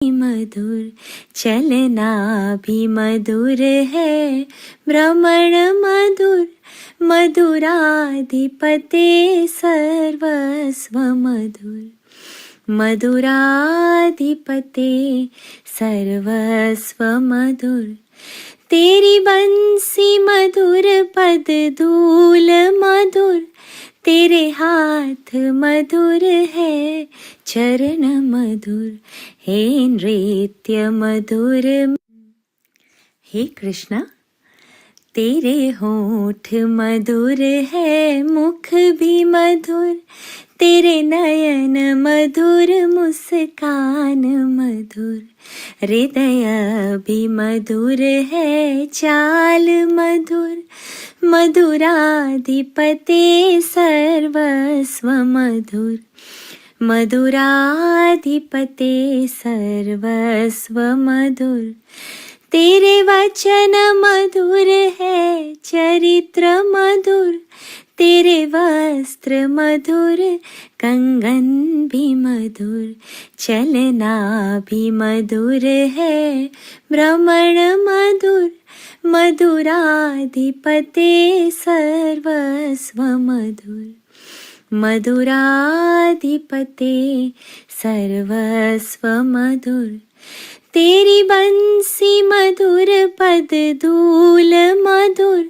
मधुर, चलना भी मधुर है, भ्रमण मधुर, मधुराधिपते सर्वस्व मधुर, मधुराधिपते सर्वस्व मधुर। तेरी बंसी मधुर, पद धूल मधुर, तेरे हाथ मधुर है, चरण मधुर, हे नृत्य मधुर। हे कृष्णा, तेरे होठ मधुर है, मुख भी मधुर, तेरे नयन मधुर, मुस्कान मधुर, हृदय भी मधुर है, चाल मधुर, मधुराधिपते सर्वस्व मधुर, मधुराधिपते सर्वस्व मधुर। तेरे वचन मधुर है, चरित्र मधुर, तेरे वस्त्र मधुर, कंगन भी मधुर, चलना भी मधुर है, भ्रमण मधुर, मधुराधिपते सर्वस्व मधुर, मधुराधिपते सर्वस्व मधुर। तेरी बंसी मधुर, पद धूल मधुर,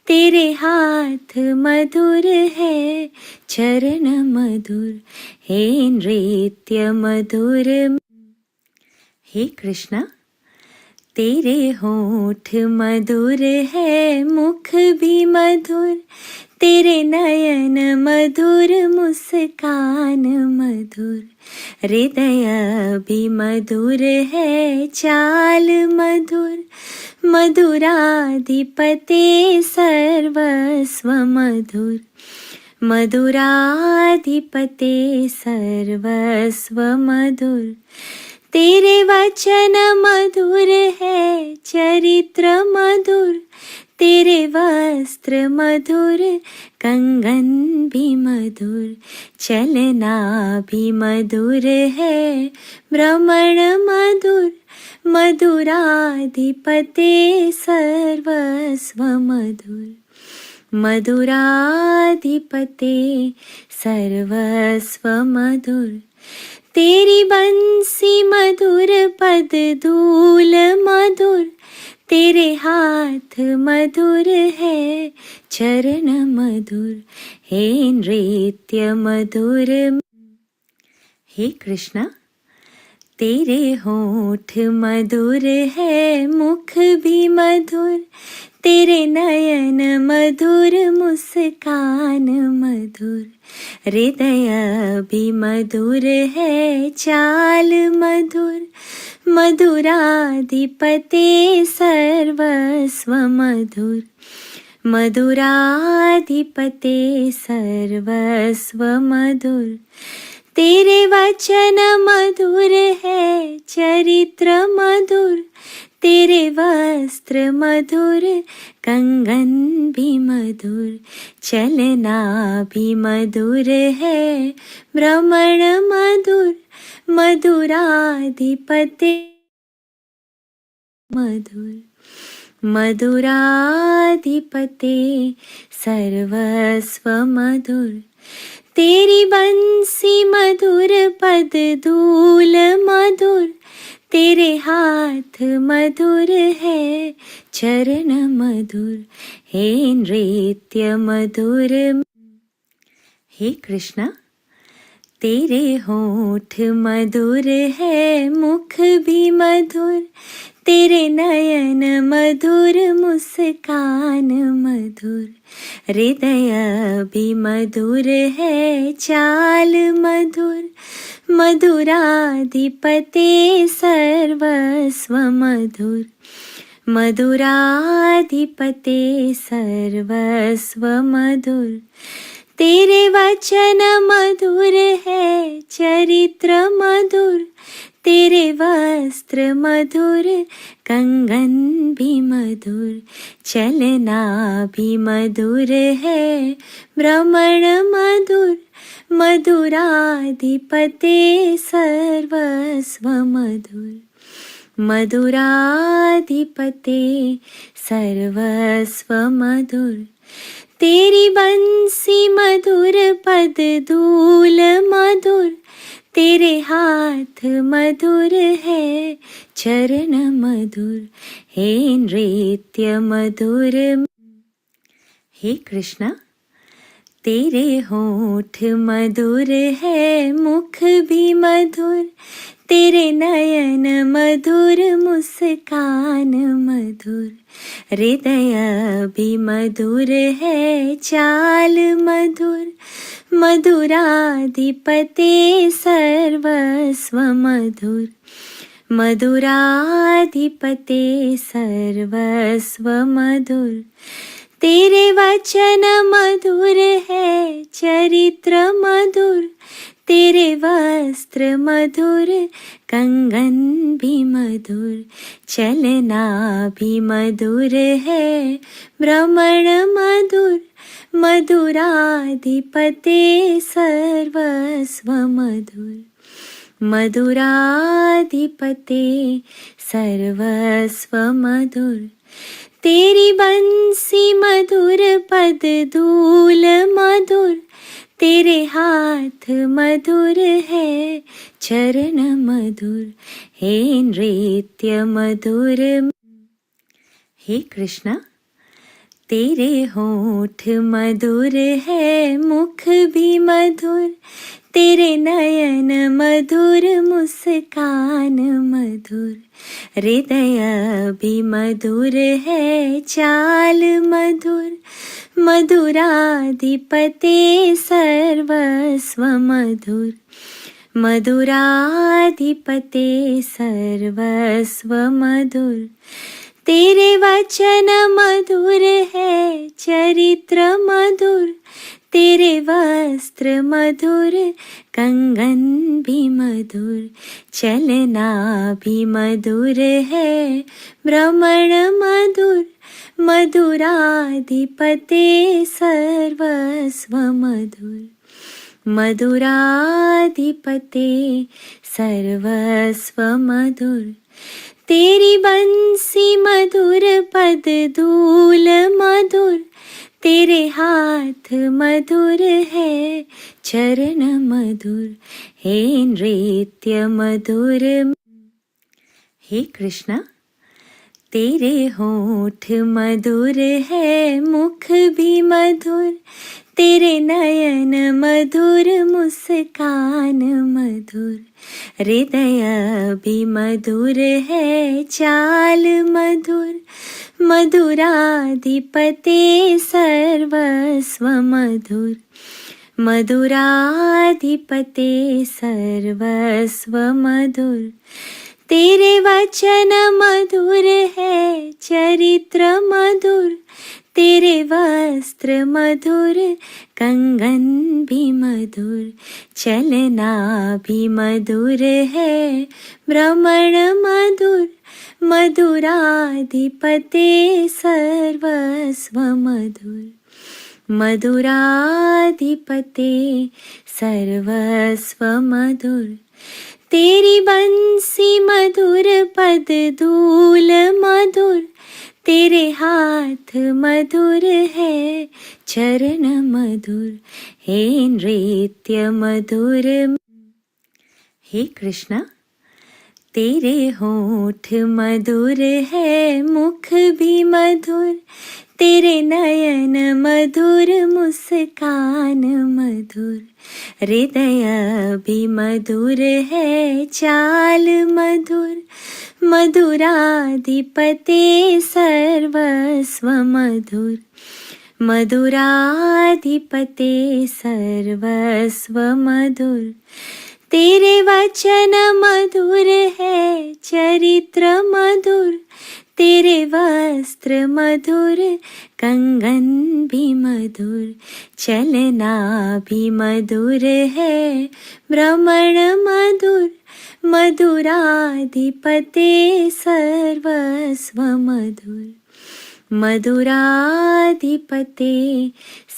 तेरे हाथ मधुर है, चरण मधुर, हे नृत्य मधुर। हे कृष्णा, तेरे होठ मधुर है, मुख भी मधुर, तेरे नयन मधुर, मुस्कान मधुर, हृदय भी मधुर है, चाल मधुर, मधुराधिपते सर्वस्व मधुर, मधुराधिपते सर्वस्व मधुर। तेरे वचन मधुर है, चरित्र मधुर, तेरे वस्त्र मधुर, कंगन भी मधुर, चलना भी मधुर है, भ्रमण मधुर, मधुराधिपते सर्वस्व मधुर, मधुराधिपते सर्वस्व मधुर। तेरी बंसी मधुर, पद धूल मधुर, तेरे हाथ मधुर है, चरण मधुर, हे नृत्य मधुर। हे कृष्णा, तेरे होठ मधुर है, मुख भी मधुर, तेरे नयन मधुर, मुस्कान मधुर, हृदय भी मधुर है, चाल मधुर, मधुराधिपते सर्वस्व मधुर, मधुराधिपते सर्वस्व मधुर। तेरे वचन मधुर है, चरित्र मधुर, तेरे वस्त्र मधुर, कंगन भी मधुर, चलना भी मधुर है, भ्रमण मधुर, मधुराधिपते मधुर, मधुराधिपते सर्वस्व मधुर। तेरी बंसी मधुर, पद धूल मधुर, तेरे हाथ मधुर है, चरण मधुर, हे नृत्य मधुर। हे कृष्णा, तेरे होठ मधुर है, मुख भी मधुर, तेरे नयन मधुर, मुस्कान मधुर, हृदय भी मधुर है, चाल मधुर, मधुराधिपते सर्वस्व मधुर, मधुराधिपते सर्वस्व मधुर। तेरे वचन मधुर है, चरित्र मधुर, तेरे वस्त्र वस्त्र मधुर, कंगन भी मधुर, चलना भी मधुर है, भ्रमण मधुर, मधुराधिपते सर्वस्व मधुर, मधुराधिपते सर्वस्व मधुर। तेरी बंसी मधुर, पद धूल मधुर, तेरे हाथ मधुर है, चरण मधुर, हे नृत्य मधुर। हे कृष्णा, तेरे होठ मधुर है, मुख भी मधुर, तेरे नयन मधुर, मुस्कान मधुर, हृदय भी मधुर है, चाल मधुर, मधुराधिपते सर्वस्व मधुर, मधुराधिपते सर्वस्व मधुर। तेरे वचन मधुर है, चरित्र मधुर, तेरे वस्त्र मधुर, कंगन भी मधुर, चलना भी मधुर है, भ्रमण मधुर, मधुराधिपते सर्वस्व मधुर, मधुराधिपते सर्वस्व मधुर। तेरी बंसी मधुर, पद धूल मधुर, तेरे हाथ मधुर है, चरण मधुर, हे नृत्य मधुर। हे कृष्णा, तेरे होठ मधुर है, मुख भी मधुर, तेरे नयन मधुर, मुस्कान मधुर, हृदय भी मधुर है, चाल मधुर, मधुराधिपते सर्वस्व मधुर, मधुराधिपते सर्वस्व मधुर। तेरे वचन मधुर है, चरित्र मधुर, तेरे वस्त्र मधुर, कंगन भी मधुर, चलना भी मधुर है, भ्रमण मधुर, मधुराधिपते सर्वस्व मधुर, मधुराधिपते सर्वस्व मधुर। तेरी बंसी मधुर, पद धूल मधुर, तेरे हाथ मधुर है, चरण मधुर, हे नृत्य मधुर। हे कृष्णा, तेरे होठ मधुर है, मुख भी मधुर, तेरे नयन मधुर, मुस्कान मधुर, हृदय भी मधुर है, चाल मधुर, मधुराधिपते सर्वस्व मधुर, मधुराधिपते सर्वस्व मधुर। तेरे वचन मधुर है, चरित्र मधुर, तेरे वस्त्र मधुर, कंगन भी मधुर, चलना भी मधुर है, भ्रमण मधुर, मधुराधिपते सर्वस्व मधुर, मधुराधिपते सर्वस्व मधुर। तेरी बंसी मधुर, पद धूल मधुर, तेरे हाथ मधुर है, चरण मधुर, हे नृत्य मधुर। हे कृष्णा, तेरे होठ मधुर है, मुख भी मधुर, तेरे नयन मधुर, मुस्कान मधुर, हृदय भी मधुर है, चाल मधुर, मधुराधिपते सर्वस्व मधुर, मधुराधिपते सर्वस्व मधुर। तेरे वचन मधुर है, चरित्र मधुर, तेरे वस्त्र मधुर, कंगन भी मधुर, चलना भी मधुर है, भ्रमण मधुर, मधुराधिपते सर्वस्व मधुर, मधुराधिपते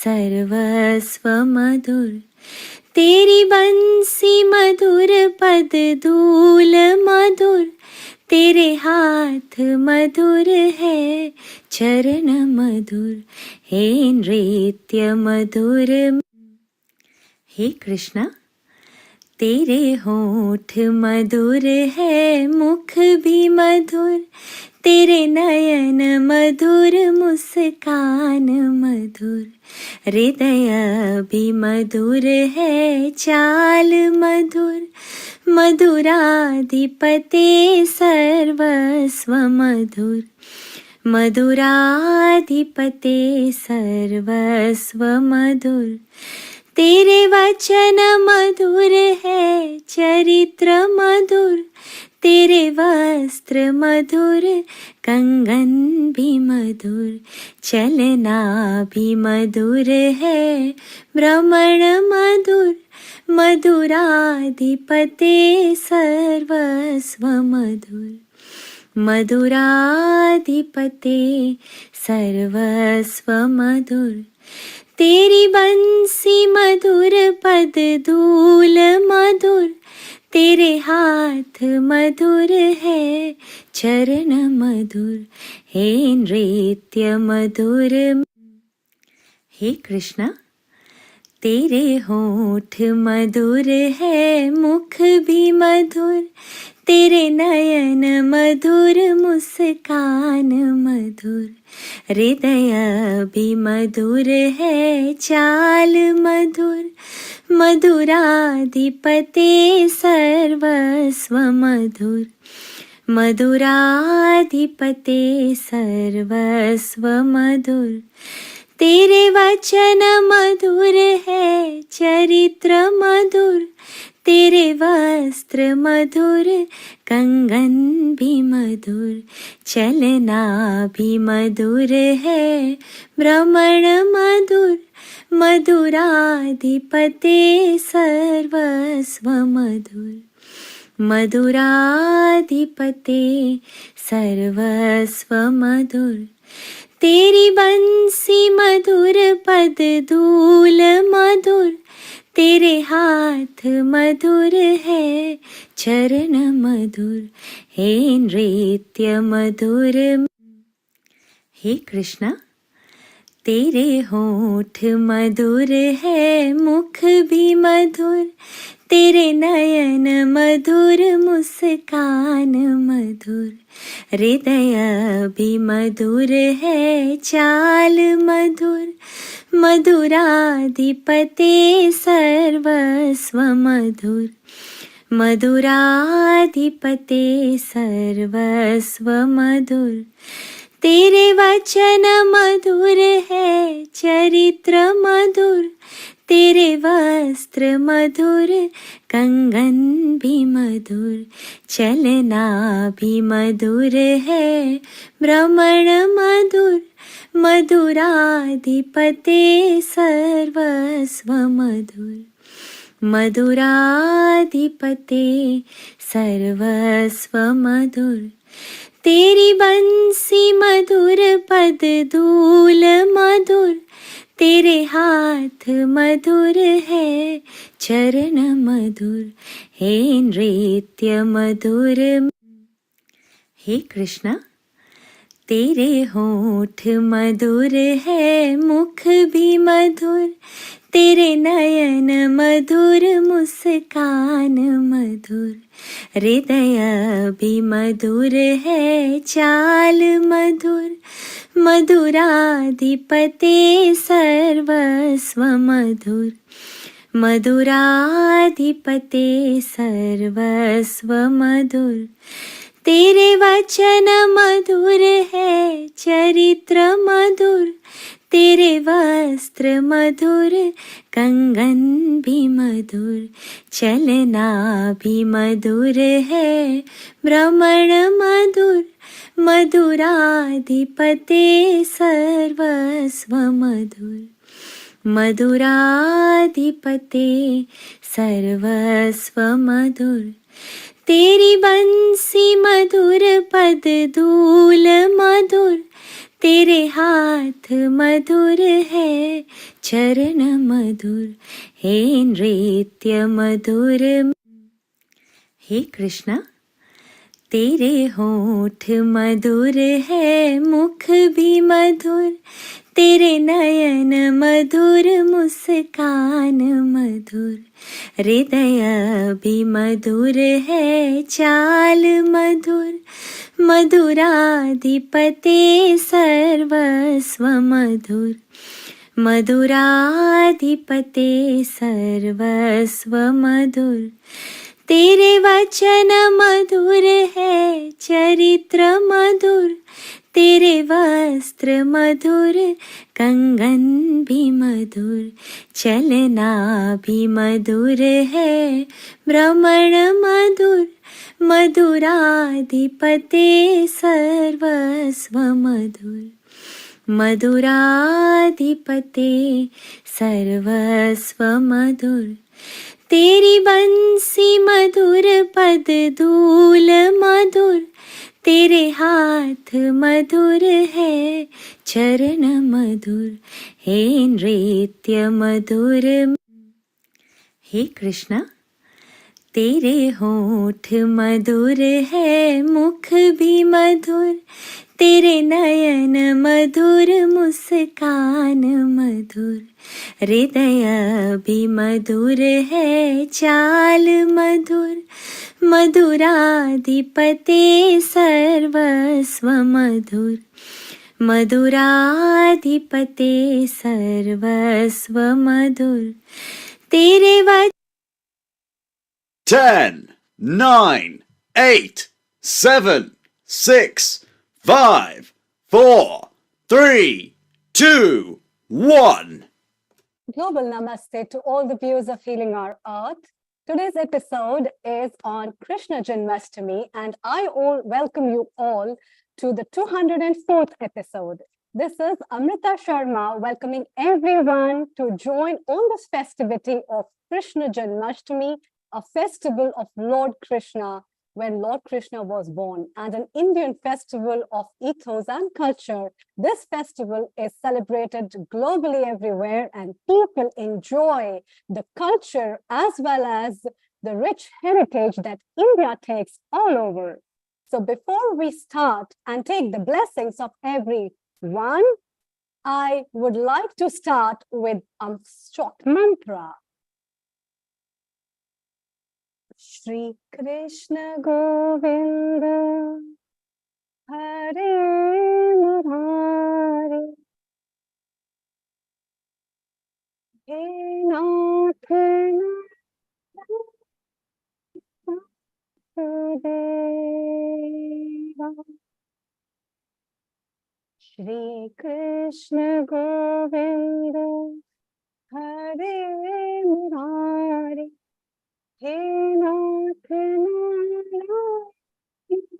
सर्वस्व मधुर, तेरी बंसी मधुर, पद धूल मधुर, तेरे हाथ मधुर है, चरण मधुर, हे नृत्य मधुर। हे कृष्णा, तेरे होठ मधुर है, मुख भी मधुर, तेरे नयन मधुर, मुस्कान मधुर, हृदय भी मधुर है, चाल मधुर, मधुराधिपते सर्वस्व मधुर, मधुराधिपते सर्वस्व मधुर, तेरे वचन मधुर है, चरित्र मधुर, तेरे वस्त्र मधुर, कंगन भी मधुर, चलना भी मधुर है, भ्रमण मधुर, मधुराधिपते सर्वस्व मधुर, मधुराधिपते सर्वस्व मधुर, तेरी बंसी मधुर, पद धूल मधुर, तेरे हाथ मधुर है, चरण मधुर, हे नृत्य मधुर। हे कृष्णा, तेरे होठ मधुर है, मुख भी मधुर, तेरे नयन मधुर, मुस्कान मधुर, हृदय भी मधुर है, चाल मधुर, मधुराधिपते सर्वस्व मधुर, मधुराधिपते सर्वस्व मधुर, तेरे वचन मधुर है, चरित्र मधुर, तेरे वस्त्र मधुर, कंगन भी मधुर, चलना भी मधुर है, भ्रमण मधुर, मधुराधिपते सर्वस्व मधुर, मधुराधिपते सर्वस्व मधुर, तेरी बंसी मधुर, पद धूल मधुर, तेरे हाथ मधुर है, चरण मधुर, हे नृत्य मधुर। हे कृष्णा, तेरे होठ मधुर है, मुख भी मधुर, तेरे नयन मधुर, मुस्कान मधुर, हृदय भी मधुर है, चाल मधुर, मधुराधिपते सर्वस्व मधुर, मधुराधिपते सर्वस्व मधुर, तेरे वचन मधुर है, चरित्र मधुर, तेरे वस्त्र मधुर, कंगन भी मधुर, चलना भी मधुर है, भ्रमण मधुर, मधुराधिपते सर्वस्व मधुर, मधुराधिपते सर्वस्व मधुर, तेरी बंसी मधुर, पद धूल मधुर, तेरे हाथ मधुर है, चरण मधुर, हे नृत्य मधुर। हे कृष्णा, तेरे होठ मधुर है, मुख भी मधुर, तेरे नयन मधुर, मुस्कान मधुर, हृदय भी मधुर है, चाल मधुर, मधुराधिपते सर्वस्व मधुर, मधुराधिपते सर्वस्व मधुर, तेरे वचन मधुर है, चरित्र मधुर, तेरे वस्त्र मधुर, कंगन भी मधुर, चलना भी मधुर है, भ्रमण मधुर, मधुराधिपते सर्वस्व मधुर मधुराधिपते सर्वस्व मधुर तेरी बंसी मधुर पद धूल मधुर तेरे हाथ मधुर है चरण मधुर हे नृत्य मधुर। हे कृष्णा, तेरे होठ मधुर है मुख भी मधुर तेरे नयन मधुर मुस्कान मधुर हृदय भी मधुर है चाल मधुर मधुराधिपते सर्वस्व मधुर मधुराधिपते सर्वस्व मधुर तेरे वचन मधुर है चरित्र मधुर तेरे वस्त्र मधुर कंगन भी मधुर चलना भी मधुर है भ्रमण मधुर मधुराधिपते सर्वस्व मधुर मधुराधिपते सर्वस्व मधुर तेरी बंसी मधुर पद धूल मधुर तेरे हाथ मधुर है चरण मधुर हे नृत्य मधुर। हे कृष्णा, तेरे होठ मधुर है मुख भी मधुर तेरे नयन मधुर मुस्कान मधुर हृदय भी मधुर है चाल मधुर मधुराधिपते सर्वस्व मधुर मधुराधिपते सर्वस्व मधुर तेरे वचन 10, 9, 8, 7, 6, 5, 4, 3, 2, 1. Global Namaste to all the viewers of Healing Our Earth. Today's episode is on Krishna Janmashtami, and I welcome you all to the 204th episode. This is Amrita Sharma welcoming everyone to join on this festivity of Krishna Janmashtami, a festival of Lord Krishna, when Lord Krishna was born, and an Indian festival of ethos and culture. This festival is celebrated globally everywhere, and people enjoy the culture as well as the rich heritage that India takes all over. So before we start and take the blessings of everyone, I would like to start with a short mantra. Shri Krishna Govinda Hare Murari He Nath Vasudeva Shri Krishna Govinda Hare Murari He Nath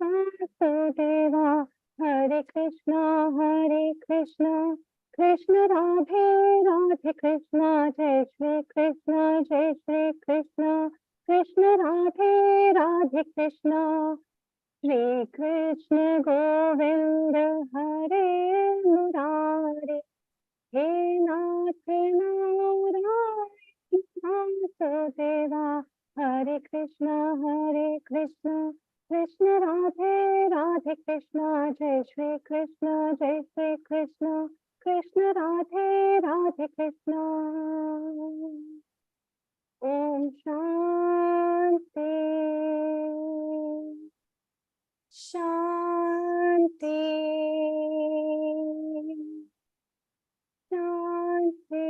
Vasudeva Hare Krishna Krishna Radhe Radhe Krishna Jai Shri Krishna Krishna Radhe Radhe Krishna Shri Krishna Govinda Hare Murari He Nath Narayana Vasudeva Hare Krishna Krishna Radhe Radhe Krishna Jai Shri Krishna Krishna Radhe Radhe Krishna Om Shanti Shanti Shanti.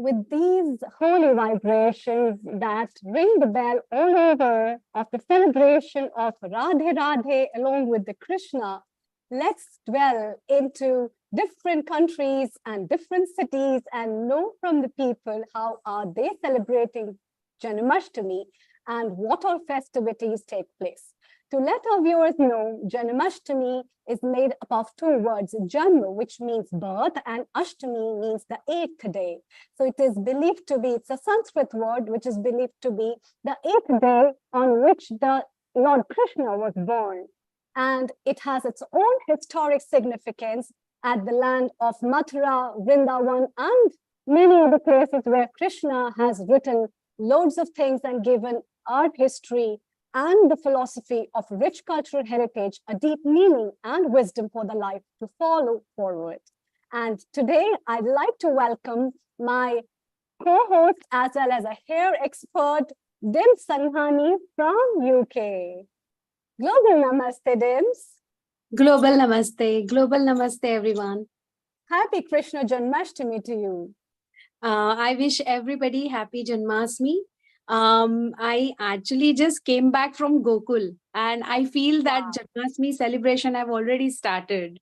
With these holy vibrations that ring the bell all over of the celebration of Radhe Radhe along with the Krishna, let's dwell into different countries and different cities and know from the people how are they celebrating Janmashtami and what all festivities take place. To let our viewers know, Janmashtami is made up of two words, Janma, which means birth, and Ashtami means the eighth day. So it is believed to be, it's a Sanskrit word, which is believed to be the eighth day on which the Lord Krishna was born. And it has its own historic significance at the land of Mathura, Vrindavan, and many other places where Krishna has written loads of things and given art history and the philosophy of rich cultural heritage, a deep meaning and wisdom for the life to follow forward. And today I'd like to welcome my co-host as well as a hair expert, Dims Sanghani from UK. Global Namaste, Dims. Global namaste, everyone. Happy Krishna Janmashtami to you. I wish everybody happy Janmashtami. I actually just came back from Gokul and I feel that Janmashtami celebration have already started.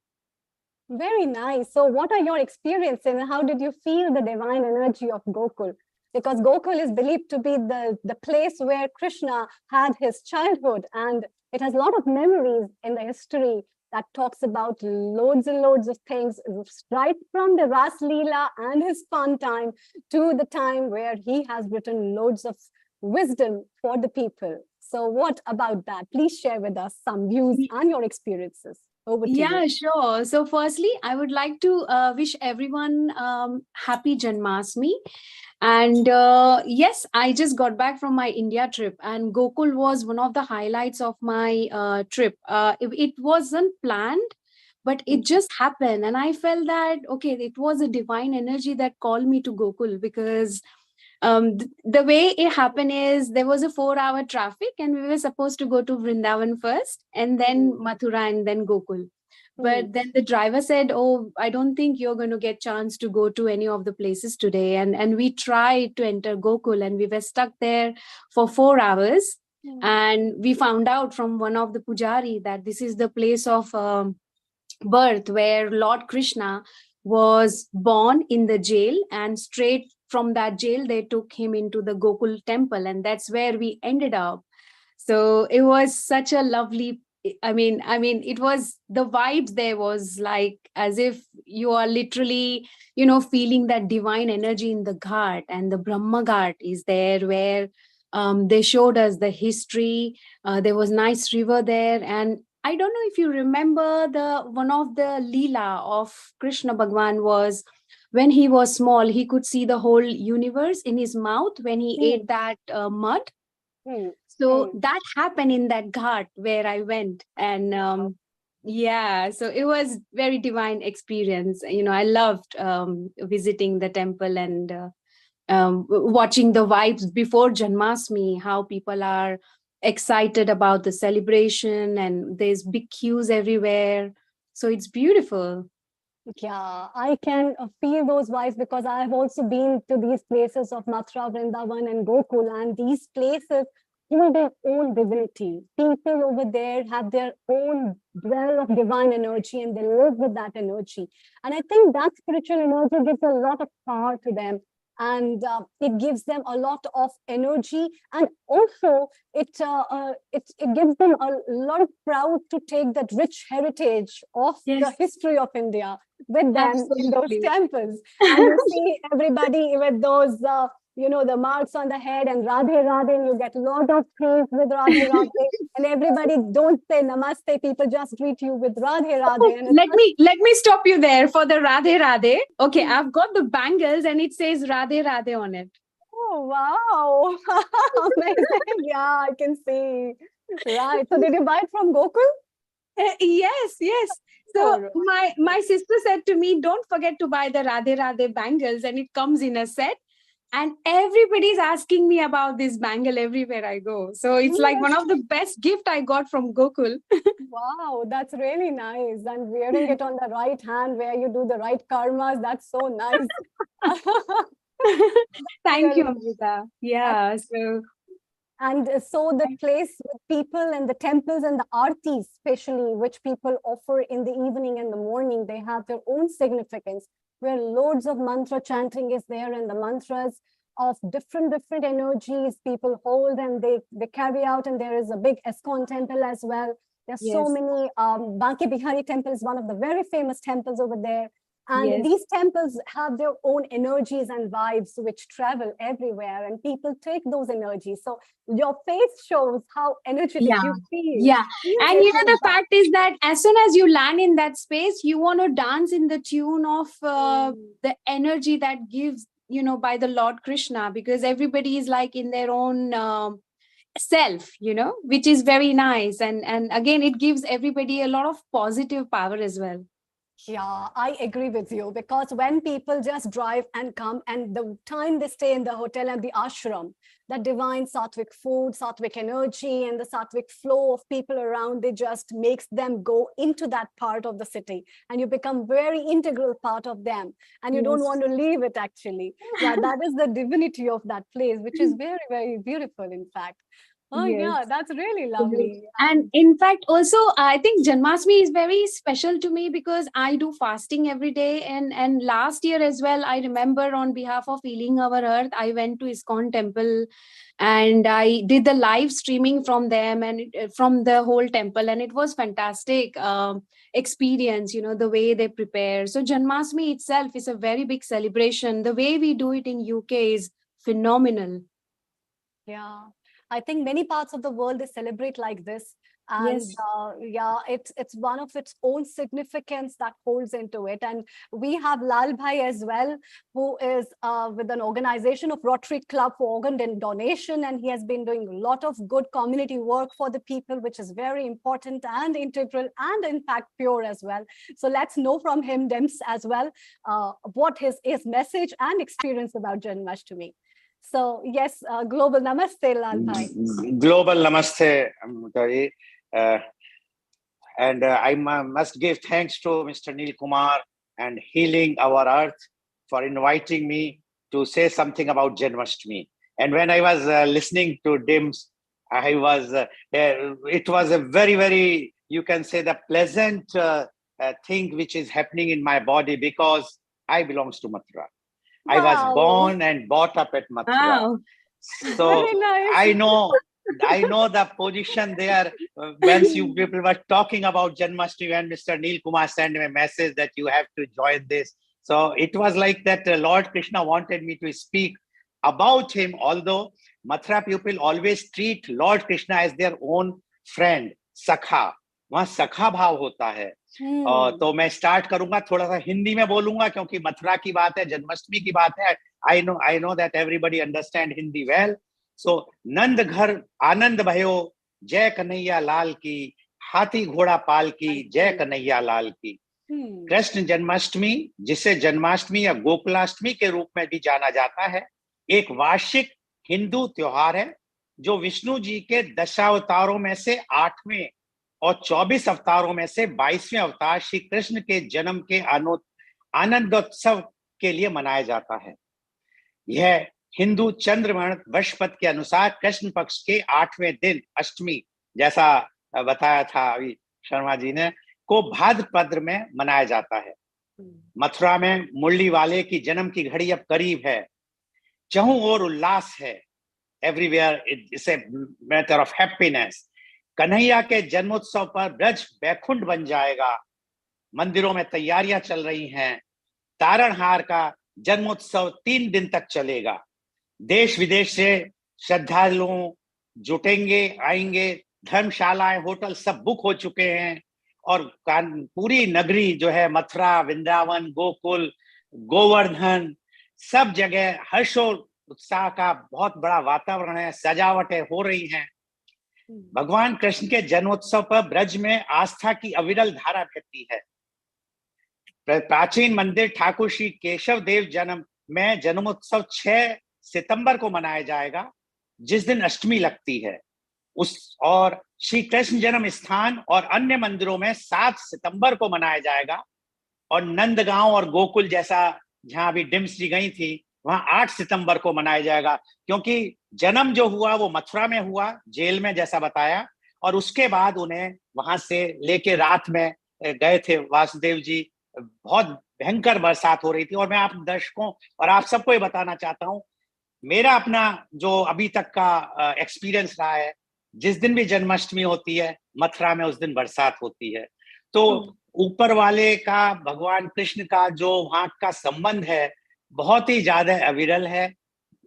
Very nice. So what are your experiences and how did you feel the divine energy of Gokul? Because Gokul is believed to be the place where Krishna had his childhood, and it has a lot of memories in the history that talks about loads and loads of things, right from the Ras Leela and his fun time to the time where he has written loads of wisdom for the people. So what about that? Please share with us some views and your experiences. Over to you. Sure. So firstly, I would like to wish everyone happy Janmashtami. And yes, I just got back from my India trip and Gokul was one of the highlights of my trip. It wasn't planned, but it just happened. And I felt that, okay, it was a divine energy that called me to Gokul because the way it happened is there was a 4-hour traffic and we were supposed to go to Vrindavan first and then Mathura and then Gokul. But then the driver said, oh, I don't think you're going to get chance to go to any of the places today. And we tried to enter Gokul and we were stuck there for 4 hours. And we found out from one of the pujari that this is the place of birth where Lord Krishna was born in the jail, and straight from that jail they took him into the Gokul temple, and that's where we ended up. So it was such a lovely, I mean it was, the vibes there was like as if you are literally, feeling that divine energy in the ghat, and the Brahma Ghat is there where they showed us the history. There was nice river there, and I don't know if you remember one of the Leela of Krishna Bhagwan was when he was small, he could see the whole universe in his mouth when he ate that mud. So that happened in that ghat where I went. And so it was very divine experience. I loved visiting the temple and watching the vibes before Janmashtami, how people are excited about the celebration and there's big queues everywhere. So it's beautiful. Yeah, I can feel those vibes because I have also been to these places of Mathura, Vrindavan and Gokul, and these places hold their own divinity. People over there have their own well of divine energy and they live with that energy. And I think that spiritual energy gives a lot of power to them. And it gives them a lot of energy, and also it gives them a lot of proud to take that rich heritage of the history of India with them in those temples. And you see everybody with those the marks on the head and Radhe Radhe, and you get a lot of praise with Radhe Radhe. And everybody don't say namaste, people just greet you with Radhe Radhe. Oh, and let me stop you there for the Radhe Radhe. Okay, I've got the bangles and it says Radhe Radhe on it. Oh, wow. Amazing. Yeah, I can see. Right. So did you buy it from Gokul? Yes. So my sister said to me, don't forget to buy the Radhe Radhe bangles, and it comes in a set. And everybody's asking me about this bangle everywhere I go. So it's like one of the best gift I got from Gokul. Wow, that's really nice. And wearing it on the right hand where you do the right karmas, that's so nice. Thank you, Amrita. Yeah, so And so the place with people and the temples and the aartis, especially, which people offer in the evening and the morning, they have their own significance, where loads of mantra chanting is there, and the mantras of different energies people hold and they carry out. And there is a big ISKCON temple as well. There's so Yes. many. Banki Bihari temple is one of the very famous temples over there. And Yes. these temples have their own energies and vibes which travel everywhere, and people take those energies. So your face shows how energetic Yeah. you feel. Yeah. And you know, Immediately the fact is that as soon as you land in that space, you want to dance in the tune of the energy that gives, you know, by the Lord Krishna, because everybody is like in their own self, you know, which is very nice. And again, it gives everybody a lot of positive power as well. Yeah, I agree with you, because when people just drive and come, and the time they stay in the hotel and the ashram, that divine sattvic food, sattvic energy, and the sattvic flow of people around, they just makes them go into that part of the city, and you become very integral part of them, and you don't Yes. want to leave it actually. Yeah, that is the divinity of that place, which is very, very beautiful, in fact. Oh, Yes. yeah, that's really Agreed. lovely. And in fact, also, I think Janmashtami is very special to me because I do fasting every day. And last year as well, I remember on behalf of Healing Our Earth, I went to ISKCON temple and I did the live streaming from them and from the whole temple. And it was fantastic experience, you know, the way they prepare. So Janmashtami itself is a very big celebration. The way we do it in UK is phenomenal. Yeah, I think many parts of the world, they celebrate like this. And Yes. yeah, it's one of its own significance that holds into it. And we have Lal Bhai as well, who is with an organization of Rotary Club for organ donation. And he has been doing a lot of good community work for the people, which is very important and integral and in fact pure as well. So let's know from him, Dems, as well, what his message and experience about Janmashtami. So yes, global namaste, Lal Bhai. Global namaste, Mutari. And I must give thanks to Mr. Neil Kumar and Healing Our Earth for inviting me to say something about Janmashtami. And when I was listening to Dims, I was it was a very, very, you can say, the pleasant thing which is happening in my body, because I belongs to Mathura. I was Wow. born and brought up at Mathura. Wow. So Very nice. I know the position there. Once you people were talking about Janmashtami, and Mr. Neil Kumar sent me a message that you have to join this. So it was like that Lord Krishna wanted me to speak about him, although Mathura people always treat Lord Krishna as their own friend, Sakha. वहाँ सखा भाव होता है। तो मैं start करूंगा, थोड़ा सा हिंदी में बोलूंगा क्योंकि मथुरा की बात है, जन्माष्टमी की बात है। I know that everybody understand Hindi well. So Nand घर आनंद भयो, जय कन्हैया लाल की, हाथी घोड़ा पाल की, जय कन्हैया लाल की। कृष्ण जन्माष्टमी, जिसे जन्माष्टमी या गोकुलाष्टमी के रूप में भी जाना जाता है, एक वार्षिक हिंदू त्योहार है जो विष्णु जी के दशावतारों में से 8वें और 24 अवतारों में से 22वें अवतार श्री कृष्ण के जन्म के आनंदोत्सव के लिए मनाया जाता है। यह हिंदू चंद्रग्रहण वर्षपत के अनुसार कृष्ण पक्ष के 8वें दिन अष्टमी, जैसा बताया था अभी शर्मा जी ने, को भाद्रपद में मनाया जाता है। मथुरा में मुरली वाले की जन्म की घड़ी अब करीब है। चहुं ओर उल्लास है। Everywhere it's a matter of happiness. Kanhaiya के जन्मोत्सव पर ब्रज बैकुंठ बन जाएगा। मंदिरों में तैयारियां चल रही हैं। तारणहार का जन्मोत्सव 3 दिन तक चलेगा। देश विदेश से श्रद्धालुओं जुटेंगे, आएंगे। धर्मशालाएं, होटल सब बुक हो चुके हैं और पूरी नगरी जो है, मथुरा, वृंदावन, गोकुल, गोवर्धन, सब जगह हर्षोल्लास का बहुत बड़ा वातावरण है। सजावटें हो रही हैं। भगवान कृष्ण के जन्मोत्सव पर ब्रज में आस्था की अविरल धारा बहती है। प्राचीन मंदिर ठाकुर श्री केशव देव जन्म में जन्मोत्सव 6 सितंबर को मनाया जाएगा, जिस दिन अष्टमी लगती है। और श्री कृष्ण जन्म स्थान और अन्य मंदिरों में 7 सितंबर को मनाया जाएगा। और नंदगांव और गोकुल, जैसा जहां अभी डिम्स जी गई थी, वहां 8 सितंबर को मनाया जाएगा, क्योंकि जन्म जो हुआ वो मथुरा में हुआ, जेल में, जैसा बताया, और उसके बाद उन्हें वहां से लेके रात में गए थे वासुदेव जी। बहुत भयंकर बरसात हो रही थी, और मैं आप दर्शकों और आप सबको ये बताना चाहता हूँ, मेरा अपना जो अभी तक का एक्सपीरियंस रहा है, जिस दिन भी जन्माष्टमी होती है मथुरा में उस दिन बरसात होती है। तो ऊपर वाले का, भगवान कृष्ण का जो वहां का संबंध है बहुत ही ज्यादा अविरल है।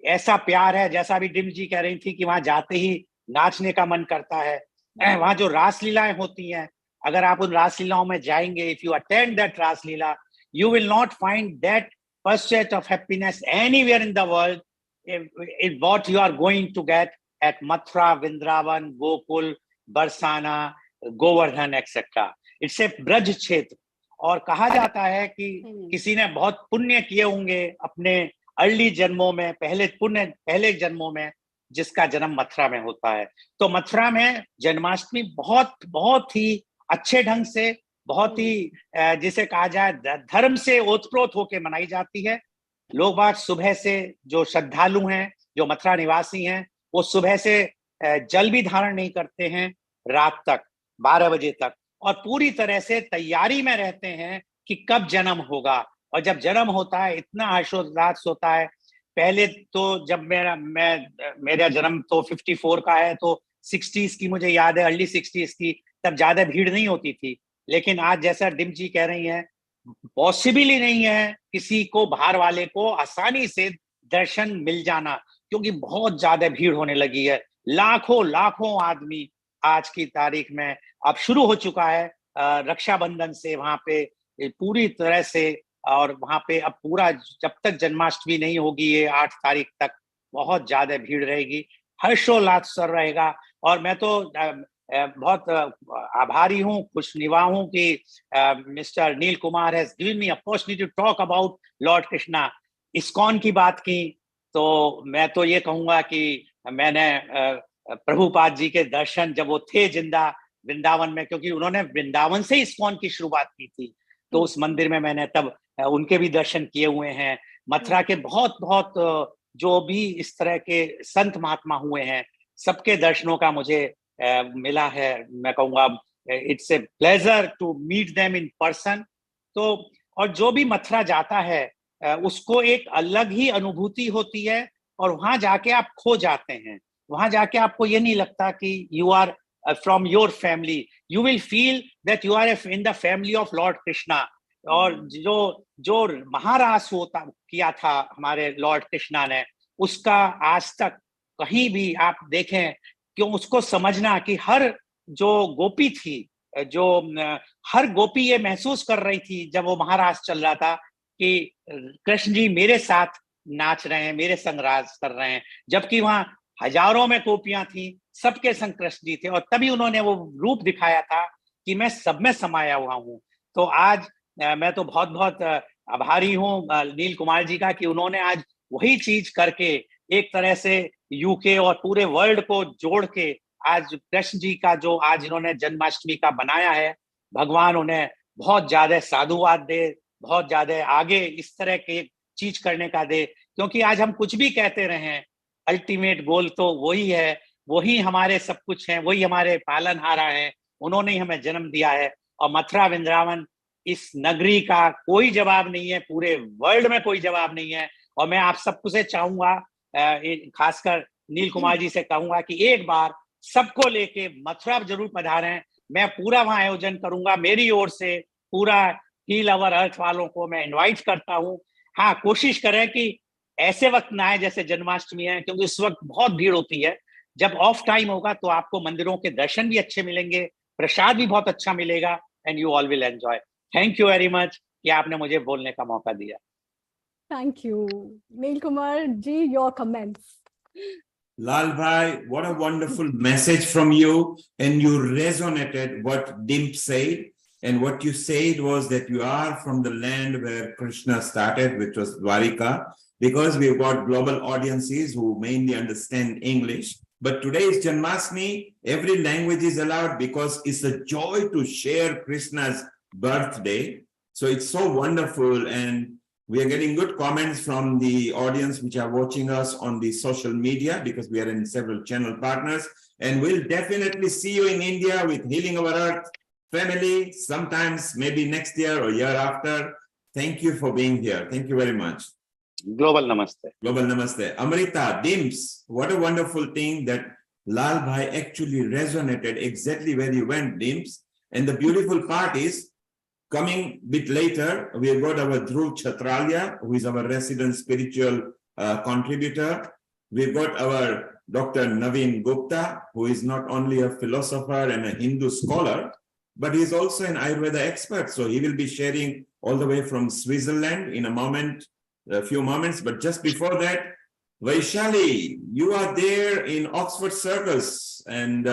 ऐसा प्यार है, जैसा अभी डिम जी कह रही थी कि वहां जाते ही नाचने का मन करता है। वहां जो रासलीलाएं होती हैं, अगर आप उन रासलीलाओं में जाएंगे, if you attend that Raslila, you will not find that pursuit of happiness anywhere in the world in what you are going to get at Mathura, Vrindavan, Gokul, Barsana, Govardhan, etc. It's a Braj क्षेत्र, और कहा जाता है कि किसी ने बहुत पुण्य किए होंगे अपने अर्ली जन्मों में, पहले जन्मों में, जिसका जन्म मथुरा में होता है। तो मथुरा में जन्माष्टमी बहुत बहुत ही अच्छे ढंग से, बहुत ही जिसे कहा जाए धर्म से ओतप्रोत होकर मनाई जाती है। लोग बाग सुबह से, जो श्रद्धालु हैं, जो मथुरा निवासी हैं, वो सुबह से जल भी धारण नहीं करते हैं रात तक, 12 बजे तक, और पूरी तरह से तैयारी में रहते हैं कि कब जन्म होगा। और जब जन्म होता है इतना हर्षोल्लास होता है। पहले तो जब मेरा जन्म तो 54 का है, तो 60s की मुझे याद है, अर्ली 60s की, तब ज्यादा भीड़ नहीं होती थी। लेकिन आज जैसा डिम जी कह रही हैं, पॉसिबल ही नहीं है किसी को, बाहर वाले को आसानी से दर्शन मिल जाना, क्योंकि बहुत ज्यादा भीड़ होने लगी है। लाखों लाखों आदमी आज की तारीख में अब शुरू हो चुका है रक्षाबंधन से वहां पे पूरी तरह से, और वहां पे अब पूरा, जब तक जन्माष्टमी नहीं होगी ये 8 तारीख तक, बहुत ज्यादा भीड़ रहेगी, हर्षोल्लास सर रहेगा। और मैं तो बहुत आभारी हूँ, खुशनिवा हूँ कि mister Neel Kumar has given me opportunity to talk about Lord Krishna. ISKCON की बात की तो मैं तो ये कहूंगा कि मैंने प्रभुपाद जी के दर्शन, जब वो थे जिंदा वृंदावन में, क्योंकि उन्होंने वृंदावन से इस्कॉन की शुरुआत की थी, तो उस मंदिर में मैंने तब उनके भी दर्शन किए हुए हैं। मथुरा के बहुत बहुत जो भी इस तरह के संत महात्मा हुए हैं, सबके दर्शनों का मुझे मिला है। मैं कहूँगा it's a pleasure to meet them in person. तो और जो भी मथुरा जाता है उसको एक अलग ही अनुभूति होती है, और वहां जाके आप खो जाते हैं। वहां जाके आपको ये नहीं लगता कि you are from your family, you will feel that you are in the family of Lord Krishna. और जो महारास होता किया था हमारे लॉर्ड कृष्णा ने, उसका आज तक कहीं भी आप देखें, क्यों उसको समझना कि हर जो गोपी थी, जो हर गोपी ये महसूस कर रही थी जब वो महारास चल रहा था कि कृष्ण जी मेरे साथ नाच रहे हैं, मेरे संग राज कर रहे हैं, जबकि वहां हजारों में गोपियां थी, सबके संग कृष्ण जी थे, और तभी उन्होंने वो रूप दिखाया था कि मैं सब में समाया हुआ हूं। तो आज मैं तो बहुत बहुत आभारी हूँ नील कुमार जी का कि उन्होंने आज वही चीज करके एक तरह से यूके और पूरे वर्ल्ड को जोड़ के आज कृष्ण जी का जो आज इन्होंने जन्माष्टमी का बनाया है, भगवान उन्हें बहुत ज्यादा साधुवाद दे, बहुत ज्यादा आगे इस तरह के चीज करने का दे। क्योंकि आज हम कुछ भी कहते रहे, अल्टीमेट गोल तो वही है, वही हमारे सब कुछ है, वही हमारे पालनहारा है, उन्होंने ही हमें जन्म दिया है। और मथुरा वृंदावन इस नगरी का कोई जवाब नहीं है, पूरे वर्ल्ड में कोई जवाब नहीं है। और मैं आप सबको से चाहूंगा, खासकर नील कुमार जी से कहूंगा कि एक बार सबको लेके मथुरा जरूर पधारें। मैं पूरा वहां आयोजन करूंगा, मेरी ओर से पूरा हील अवर अर्थ वालों को मैं इनवाइट करता हूं। हाँ, कोशिश करें कि ऐसे वक्त ना आए जैसे जन्माष्टमी है, क्योंकि इस वक्त बहुत भीड़ होती है। जब ऑफ टाइम होगा तो आपको मंदिरों के दर्शन भी अच्छे मिलेंगे, प्रसाद भी बहुत अच्छा मिलेगा, and you all will enjoy. Thank you very much कि आपने मुझे बोलने का मौका दिया। Thank you. Neil Kumar ji, your comments. Lal Bhai, what a wonderful message from you, and you resonated what Dimp said, and what you said was that you are from the land where Krishna started, which was Dwarika, because we've got global audiences who mainly understand English. But today is Janmashtami, every language is allowed because it's a joy to share Krishna's birthday. So it's so wonderful, and We are getting good comments from the audience which are watching us on the social media, because we are in several channel partners. And we'll definitely see you in India with Healing Our Earth family, sometimes maybe next year or year after. Thank you for being here. Thank you very much. Global Namaste. Global Namaste. Amrita, Dimps, what a wonderful thing that Lal Bhai actually resonated exactly where you went, Dimps. And the beautiful part is, coming a bit later, we have got our Dhruv Chatralia, who is our resident spiritual contributor. We've got our Dr. Naveen Gupta, who is not only a philosopher and a Hindu scholar, but he's also an Ayurveda expert. So he will be sharing all the way from Switzerland in a few moments. But just before that, Vaishali, you are there in Oxford Circus, and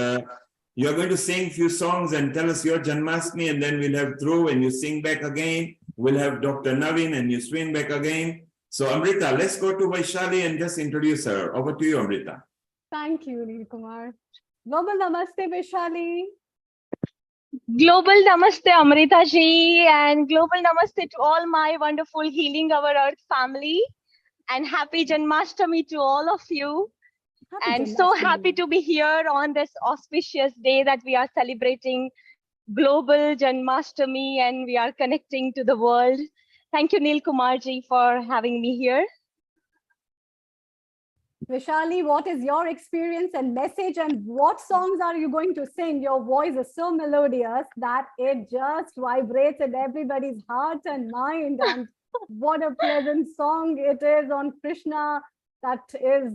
you are going to sing a few songs and tell us your Janmashtami, and then we'll have Dhruv and you sing back again. We'll have Dr. Naveen and you swing back again. So Amrita, let's go to Vaishali and just introduce her. Over to you, Amrita. Thank you, Neel Kumar. Global Namaste, Vaishali. Global Namaste, Amrita ji, and global Namaste to all my wonderful Healing Our Earth family, and happy Janmashtami to all of you. And so happy to be here on this auspicious day that we are celebrating global Janmashtami and we are connecting to the world. Thank you, Neel Kumar ji, for having me here. Vaishali, what is your experience and message, and what songs are you going to sing? Your voice is so melodious that it just vibrates in everybody's heart and mind. And what a pleasant song it is on Krishna. That is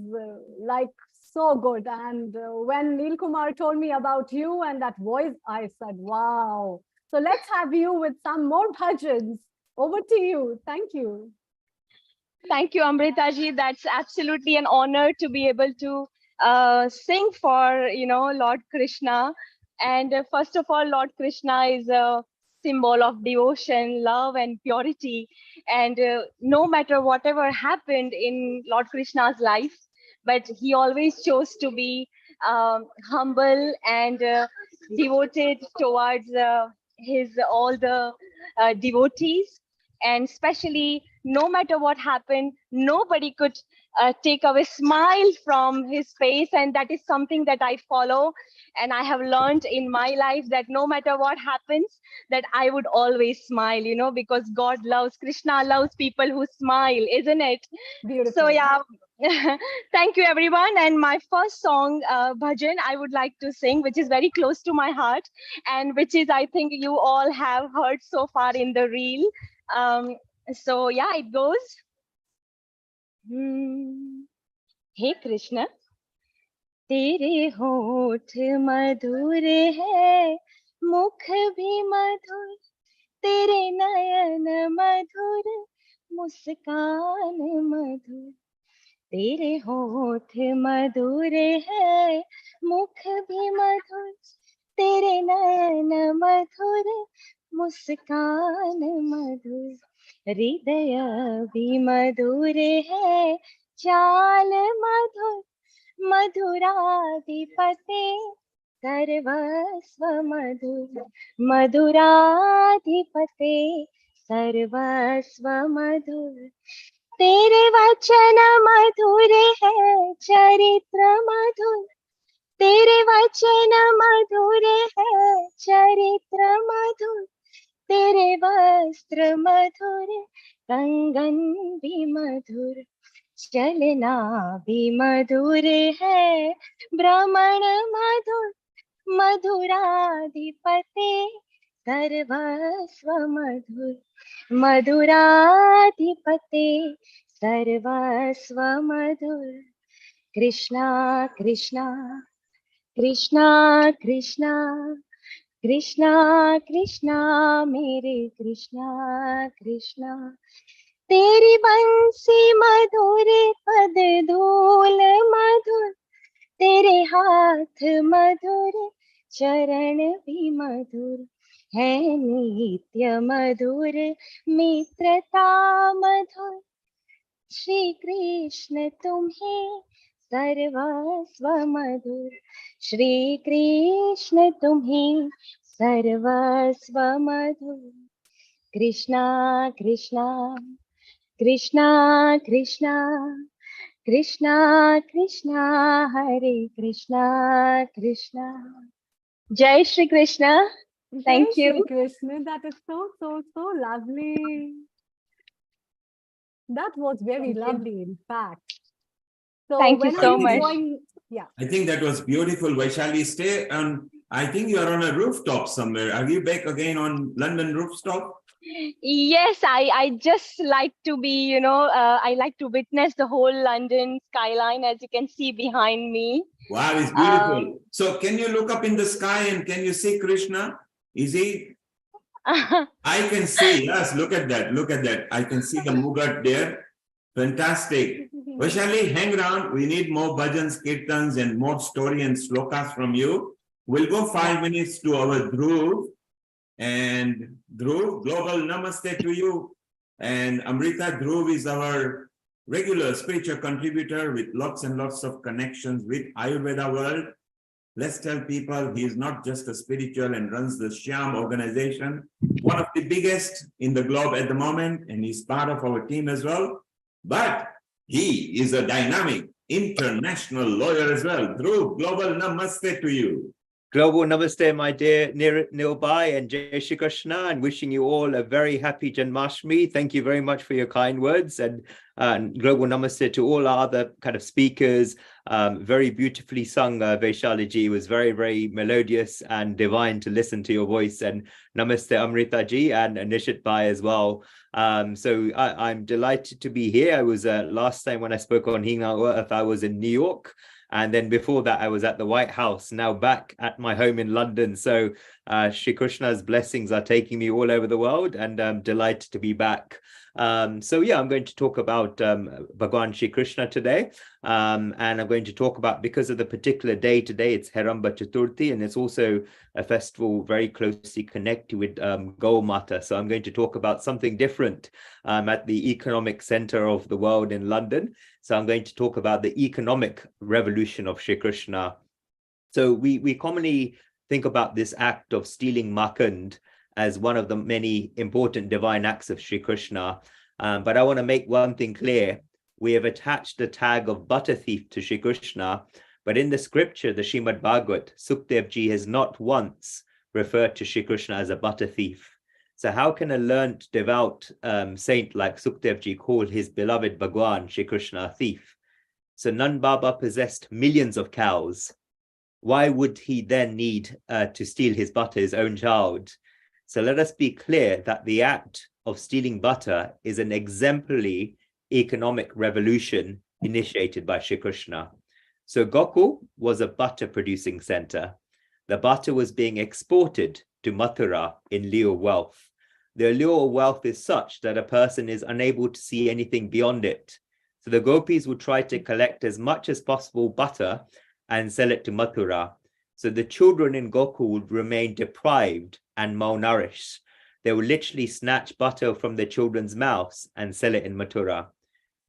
like so good. And when Neel Kumar told me about you and that voice, I said, wow. So let's have you with some more bhajans. Over to you. Thank you. Thank you, Amrita ji. That's absolutely an honor to be able to sing for, Lord Krishna. And first of all, Lord Krishna is a symbol of devotion, love, and purity. And no matter whatever happened in Lord Krishna's life, but he always chose to be humble and devoted towards all the devotees. And especially, no matter what happened, nobody could take away smile from his face. And that is something that I follow. And I have learned in my life that no matter what happens, that I would always smile, because God loves, Krishna loves people who smile, isn't it? Beautiful. So yeah, thank you everyone. And my first song, bhajan, I would like to sing, which is very close to my heart, and which is, I think you all have heard so far in the reel. So yeah, it goes. Hey Krishna, तेरे होठ मधुर है, मुख भी मधुर, तेरे नयन मधुर, मुस्कान मधुर. तेरे होठ मधुर है, मुख भी मधुर, तेरे नयन मधुर, मुस्कान मधुर. हृदय भी मधुर है, चाल मधुर, मधुराधिपते सर्वस्व मधुर. मधुराधिपते सर्वस्व मधुर. तेरे वचन मधुर है, चरित्र मधुर. तेरे वचन मधुर है, चरित्र मधुर. तेरे वस्त्र मधुर, कंगन भी मधुर. चलना भी मधुर है, भ्रमण मधुर. मधुराधिपते सर्वस्व मधुर. मधुराधिपते सर्वस्व मधुर. कृष्णा कृष्णा कृष्णा कृष्णा कृष्णा कृष्णा मेरे कृष्णा कृष्णा. तेरी बंसी मधुर, पद धूल मधुर. तेरे हाथ मधुर, चरण भी मधुर. है नित्य मधुर, मित्रता मधुर. श्री कृष्ण तुम्हें सर्वस्व मधुर. श्री कृष्ण तुम्हें सर्वस्व मधुर. Krishna Krishna Krishna, Krishna, Krishna, Krishna, Hare Krishna, Krishna. Jai Shri Krishna. Jai Thank Shri you. Krishna. That is so, so, so lovely. That was very Thank you. lovely, in fact. So Thank you when are so you much. going? Yeah. I think that was beautiful. Vaishali, stay on. I think you are on a rooftop somewhere. Are you back again on London rooftop? Yes, I just like to be, I like to witness the whole London skyline, as you can see behind me. Wow, it's beautiful. So can you look up in the sky and can you see Krishna? Is he? I can see, yes, look at that. Look at that. I can see the Mugat there. Fantastic. Vaishali, hang around. We need more bhajans, kirtans, and more story and slokas from you. We'll go 5 minutes to our Dhruv. And Dhruv, global namaste to you. And Amrita, Dhruv is our regular spiritual contributor with lots and lots of connections with Ayurveda world. Let's tell people he is not just a spiritual and runs the Shyam organization, one of the biggest in the globe at the moment, and he's part of our team as well. But he is a dynamic international lawyer as well. Dhruv, global namaste to you. Global namaste, my dear Nilbai and Jai Shri Krishna, and wishing you all a very happy Janmashtami. Thank you very much for your kind words, and global namaste to all our other kind of speakers. Very beautifully sung, Vaishali ji. It was very, very melodious and divine to listen to your voice. And namaste Amrita ji and Nishit Bhai as well. So I'm delighted to be here. I was last time when I spoke on Hinga Earth, I was in New York. And then before that, I was at the White House, now back at my home in London. So Shri Krishna's blessings are taking me all over the world, and I'm delighted to be back. So yeah, I'm going to talk about Bhagwan Shri Krishna today. And I'm going to talk about, because of the particular day today, it's Heramba Chaturthi, and it's also a festival very closely connected with Gau Mata. So I'm going to talk about something different at the economic center of the world in London. So I'm going to talk about the economic revolution of Shri Krishna. So we commonly think about this act of stealing Makand as one of the many important divine acts of Shri Krishna. But I want to make one thing clear. We have attached the tag of butter thief to Shri Krishna, but in the scripture, the Srimad Bhagavat, Sukhdev ji has not once referred to Shri Krishna as a butter thief. So how can a learnt, devout saint like Sukhdev ji call his beloved Bhagwan Shri Krishna a thief? So Nand Baba possessed millions of cows. Why would he then need to steal his butter, his own child? So let us be clear that the act of stealing butter is an exemplary economic revolution initiated by Shri Krishna. So Gokul was a butter producing center. The butter was being exported to Mathura in lieu of wealth. The allure of wealth is such that a person is unable to see anything beyond it. So the gopis would try to collect as much as possible butter and sell it to Mathura. So the children in Gokul would remain deprived and malnourished. They would literally snatch butter from their children's mouths and sell it in Mathura.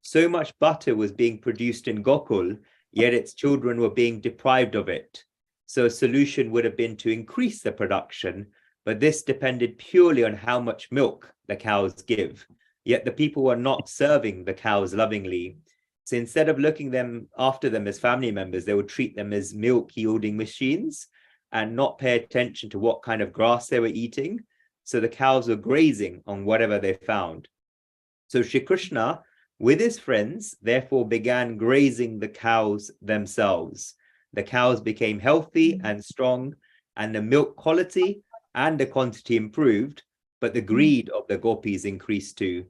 So much butter was being produced in Gokul, yet its children were being deprived of it. So a solution would have been to increase the production, but this depended purely on how much milk the cows give. Yet the people were not serving the cows lovingly. So instead of looking after them as family members, they would treat them as milk yielding machines and not pay attention to what kind of grass they were eating. So the cows were grazing on whatever they found. So Shri Krishna, with his friends, therefore began grazing the cows themselves. The cows became healthy and strong, and the milk quality and the quantity improved, but the greed of the gopis increased too.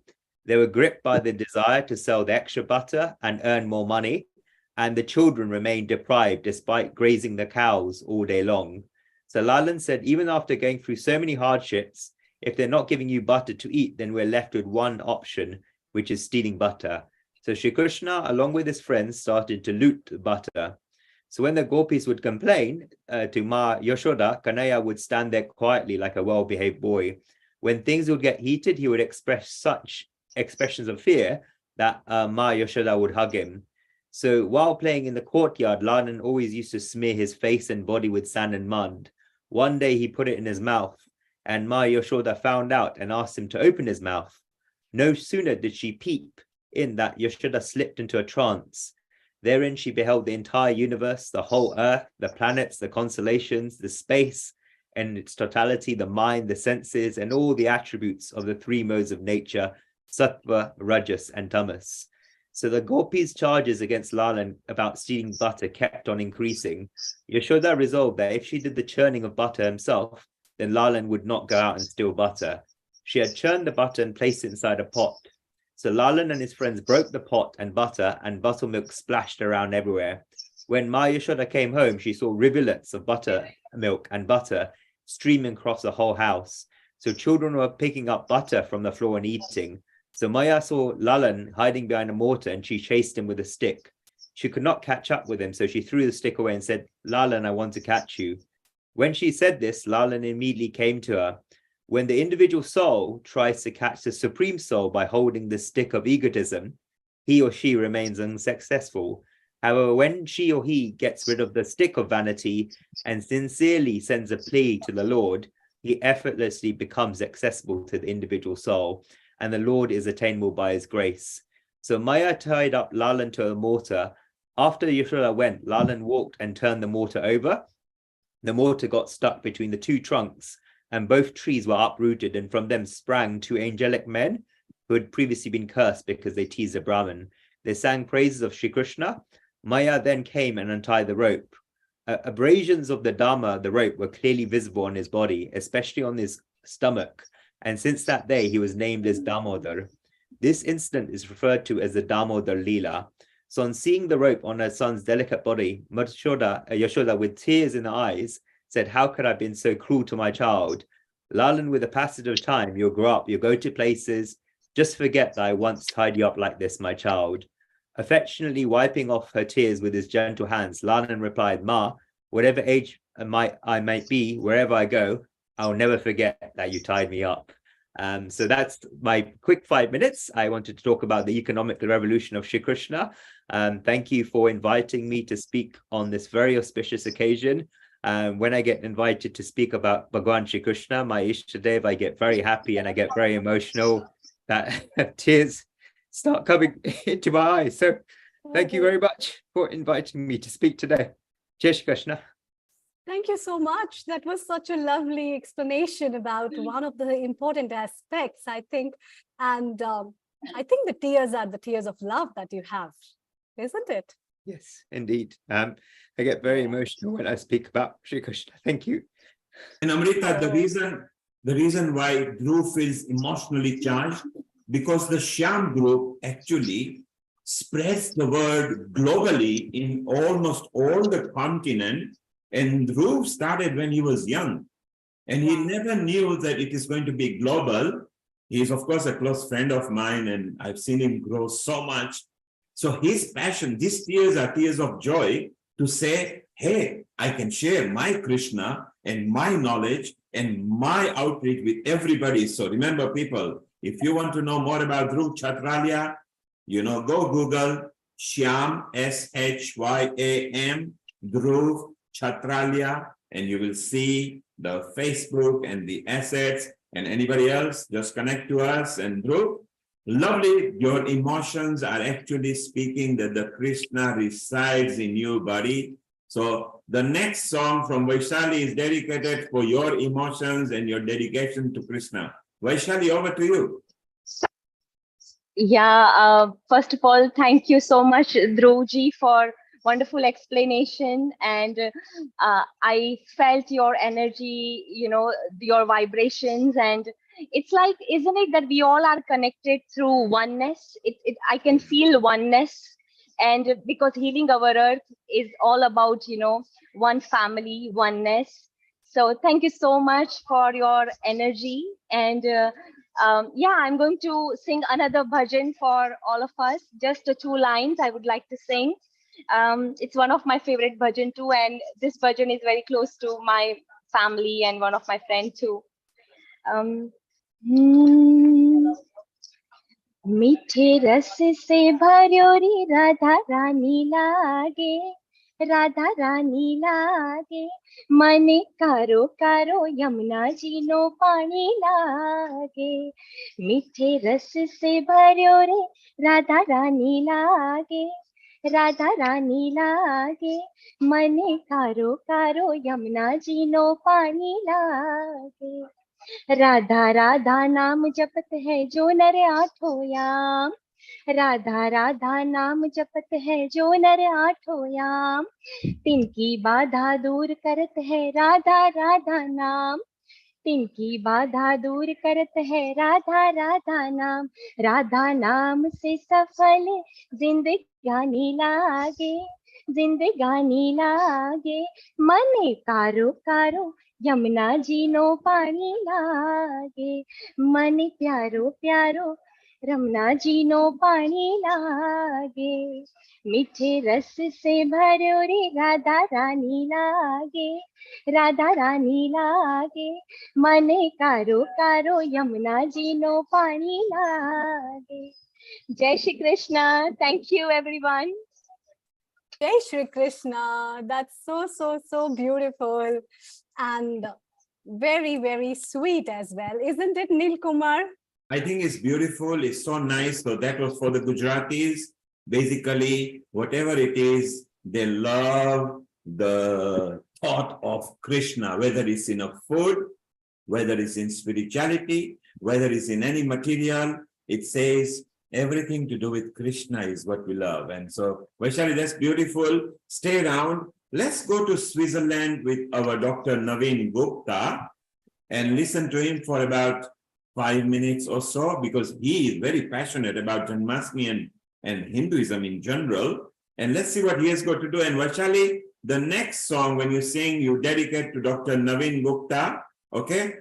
They were gripped by the desire to sell the extra butter and earn more money, and the children remained deprived despite grazing the cows all day long. So Lalan said, even after going through so many hardships, if they're not giving you butter to eat, then we're left with one option, which is stealing butter. So Shri Krishna, along with his friends, started to loot the butter. So when the gopis would complain to Ma Yashoda, Kanaya would stand there quietly like a well-behaved boy. When things would get heated, he would express such expressions of fear that Ma Yashoda would hug him. So while playing in the courtyard, Lalan always used to smear his face and body with sand and mud. One day he put it in his mouth, and Ma Yashoda found out and asked him to open his mouth. No sooner did she peep in that Yashoda slipped into a trance. Therein she beheld the entire universe, the whole earth, the planets, the constellations, the space, and its totality, the mind, the senses, and all the attributes of the three modes of nature, sattva, rajas, and tamas. So the gopis' charges against Lalan about stealing butter kept on increasing. Yashoda resolved that if she did the churning of butter himself, then Lalan would not go out and steal butter. She had churned the butter and placed it inside a pot. So Lalan and his friends broke the pot and buttermilk splashed around everywhere. When Ma Yashoda came home, she saw rivulets of buttermilk and butter streaming across the whole house. So children were picking up butter from the floor and eating. So Maya saw Lalan hiding behind a mortar and she chased him with a stick. She could not catch up with him, so she threw the stick away and said, "Lalan, I want to catch you." When she said this, Lalan immediately came to her. When the individual soul tries to catch the supreme soul by holding the stick of egotism, he or she remains unsuccessful. However, when she or he gets rid of the stick of vanity and sincerely sends a plea to the Lord, he effortlessly becomes accessible to the individual soul, and the Lord is attainable by his grace. So Maya tied up Lalan to a mortar. After Yashoda went, Lalan walked and turned the mortar over. The mortar got stuck between the two trunks, and both trees were uprooted, and from them sprang two angelic men who had previously been cursed because they teased a Brahmin. They sang praises of Shri Krishna. Maya then came and untied the rope. Abrasions of the Dharma, the rope, were clearly visible on his body, especially on his stomach, and since that day he was named as Damodar. This incident is referred to as the Damodar Leela. So on seeing the rope on her son's delicate body, Yashoda, with tears in her eyes, said, "How could I have been so cruel to my child? Lalan, with the passage of time, you'll grow up, you'll go to places. Just forget that I once tied you up like this, my child." Affectionately wiping off her tears with his gentle hands, Lalan replied, "Ma, whatever age I might be, wherever I go, I'll never forget that you tied me up." So that's my quick 5 minutes. I wanted to talk about the economic revolution of Shri Krishna. Thank you for inviting me to speak on this very auspicious occasion. When I get invited to speak about Bhagwan Shri Krishna, my Ishtadev, I get very happy and I get very emotional. That tears start coming into my eyes. So thank you very much for inviting me to speak today. Jai Shri Krishna. Thank you so much. That was such a lovely explanation about one of the important aspects, I think. And I think the tears are the tears of love that you have, isn't it? Yes, indeed. I get very emotional when I speak about Shri Krishna. Thank you. And Amrita, the reason why Dhruv feels emotionally charged, because the Shyam group actually spreads the word globally in almost all the continent. And Dhruv started when he was young, and he never knew that it is going to be global. He is, of course, a close friend of mine, and I've seen him grow so much. So his passion, these tears are tears of joy to say, hey, I can share my Krishna and my knowledge and my outreach with everybody. So remember, people, if you want to know more about Dhruv Chatralia, go Google Shyam, Shyam, Dhruv Chatralia, and you will see the Facebook and the assets. And anybody else, just connect to us. And Dhruv, lovely, your emotions are actually speaking that the Krishna resides in you, buddy. So the next song from Vaishali is dedicated for your emotions and your dedication to Krishna. Vaishali, over to you. Yeah, first of all, thank you so much, Dhruvji, for wonderful explanation. And I felt your energy, your vibrations. And it's like, isn't it that we all are connected through oneness? I can feel oneness. And because healing our earth is all about, one family, oneness. So thank you so much for your energy. And I'm going to sing another bhajan for all of us. Just 2 lines I would like to sing. It's one of my favorite bhajan too, and this bhajan is very close to my family and one of my friends too. मीठे रस से भर्यो री राधा रानी लागे, राधा रानी लागे मने कारो कारो Yamuna ji no पानी लागे मीठे रस से भर्यो रे राधा रानी लागे राधा रानी लागे मने कारो कारो यमुना जी नो पानी लागे राधा राधा नाम जपत है जो नर आठों याम राधा राधा नाम जपत है जो नर आठों याम तिनकी बाधा दूर करत है राधा राधा नाम तिनकी बाधा दूर करत है राधा राधा नाम से सफल जिंदगानी लागे जिंदगानी लागे मने कारो कारो यमुना जी नो पानी लागे मन प्यारो प्यारो रमना जी नो पानी लागे मीठे रस से भरो रे राधा रानी लागे राधा रानी लागे मने कारो कारो यमुना जी नो पानी लागे जय Shri Krishna thank you everyone Jai Shri Krishna. That's so beautiful and very, very sweet as well. Isn't it, Neel Kumar? I think it's beautiful. It's so nice. So that was for the Gujaratis. Basically, whatever it is, they love the thought of Krishna, whether it's in a food, whether it's in spirituality, whether it's in any material. It says everything to do with Krishna is what we love. And so, Vaishali, that's beautiful. Stay around. Let's go to Switzerland with our Dr. Naveen Gupta and listen to him for about 5 minutes or so, because he is very passionate about Janmashtami and Hinduism in general. And let's see what he has got to do. And Vaishali, the next song, when you sing, you dedicate to Dr. Naveen Gupta. Okay?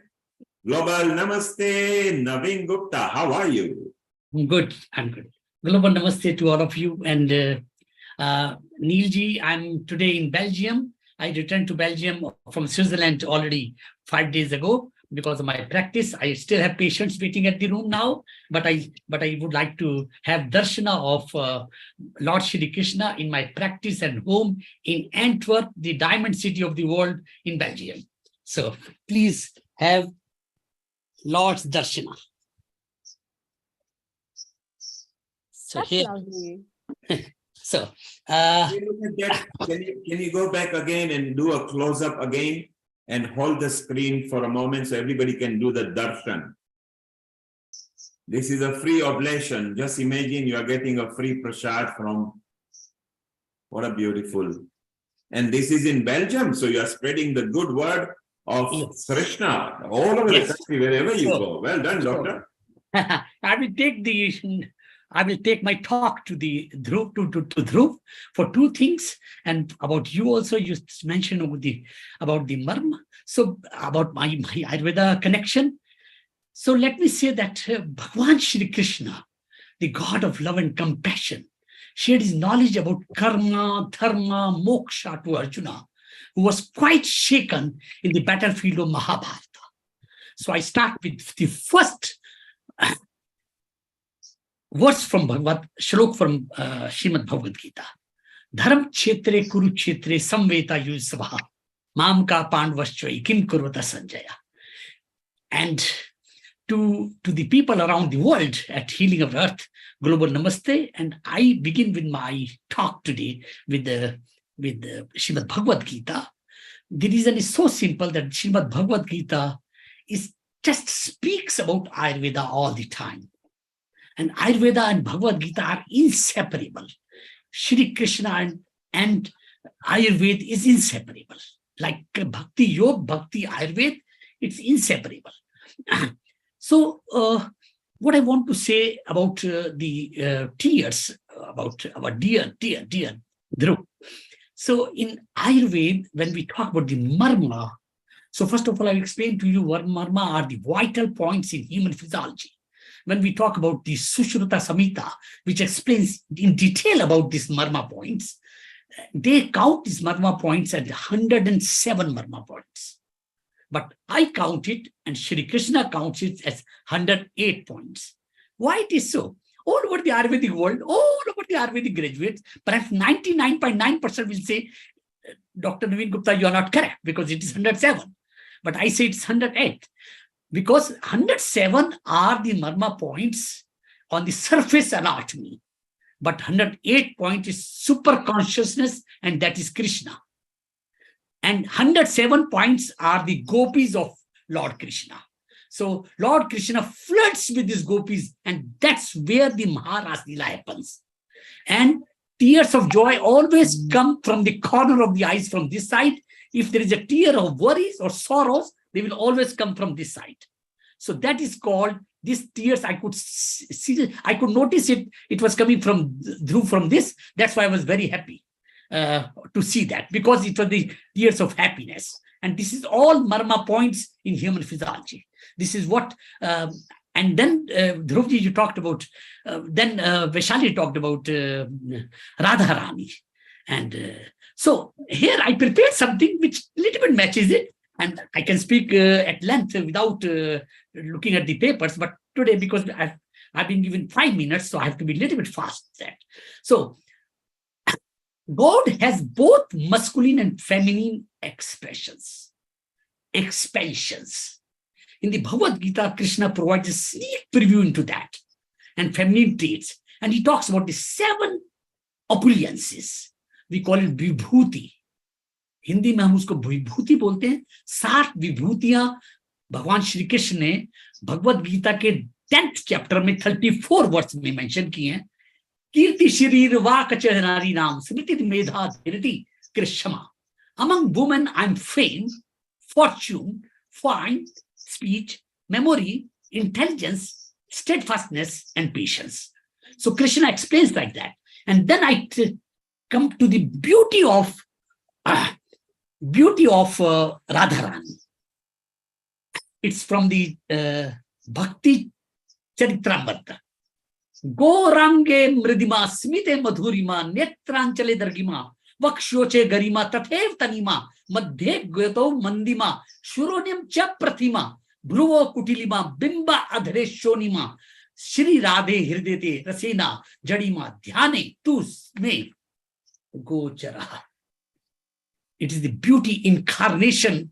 Global Namaste, Naveen Gupta. How are you? Good, I'm good. Global Namaste to all of you. And Neilji, I'm today in Belgium. I returned to Belgium from Switzerland already 5 days ago because of my practice. I still have patients waiting at the room now, but I would like to have darshana of Lord Shri Krishna in my practice and home in Antwerp, the diamond city of the world in Belgium. So please have Lord's darshana. So That's here, lovely. so Can you go back again and do a close-up again and hold the screen for a moment so everybody can do the darshan? This is a free oblation. Just imagine you are getting a free prasad from, what a beautiful. And this is in Belgium, so you are spreading the good word of Yes. Krishna all over the country, wherever you go. Well done, doctor. I will take my talk to the Dhruv, to Dhruv for two things, and about you also. You mentioned about the marma, so about my Ayurveda connection. So let me say that Bhagwan Shri Krishna, the God of love and compassion, shared his knowledge about karma, dharma, moksha to Arjuna, who was quite shaken in the battlefield of Mahabharata. So I start with the first verse from shlok from Srimad Bhagavad Gita. Dharam kshetre kurukshetre samveta yusvaha mam ka pandvashchai kim kurvata sanjaya. And to the people around the world at Healing of Earth, Global Namaste. And I begin with my talk today with the Srimad Bhagavad Gita. The reason is so simple that Srimad Bhagavad Gita just speaks about Ayurveda all the time. And Ayurveda and Bhagavad Gita are inseparable. Shri Krishna and Ayurveda is inseparable. Like Bhakti Yoga, Bhakti Ayurveda, it's inseparable. So what I want to say about the tears, about our dear Dhruv. So in Ayurveda, when we talk about the marma, so first of all, I'll explain to you what marma are the vital points in human physiology. When we talk about the Sushruta Samhita, which explains in detail about these marma points, they count these marma points at 107 marma points. But I count it, and Shri Krishna counts it as 108 points. Why it is so? all over the Ayurvedic world, all over the Ayurvedic graduates, perhaps 99.9% will say, Dr. Naveen Gupta, you are not correct because it is 107. But I say it's 108 because 107 are the marma points on the surface anatomy. But 108 point is super consciousness, and that is Krishna. And 107 points are the gopis of Lord Krishna. So Lord Krishna flirts with these gopis, and that's where the Maharasa Leela happens. And tears of joy always come from the corner of the eyes from this side. If there is a tear of worries or sorrows, they will always come from this side. So that is called, these tears, I could see, I could notice it. It was coming from this. That's why I was very happy to see that, because it was the tears of happiness. And this is all marma points in human physiology. This is what, and then Dhruvji, you talked about, then Vaishali talked about Radharani. And so here I prepared something which a little bit matches it. And I can speak at length without looking at the papers. But today, because I've been given 5 minutes, so I have to be a little bit fast at that. So God has both masculine and feminine expansions. In the Bhagavad Gita, Krishna provides a sneak preview into that and feminine traits. And he talks about the 7 opulences. We call it vibhuti. Hindi में हम उसको विभूति बोलते हैं। 7 विभूतियां भगवान श्री कृष्ण ने भगवद गीता के 10th chapter में 34 वर्ष में मेंशन किए हैं। कीर्ति शरीर वाक नारी नाम स्मृति मेधा धीरति Krishna. Among women I'm fame, fortune, fine, speech, memory, intelligence, steadfastness, and patience. So Krishna explains like that. And then I come to the beauty of Radharani. It's from the Bhakti Charitramrita. Gorange mridima smite madhurima netranchale dargima vakshoche garima tathev tanima madhe gyato mandima shuronim cha pratima bhruvo kutilima bimba adhre shonima Shri Radhe hirdete rasena jadima dhyane tu me gochara. It is the beauty incarnation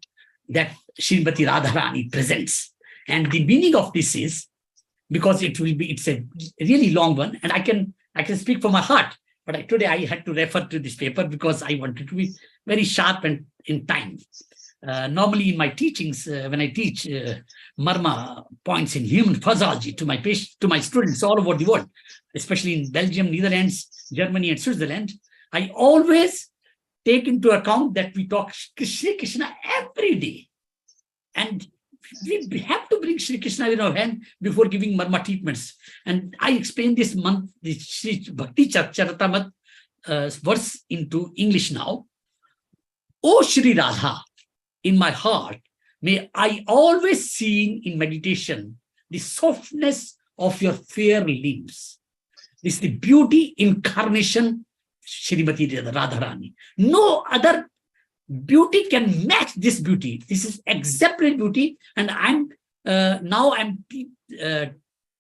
that Srimati Radharani presents. And the meaning of this is, because it's a really long one, and I can speak from my heart, but today I had to refer to this paper because I wanted to be very sharp and in time. Normally in my teachings, when I teach marma points in human physiology to my students all over the world, especially in Belgium, Netherlands, Germany, and Switzerland, I always take into account that we talk Shri Krishna every day. And we have to bring Shri Krishna in our hand before giving marma treatments. And I explain this month, the Shri Bhakti Charitamrita verse into English now. O Shri Radha, in my heart, may I always see in meditation the softness of your fair limbs. This is the beauty incarnation Srimati Radharani. No other beauty can match this beauty. This is exemplary beauty. And I'm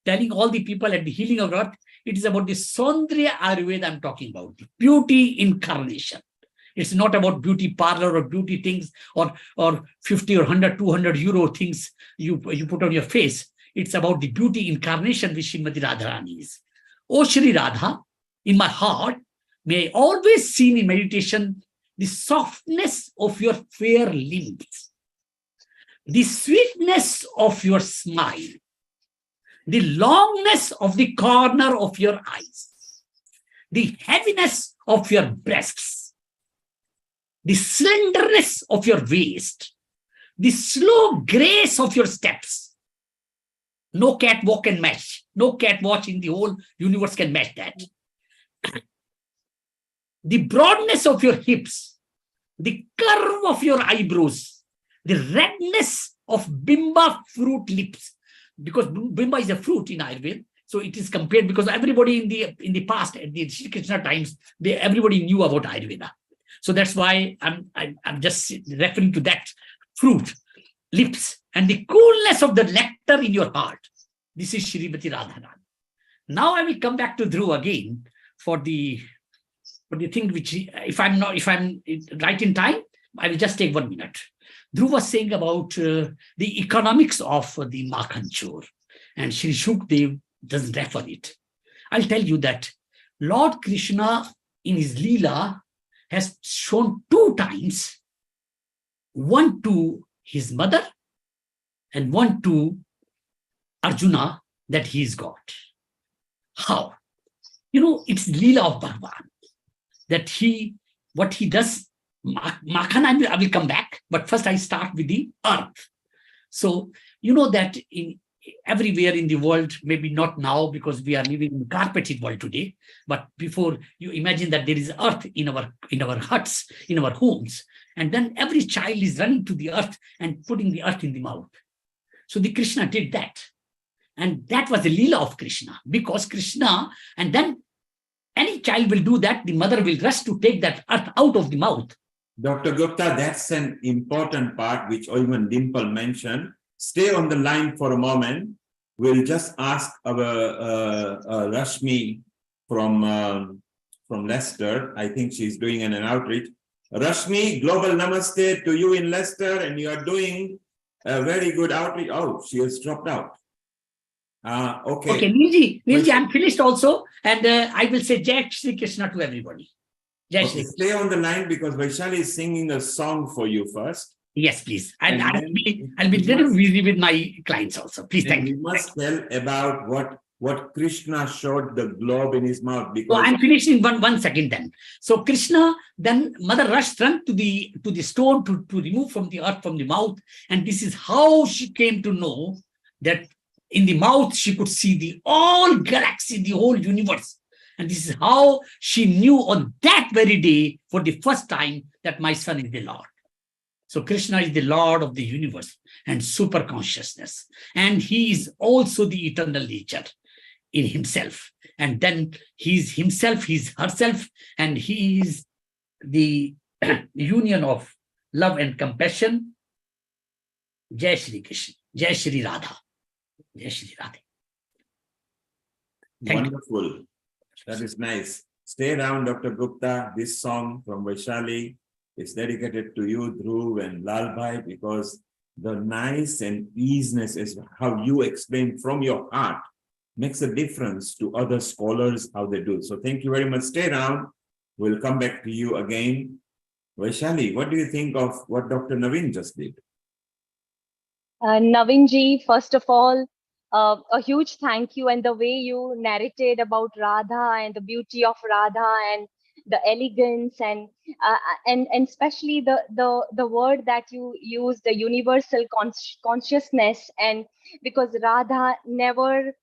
telling all the people at the Healing of Earth, it is about the Saundrya Ayurveda I'm talking about. The beauty incarnation. It's not about beauty parlor or beauty things or 50 or 100, 200 euro things you put on your face. It's about the beauty incarnation which Srimati Radharani is. O Shri Radha, in my heart, may I always see in meditation the softness of your fair limbs, the sweetness of your smile, the longness of the corner of your eyes, the heaviness of your breasts, the slenderness of your waist, the slow grace of your steps. No catwalk can match. No catwalk in the whole universe can match that. The broadness of your hips, the curve of your eyebrows, the redness of bimba fruit lips, because bimba is a fruit in Ayurveda. So it is compared because everybody in the past, at the Shri Krishna times, everybody knew about Ayurveda. So that's why I'm just referring to that fruit, lips, and the coolness of the nectar in your heart. This is Srimati Radharani. Now I will come back to Dhruv again for the thing which, if I'm right in time, I will just take 1 minute. Dhruv was saying about the economics of the Makhan Chor, and Shri Shukdev doesn't refer it. I'll tell you that Lord Krishna in his Leela has shown 2 times, one to his mother and one to Arjuna, that he is God. How? It's Leela of Bhagavan, that what he does, Makhan, I will come back, but first I start with the earth. So, that everywhere in the world, maybe not now because we are living in a carpeted world today, but before, you imagine that there is earth in our huts, in our homes, and then every child is running to the earth and putting the earth in the mouth. So the Krishna did that. And that was the Leela of Krishna, because Krishna, and then any child will do that, the mother will rush to take that earth out of the mouth. Dr. Gupta, that's an important part which even Dimple mentioned. Stay on the line for a moment. We'll just ask our Rashmi from Leicester. I think she's doing an outreach. Rashmi, global namaste to you in Leicester, and you are doing a very good outreach. Oh, she has dropped out. Okay. Okay, Neelji, I'm finished also, and I will say Jai Shri Krishna to everybody. Jai Shri. Stay on the line because Vaishali is singing a song for you first. Yes, please. I'll be little busy with my clients also. Please, thank you. We must tell about what Krishna showed the globe in his mouth. Because I'm finishing one second then. So Krishna, then mother rushed to the stone to remove from the earth, from the mouth, and this is how she came to know that in the mouth she could see the all galaxy, the whole universe. And this is how she knew on that very day for the first time that my son is the Lord. So Krishna is the Lord of the universe and super consciousness. And he is also the eternal nature in himself. And then he's himself, he's herself, and he is the union of love and compassion. Jai Shri Krishna, Jai Shri Radha, Jai Shri Radha. Wonderful. That is nice. Stay around, Dr. Gupta. This song from Vaishali is dedicated to you, Dhruv and Lalbhai, because the nice and easiness is how you explain from your heart makes a difference to other scholars, how they do. So thank you very much. Stay around. We'll come back to you again. Vaishali, what do you think of what Dr. Naveen just did? Navinji, first of all, a huge thank you, and the way you narrated about Radha and the beauty of Radha and the elegance and especially the word that you use, the universal consciousness, and because Radha never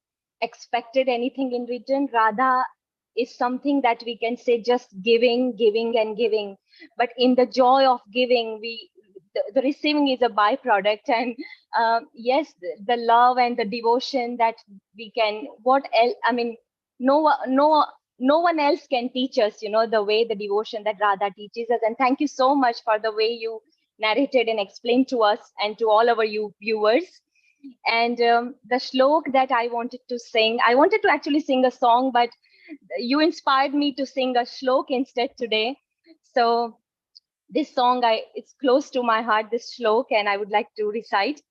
expected anything in return. Radha is something that we can say just giving and giving, but in the joy of giving, the receiving is a byproduct. And yes, the love and the devotion that we can, what else, I mean, no one else can teach us, the way, the devotion that Radha teaches us. And thank you so much for the way you narrated and explained to us and to all our viewers. And the shlok that I wanted to actually sing a song, but you inspired me to sing a shlok instead today. So this song, it's close to my heart, this shlok, and I would like to recite.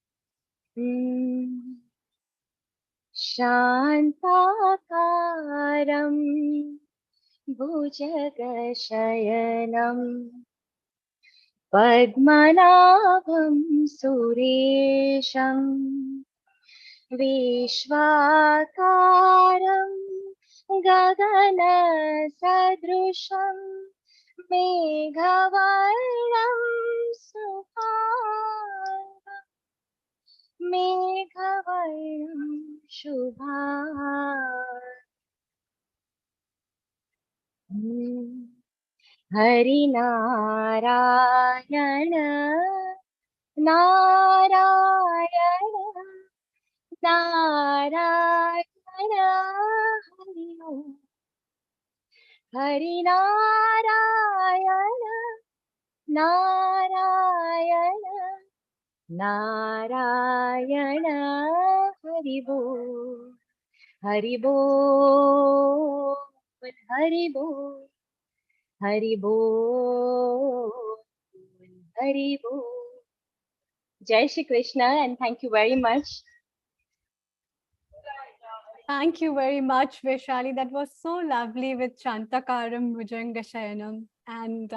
Shantakaram Bhujagashayanam Padmanabham Suresham Vishwakaram Gagana Sadrusham Meghavarnam Subham Meghavarnam Shubham Hari Narayana Narayana Narayana Hari Om Hari Narayana Narayana Narayana Hari Om Hari Bol, Hari Bol, Hari Bol, Hari Bol. Jai Shri Krishna, and thank you very much. Thank you very much, Vaishali. That was so lovely with Chantakaram Bhujangashayanam. And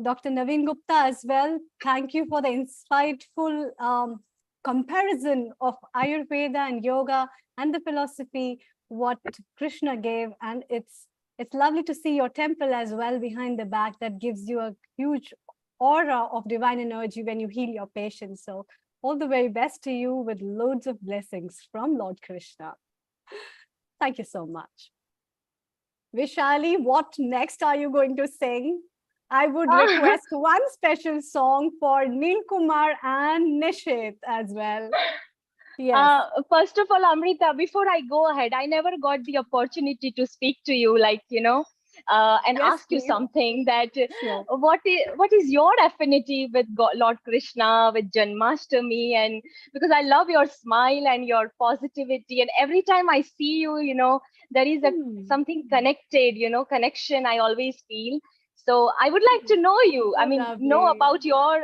Dr. Naveen Gupta as well. Thank you for the insightful comparison of Ayurveda and yoga and the philosophy, what Krishna gave. And it's lovely to see your temple as well behind the back. That gives you a huge aura of divine energy when you heal your patients. So all the very best to you with loads of blessings from Lord Krishna. Thank you so much. Vishali, what next are you going to sing? I would request one special song for Neil Kumar and Nishit as well. Yes. First of all, Amrita, before I go ahead, I never got the opportunity to speak to you, like, and Yes, ask you please. something that Sure. what is your affinity with Lord Krishna, with Janmashtami? And because I love your smile and your positivity, and every time I see you, there is something connected, connection I always feel. So I would like to know you. I mean, know Lovely. about your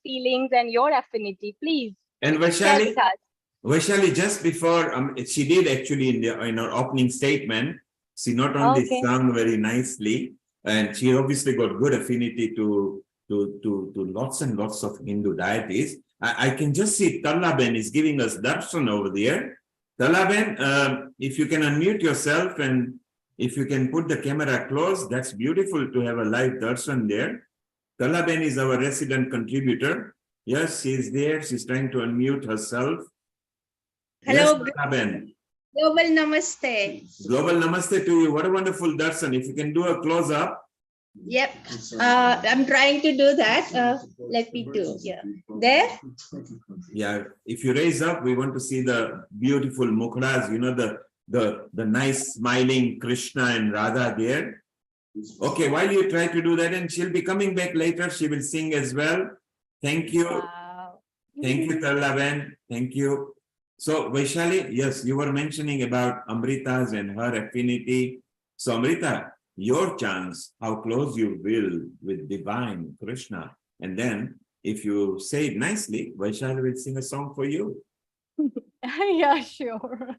feelings and your affinity, please. And Share with us. Vaishali, just before, she did actually in her opening statement, she not only sung very nicely, and she obviously got good affinity to lots and lots of Hindu deities. I can just see Tallaben is giving us darshan over there. Tallaben, if you can unmute yourself and if you can put the camera close, that's beautiful to have a live darshan there. Tallaben is our resident contributor. Yes, she's there. She's trying to unmute herself. Hello. Yes, Tallaben. Global Namaste. Global Namaste to you. What a wonderful darshan. If you can do a close up. Yep. I'm trying to do that. Let me do. Yeah. There? Yeah. If you raise up, we want to see the beautiful mukhras, the nice smiling Krishna and Radha there. Okay, while you try to do that, and she'll be coming back later, she will sing as well. Thank you. Wow. Thank you, Tallaben. Thank you. So, Vaishali, yes, you were mentioning about Amrita's and her affinity. So, Amrita, your chance, how close you will with divine Krishna. And then, if you say it nicely, Vaishali will sing a song for you. Yeah, sure.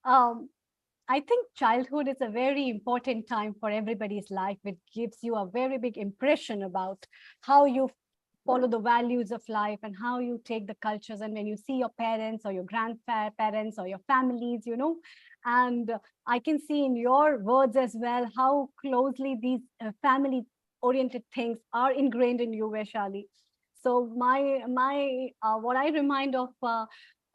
I think childhood is a very important time for everybody's life. It gives you a very big impression about how you follow the values of life and how you take the cultures. And when you see your parents or your grandparents or your families, and I can see in your words as well how closely these family oriented things are ingrained in you, Vaishali. So my what I remind of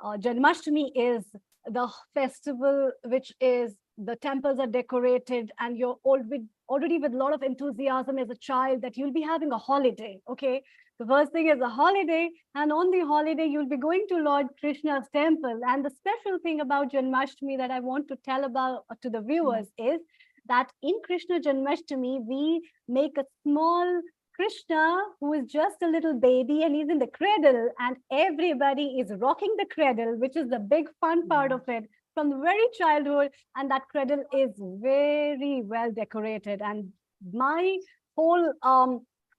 Janmashtami is the festival, which is the temples are decorated and you're already with a lot of enthusiasm as a child that you'll be having a holiday. Okay. The first thing is a holiday, and on the holiday, you'll be going to Lord Krishna's temple. And the special thing about Janmashtami that I want to tell about to the viewers is that in Krishna Janmashtami, we make a small Krishna who is just a little baby and he's in the cradle, and everybody is rocking the cradle, which is the big fun part of it from the very childhood. And that cradle is very well decorated. And my whole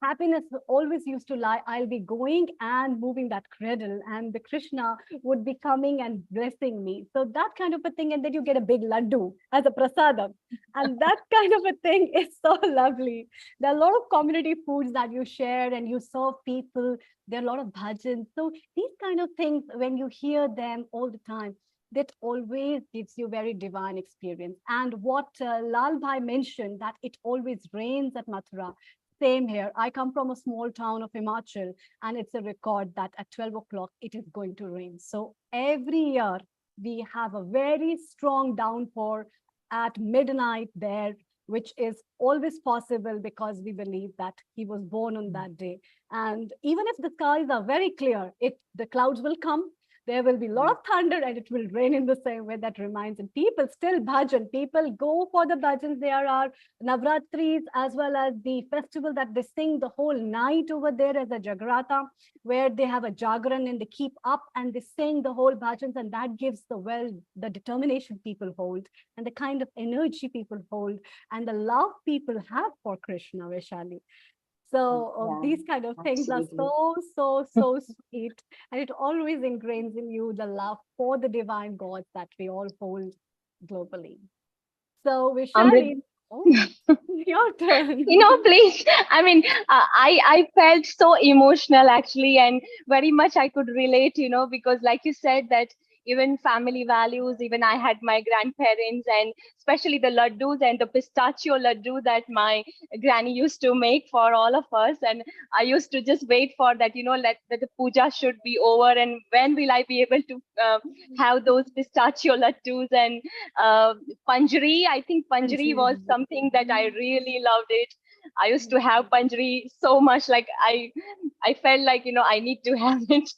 happiness always used to lie, I'll be going and moving that cradle and the Krishna would be coming and blessing me. So that kind of a thing. And then you get a big laddu as a prasadam. And that kind of a thing is so lovely. There are a lot of community foods that you share and you serve people. There are a lot of bhajans. So these kind of things, when you hear them all the time, that always gives you very divine experience. And what Lal Bhai mentioned, that it always rains at Mathura. Same here. I come from a small town of Himachal, and it's a record that at 12 o'clock, it is going to rain. So every year, we have a very strong downpour at midnight there, which is always possible because we believe that he was born on that day. And even if the skies are very clear, the clouds will come, there will be a lot of thunder and it will rain in the same way. That reminds, and people still bhajan, people go for the bhajans. There are Navratris as well as the festival that they sing the whole night over there as a Jagrata, where they have a Jagran and they keep up and they sing the whole bhajans, and that gives the determination people hold and the kind of energy people hold and the love people have for Krishna, Vaishali. So these kind of things are so sweet, and it always ingrains in you the love for the divine gods that we all hold globally. So Vaishali, your turn. Please. I mean, I felt so emotional actually, and very much I could relate, because like you said that even family values, even I had my grandparents, and especially the laddus and the pistachio laddu that my granny used to make for all of us. And I used to just wait for that, that the puja should be over, and when will I be able to have those pistachio laddus and panjari. I think panjari was something that I really loved it. I used to have panjari so much, like I felt like, I need to have it.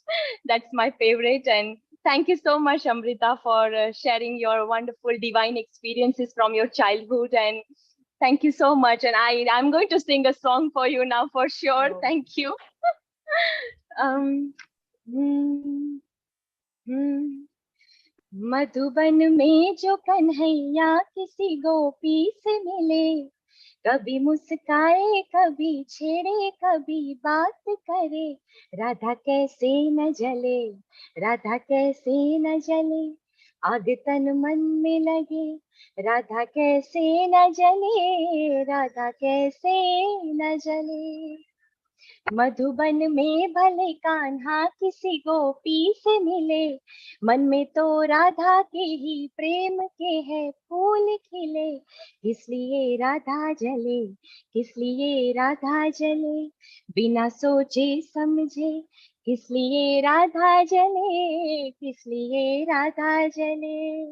That's my favorite. And thank you so much, Amrita, for sharing your wonderful divine experiences from your childhood. And thank you so much. And I'm going to sing a song for you now for sure. Thank you. Madhuban में जो कन्हैया किसी गोपी से मिले, कभी मुस्काए कभी छेड़े कभी बात करे, राधा कैसे न जले, राधा कैसे न जले, आग तन मन में लगे, राधा कैसे न जले, राधा कैसे न जले। मधुबन में भले कान्हा किसी गोपी से मिले, मन में तो राधा के ही प्रेम के है फूल खिले, इसलिए राधा जले, किस लिए राधा जले, बिना सोचे समझे, किस लिए राधा जले, किस लिए राधा जले।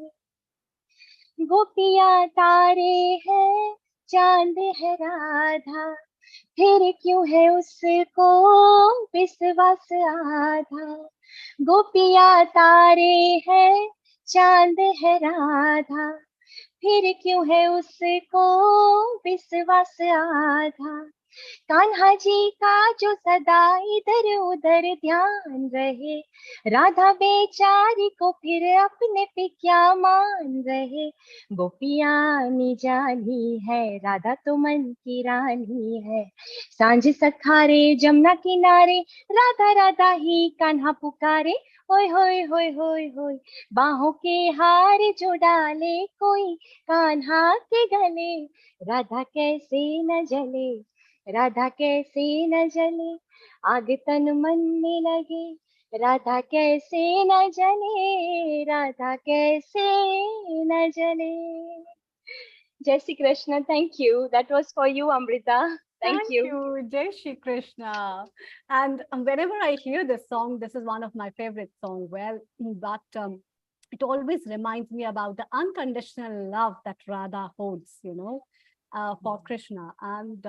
गोपियां तारे हैं, चांद है राधा, फिर क्यों है उसको विश्वास आधा। गोपियां तारे हैं, चांद है राधा, फिर क्यों है उसको विश्वास आधा। कान्हा जी का जो सदा इधर उधर ध्यान रहे, राधा बेचारी को फिर अपने पे क्या मान रहे। गोपियां ने जानी है राधा तो मन की रानी है, सांझ सखारे जमुना किनारे, राधा राधा ही कान्हा पुकारे। होय होय होय होय होय, बाहों के हार जो डाले कोई कान्हा के गले, राधा कैसे न जले, राधा कैसे न जले, आग तन मन में लगे, राधा कैसे न जले, राधा कैसे न जले। Jai Shri Krishna. Thank you. That was for you, Amrita. Thank you. Jai Shri Krishna. And whenever I hear this song, this is one of my favorite songs. Well, but it always reminds me about the unconditional love that Radha holds, for Krishna. And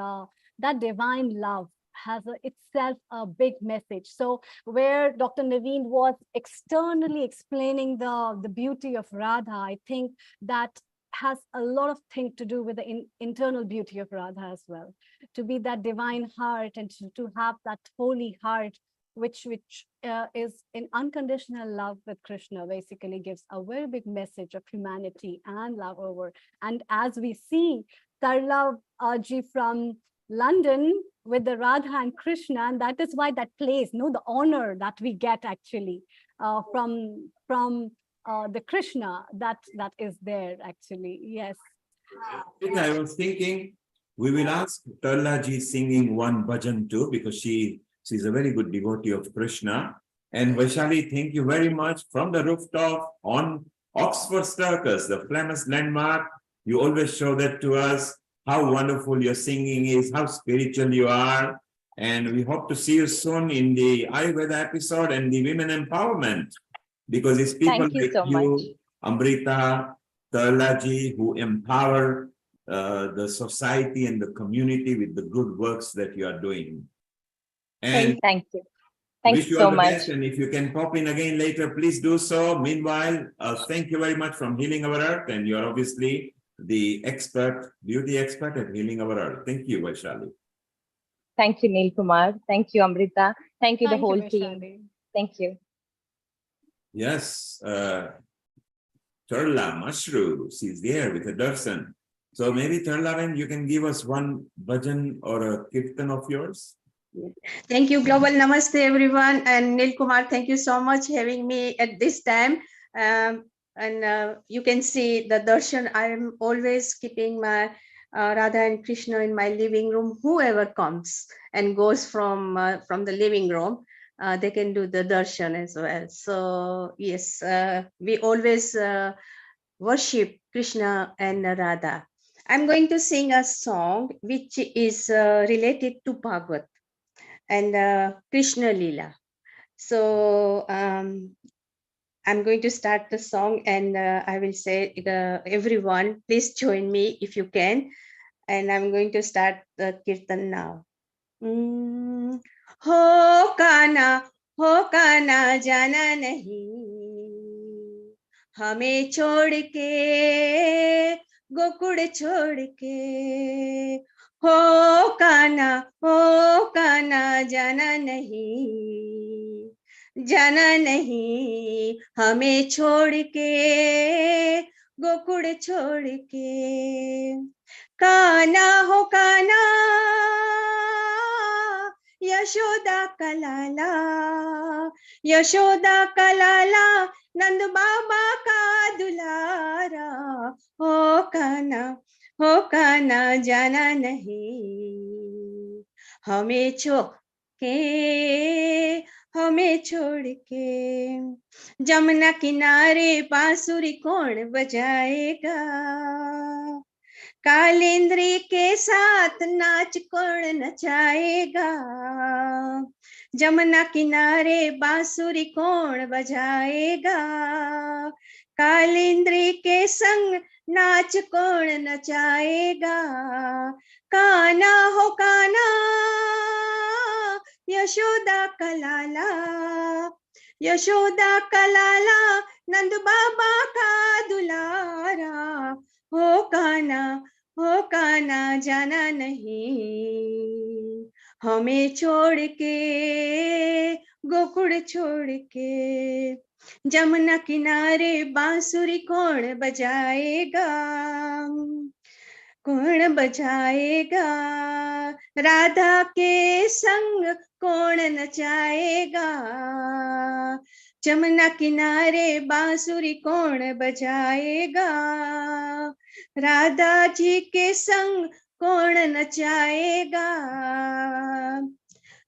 that divine love has itself a big message. So where Dr. Naveen was externally explaining the beauty of Radha, I think that has a lot of things to do with the internal beauty of Radha as well. To be that divine heart and to have that holy heart, which is in unconditional love with Krishna, basically gives a very big message of humanity and love over. And as we see Tarla ji from London with the Radha and Krishna, and that is why that plays, the honor that we get actually from the Krishna that is there actually. Yes. I was thinking we will ask Tarla ji singing one bhajan too, because she's a very good devotee of Krishna. And Vaishali, thank you very much from the rooftop on Oxford Circus, the famous landmark. You always show that to us, how wonderful your singing is, how spiritual you are. And we hope to see you soon in the Ayurveda episode and the women empowerment. Because it's people like you, Amrita, Tarlaji, who empower the society and the community with the good works that you are doing. And thank you. Thank Wish you you all so the much. best. And if you can pop in again later, please do so. Meanwhile, thank you very much from Healing Our Earth. And you're obviously the expert, beauty expert at Healing Our Earth. Thank you, Vaishali. Thank you, Neil Kumar. Thank you, Amrita. Thank you, the Thank you, whole team. Vaishali. Thank you. Yes, Tarla Mashru, she's there with a darshan. So maybe Tarla, you can give us one bhajan or a kirtan of yours. Thank you, Global Namaste, everyone. And Neil Kumar, thank you so much having me at this time. You can see the darshan. I am always keeping my Radha and Krishna in my living room. Whoever comes and goes from the living room, they can do the darshan as well. So yes, we always worship Krishna and Radha. I'm going to sing a song which is related to Bhagavad and Krishna Lila. So I'm going to start the song, and I will say, everyone, please join me if you can. And I'm going to start the kirtan now. Ho kana jana nahi, hame chhod ke गोकुड़ छोड़ के हो काना जाना नहीं हमें छोड़ के गोकुड़ छोड़ के काना हो काना यशोदा का लाला नंद बाबा का दुलारा हो काना जाना नहीं हमें छोड़ के जमुना किनारे बांसुरी कौन बजाएगा कालेंद्री के साथ नाच कौन नचाएगा जमुना किनारे बांसुरी कौन बजाएगा कालेंद्री के संग नाच कौन नचाएगा काना हो काना यशोदा का लाला नंद बाबा का दुलारा हो काना जाना नहीं हमें छोड़ के गोकुड़ छोड़ के जमुना किनारे बांसुरी कौन बजाएगा राधा के संग कौन नचाएगा जमुना किनारे बांसुरी कौन बजाएगा राधा जी के संग कौन नचाएगा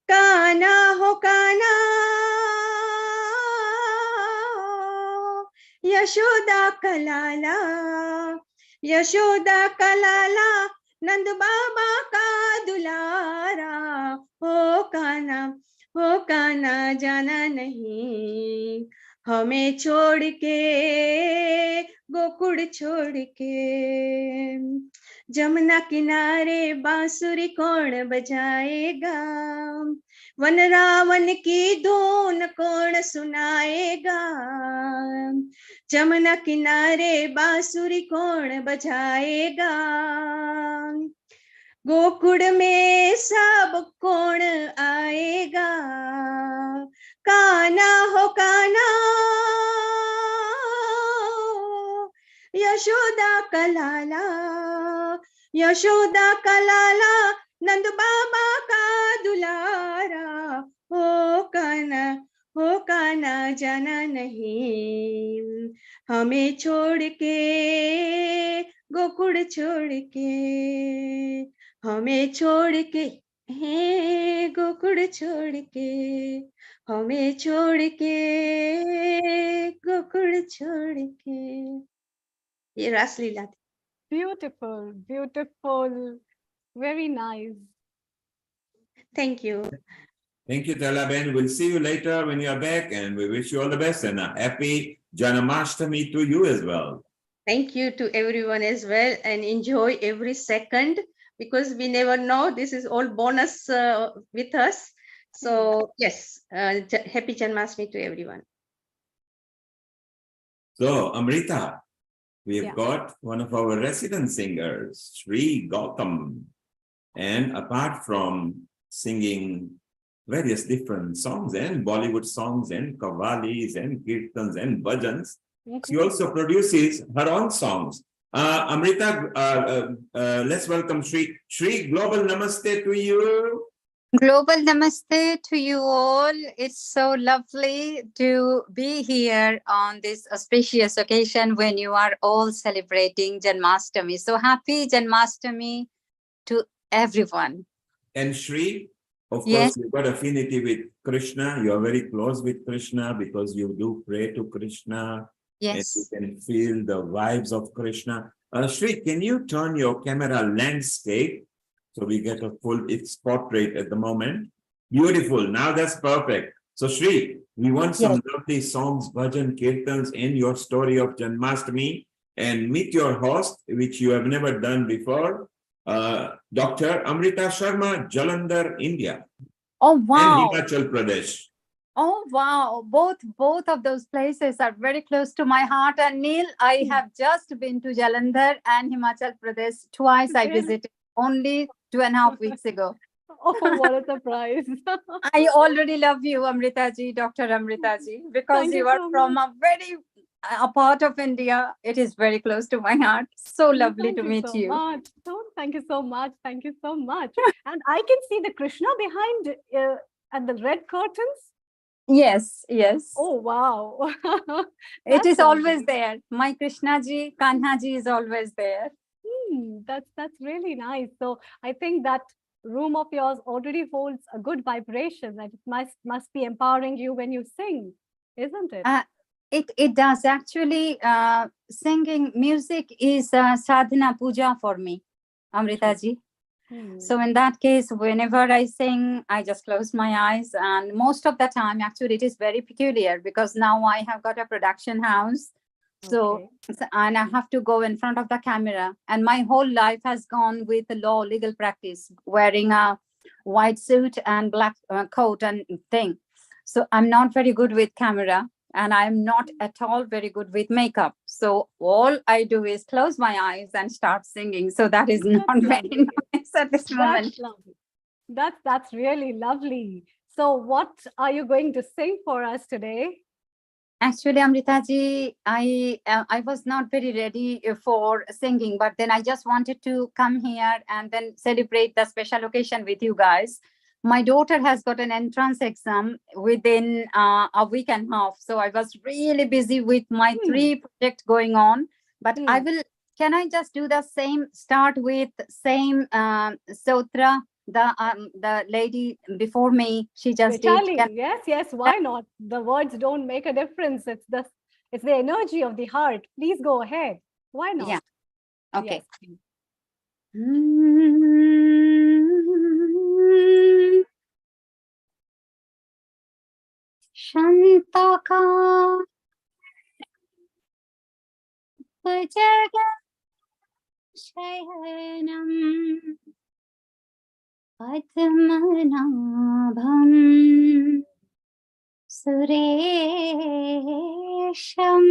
काना हो काना यशोदा का लाला नंद बाबा का दुलारा हो काना जाना नहीं हमें छोड़ के गोकुड़ छोड़ के जमुना किनारे बांसुरी कौन बजाएगा वन रावण की धून कौन सुनाएगा जमुना किनारे बांसुरी कौन बजाएगा गोकुड़ में सब कौन आएगा काना हो काना यशोदा का लाला नंद बाबा का दुलारा हो काना जाना नहीं हमें छोड़ के गोकुड़ छोड़ के हमें छोड़ के गोकुड़ छोड़ के हमें छोड़ के गोकुड़ छोड़ के ये रासलीला थी Beautiful, very nice. Thank you. Thank you, Talaben. We'll see you later when you are back, and we wish you all the best and a happy Janmashtami to you as well. Thank you to everyone as well, and enjoy every second because we never know. This is all bonus with us. So yes, happy Janmashtami to everyone. So, Amrita, we have Yeah. got one of our resident singers, Sri Gautam. And apart from singing various different songs and Bollywood songs and kavalis and kirtans and bhajans, she also produces her own songs. Amrita, let's welcome Sri. Sri, global namaste to you. Global namaste to you all. It's so lovely to be here on this auspicious occasion when you are all celebrating Janmashtami. So happy Janmashtami to everyone. And Sri, of Yes. course, you've got affinity with Krishna. You are very close with Krishna because you do pray to Krishna. Yes. And you can feel the vibes of Krishna. Sri, can you turn your camera landscape so we get a full, it's portrait at the moment. Beautiful. Now that's perfect. So Sri, we want some lovely songs, bhajan, kirtans, and your story of Janmashtami. And meet your host, which you have never done before, Dr. Amrita Sharma, Jalandhar, India. Oh, wow. And Himachal Pradesh. Oh, wow. Both of those places are very close to my heart. And Neil, I have just been to Jalandhar and Himachal Pradesh twice. I visited only 2.5 weeks ago. Oh, what a surprise. I already love you, Amritaji, Dr. Amritaji, because Thank you you are so from much. a part of India. It is very close to my heart. So lovely Thank to you meet so you. much. Oh, thank you so much. Thank you so much. And I can see the Krishna behind and the red curtains. Yes, yes. Oh, wow. It is That's always lovely. there. My Krishnaji, Kanhaji is always there. That's really nice. So I think that room of yours already holds a good vibration that it must be empowering you when you sing, isn't it? It does actually. Singing music is sadhana puja for me, Amritaji. So in that case, whenever I sing, I just close my eyes, and most of the time, actually, it is very peculiar because now I have got a production house. So, and I have to go in front of the camera, and my whole life has gone with the law, legal practice, wearing a white suit and black coat and thing. So I'm not very good with camera, and I'm not at all very good with makeup. So all I do is close my eyes and start singing. So that is not very nice at this moment. That's lovely. That's really lovely. So what are you going to sing for us today? Actually, Amritaji, I was not very ready for singing, but then I just wanted to come here and then celebrate the special occasion with you guys. My daughter has got an entrance exam within a week and a half. So I was really busy with my 3 projects going on. But can I just do the same, start with same Sotra? The lady before me, she just Vitali, did. yes, why not? The words don't make a difference. It's the energy of the heart. Please go ahead. Why not? Yeah. Okay. Yes. Shantaka Bhajaga Shayanam Padmanabham Suresham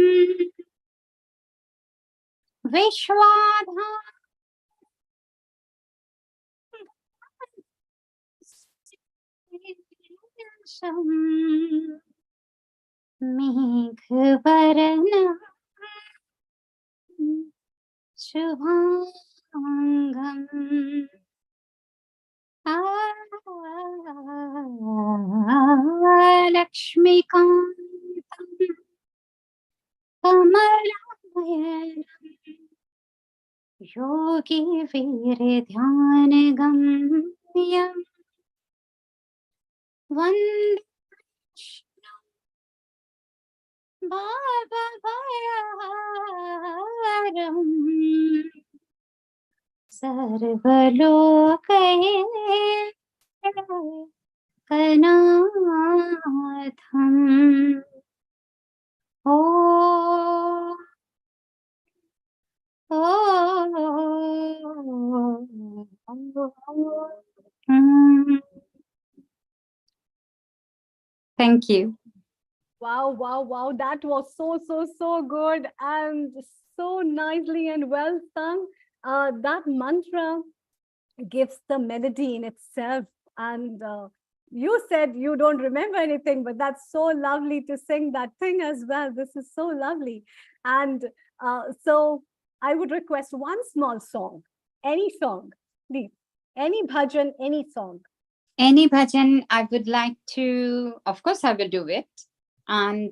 Vishwadha Meghvarana Shubhangam Lakshmikantam Kamalayanam Yogi Viridhyanagam Vande Baba Bhayaram Sarvalokaye Kanatham Oh Thank you. Wow, wow, wow. That was so, so, so good and so nicely and well sung. That mantra gives the melody in itself. And you said you don't remember anything, but that's so lovely to sing that thing as well. This is so lovely. And so I would request one small song, any song, please. Any bhajan, any song. Any bhajan I would like to, of course, I will do it. And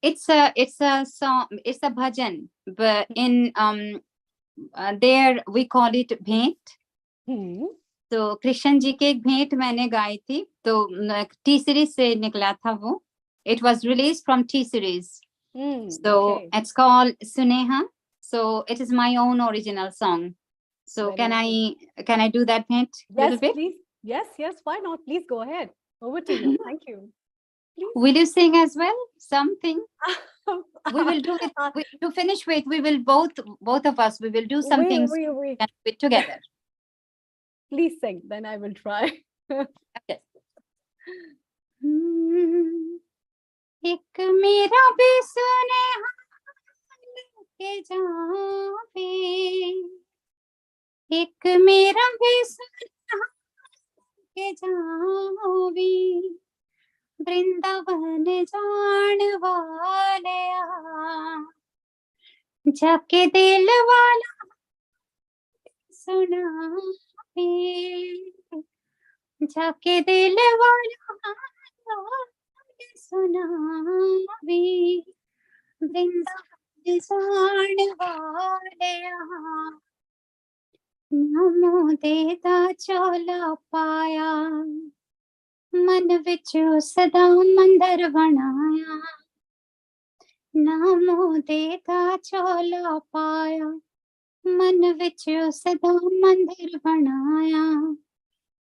it's a song, it's a bhajan, but in there we call it bhet. तो कृष्ण जी के एक भेंट मैंने गाई थी, तो T series से निकला था वो. It was released from T series. So it's called Suneha. So it is my own original song. So can I do that bhet? Yes, please. Yes, why not? Please go ahead. Over to you. Thank you. Please. Will you sing as well? Something? We will do it. To finish with, we will both of us, we will do something together. Please sing, then I will try. Okay. एक मेरा भी सुनेहा के जावे, एक मेरा भी सुनेहा के जावे, वृंदावन जान वाले जाके दिल वाला सुनावे, जाके दिल वाला सुनावे, वृंदावन जान वाले नमो देता चला पाया, मन विचो सदा मंदिर बनाया, नामो देता चला पाया, मन विचो सदा मंदिर बनाया,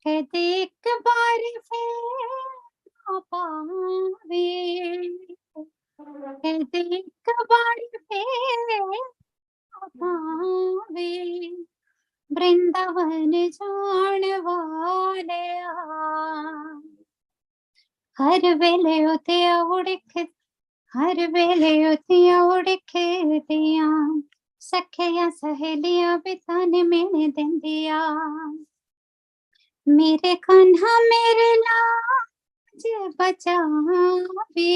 कहते एक बार फिर पावे, कहते एक बार फिर पावे, वृंदावन जान वाले हर वेले उते उड़ख, हर वेले उते उड़ख दिया, सखिया सहेलिया बिताने मैंने दिन दिया, मेरे कान्हा मेरे लाज बचावे,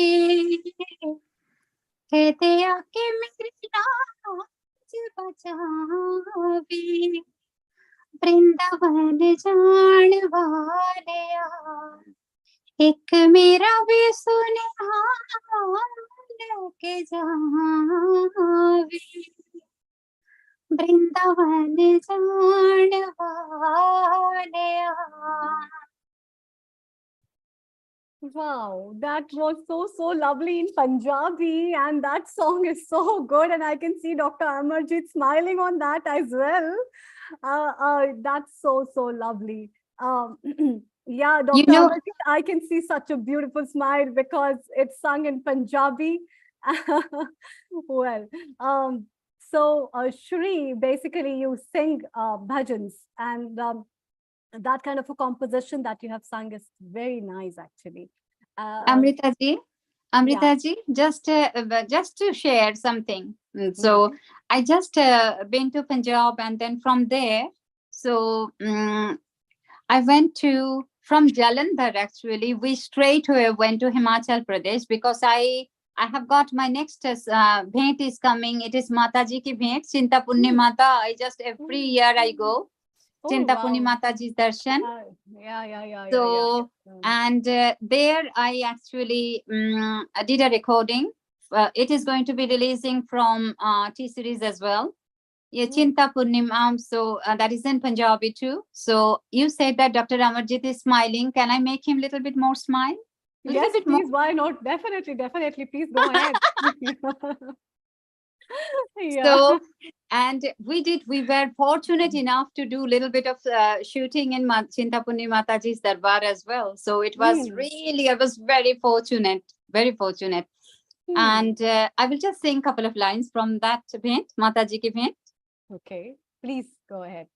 कहते आके मेरे लाज बचावे, वृंदावन जान वाले एक मेरा भी सुनेहा लेके जावे, वृंदावन जान वाले. Wow, that was so lovely in Punjabi, and that song is so good, and I can see Dr. Amarjit smiling on that as well. That's so lovely. Yeah, Dr. Amarjit, I can see such a beautiful smile because it's sung in Punjabi. Well, so Shri, basically you sing bhajans, and that kind of a composition that you have sung is very nice, actually. Amrita ji, just to share something. So I just been to Punjab, and then from there, so I went to, from Jalandhar actually, we straight away went to Himachal Pradesh, because I have got my next bhet is coming. It is Mataji ki bhet, Chintapunni Mata. I just every year I go. Chintapunni Mataji's darshan. Yeah. So, and there I actually did a recording. It is going to be releasing from T series as well. Yeah, Chintapunni, so that is in Punjabi too. So you said that Dr. Amarjit is smiling. Can I make him a little bit more smile? Yes, please. Why not? Definitely. Please go ahead. Yeah. So, and we were fortunate enough to do a little bit of shooting in Chintapunni Mataji's Darbar as well. So it was really, I was very fortunate. And I will just sing a couple of lines from that bhet, Mataji ki bhet. Okay, please go ahead.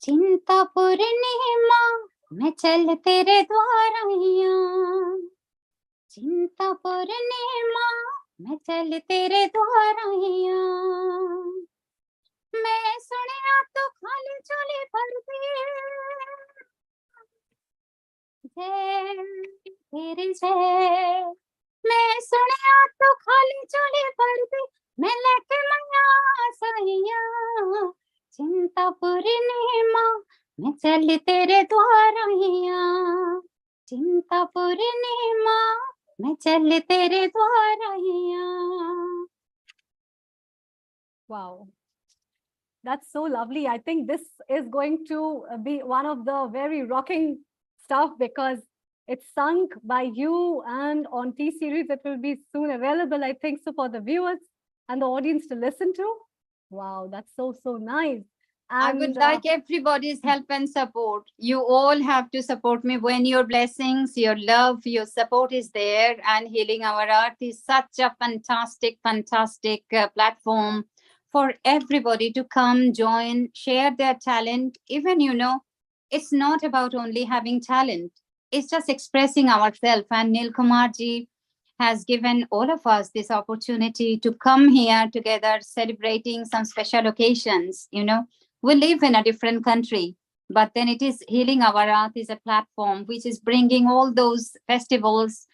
Chintapunni मैं चल तेरे द्वारैया चिंता पूर्णिमा मैं चल तेरे द्वारैया मैं सुनिया तो खाली चोली भर दे जय तेरी जय मैं सुनिया तो खाली चोली भर दे मैं लेके मैया सैया चिंता पूर्णिमा मैं चल तेरे द्वारैया चिंता पूर्णिमा मैं चल तेरे द्वारैया. Wow. That's so lovely. I think this is going to be one of the very rocking stuff because it's sung by you and on T-Series. It will be soon available, I think, so for the viewers and the audience to listen to. Wow, that's so, so nice. I would like everybody's help and support. You all have to support me when your blessings, your love, your support is there. And Healing Our Earth is such a fantastic, fantastic platform for everybody to come, join, share their talent. Even, it's not about only having talent. It's just expressing ourselves. And Nil Kumar ji has given all of us this opportunity to come here together, celebrating some special occasions, We live in a different country, but then it is Healing Our Earth is a platform which is bringing all those festivals,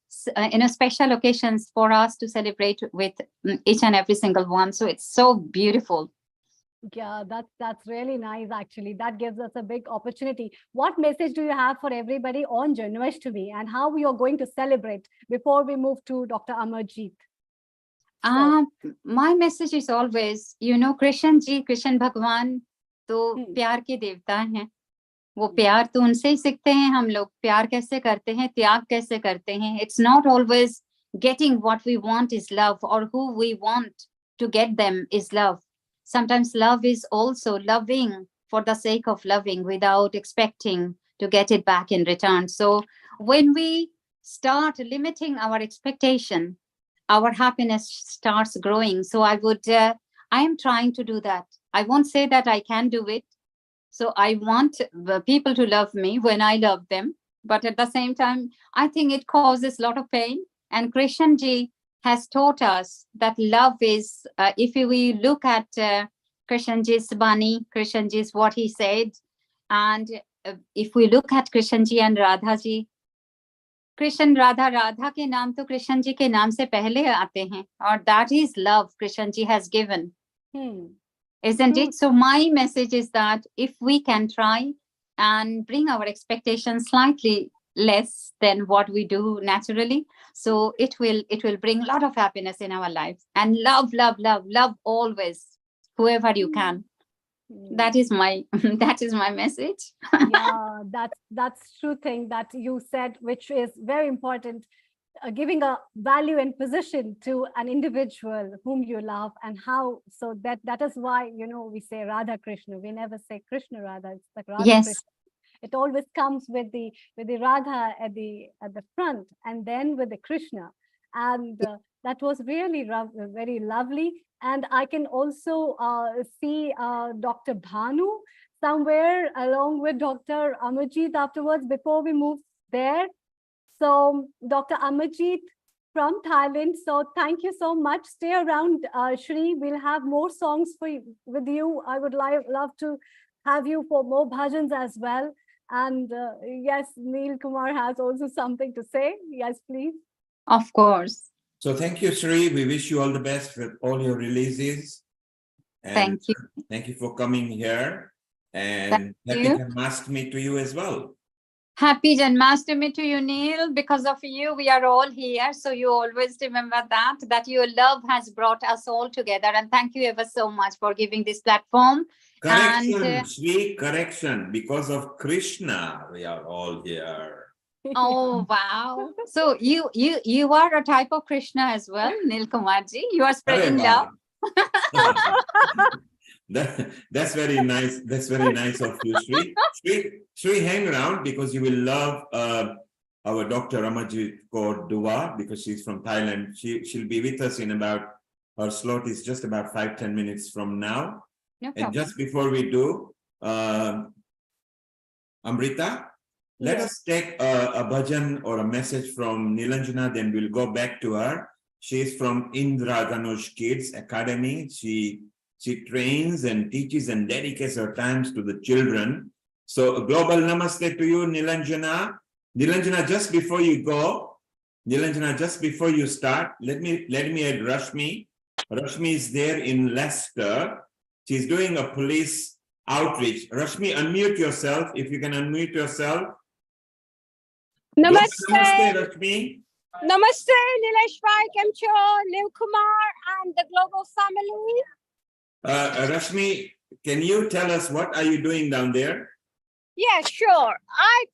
special occasions for us to celebrate with each and every single one. So it's so beautiful. Yeah, that's really nice, actually. That gives us a big opportunity. What message do you have for everybody on Janmashtami and how we are going to celebrate before we move to Dr. Amarjeet? My message is always, Krishna ji, Krishna Bhagwan, तो प्यार के देवता हैं. वो प्यार तो उनसे ही सीखते हैं हम लोग. प्यार कैसे करते हैं, त्याग कैसे करते हैं. It's not always getting what we want is love, or who we want to get them is love. Sometimes love is also loving for the sake of loving without expecting to get it back in return. So when we start limiting our expectation, our happiness starts growing. So I am trying to do that. I won't say that I can do it. So I want people to love me when I love them. But at the same time, I think it causes a lot of pain. And Krishna ji has taught us that love is, if we look at Krishna ji's Bani, Krishna ji's what he said, and if we look at Krishna ji and Radha ji, Krishna Radha Radha के नाम तो कृष्ण जी के नाम से पहले आते हैं और that is love Krishna ji has given, isn't it? So my message is that if we can try and bring our expectations slightly less than what we do naturally, so it will bring a lot of happiness in our lives. And love always, whoever you can. That is my message. Yeah, that's true thing that you said, which is very important. Giving a value and position to an individual whom you love, and how, so that is why we say Radha Krishna. We never say Krishna Radha. It's like Radha Yes. Krishna. It always comes with the Radha at the front, and then with the Krishna, and that was really very lovely. And I can also see Dr. Bhanu somewhere along with Dr. Amarjeet afterwards before we move there. So Dr. Amarjeet from Thailand. So thank you so much. Stay around, Shri. We'll have more songs with you. I would love to have you for more bhajans as well. And yes, Neel Kumar has also something to say. Yes, please. Of course. So thank you, Sri. We wish you all the best with all your releases. And thank you. Thank you for coming here. And happy Janmashtami to you as well. Happy Janmashtami to you, Neil. Because of you, we are all here. So you always remember that your love has brought us all together. And thank you ever so much for giving this platform. Correction, Sri, correction. Because of Krishna, we are all here. Oh, wow. So you are a type of Krishna as well, Nil Kumarji. You are spreading love. That's very nice. That's very nice of you, Sri, hang around because you will love our Dr. Amarjeet Kaur Dua because she's from Thailand. She'll be with us in about, her slot is just about 5-10 minutes from now. No problem. And just before we do, Amrita, Let us take a bhajan or a message from Nilanjana, then we'll go back to her. She is from Indra Ganush Kids Academy. She trains and teaches and dedicates her times to the children. So a global namaste to you, Nilanjana. Nilanjana, just before you go, Nilanjana, just before you start, let me add Rashmi. Rashmi is there in Leicester. She's doing a police outreach. Rashmi, unmute yourself. If you can unmute yourself. Namaste. Namaste, Rashmi. Namaste, Nilesh Bhai, Kemcho, Neil Kumar, and the global family. Rashmi, can you tell us what are you doing down there? Yeah, sure.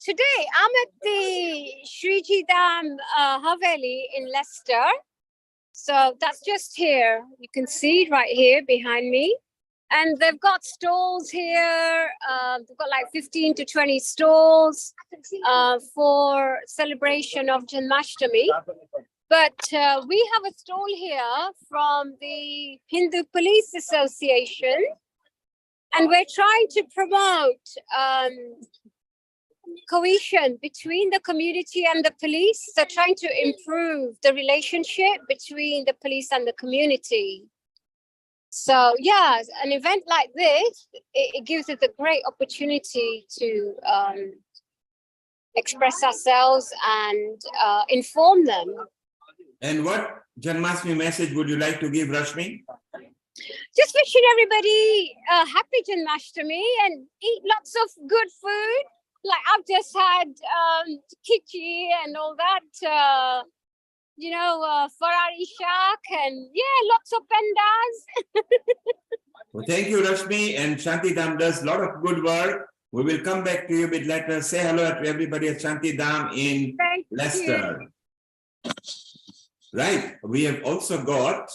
Today I'm at the Shriji Dham Haveli in Leicester. So that's just here. You can see it right here behind me. And they've got stalls here. They've got like 15 to 20 stalls for celebration of Janmashtami. But we have a stall here from the Hindu Police Association. And we're trying to promote cohesion between the community and the police. So trying to improve the relationship between the police and the community. So yeah, an event like this, it gives us a great opportunity to express ourselves and inform them. And what Janmashtami message would you like to give, Rashmi? Just wishing everybody a happy Janmashtami and eat lots of good food. Like I've just had khichdi and all that. Farari shak and lots of pendas. Well, thank you, Rashmi. And Shanti Dham does a lot of good work. We will come back to you a bit later. Say hello to everybody at Shanti Dham in Leicester. Right. We have also got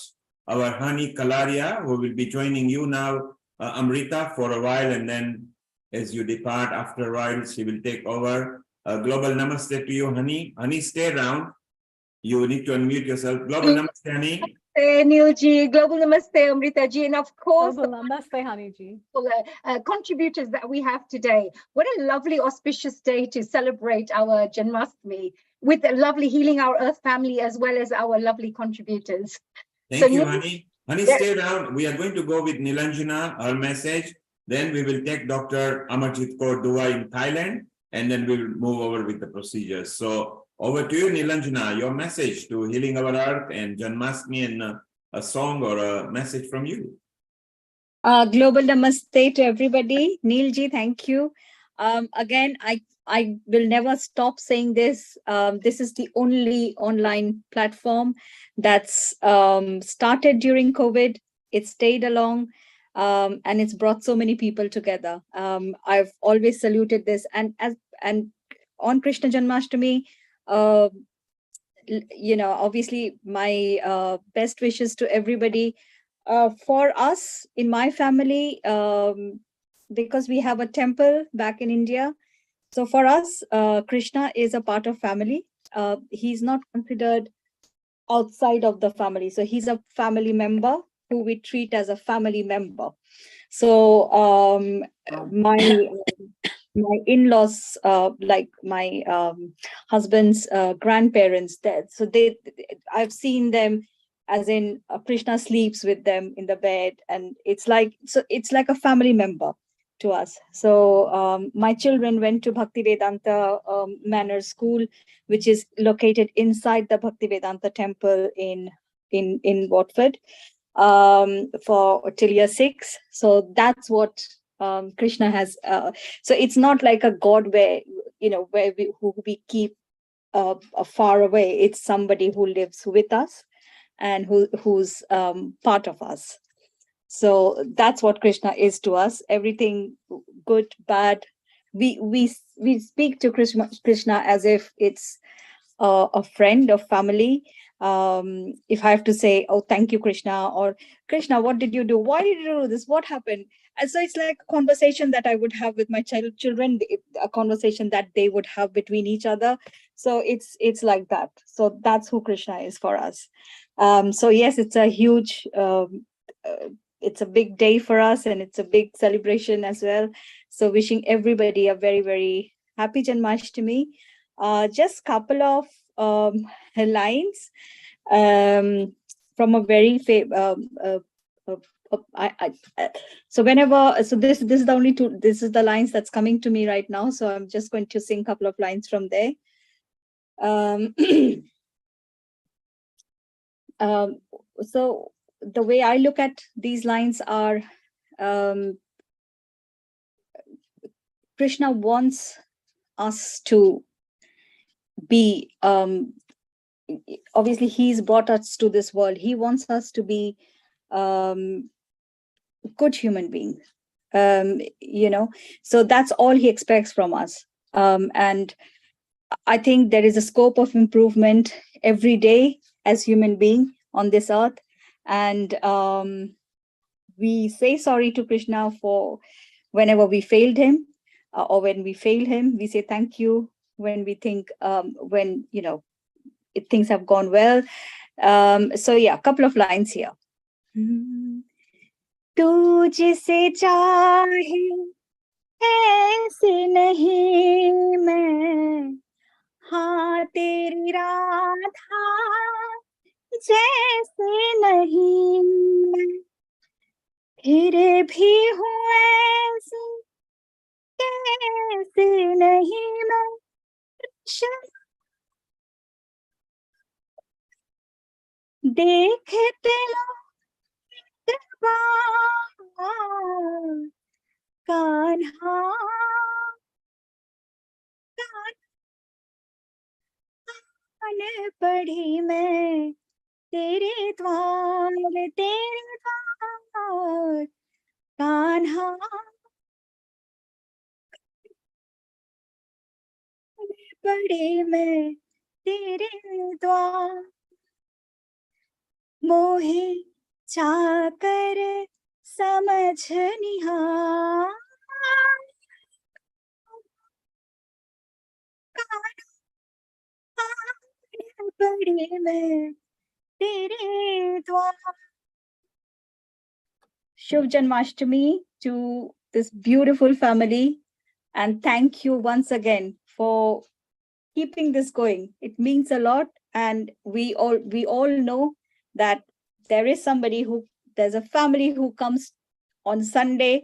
our Hani Kalaria, who will be joining you now, Amrita, for a while. And then as you depart after a while, she will take over. Global namaste to you, Hani. Hani, stay around. You need to unmute yourself. Global namaste, Hani. Neil ji, global namaste, Amrita ji, and of course, namaste, Hani ji. Contributors that we have today. What a lovely auspicious day to celebrate our Janmashtami with a lovely Healing Our Earth family as well as our lovely contributors. Thank you, Hani. Hani, stay around. We are going to go with Nilanjana, her message. Then we will take Dr. Amarjit Kaur Dua in Thailand, and then we will move over with the procedures. So over to you, Nilanjana, your message to Healing Our Earth and Janmashtami, and a song or a message from you. Global namaste to everybody. Neil ji, thank you. Again, I will never stop saying this. This is the only online platform that's started during COVID. It stayed along and it's brought so many people together. I've always saluted this. And on Krishna Janmashtami, obviously my best wishes to everybody. For us in my family, because we have a temple back in India, so for us, Krishna is a part of family. He's not considered outside of the family, so he's a family member who we treat as a family member. So my in-laws, like my husband's grandparents, so I've seen them, as in Krishna sleeps with them in the bed, and it's like a family member to us. So my children went to Bhaktivedanta Manor School, which is located inside the Bhaktivedanta temple in Watford, for till year 6. So that's what Krishna has. So it's not like a god where we keep far away. It's somebody who lives with us and who's part of us. So that's what Krishna is to us. Everything good, bad. We speak to Krishna as if it's a friend, a family. If I have to say, oh, thank you, Krishna, or Krishna, what did you do? Why did you do this? What happened? And so it's like a conversation that I would have with my children, a conversation that they would have between each other. So it's like that. So that's who Krishna is for us. So yes, it's a huge, it's a big day for us, and it's a big celebration as well. So wishing everybody a very, very Happy Janmashtami. Just couple of lines from a very so this is the only two, this is the lines that's coming to me right now, so I'm just going to sing a couple of lines from there. So the way I look at these lines are, Krishna wants us to be, obviously he's brought us to this world. He wants us to be good human beings, you know, so that's all he expects from us. And I think there is a scope of improvement every day as human being on this earth. And we say sorry to Krishna for whenever we failed him, or when we fail him. We say thank you when we think, when, you know, things have gone well. So yeah, a couple of lines here. तू जिसे चाहे ऐसे नहीं मैं, हाँ तेरी राधा जैसे नहीं मैं, फिर भी हूँ ऐसी कैसे नहीं मैं, देखते लोग कान्हा कान पढ़ी मैं तेरे द्वार कान्हा पढ़ी मैं तेरे द्वार, मोहे चाकर समझ निहार, पढ़ी मैं तेरे द्वार. Shubh Janmashtami to this beautiful family, and thank you once again for keeping this going. It means a lot, and we all know that there is somebody who, there's a family who comes on Sunday.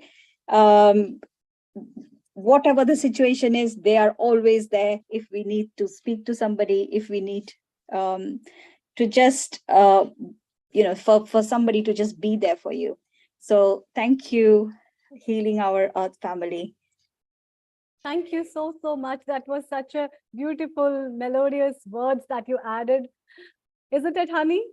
Whatever the situation is, they are always there. If we need to speak to somebody, if we need to just, you know, for somebody to just be there for you. So thank you, Healing Our Earth family. Thank you so much. That was such a beautiful, melodious words that you added. Isn't it, honey?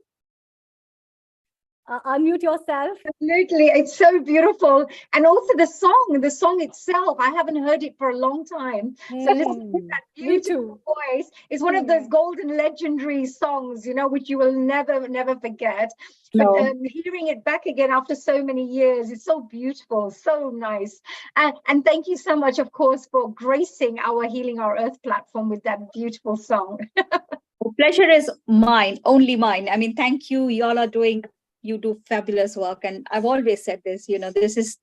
Unmute yourself. Absolutely, it's so beautiful. And also the song itself, I haven't heard it for a long time. So listening to that beautiful voice is one of those golden legendary songs, you know, which you will never forget. No. But hearing it back again after so many years, it's so beautiful, so nice. And thank you so much, of course, for gracing our Healing Our Earth platform with that beautiful song. Pleasure is mine, only mine. I mean, thank you. Y'all are doing, you do fabulous work. And I've always said this, you know, this is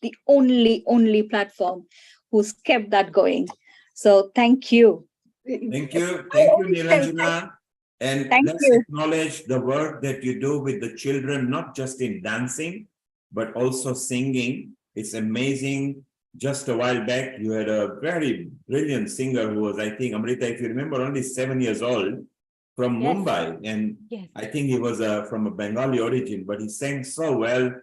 the only platform who's kept that going. So thank you. Thank you, Nilanjana. And let's acknowledge the work that you do with the children, not just in dancing, but also singing. It's amazing. Just a while back, you had a very brilliant singer who was, I think, Amrita, if you remember, only 7 years old, from Mumbai. And I think he was from a Bengali origin, but he sang so well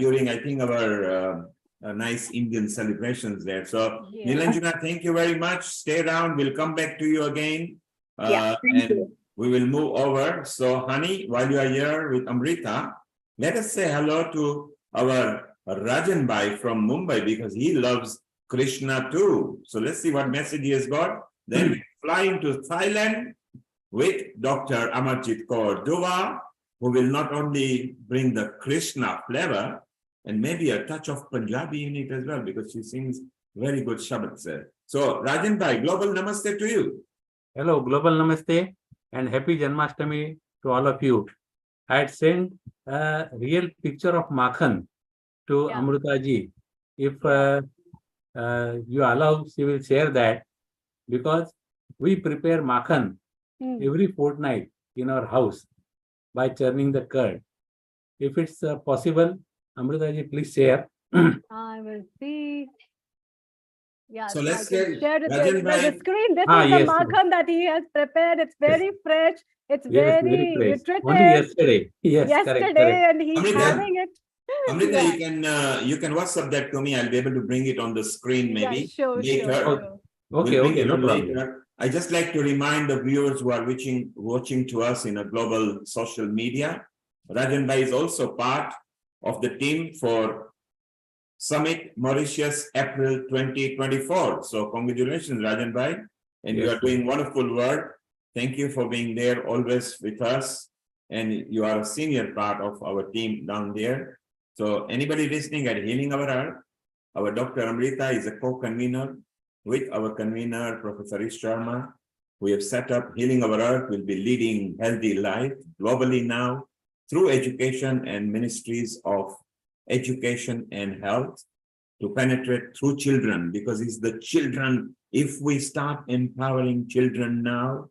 during, I think, our nice Indian celebrations there. So, Nilanjana, thank you very much. Stay around. We'll come back to you again. Thank you. We will move over. So, honey, while you are here with Amrita, let us say hello to our Rajan Bhai from Mumbai, because he loves Krishna too. So let's see what message he has got. Then we fly into Thailand with Dr. Amarjit Kaur Dua, who will not only bring the Krishna flavor and maybe a touch of Punjabi in it as well, because she sings very good Shabad. So Rajan Bhai, global namaste to you. Hello, global namaste and happy Janmashtami to all of you. I had sent a real picture of Makhan to Amrita ji. If you allow, she will share that. because we prepare makhan every fortnight in our house by churning the curd. If it's possible, Amritaji, please share. I will see. Yes, So I let's can get share it Rajan with the bhai. screen. This Ah, is the yes, makhan that he has prepared. It's very fresh. It's yes, very very fresh. Only nutritive. yesterday. Yes, correct, Yesterday, correct. and he's Amrita, having it. Amrita, Yeah. you can WhatsApp that to me. I'll be able to bring it on the screen Yeah, maybe sure, later. sure. Okay, We'll bring okay, it no on problem. later. I just like to remind the viewers who are watching to us in a global social media. Rajan bhai is also part of the team for Summit Mauritius April 2024. So congratulations, Rajan bhai, and you Yes. are doing wonderful work. Thank you for being there always with us, and you are a senior part of our team down there. So anybody listening at Healing Our Earth, our Dr. Amrita is a co-convener with our convener, Professor Ish Sharma. We have set up Healing Our Earth. We'll be leading healthy life globally now through education and ministries of education and health to penetrate through children, because it's the children. If we start empowering children now,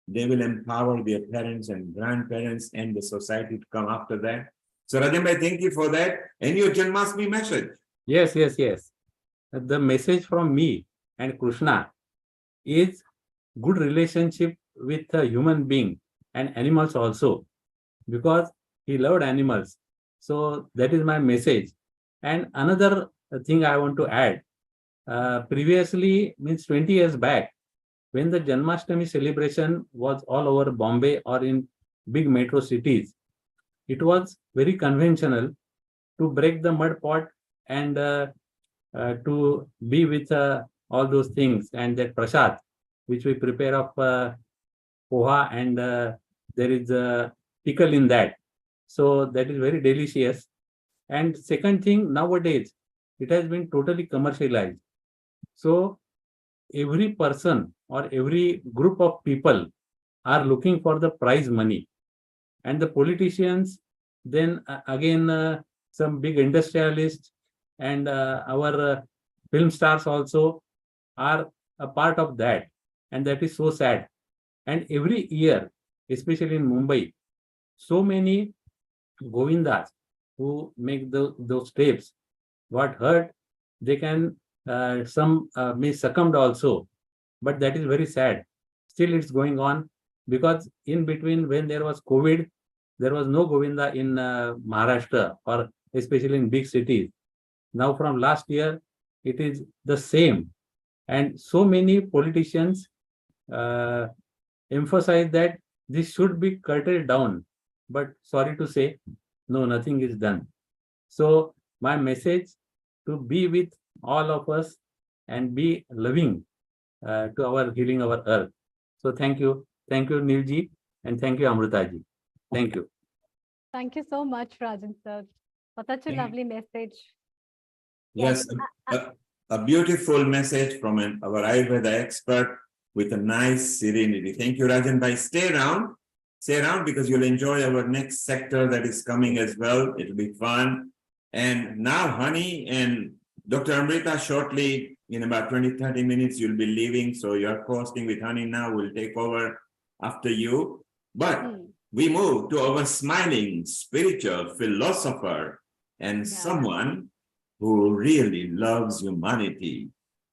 they will empower their parents and grandparents and the society to come after that. So Rajan bhai, thank you for that. And your Janmashtami message. Yes, yes, yes. The message from me and Krishna is good relationship with a human being and animals also, because he loved animals. So that is my message. And another thing I want to add, previously, means 20 years back, when the Janmashtami celebration was all over Bombay or in big metro cities, it was very conventional to break the mud pot and to be with all those things and that prasad, which we prepare of poha, and there is a pickle in that. So that is very delicious. And second thing, nowadays, it has been totally commercialized. So every person or every group of people are looking for the prize money. And the politicians, then again, some big industrialists and our film stars also are a part of that. And that is so sad. And every year, especially in Mumbai, so many Govindas who make those steps got hurt. They can, some may succumbed also. But that is very sad. Still it's going on, because in between, when there was COVID, there was no Govinda in Maharashtra, or especially in big cities. Now from last year, it is the same. And so many politicians emphasize that this should be curtailed down. But sorry to say, no, nothing is done. So my message to be with all of us and be loving to our Healing Our Earth. So thank you. Thank you, Neilji, and thank you, Amritaji. Thank you. Thank you so much, Rajan sir, for such a lovely message. Yes, a beautiful message from our Ayurveda expert with a nice serenity. Thank you, Rajan bhai. Stay around because you'll enjoy our next sector that is coming as well. It'll be fun. And now, Honey and Dr. Amrita, shortly, in about 20-30 minutes, you'll be leaving. So you're hosting with Honey now. We'll take over after you. But we move to our smiling spiritual philosopher and someone who really loves humanity.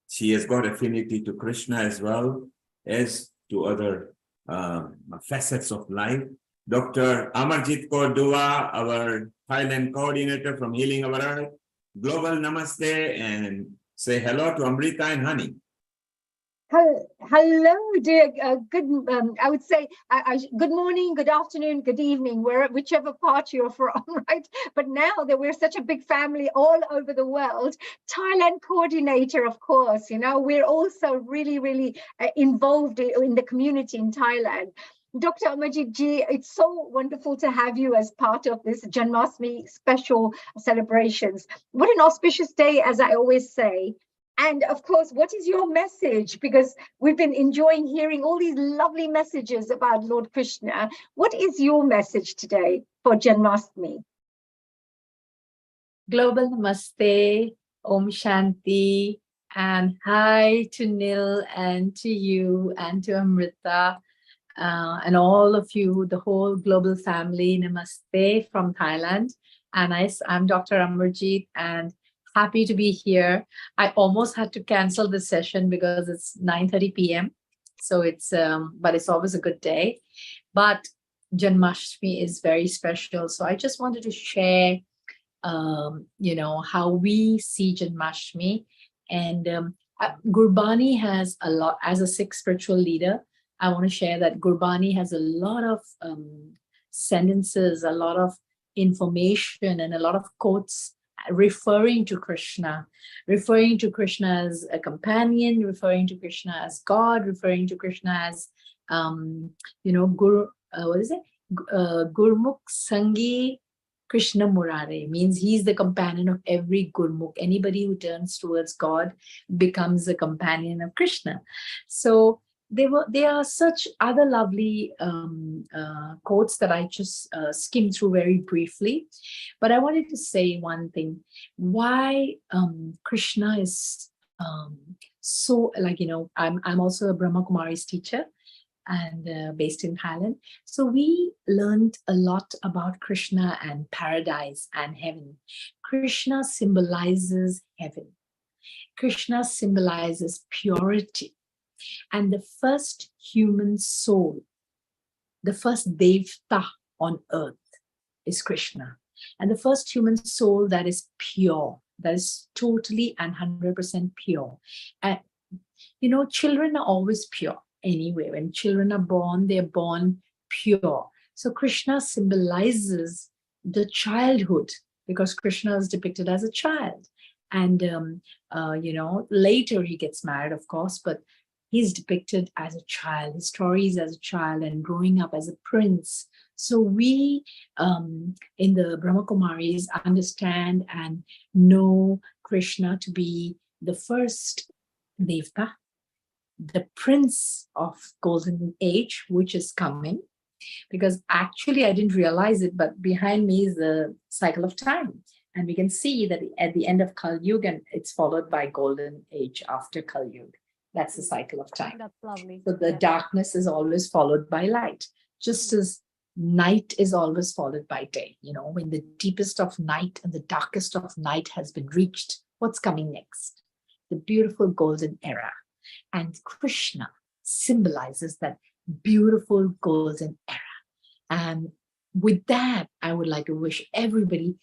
She has got affinity to Krishna as well as to other facets of life. Dr. Amarjit Kaur Dua, our Thailand coordinator from Healing Our Earth. Global namaste, and say hello to Amrita and Honey. Hello, dear. I would say good morning, good afternoon, good evening, whichever part you're from, right? But now that we're such a big family all over the world, Thailand coordinator, of course, we're also really, really involved in the community in Thailand. Dr. Amarjit ji, it's so wonderful to have you as part of this Janmashtami Special celebrations. What an auspicious day, as I always say. And of course, what is your message? Because we've been enjoying hearing all these lovely messages about Lord Krishna. What is your message today for Janmashtami? Global Namaste, Om Shanti, And hi to Nil and to you and to Amrita and all of you, the whole global family. Namaste from Thailand. And I'm Dr. Amarjeet and happy to be here. I almost had to cancel the session because it's 9:30 p.m. So but it's always a good day. But Janmashtami is very special. So I just wanted to share, how we see Janmashtami. And Gurbani has a lot, as a Sikh spiritual leader, I want to share that Gurbani has a lot of sentences, a lot of information and a lot of quotes referring to Krishna as a companion, referring to Krishna as God, referring to Krishna as, Gurmukh Sangi Krishna Murare, means he's the companion of every Gurmukh. Anybody who turns towards God becomes a companion of Krishna. So there are such other lovely quotes that I just skimmed through very briefly. But I wanted to say one thing, why Krishna is so, I'm also a Brahma Kumari's teacher and based in Thailand. So we learned a lot about Krishna and paradise and heaven. Krishna symbolizes heaven. Krishna symbolizes purity. And the first human soul, the first Devta on earth is Krishna. And the first human soul that is pure, that is totally and 100% pure. And, children are always pure. Anyway, when children are born, they're born pure. So Krishna symbolizes the childhood because Krishna is depicted as a child. And, later he gets married, of course, but he's depicted as a child. His story is as a child and growing up as a prince. So we, in the Brahma Kumaris, understand and know Krishna to be the first Devta, the prince of golden age, which is coming, because actually I didn't realize it, but behind me is the cycle of time. And we can see that at the end of Kali Yuga, it's followed by golden age after Kali Yuga. That's the cycle of time. That's lovely. So the darkness is always followed by light, just as night is always followed by day. When the deepest of night and the darkest of night has been reached, what's coming next? The beautiful golden era. And Krishna symbolizes that beautiful golden era. And with that, I would like to wish everybody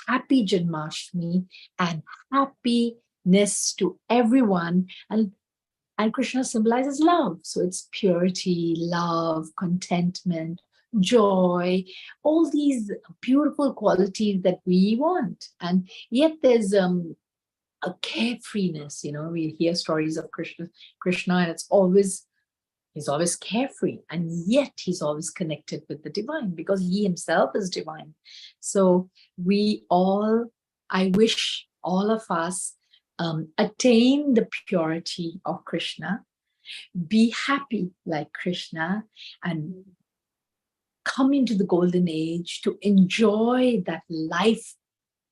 happy Janmashtami and happiness to everyone. And Krishna symbolizes love. So it's purity, love, contentment, joy, all these beautiful qualities that we want. And yet there's a carefreeness, we hear stories of Krishna and he's always carefree, and yet he's always connected with the divine because he himself is divine. So I wish all of us attain the purity of Krishna, be happy like Krishna, and come into the golden age to enjoy that life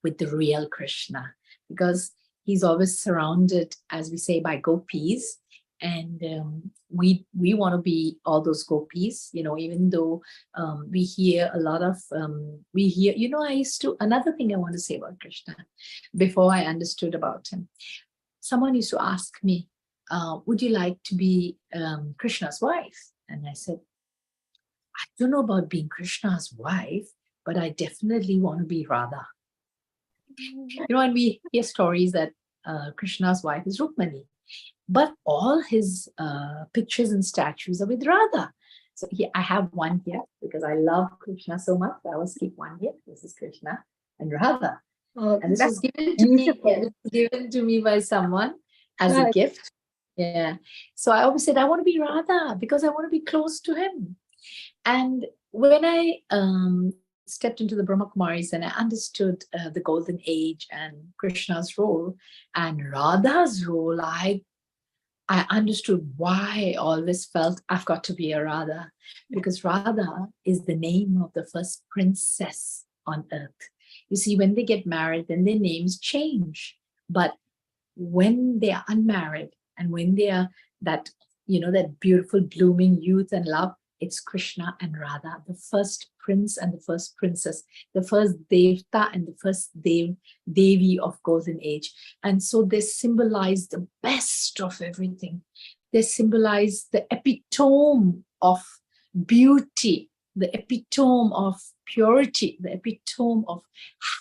with the real Krishna, because he's always surrounded, as we say, by gopis. And we want to be all those gopis, even though we hear a lot of, another thing I want to say about Krishna, before I understood about him, someone used to ask me, would you like to be Krishna's wife? And I said, I don't know about being Krishna's wife, but I definitely want to be Radha. And we hear stories that Krishna's wife is Rukmani, but all his pictures and statues are with Radha. So I have one here because I love Krishna so much. I always keep one here. This is Krishna and Radha. And this was given to me by someone as a gift. Yeah. So I always said, I want to be Radha because I want to be close to him. And when I stepped into the Brahma Kumaris and I understood the golden age and Krishna's role and Radha's role, I understood why I always felt I've got to be a Radha, because Radha is the name of the first princess on earth. You see, when they get married, then their names change. But when they are unmarried and when they are that, that beautiful blooming youth and love, it's Krishna and Radha, the first prince and the first princess, the first Devta and the first Devi of golden age. And so they symbolize the best of everything. They symbolize the epitome of beauty, the epitome of purity, the epitome of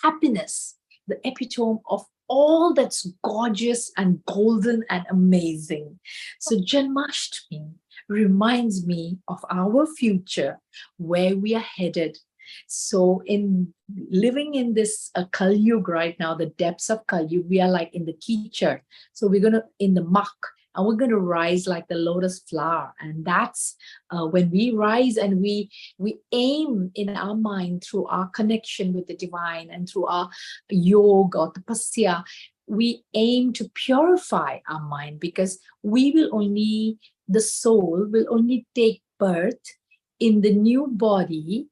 happiness, the epitome of all that's gorgeous and golden and amazing. So Janmashtami reminds me of our future, where we are headed. So in living in this Kali Yuga right now, the depths of Kali Yuga, we are like in the Kichad. So we're going to, in the muck, and we're going to rise like the lotus flower. And that's when we rise and we aim in our mind through our connection with the divine and through our yoga or tapasya, we aim to purify our mind, because the soul will only take birth in the new body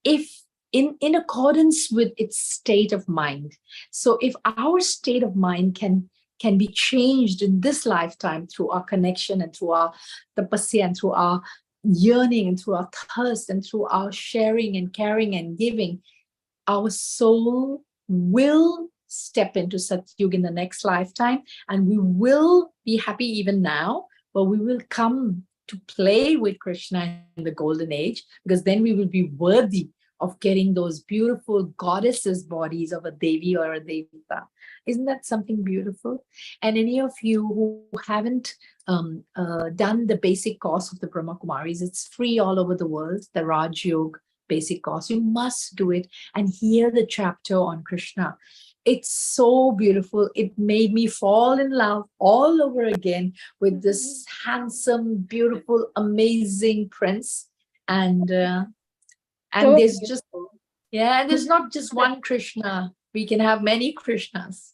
if in accordance with its state of mind. So if our state of mind can be changed in this lifetime through our connection and through our tapasya and through our yearning and through our thirst and through our sharing and caring and giving, our soul will step into Satyuga in the next lifetime, and we will be happy even now, but we will come to play with Krishna in the golden age, because then we will be worthy of getting those beautiful goddesses bodies of a Devi or a Devta. Isn't that something beautiful? And any of you who haven't done the basic course of the Brahma Kumaris, it's free all over the world, the Raj Yoga basic course. You must do it and hear the chapter on Krishna. It's so beautiful. It made me fall in love all over again with this handsome, beautiful, amazing prince. And So there's beautiful. there's not just one Krishna. We can have many Krishnas.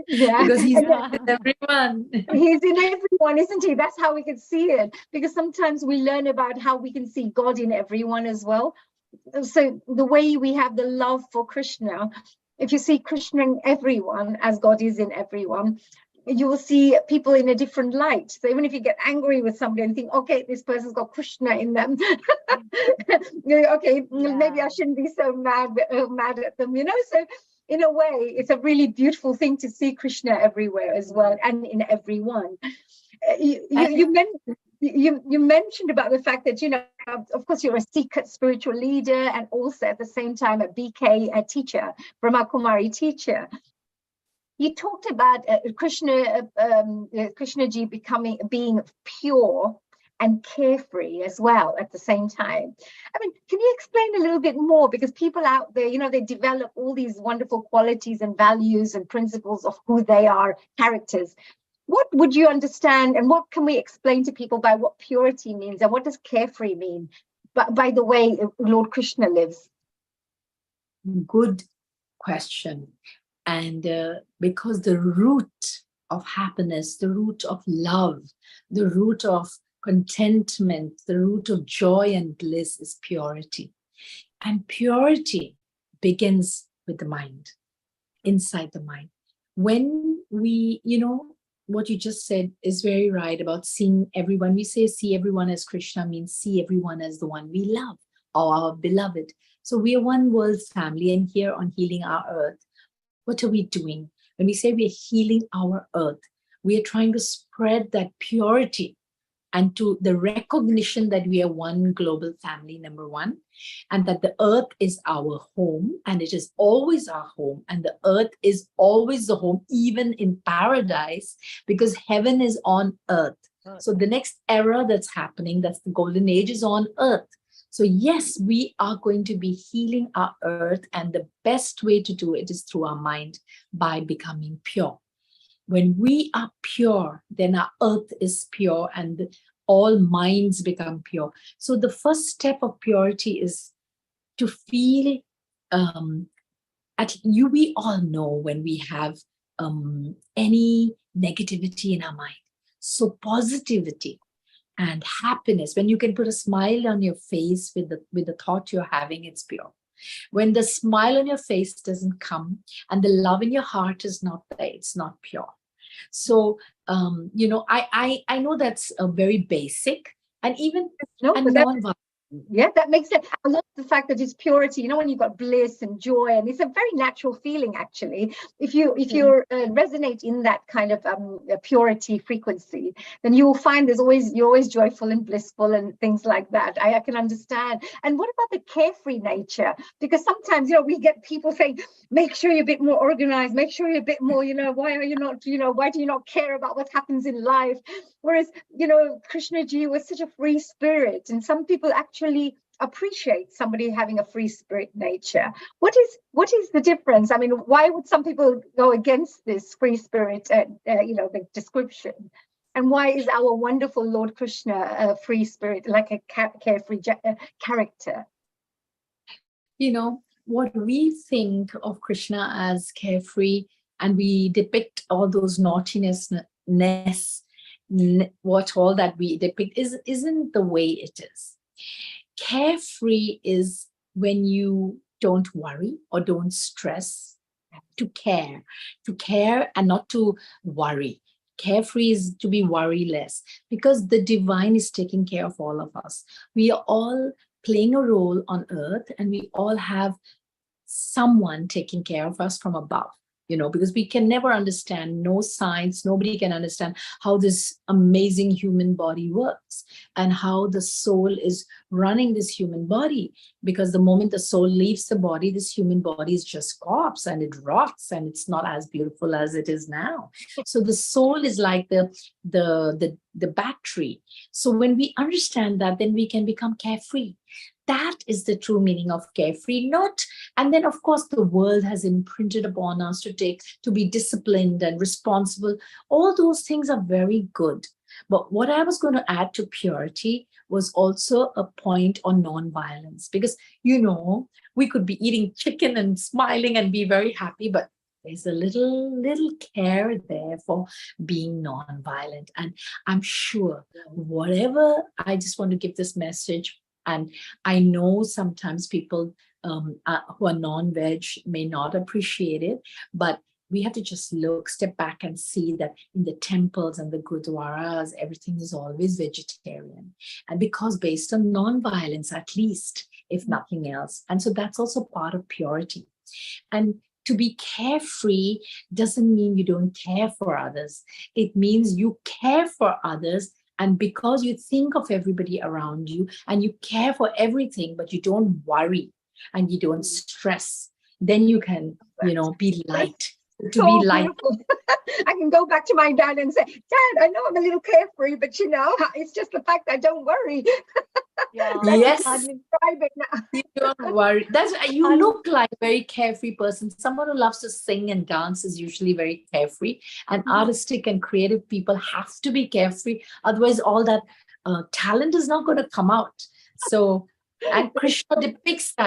Yeah. Because he's with everyone. He's in everyone, isn't he? That's how we can see it. Because sometimes we learn about how we can see God in everyone as well. So the way we have the love for Krishna, if you see Krishna in everyone as God is in everyone, you will see people in a different light. So even if you get angry with somebody and think, okay, this person's got Krishna in them, okay, maybe I shouldn't be so mad at them, So in a way, it's a really beautiful thing to see Krishna everywhere as well, and in everyone. You mentioned about the fact that, of course, you're a secret spiritual leader and also at the same time a BK teacher, Brahma Kumari teacher. You talked about Krishnaji being pure and carefree as well at the same time. I mean, can you explain a little bit more? Because people out there, they develop all these wonderful qualities and values and principles of who they are, characters. What would you understand and what can we explain to people by what purity means and what does carefree mean by the way Lord Krishna lives? Good question. And because the root of happiness, the root of love, the root of contentment, the root of joy and bliss is purity. And purity begins with the mind, inside the mind. When we, what you just said is very right about seeing everyone. We say see everyone as Krishna means see everyone as the one we love, or our beloved. So we are one world family, and here on Healing Our Earth, what are we doing? When we say we are healing our earth, we are trying to spread that purity and to the recognition that we are one global family, number one, and that the earth is our home, and it is always our home, and the earth is always the home, even in paradise, because heaven is on earth. So the next era that's happening, that's the golden age, is on earth. So yes, we are going to be healing our earth, and the best way to do it is through our mind, by becoming pure. When we are pure, then our earth is pure and all minds become pure. So the first step of purity is to feel, we all know when we have any negativity in our mind. So positivity and happiness, when you can put a smile on your face with the thought you're having, it's pure. When the smile on your face doesn't come and the love in your heart is not there, it's not pure. So, I know that's a very basic and even but non-violent. Yeah, that makes sense. I love the fact that it's purity. You know, when you've got bliss and joy, and it's a very natural feeling, actually. If you resonate in that kind of purity frequency, then you will find you're always joyful and blissful and things like that. I can understand. And what about the carefree nature? Because sometimes, we get people saying, make sure you're a bit more organized, make sure you're a bit more, why are you not, why do you not care about what happens in life? Whereas, Krishna ji was such a free spirit, and some people actually appreciate somebody having a free spirit nature. What is the difference? I mean, why would some people go against this free spirit, the description? And why is our wonderful Lord Krishna a free spirit, like a carefree character? What we think of Krishna as carefree, and we depict all those naughtiness, what all that we depict isn't the way it is. Carefree is when you don't worry or don't stress, to care and not to worry. Carefree is to be worryless, because the divine is taking care of all of us. We are all playing a role on earth, and we all have someone taking care of us from above. Because we can never understand, no science, nobody can understand how this amazing human body works and how the soul is running this human body. Because the moment the soul leaves the body, this human body is just corpse and it rots and it's not as beautiful as it is now. So the soul is like the battery. So when we understand that, then we can become carefree. That is the true meaning of carefree, and then of course the world has imprinted upon us to be disciplined and responsible. All those things are very good. But what I was going to add to purity was also a point on non-violence, because, we could be eating chicken and smiling and be very happy, but there's a little care there for being non-violent. And I'm sure I just want to give this message. And I know sometimes people who are non-veg may not appreciate it, but we have to just step back and see that in the temples and the gurdwaras, everything is always vegetarian. And because based on non-violence, at least, if nothing else. And so that's also part of purity. And to be carefree doesn't mean you don't care for others. It means you care for others. And because you think of everybody around you and you care for everything, but you don't worry and you don't stress, then you can, be light. Be light. I can go back to my dad and say, Dad, I know I'm a little carefree, but it's just the fact I don't worry. Yes. I describe it now. You don't worry. You look like a very carefree person. Someone who loves to sing and dance is usually very carefree. And artistic and creative people have to be carefree. Otherwise, all that talent is not going to come out. So, and Krishna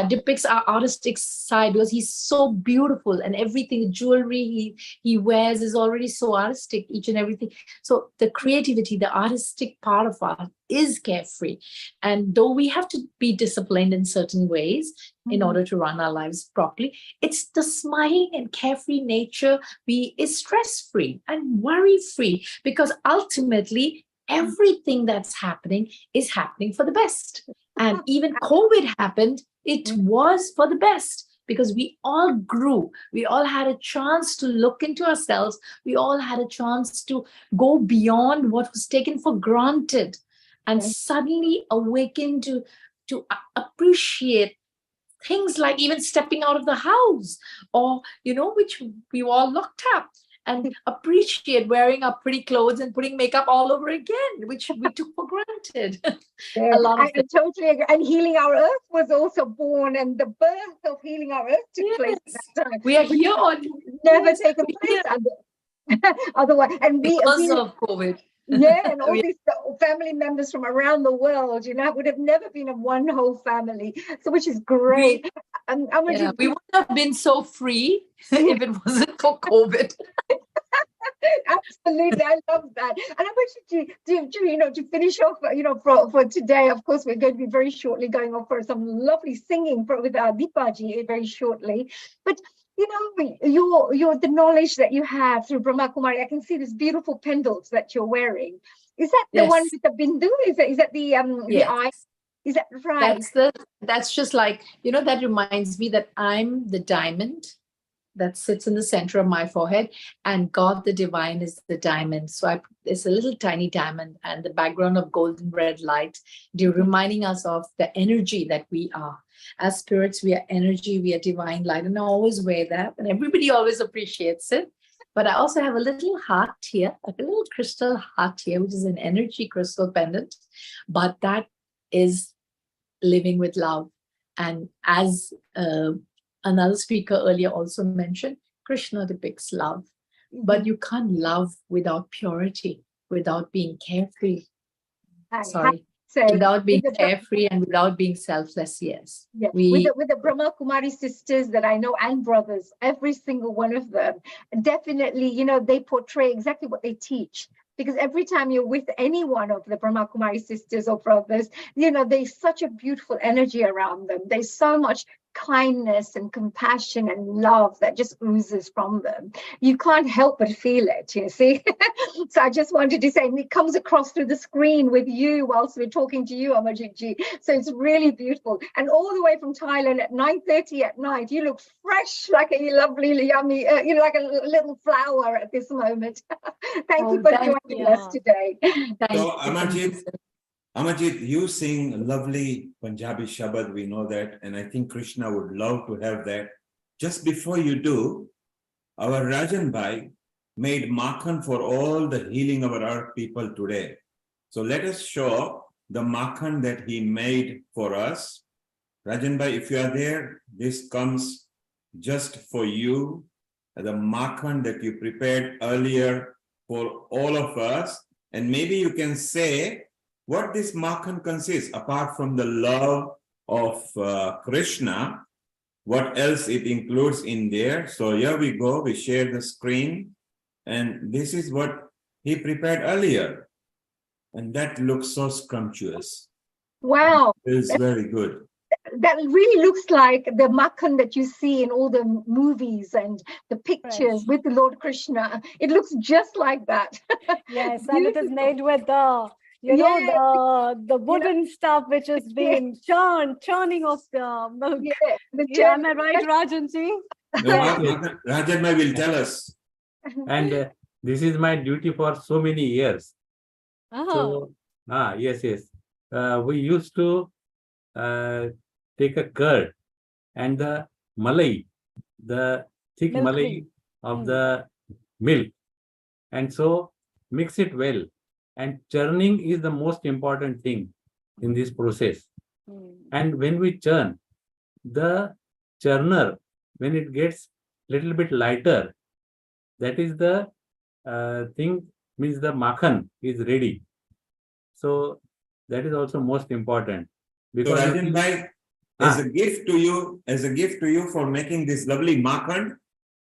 depicts our artistic side, because he's so beautiful, and everything, the jewelry he wears is already so artistic, each and everything. So the creativity, the artistic part of art is carefree. And though we have to be disciplined in certain ways in order to run our lives properly, it's the smiling and carefree nature is stress-free and worry-free, because ultimately everything that's happening is happening for the best. And even COVID happened, it was for the best, because we all grew. We all had a chance to look into ourselves. We all had a chance to go beyond what was taken for granted and suddenly awaken to appreciate things like even stepping out of the house, or, which we all looked up, and appreciate wearing our pretty clothes and putting makeup all over again, which we took for granted. I totally agree. And Healing Our Earth was also born, and the birth of Healing Our Earth took place at that time. We are here on never taken place otherwise. And because of COVID. And all these family members from around the world, would have never been of one whole family. So, which is great. We wouldn't have been so free if it wasn't for COVID. Absolutely, I love that. And I want you to finish off, for today. Of course, we're going to be very shortly going off for some lovely singing with Deepaji very shortly. But your the knowledge that you have through Brahma Kumari. I can see these beautiful pendants that you're wearing. Is that the one Yes. with the bindu? Is that the Yes. eye? Is that right? That's just like, that reminds me that I'm the diamond that sits in the center of my forehead, and God the divine is the diamond. So it's a little tiny diamond and the background of golden red light, reminding us of the energy that we are. As spirits, we are energy, we are divine light. And I always wear that, and everybody always appreciates it. But I also have a little heart here, like a little crystal heart here, which is an energy crystal pendant. But that is living with love. And as another speaker earlier also mentioned, Krishna depicts love, but you can't love without purity, without being carefree. Without being carefree and without being selfless. Yes. Yeah. With the Brahma Kumari sisters that I know and brothers, every single one of them, definitely, they portray exactly what they teach. Because every time you're with any one of the Brahma Kumari sisters or brothers, there's such a beautiful energy around them. There's so much kindness and compassion and love that just oozes from them. You can't help but feel it, you see. So I just wanted to say, and it comes across through the screen with you whilst we're talking to you, Amarjit ji. So it's really beautiful. And all the way from Thailand at 9:30 at night, you look fresh, like a lovely, yummy, like a little flower at this moment. Thank you for joining us today. So Amarjit, you sing a lovely Punjabi Shabad, we know that, and I think Krishna would love to have that. Just before you do, our Rajan Bhai made makhan for all the healing of our earth people today. So let us show the makhan that he made for us. Rajan Bhai, if you are there, this comes just for you, the makhan that you prepared earlier for all of us. And maybe you can say what this makhan consists, apart from the love of Krishna, what else it includes in there. So here we go, we share the screen, and this is what he prepared earlier. And that looks so scrumptious. Wow. It's very good. That really looks like the makhan that you see in all the movies and the pictures with the Lord Krishna. It looks just like that. Yes, and it is made with the the wooden stuff which is being churning of the milk. Am I right, Rajan ji? Rajan Bhai will tell us. And this is my duty for so many years. So, yes. We used to take a curd and the malai, the thick malai of the milk, and so mix it well. And churning is the most important thing in this process. And when we churn, the churner, when it gets little bit lighter, that is the thing, means the makhan is ready. So that is also most important. Because so Rajan Bhai, as a gift to you for making this lovely makhan,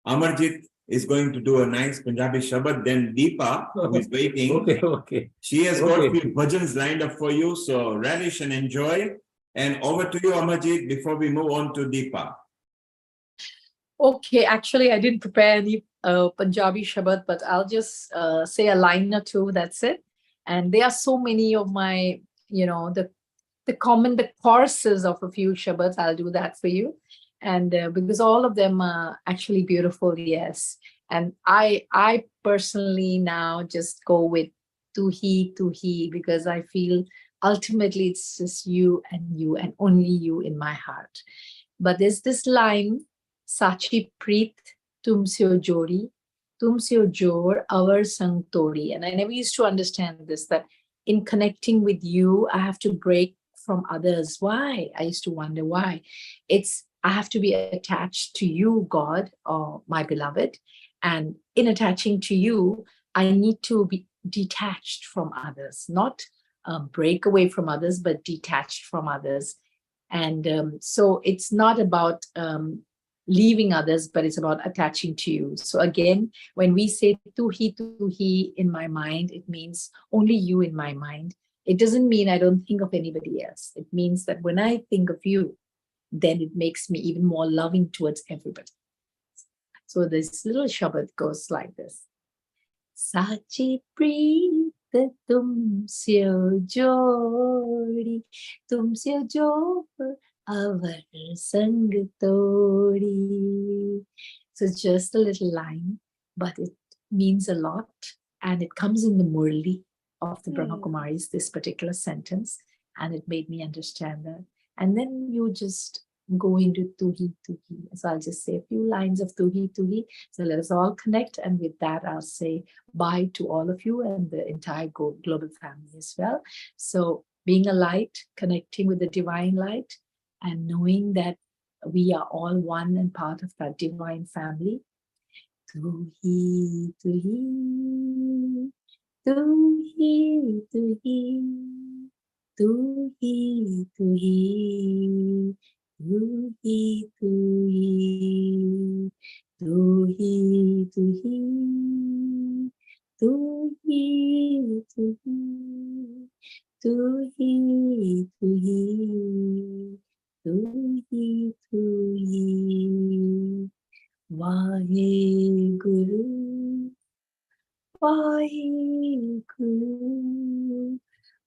Amarjit is going to do a nice Punjabi Shabad. Then Deepa, who is waiting, okay. She has got a few bhajans lined up for you. So relish and enjoy. And over to you, Amarjit, before we move on to Deepa. Okay, actually, I didn't prepare any Punjabi Shabad, but I'll just say a line or two, that's it. And there are so many of my, the choruses of a few Shabads, I'll do that for you. And because all of them are actually beautiful, yes. And I personally now just go with tu hi, because I feel ultimately it's just you and only you in my heart. But there's this line, Sachi Preet tum seo jori, tum seo jor our sang tori. And I never used to understand this, that in connecting with you, I have to break from others. Why? I used to wonder why. I have to be attached to you, God, or my beloved. And in attaching to you, I need to be detached from others, not break away from others, but detached from others. And so it's not about leaving others, but it's about attaching to you. So again, when we say tu hi in my mind, it means only you in my mind. It doesn't mean I don't think of anybody else. It means that when I think of you, then it makes me even more loving towards everybody. So this little shabad goes like this. Sachi preet tumse jodi, tumse jod avar sang todi. So it's just a little line, but it means a lot. And it comes in the Murli of the Brahma Kumaris, this particular sentence. And it made me understand that. And then you just go into Tuhi Tuhi. So I'll just say a few lines of Tuhi Tuhi. So let us all connect. And with that, I'll say bye to all of you and the entire global family as well. So being a light, connecting with the divine light, and knowing that we are all one and part of that divine family. Tuhi Tuhi, Tuhi Tuhi, Tuhi Tuhi. Tuhi Tuhi, Tuhi Tuhi, Tuhi Tuhi, Tuhi Tuhi, Tuhi Tuhi. Vaheguru, Vaheguru,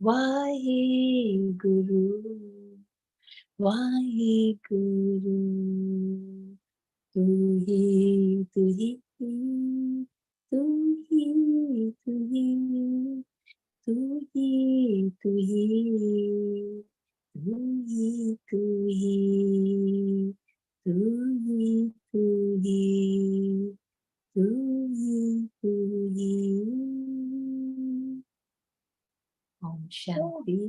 Vaheguru. Vaheguru, Tuhi Tuhi, Tuhi Tuhi, Tuhi Tuhi, Tuhi Tuhi, Tuhi Tuhi, Tuhi Tuhi. Om Shanti.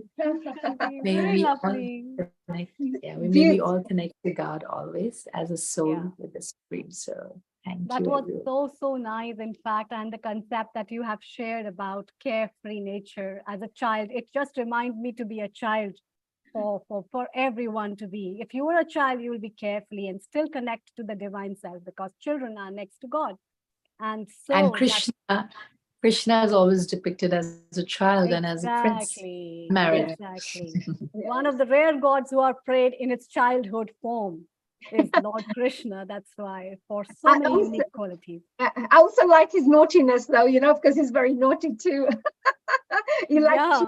May we all connect, may we all connect to God always as a soul with the Supreme Soul. Thank That you. was so nice, in fact, and the concept that you have shared about carefree nature as a child, it just reminds me to be a child for everyone to be. If you were a child, you will be carefree and still connect to the divine self, because children are next to God. And so And Krishna is always depicted as a child and as a prince. Married. Exactly. One of the rare gods who are prayed in its childhood form is Lord Krishna. That's why, for so many unique qualities. I also like his naughtiness, though, you know, because he's very naughty too. He likes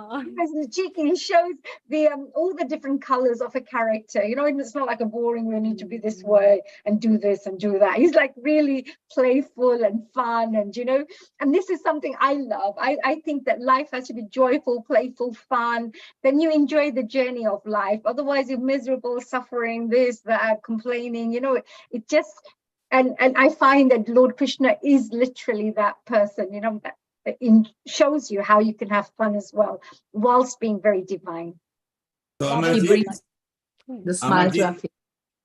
cheeky. He shows the all the different colors of a character. You know, it's not like a boring, we need to be this way and do this and do that. He's like really playful and fun, and you know, and this is something I love. I think that life has to be joyful, playful, fun. Then you enjoy the journey of life. Otherwise, you're miserable, suffering, this, that, complaining. You know, it just and I find that Lord Krishna is literally that person. You know, that shows you how you can have fun as well, whilst being very divine. So Amarjit, the smile to our face.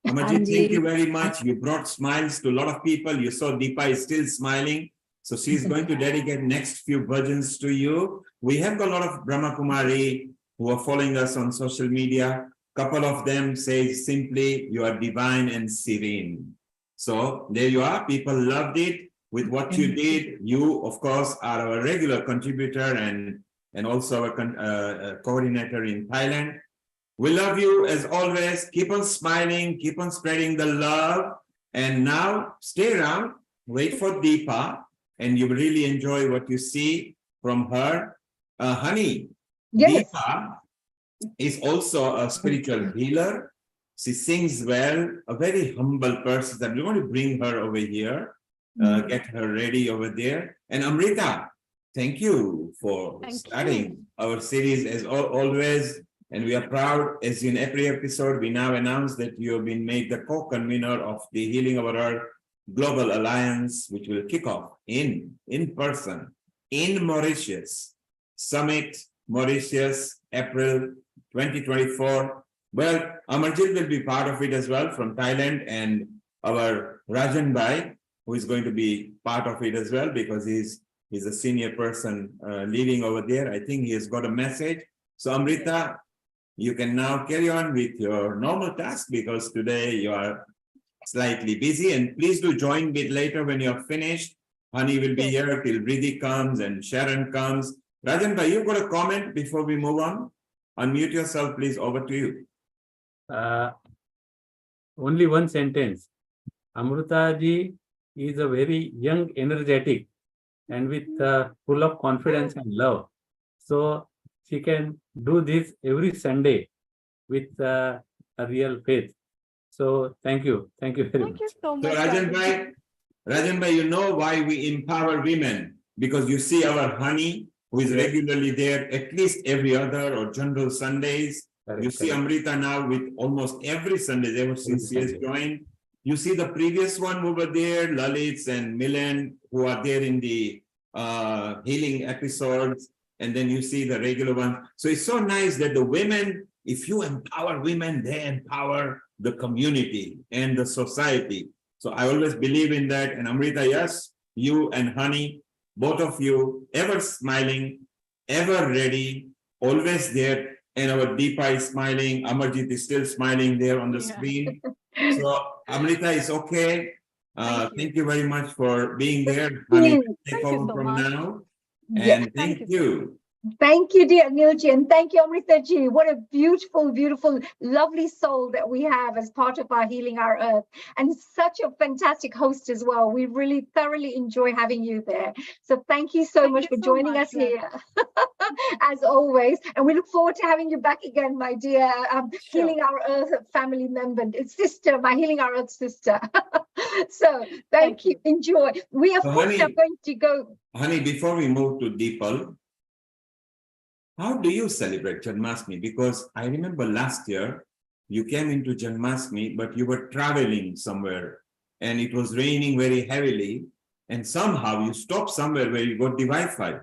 Amarjit, thank you very much. You brought smiles to a lot of people. You saw Deepa is still smiling. So she's going to dedicate next few bhajans to you. We have got a lot of Brahma Kumari who are following us on social media. Couple of them say simply, you are divine and serene. So there you are. People loved it. With what you did, you, of course, are our regular contributor and also a coordinator in Thailand. We love you as always. Keep on smiling, keep on spreading the love. And now stay around, wait for Deepa, and you will really enjoy what you see from her. Honey, yes. Deepa is also a spiritual healer. She sings well, a very humble person. That we want to bring her over here. Get her ready over there. And Amrita, thank you for starting our series as always. And we are proud, as in every episode, we now announce that you have been made the co-convener of the Healing Our Earth Global Alliance, which will kick off in person in Mauritius. Summit, Mauritius, April 2024. Well, Amarjit will be part of it as well from Thailand, and our Rajan Bhai, who is going to be part of it as well, because he's a senior person leading over there. I think he has got a message. So Amrita, you can now carry on with your normal task, because today you are slightly busy, and please do join a bit later when you're finished. Honey will be here till Riddhi comes and Sharon comes. Rajan Bhai, you've got a comment before we move on? Unmute yourself, please. Over to you. Only one sentence. Amrita ji is a very young, energetic, and with full of confidence and love. So she can do this every Sunday with a real faith. So thank you very much. Thank you so much. Rajan bhai, you know why we empower women? Because you see our Honey, who is regularly there at least every other or general Sundays. You see Amrita now with almost every Sunday ever since she has joined. You see the previous one who were there, Lalit's and Milan, who are there in the healing episodes. And then you see the regular one. So it's so nice that the women, if you empower women, they empower the community and the society. So I always believe in that. And Amrita, yes, you and Honey, both of you, ever smiling, ever ready, always there. And our Deepa is smiling. Amarjit is still smiling there on the screen. So Amrita is okay. Thank you very much for being there. Honey, take over from now. And thank you. Thank you, dear Anilji, and thank you, Amrita ji. What a beautiful, beautiful, lovely soul that we have as part of our Healing Our Earth, and such a fantastic host as well. We really thoroughly enjoy having you there. So thank you so much for joining us here, as always. And we look forward to having you back again, my dear Healing Our Earth family member, sister, my Healing Our Earth sister. So thank you. Enjoy. We of course are going to go. Honey, before we move to Deepal, how do you celebrate Janmashtami? Because I remember last year you came into Janmashtami, but you were traveling somewhere and it was raining very heavily, and somehow you stopped somewhere where you got the Wi-Fi.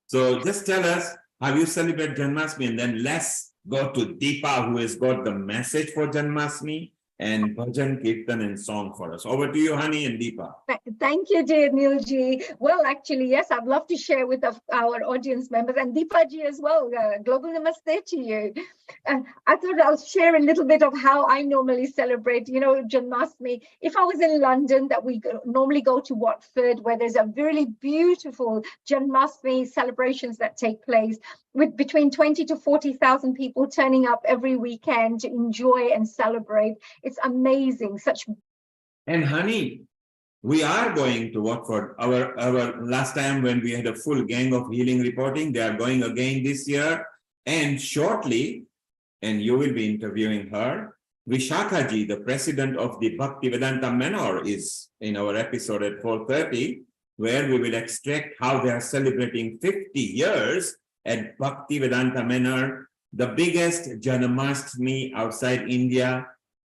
So just tell us how you celebrate Janmashtami, and then let's go to Deepa, who has got the message for Janmashtami and bhajan, kirtan and song for us. Over to you, Honey and Deepa. Thank you, dear Neilji. Well, actually, yes, I'd love to share with our audience members and Deepa ji as well. Global namaste to you. I thought I'll share a little bit of how I normally celebrate, Janmashtami. If I was in London, that we normally go to Watford, where there's a really beautiful Janmashtami celebrations that take place, with between 20 to 40,000 people turning up every weekend to enjoy and celebrate. It's amazing. And Honey, we are going to Watford. Our last time when we had a full gang of healing reporting, they are going again this year. And shortly, and you will be interviewing her, Vishakha ji, the president of the Bhaktivedanta Manor, is in our episode at 4:30, where we will extract how they are celebrating 50 years at Bhaktivedanta Manor, the biggest Janmashtami outside India.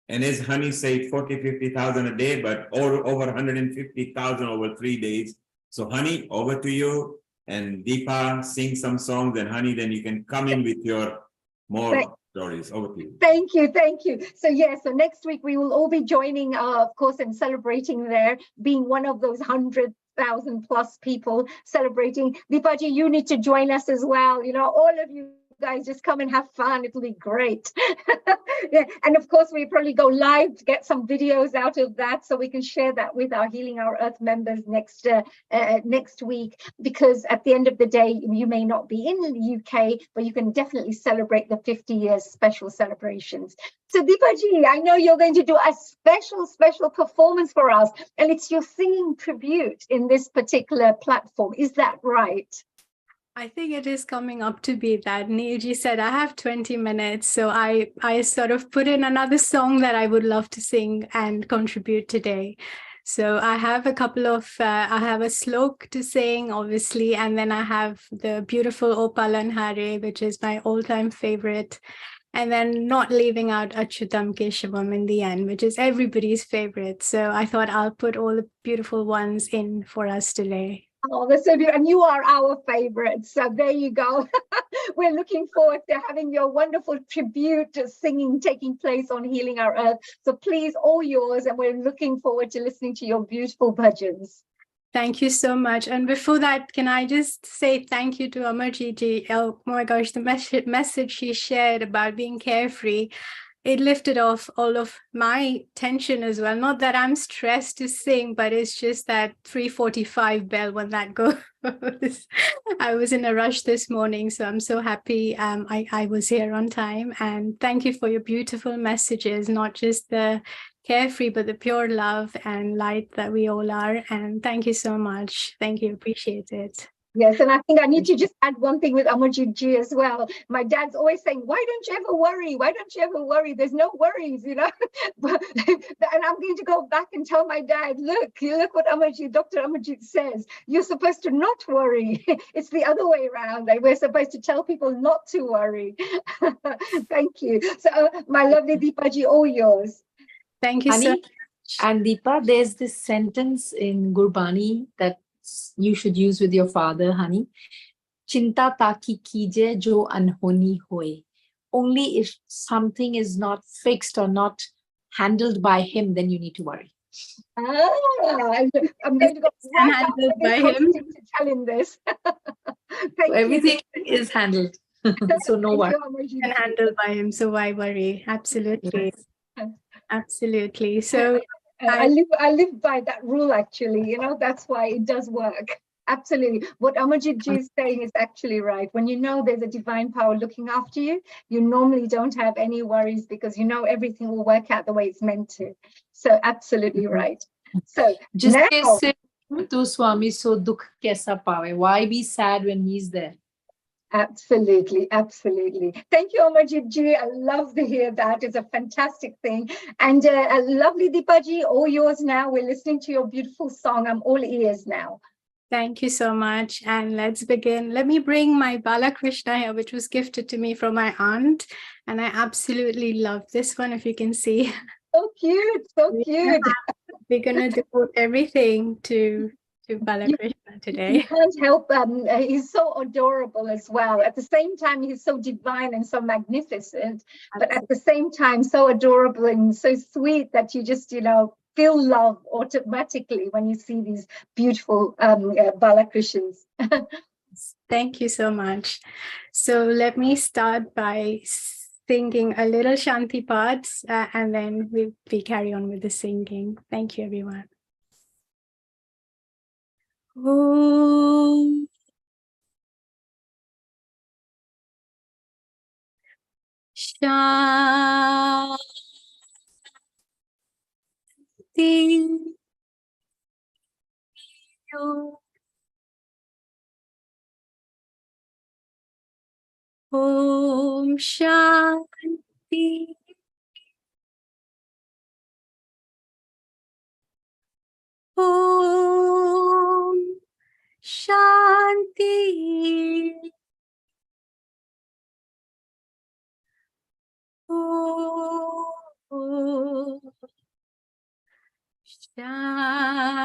And as Honey said, 40, 50,000 a day, but over 150,000 over 3 days. So Honey, over to you, and Deepa, sing some songs, and Honey, then you can come in with your more stories. Over to you. Thank you. So next week we will all be joining, of course, and celebrating there, being one of those 100,000 plus people celebrating. Deepa ji, you need to join us as well. All of you guys just come and have fun. It'll be great. Yeah. And of course, we probably go live to get some videos out of that, so we can share that with our Healing Our Earth members next week, because at the end of the day, you may not be in the UK, but you can definitely celebrate the 50 years special celebrations. So Deepa ji, I know you're going to do a special performance for us, and it's your singing tribute in this particular platform. Is that right? I think it is coming up to be that. Neilji said I have 20 minutes, so I sort of put in another song that I would love to sing and contribute today. So I have a couple of, I have a slok to sing, obviously, and then I have the beautiful O Palan Hare, which is my all-time favorite, and then not leaving out Achyutam Keshavam in the end, which is everybody's favorite. So I thought I'll put all the beautiful ones in for us today. Oh, that's so beautiful. And you are our favorites. So there you go. We're looking forward to having your wonderful tribute to singing taking place on Healing Our Earth. So please, all yours. And we're looking forward to listening to your beautiful bhajans. Thank you so much. And before that, can I just say thank you to Amarjit ji? Oh my gosh, the message she shared about being carefree, it lifted off all of my tension as well. Not that I'm stressed to sing, but it's just that 3:45 bell when that goes. I was in a rush this morning, so I'm so happy I was here on time. And thank you for your beautiful messages, not just the carefree, but the pure love and light that we all are. And thank you so much. Thank you. Appreciate it. Yes, and I think I need to just add one thing with Amarjit ji as well. My dad's always saying, why don't you ever worry? Why don't you ever worry? There's no worries, you know. And I'm going to go back and tell my dad, look what Dr. Amarjit says. You're supposed to not worry. It's the other way around. Like, we're supposed to tell people not to worry. Thank you. So my lovely Deepa ji, all yours. Thank you, Honey, so and Deepa, there's this sentence in Gurbani that you should use with your father, honey. Chinta taki kije jo anhoni hoye. Only if something is not fixed or not handled by him, then you need to worry. I'm going to go right handled by him him. to tell him this. Everything is handled. So no worry. And handled by him. So why worry? Absolutely. Yes. Absolutely. So I live by that rule, actually. You know, that's why it does work. Absolutely. What Amarjit ji is saying is actually right. When you know there's a divine power looking after you, you normally don't have any worries because you know everything will work out the way it's meant to. So absolutely right. So now, to Swami so dukh kaisa paave. Why be sad when he's there? Absolutely, absolutely. Thank you, Amarjit ji. I love to hear that. It's a fantastic thing. And lovely Deepa ji, all yours now. We're listening to your beautiful song. I'm all ears now. Thank you so much. And let's begin. Let me bring my Bala Krishna here, which was gifted to me from my aunt. And I absolutely love this one, if you can see. So cute, so cute. We're going to devote everything to Bala Krishna today. You can't help, he's so adorable as well. At the same time, he's so divine and so magnificent, but at the same time, so adorable and so sweet that you just, you know, feel love automatically when you see these beautiful Balakrishnas. Thank you so much. So let me start by singing a little Shanti parts and then we carry on with the singing. Thank you, everyone. Om Shanti Om Shanti Om Shanti Om Shanti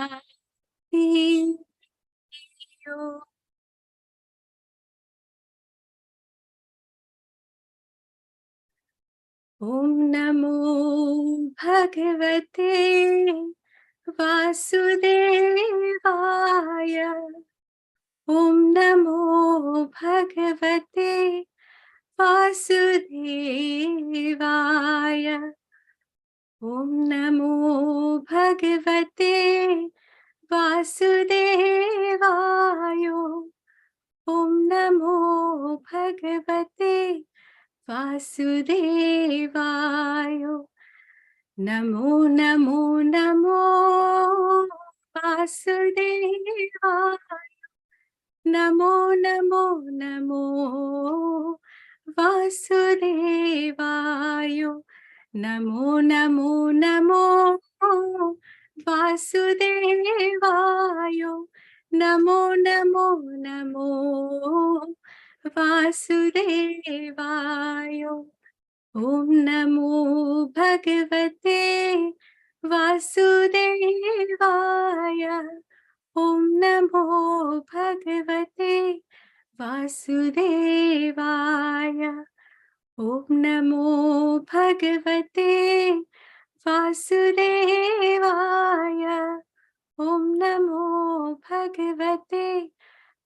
Om Namo Bhagavate Vasudevaya Om Namo Bhagavate Vasudevaya Om Namo Bhagavate Vasudevaya Om Namo Bhagavate Vasudevaya Namo Namo Namo Vasudevaya Namo Namo Namo Vasudevaya Namo Namo Namo Vasudevaya Namo Namo Namo Vasudevaya Om Namo Bhagavate Vasudevaya Om Namo Bhagavate Vasudevaya Om Namo Bhagavate Vasudevaya Om Namo Bhagavate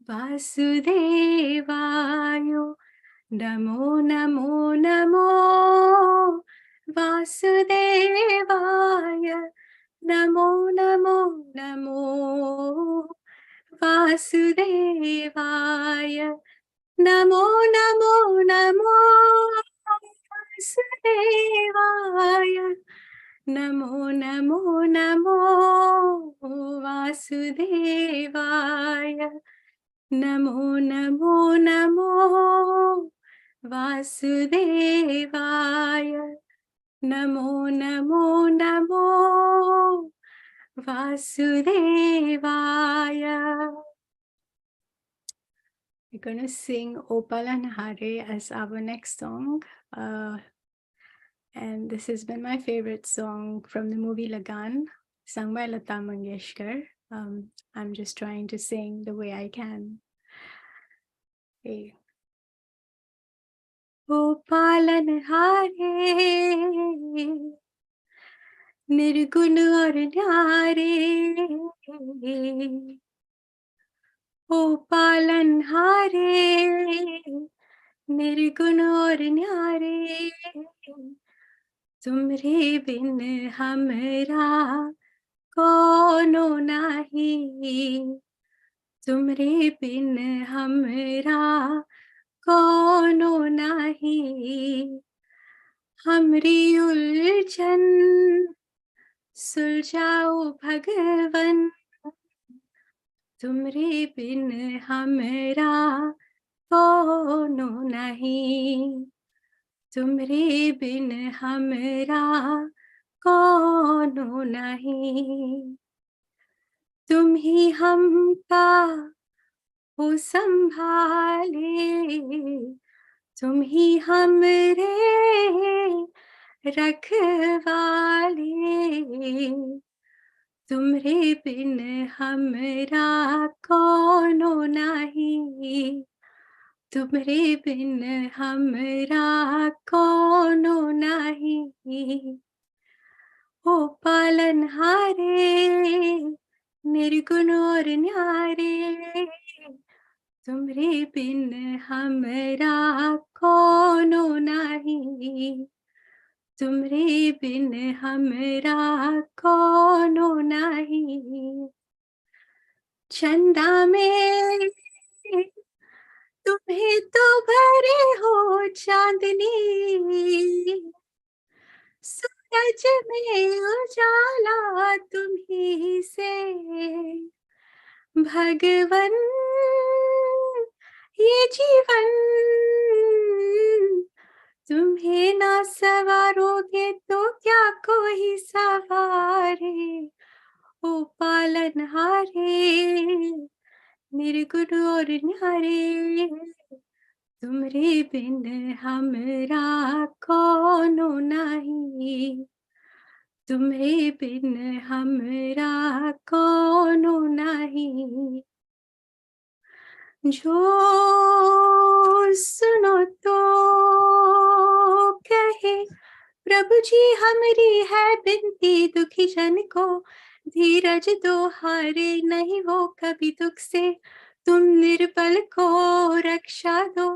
Vasudevaya Namo Namo Namo Vasudevaya Namo Namo Namo Vasudevaya Namo Namo Namo Vasudevaya Namo Namo Namo Vasudevaya. Namo Namo Namo Vasudevaya. Namo Namo Namo Vasudevaya. We're going to sing Opalanhare as our next song. And this has been my favorite song from the movie Lagan, sung by Lata Mangeshkar. I'm just trying to sing the way I can. Okay. Opalanhare, Nirgun aur nyare. Opalanhare, Nirgun aur nyare. तुम्हरे बिन हमरा कोनो नहीं. तुम्हरे बिन हमरा कोनो नहीं. हमरी उलझन सुलझाओ भगवन. तुम्हरे बिन हमरा कोनो नहीं. तुम्हरे बिन हमरा कोनो नहीं. तुम ही हमका हो संभाले. तुम ही हमरे रखवाले. तुम्हरे बिन हमरा कोनो नहीं. तुम्हरे बिन हमरा कोनो नहीं. ओ पालनहारे, निर्गुण और न्यारे. तुम्हरे बिन हमरा कोनो नहीं. तुम्हरे बिन हमरा कोनो नहीं. चंदा में तुम्हें तो भरे हो चांदनी. सूरज में उजाला तुम्ही से. भगवन ये जीवन तुम्हें ना सवारोगे तो क्या कोई सवारे. ओ पालनहारे, निर्गुण और न्यारे. तुम्हरे बिन हमरा कोनो नहीं. तुम्हरे बिन हमरा कोनो नहीं. जो सुनो तो कहे प्रभु जी हमारी है बिनती. दुखी जन को धीरज दो, हारे नहीं वो कभी दुख से. तुम निर्बल को रक्षा दो,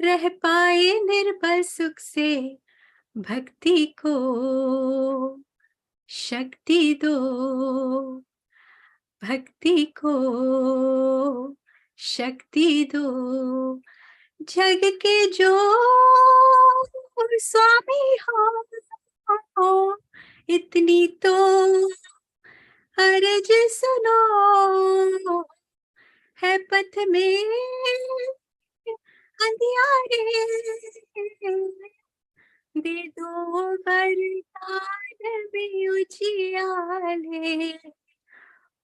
रह पाए निर्बल सुख से. भक्ति को शक्ति दो. भक्ति को शक्ति दो. जग के जो स्वामी हो, इतनी तो अर्ज सुनो. है पथ में अंधियारे, दे दो वरदान में उजियाले.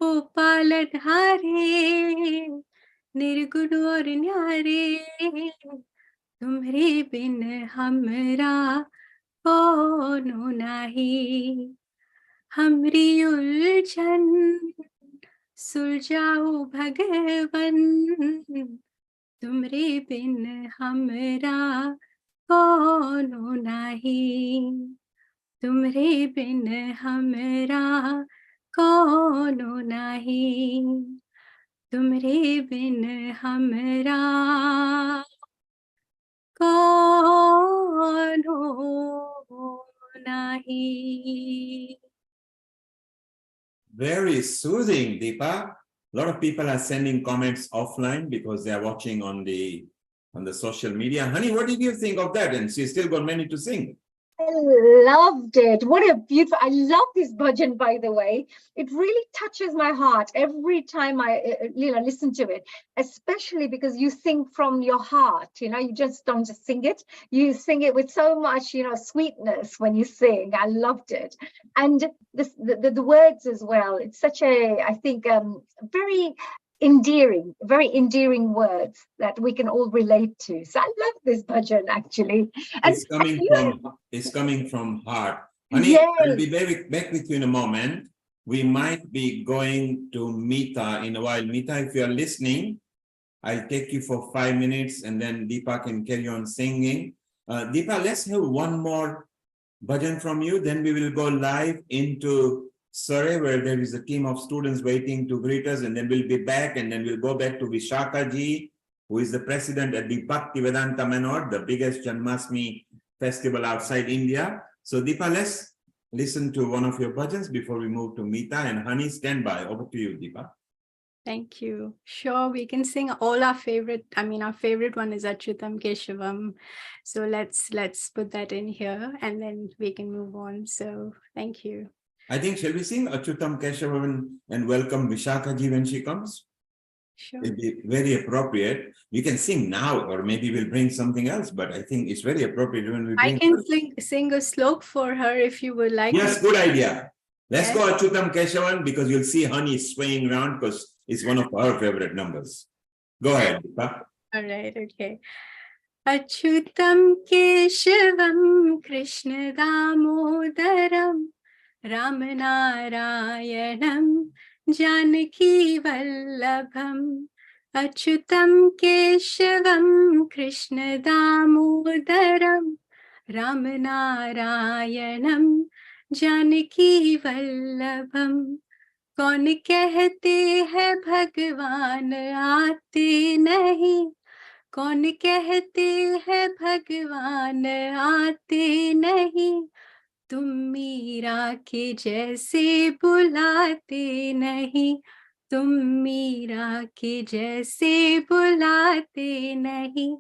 ओ पालनहारे, निर्गुण और न्यारे. तुम्हरे बिन हमरा कोनो नहीं. हमरी उलझन सुलझाओ भगवन. तुम्हरे बिन हमरा कोनो नहीं. तुम्हरे बिन हमरा कोनो नहीं. तुम्हरे बिन हमरा कोनो नहीं. Very soothing, Deepa. A lot of people are sending comments offline because they are watching on the social media. Honey, what did you think of that? And she's still got many to sing. I loved it. What a beautiful, I love this bhajan, by the way. It really touches my heart every time I listen to it, especially because you sing from your heart. You just don't just sing it. You sing it with so much, sweetness when you sing. I loved it. And the words as well. It's such a, I think, very very endearing words that we can all relate to. So I love this bhajan actually. And It's coming from heart. Honey, yes. I'll be back with you in a moment. We might be going to Meeta in a while. Meeta, if you're listening, I'll take you for 5 minutes and then Deepa can carry on singing. Deepa, let's have one more bhajan from you. Then we will go live into Surrey, where there is a team of students waiting to greet us, and then we'll be back, and then we'll go back to Vishaka ji, who is the president at the Bhaktivedanta Manor, the biggest Janmashtami festival outside India. So Deepa, let's listen to one of your bhajans before we move to Meeta, and Honey, stand by. Over to you, Deepa. Thank you. Sure, we can sing all our favorite. Our favorite one is Achyutam Keshavam. So let's put that in here, and then we can move on. So thank you. I think, shall we sing Achyutam Keshavam and welcome Vishaka ji when she comes? Sure. It'd be very appropriate. We can sing now, or maybe we'll bring something else, but I think it's very appropriate when we bring. I can sing a slok for her if you would like. Yes, good idea. Let's go Achyutam Keshavam, because you'll see Honey swaying around because it's one of our favorite numbers. Go ahead, Deepa. All right, okay. Achyutam Keshavam Krishna Damodaram Ram Narayanam Janaki Vallabham Achyutam Keshavam Krishna Damodaram Ram Narayanam Janaki Vallabham कौन कहते हैं भगवान आते नहीं कौन कहते हैं भगवान आते नहीं तुम मीरा के जैसे बुलाते नहीं तुम मीरा के जैसे बुलाते नहीं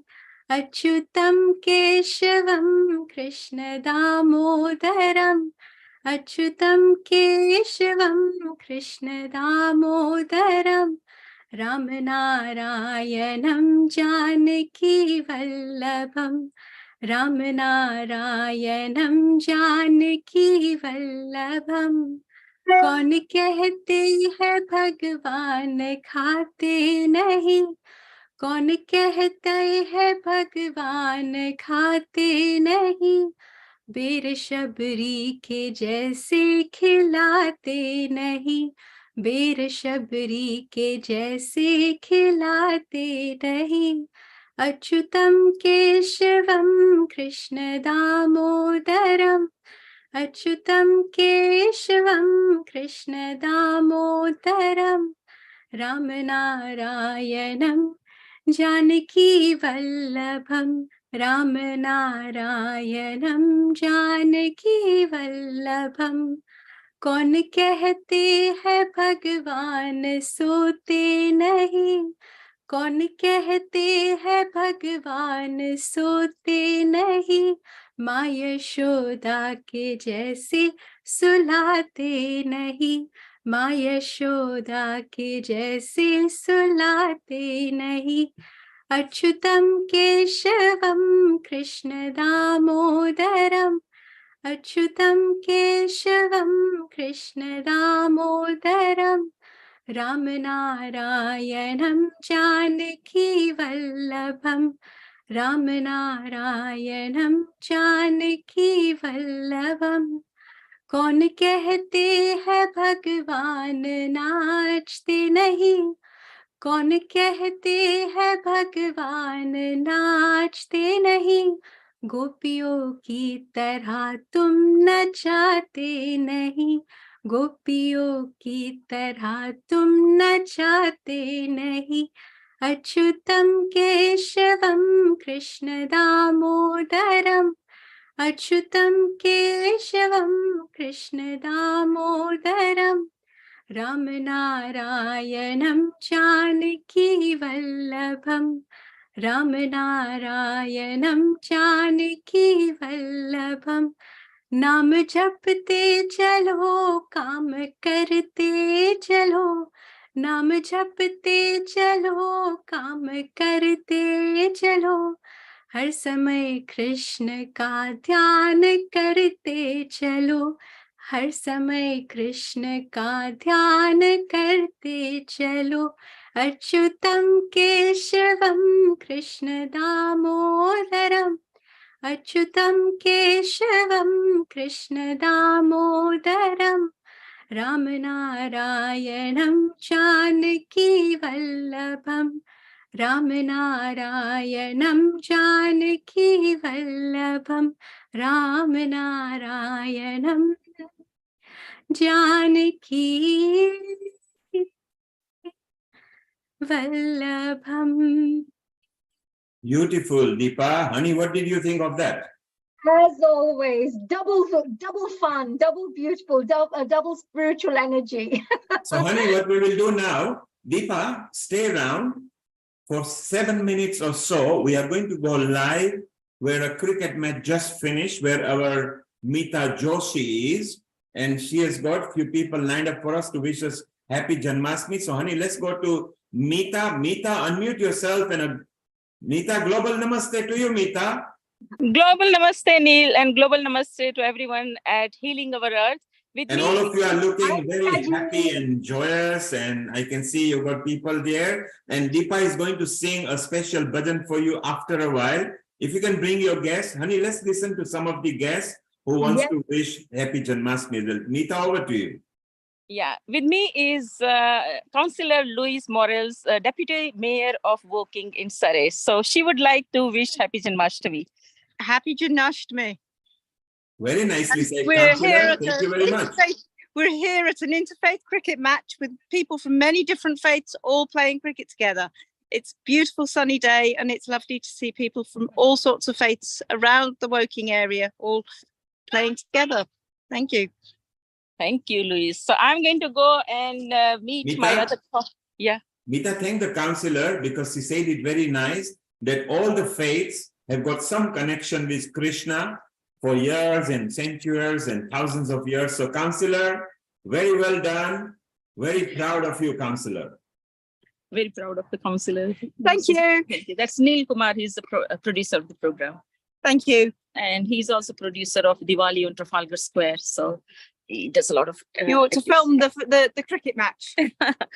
अच्युतम केशवम कृष्ण दामोदरम अच्युतम केशवम कृष्ण दामोदरम राम नारायणं जानकी वल्लभम राम नारायणं जानकी वल्लभम कौन कहते हैं भगवान खाते नहीं कौन कहते हैं भगवान खाते नहीं बेर शबरी के जैसे खिलाते नहीं बेर शबरी के जैसे खिलाते नहीं अच्युतम केशवम कृष्ण दामोदरम अच्युतम केशवम कृष्ण दामोदरम राम नारायणं जानकी वल्लभम राम नारायणं जानकी वल्लभम कौन कहते हैं भगवान सोते नहीं कौन कहते हैं भगवान सोते नहीं माँ यशोदा के जैसे सुलाते नहीं माँ यशोदा के जैसे सुलाते नहीं अच्युतम केशवम कृष्ण दामोदरम अच्युतम केशवम कृष्ण दामोदरम राम नारायणं जानकी वल्लभम राम नारायणं जानकी वल्लभम कौन कहते हैं भगवान नाचते नहीं कौन कहते हैं भगवान नाचते नहीं गोपियों की तरह तुम नचाते नहीं गोपियों की तरह तुम नचाते नहीं अच्युतम केशवम कृष्ण दामोदरम अच्युतम केशवम कृष्ण दामोदरम राम नारायणं जानकी वल्लभम राम नारायणं जानकी वल्लभम वल्लभम नाम जपते चलो काम करते चलो नाम जपते चलो काम करते चलो हर समय कृष्ण का ध्यान करते चलो हर समय कृष्ण का ध्यान करते चलो अच्युतम केशवम कृष्ण दामोदरम अच्युतम केशवम कृष्ण दामोदरम राम नारायणं जानकी वल्लभम राम नारायणं जानकी वल्लभम राम नारायणं Janaki Vallabham. Beautiful, Deepa. Honey, what did you think of that? As always, double fun, double beautiful, double spiritual energy. So, honey, what we will do now, Deepa, stay around for 7 minutes or so. We are going to go live where a cricket match just finished, where our Meeta Joshi is, and she has got a few people lined up for us to wish us happy Janmashtami. So, honey, let's go to Meeta. Meeta, unmute yourself and Meeta, global namaste to you, Meeta. Global namaste, Neil, and global namaste to everyone at Healing Our Earth. With And me, all of you are looking very happy and joyous, and I can see you've got people there. And Deepa is going to sing a special bhajan for you after a while. If you can bring your guests, honey, let's listen to some of the guests who wants to wish happy Janmashtami. Meeta, over to you. Yeah, with me is Councillor Louise Morales, Deputy Mayor of Woking in Surrey. So she would like to wish happy Janmashtami. Happy Janmashtami. Very nicely said, We're Councillor. here at Thank you very much. We're here at an interfaith cricket match with people from many different faiths all playing cricket together. It's a beautiful sunny day, and it's lovely to see people from all sorts of faiths around the Woking area all playing together. Thank you. Thank you, Louise. So I'm going to go and meet my other... Yeah. Meeta, thank the councillor because she said it very nice that all the faiths have got some connection with Krishna for years and centuries and thousands of years. So, councillor, very well done. Very proud of you, councillor. Very proud of the councillor. Thank you. That's Neil Kumar. He's the producer of the program. Thank you. And he's also producer of Diwali on Trafalgar Square. So he does a lot of... you ought to film the cricket match.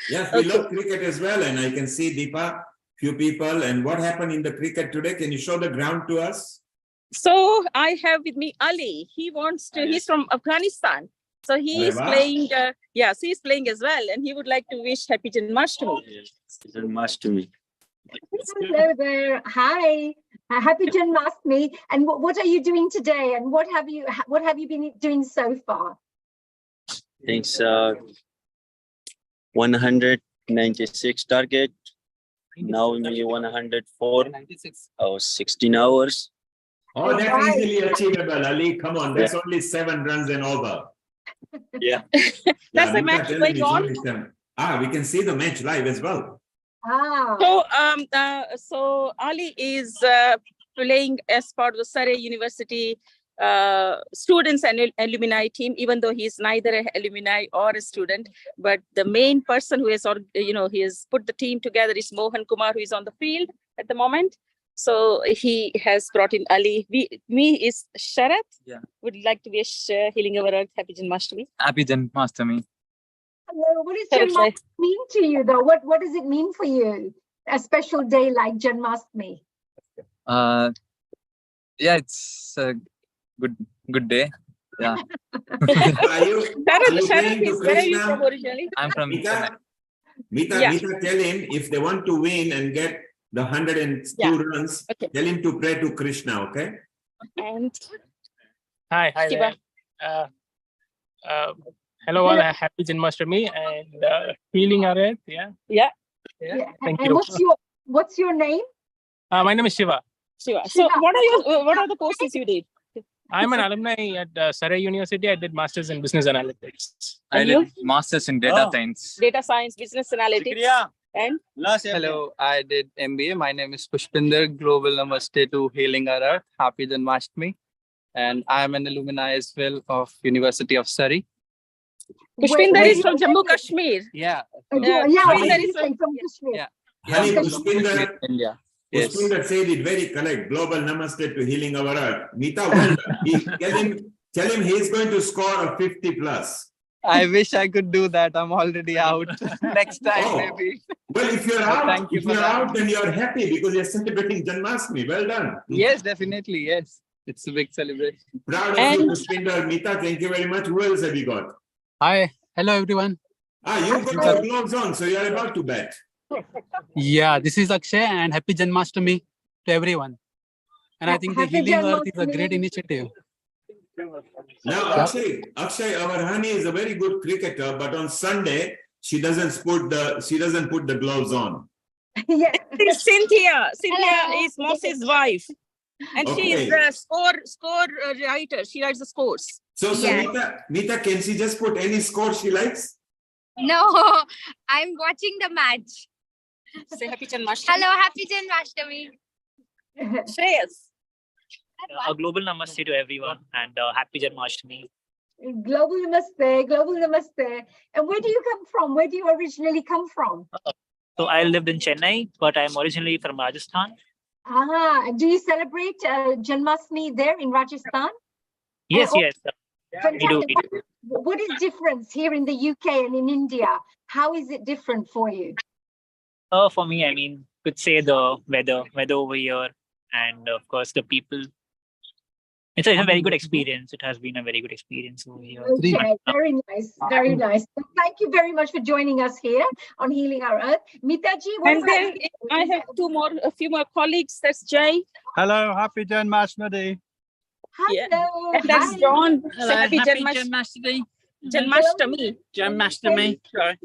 Yes, we love cricket as well. And I can see, Deepa, few people. And what happened in the cricket today? Can you show the ground to us? So I have with me Ali. He wants to... He's from Afghanistan. So he is playing... yes, he's playing as well. And he would like to wish happy Janmashtami. Yes, Janmashtami. Hello there. Hi. Happy Janmashtami. And what are you doing today? And what have you been doing so far? Thanks. 196 target. Now maybe 104. 16 hours. Oh, that's easily achievable, Ali. Come on, that's only 7 runs and over. Yeah. That's the match going on. We can see the match live as well. So Ali is playing as part of the Surrey University students and alumni team, even though he is neither an alumni or a student. But the main person who has, he has put the team together is Mohan Kumar, who is on the field at the moment. So he has brought in Ali. Me is Sharat. Yeah. Would like to wish Healing Our Earth happy Janmashtami. Happy Janmashtami. Hello. What does Janmashtami mean to you, though? What does it mean for you? A special day like Janmashtami. Yeah, it's a good day. Yeah. Are you playing to Where are you Krishna? from originally? I'm from Meeta, Yeah. Meeta, tell him if they want to win and get the 102 runs, tell him to pray to Krishna, okay? And Hi Shiva. there. Hello all, happy Janmashtami and Healing Our Earth. Yeah. Thank And you. what's your name? My name is Shiva. Shiva. So what are the courses you did? I'm an alumni at Surrey University. I did Masters in Business Analytics. I did Masters in Data Science. Data Science, Business Analytics. And Hello, I did MBA. My name is Pushpinder. Global namaste to Healing Our Earth. Happy Janmashtami. and I am an alumni as well of University of Surrey. Pushpinder is from Jammu Kashmir. Yeah. Pushpinder is from Kashmir. Yeah. Honey, From Pushpinder, India. Yes. Pushpinder said it very correct. Global namaste to healing our earth. Mita, well done. Tell him he's going to score a 50 plus. I wish I could do that. I'm already out. Next time, maybe. Well, if you're But out, thank you if for you're that. out, then you're happy because you're celebrating Janmashtami. Well done. Yes, definitely. Yes. It's a big celebration. Proud of you, Pushpinder. Mita, thank you very much. Who else have you got? Hi. Hello, everyone. You've got the gloves on, so you're about to bet. Yeah, this is Akshay and happy Janmashtami to everyone. And I think the Happy Healing Earth is a Janmashtami. great initiative. Now, Akshay, our honey is a very good cricketer, but on Sunday she doesn't put the gloves on. Yes. This is Cynthia. Cynthia is Moses' wife. And she is Okay. the score writer. She writes the scores. So Mita, can she just put any score she likes? No, I'm watching the match. Say happy Janmashtami. Hello, happy Janmashtami. Shreyas. A global namaste to everyone and happy Janmashtami. Global namaste, global namaste. And where do you come from? Where do you originally come from? So I lived in Chennai, but I'm originally from Rajasthan. Do you celebrate Janmashtami there in Rajasthan? Yes, Oh, yes. We do. Fantastic. What is difference here in the UK and in India? How is it different for you? For me, I mean, could say the weather over here, and of course the people. It's a very good experience. It has been a very good experience over here. Okay, very nice, very nice. Well, thank you very much for joining us here on Healing Our Earth. Mitaji, what And about then you? I have a few more colleagues. That's Jay. Hello, happy Janmashtami. Hello. And that's John. Hello, Say happy happy Janmashtami. Janmashtami. Janmashtami. Sorry.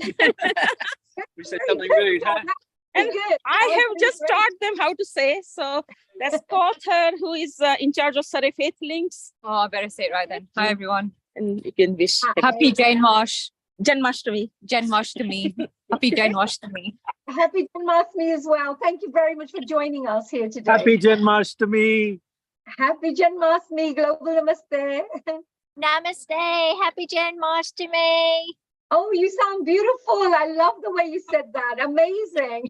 We said something rude, huh? And I have just taught them how to say. So that's Kauthar, who is in charge of Surrey Faith Links. Oh, I better say it right then. Hi, everyone. And you can wish. Happy Janmashtami. Janmashtami. Happy Janmashtami. Happy Janmashtami as well. Thank you very much for joining us here today. Happy Janmashtami. Happy Janmashtami, global namaste. Namaste, happy Janmashtami. Oh, you sound beautiful. I love the way you said that. Amazing.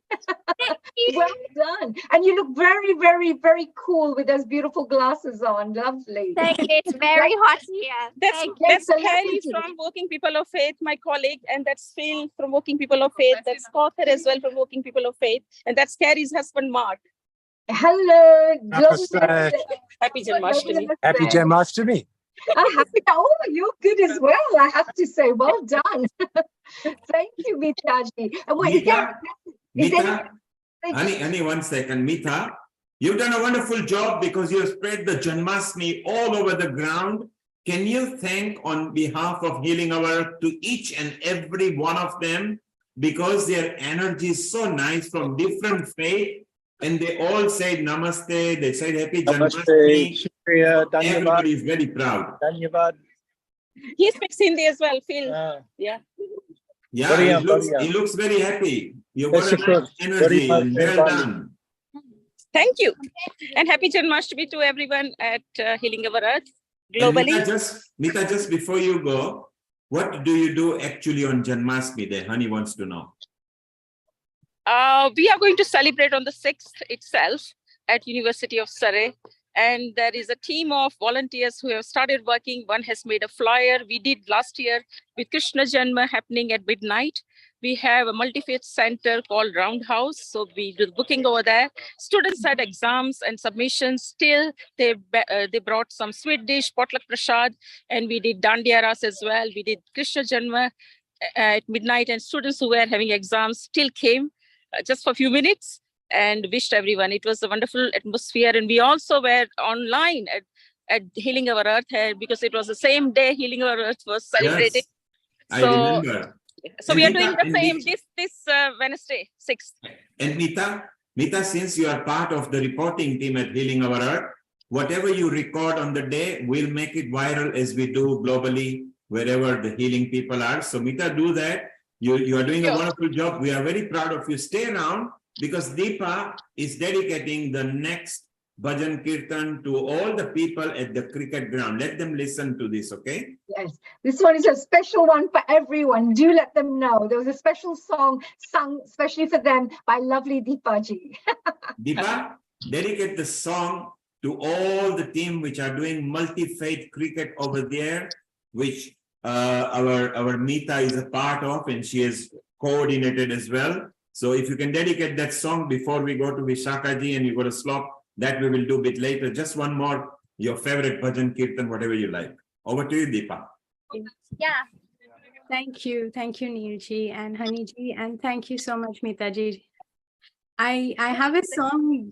Well done. And you look very, very, very cool with those beautiful glasses on. Lovely. Thank you. It's very hot here. That's Carrie from Working People of Faith, my colleague, and that's Phil from Working People of Faith. That's Kauthar as well from Working People of Faith, and that's Carrie's husband, Mark. Hello. Namaste. Happy Janmashtami. Happy Janmashtami. Happy. Oh, you're good as well, I have to say. Well done. Thank you, Mitaji. And wait, Mita, honey, 1 second. Mita, you've done a wonderful job because you have spread the Janmashtami all over the ground. Can you thank on behalf of Healing Our Earth to each and every one of them, because their energy is so nice from different faith, and they all said namaste, they said happy Janmashtami. Everybody is very proud. He speaks Hindi as well, Phil. Yeah. Yeah, he looks very happy. You've got a nice energy. Well done. Thank you. And happy Janmashtami to everyone at Healing Our Earth globally. Mita, just before you go, what do you do actually on Janmashtami? The honey wants to know. We are going to celebrate on the 6th itself at University of Surrey. And there is a team of volunteers who have started working. One has made a flyer. We did last year with Krishna Janma happening at midnight. We have a multi-faith center called Roundhouse. So we do the booking over there. Students had exams and submissions. Still, they brought some sweet dish, potluck prasad, and we did dandiya ras as well. We did Krishna Janma at midnight, and students who were having exams still came just for a few minutes and wished everyone. It was a wonderful atmosphere. And we also were online at Healing Our Earth because it was the same day Healing Our Earth was celebrated. Yes, I remember. So we are doing the same this Wednesday, 6th. And Mita, since you are part of the reporting team at Healing Our Earth, whatever you record on the day, we'll make it viral as we do globally, wherever the healing people are. So Mita, do that. You are doing a wonderful job. We are very proud of you. Stay around, because Deepa is dedicating the next bhajan kirtan to all the people at the cricket ground. Let them listen to this, okay? Yes, this one is a special one for everyone. Do let them know. There was a special song sung especially for them by lovely Deepa ji. Deepa, dedicate the song to all the team which are doing multi-faith cricket over there, which our Meeta is a part of, and she has coordinated as well. So if you can dedicate that song before we go to Vishaka ji and you go to Slop, that we will do a bit later. Just one more, your favorite bhajan kirtan, whatever you like. Over to you, Deepa. Yeah. Thank you, Neerji and Honeyji, and thank you so much, Meetaji. I have a song.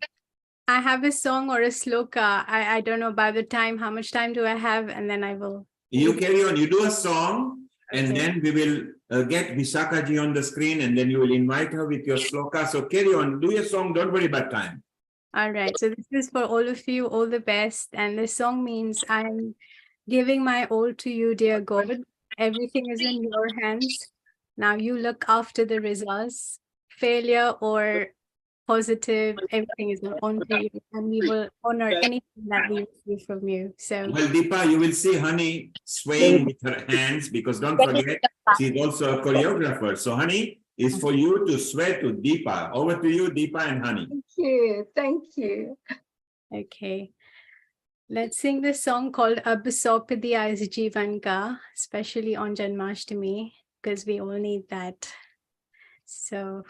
I have a song or a sloka. I don't know by the time, how much time do I have, and then I will. You carry on, you do a song, and then we will get Vishaka ji on the screen, and then you will invite her with your sloka. So carry on, do your song, don't worry about time. All right, so this is for all of you, all the best. And the song means I'm giving my all to you, dear God. Everything is in your hands. Now you look after the results, failure or positive, everything is on to you, and we will honor anything that we receive from you. So, Well, Deepa, you will see Honey swaying with her hands, because don't forget, she's also a choreographer. So Honey is for you to sway to Deepa. Over to you, Deepa and Honey. Thank you. Thank you. okay. Let's sing this song called Ab Saup Diya Is Jeevan Ka, especially on Janmashtami, because we all need that. So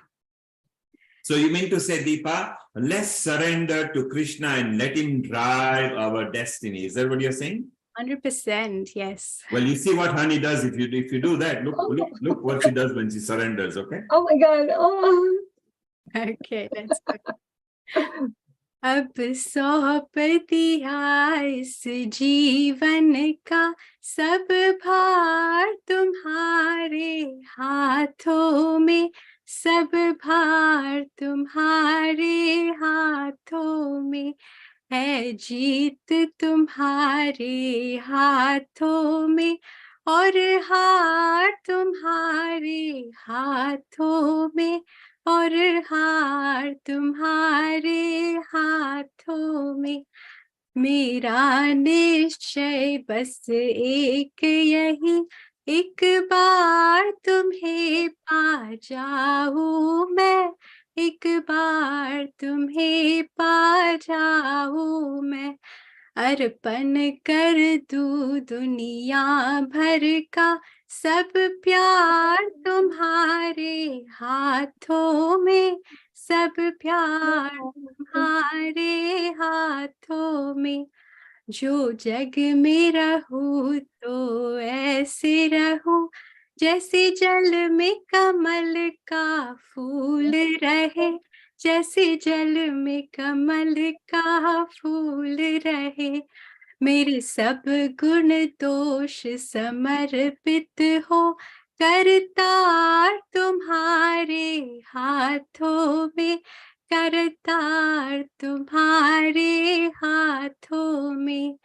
you mean to say, Deepa, let's surrender to Krishna and let him drive our destiny. Is that what you're saying? 100%, yes. Well, you see what Honey does if you do that. Look what she does when she surrenders, okay? Oh my God. Oh. Okay, let's go. अब सौंप दिया इस जीवन का सब भार तुम्हारे हाथों में, सब भार तुम्हारे हाथों में है, जीत तुम्हारे हाथों में और हार तुम्हारे हाथों में, और हार तुम्हारे हाथों में। मेरा निश्चय बस एक यही, एक बार तुम्हें पा जाऊं मैं, एक बार तुम्हें पा जाऊं मैं। अर्पण कर दूं दुनिया भर का सब प्यार तुम्हारे हाथों में, सब प्यार तुम्हारे हाथों में। जो जग में रहूं तो ऐसे रहूं जैसे जल में कमल का फूल रहे, जैसे जल में कमल का फूल रहे। मेरे सब गुण दोष समर्पित हो, करतार तुम्हारे हाथों में, करतार तुम्हारे हाथों में।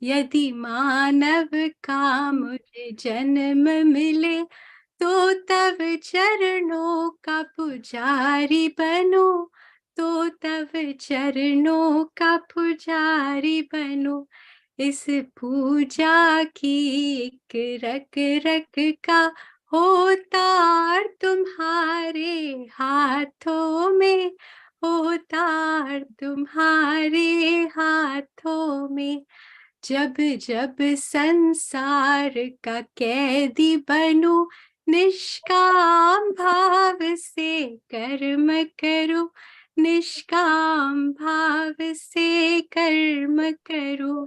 यदि मानव का मुझे जन्म मिले तो तब चरणों का पुजारी बनूं, तो तब चरणों का पुजारी बनूं। इस पूजा की एक रग रग का होतार तुम्हारे हाथों में, होतार तुम्हारे हाथों में। जब जब संसार का कैदी बनूं, निष्काम भाव से कर्म करूं, निष्काम भाव से कर्म करूं।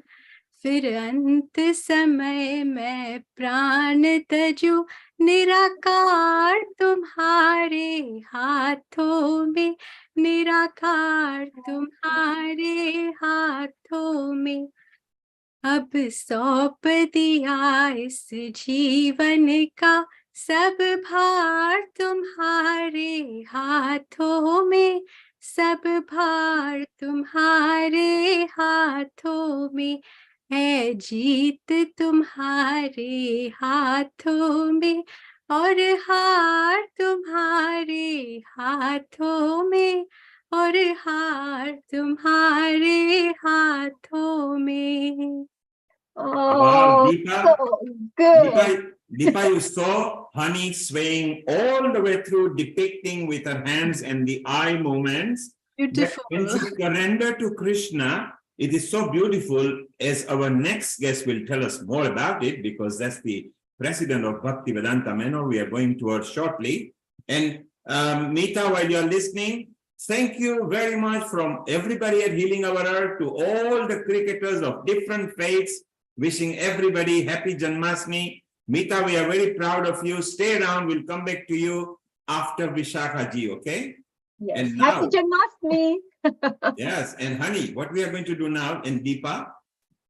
फिर अंत समय मैं प्राण तजूं, निराकार तुम्हारे हाथों में, निराकार तुम्हारे हाथों में। अब सौंप दिया इस जीवन का सब भार तुम्हारे हाथों में, सब भार तुम्हारे हाथों में है। जीत तुम्हारे हाथों में और हार तुम्हारे हाथों में, और हार तुम्हारे हाथों में. Wow, Oh, Deepa, so good. Deepa, you saw Honey swaying all the way through, depicting with her hands and the eye movements. Beautiful. When she surrendered to Krishna, it is so beautiful, as our next guest will tell us more about it, because that's the president of Bhaktivedanta Manor we are going towards shortly. And Meeta, while you're listening, thank you very much from everybody at Healing Our Earth to all the cricketers of different faiths, wishing everybody happy Janmashtami. Meeta, we are very proud of you. Stay around. We'll come back to you after Vishakha ji, okay? Yes. And Happy now, Janmashtami. yes, and Honey, what we are going to do now, and Deepa,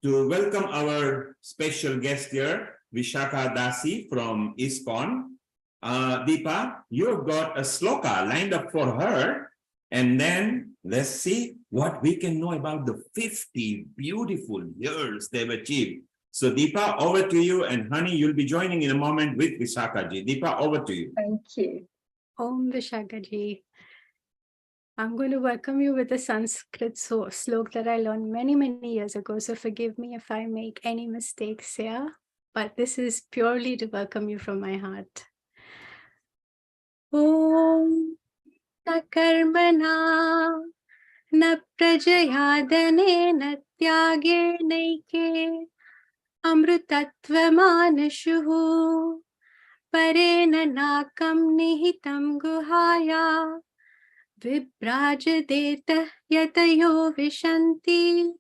to welcome our special guest here, Vishakha Dasi from ISKCON. Deepa, you've got a sloka lined up for her, and then let's see what we can know about the 50 beautiful years they've achieved. So Deepa, over to you, and Honey, you'll be joining in a moment with Vishakha ji. Deepa, over to you. Thank you. Om Vishakha ji. I'm going to welcome you with a Sanskrit slok that I learned many, many years ago. So forgive me if I make any mistakes here, but this is purely to welcome you from my heart. Om na karmana na prajaya dhanena tyage naike amrutatva manashuhu parena nakam nihitam guhaya vibrajadeta yatayo vishanti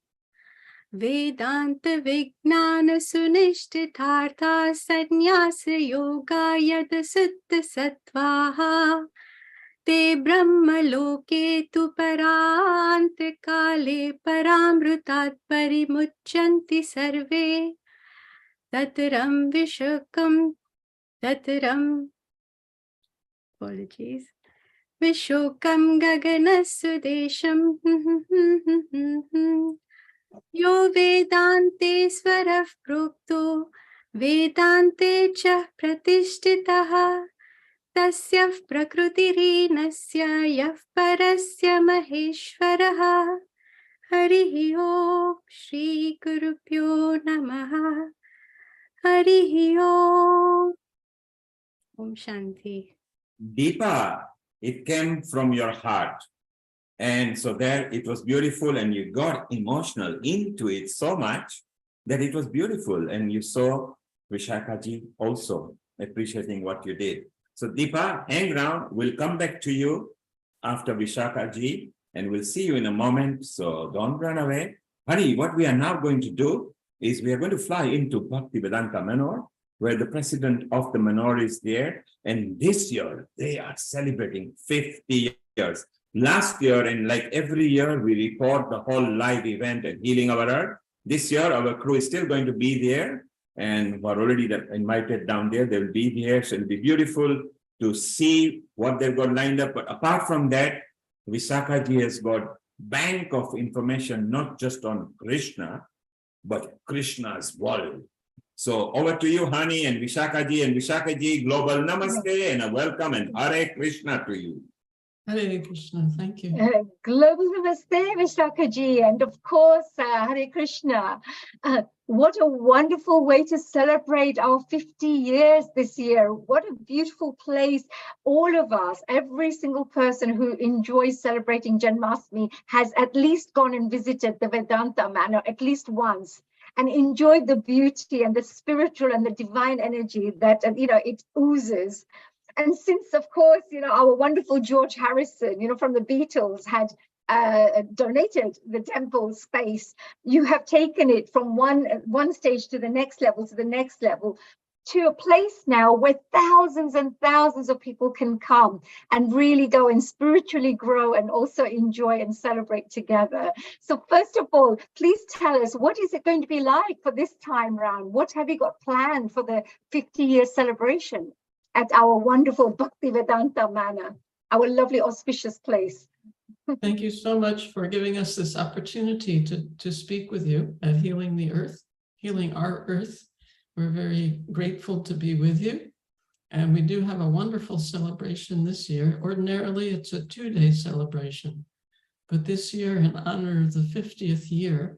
vedanta vijnana sunishtithartha sannyasa yoga yada siddha sattvaha te brahma loke tu parante kale paramrutat parimuchanti sarve tataram vishakam tataram apologies Vishokam gaganasudesham Yo vedante svarav prokto vedante cha pratishtitaha tasyav prakrutirinasya yav parasya maheshwaraha Harihi Om Shri Gurubhyo Namaha Harihi Om Om Shanti. Deepa, it came from your heart. And so there it was beautiful, and you got emotional into it so much that it was beautiful. And you saw Vishakha ji also appreciating what you did. So Deepa, hang around. We'll come back to you after Vishakha ji, and we'll see you in a moment. So don't run away. Honey, what we are now going to do is we are going to fly into Bhaktivedanta Manor, where the president of the Manor is there. And this year, they are celebrating 50 years. Last year, and like every year, we report the whole live event at Healing Our Earth. This year, our crew is still going to be there, and we're already invited down there. They'll be there, so it'll be beautiful to see what they've got lined up. But apart from that, Vishakha ji has got bank of information, not just on Krishna, but Krishna's world. So over to you, Honey, and Vishakha ji, global namaste and a welcome, and Hare Krishna to you. Hare Krishna, thank you. Global Namaste, Vishakha ji, and of course, Hare Krishna. What a wonderful way to celebrate our 50 years this year. What a beautiful place. All of us, every single person who enjoys celebrating Janmashtami has at least gone and visited the Vedanta Manor at least once, and enjoyed the beauty and the spiritual and the divine energy that, it oozes. And since, of course, our wonderful George Harrison, from the Beatles had donated the temple space, you have taken it from one stage to the next level, to a place now where thousands and thousands of people can come and really go and spiritually grow and also enjoy and celebrate together. So first of all, please tell us, what is it going to be like for this time round? What have you got planned for the 50-year celebration at our wonderful Bhaktivedanta Manor, our lovely auspicious place? Thank you so much for giving us this opportunity to speak with you at Healing the Earth, Healing Our Earth. We're very grateful to be with you. And we do have a wonderful celebration this year. Ordinarily, it's a 2-day celebration. But this year, in honor of the 50th year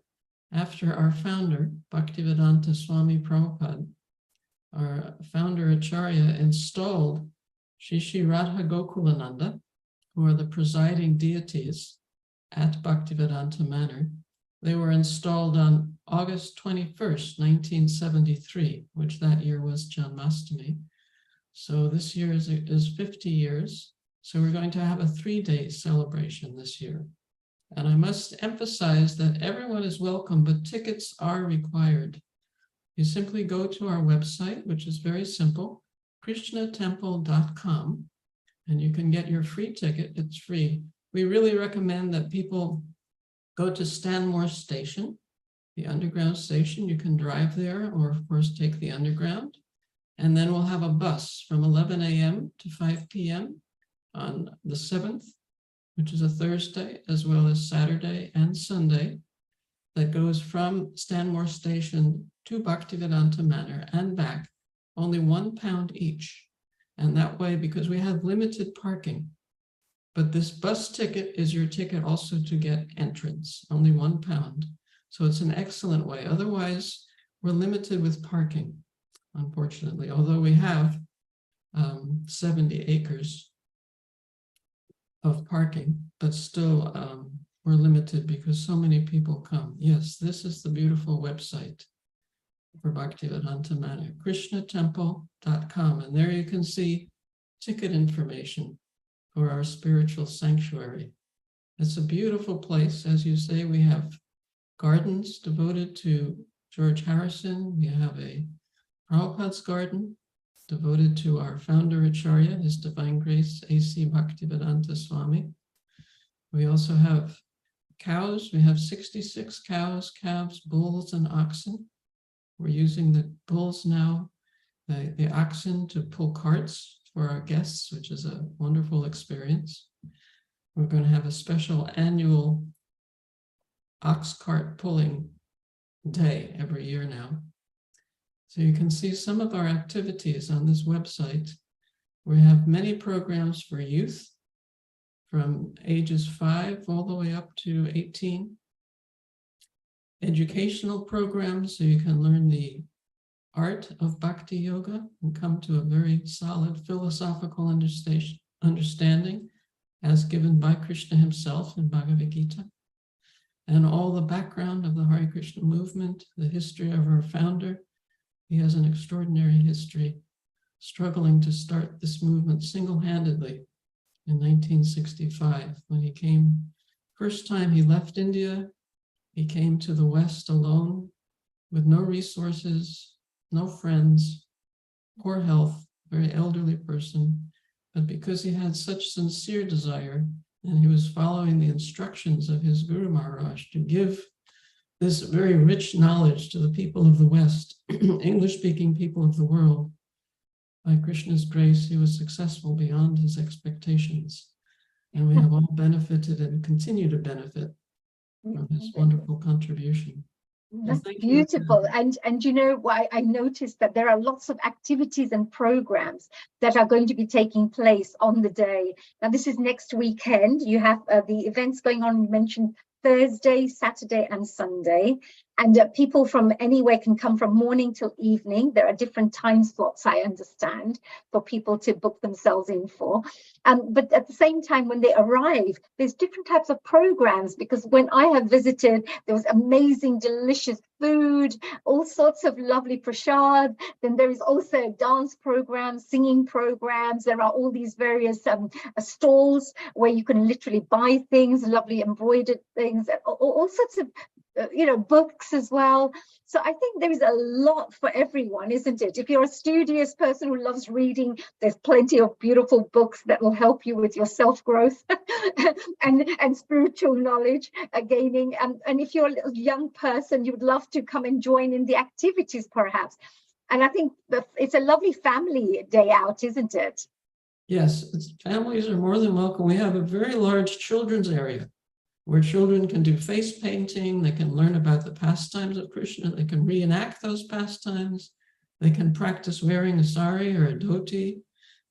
after our founder, Bhaktivedanta Swami Prabhupada, our founder Acharya installed Shri Shri Radha Gokulananda, who are the presiding deities at Bhaktivedanta Manor. They were installed on August 21st, 1973, which that year was Janmashtami. So this year is 50 years. So we're going to have a 3-day celebration this year. And I must emphasize that everyone is welcome, but tickets are required. You simply go to our website, which is very simple, krishnatemple.com, and you can get your free ticket. It's free. We really recommend that people go to Stanmore Station, the underground station. You can drive there or, of course, take the underground. And then we'll have a bus from 11 a.m. to 5 p.m. on the 7th, which is a Thursday, as well as Saturday and Sunday, that goes from Stanmore Station to Bhaktivedanta Manor and back, only £1 each. And that way, because we have limited parking, but this bus ticket is your ticket also to get entrance, only £1. So it's an excellent way. Otherwise, we're limited with parking, unfortunately, although we have 70 acres of parking, but still we're limited because so many people come. Yes, this is the beautiful website for Bhaktivedanta Manor, krishnatemple.com. And there you can see ticket information for our spiritual sanctuary. It's a beautiful place. As you say, we have gardens devoted to George Harrison. We have a Prabhupada's garden devoted to our founder Acharya, His Divine Grace, A.C. Bhaktivedanta Swami. We also have cows. We have 66 cows, calves, bulls, and oxen. We're using the bulls now, the oxen to pull carts for our guests, which is a wonderful experience. We're going to have a special annual ox cart pulling day every year now. So you can see some of our activities on this website. We have many programs for youth from ages 5 all the way up to 18. Educational programs, so you can learn the art of bhakti yoga and come to a very solid philosophical understanding as given by Krishna himself in Bhagavad Gita. And all the background of the Hare Krishna movement, the history of our founder. He has an extraordinary history, struggling to start this movement single-handedly in 1965 when he came. First time he left India, he came to the West alone with no resources, no friends, poor health, very elderly person. But because he had such sincere desire and he was following the instructions of his Guru Maharaj to give this very rich knowledge to the people of the West, English-speaking people of the world, by Krishna's grace, he was successful beyond his expectations. And we have all benefited and continue to benefit from his wonderful contribution. That's beautiful. And you know, I noticed that there are lots of activities and programs that are going to be taking place on the day. Now, this is next weekend. You have the events going on. You mentioned Thursday, Saturday, and Sunday. And people from anywhere can come from morning till evening. There are different time slots, I understand, for people to book themselves in for. But at the same time, when they arrive, there's different types of programs, because when I have visited, there was amazing, delicious food, all sorts of lovely prasad. Then there is also dance programs, singing programs. There are all these various stalls where you can literally buy things, lovely embroidered things, all sorts of books as well. So I think there is a lot for everyone, isn't it? If you're a studious person who loves reading, there's plenty of beautiful books that will help you with your self-growth and spiritual knowledge gaining. And if you're a little young person, you would love to come and join in the activities perhaps. And I think that it's a lovely family day out, isn't it? Yes, families are more than welcome. We have a very large children's area where children can do face painting, they can learn about the pastimes of Krishna, they can reenact those pastimes, they can practice wearing a sari or a dhoti,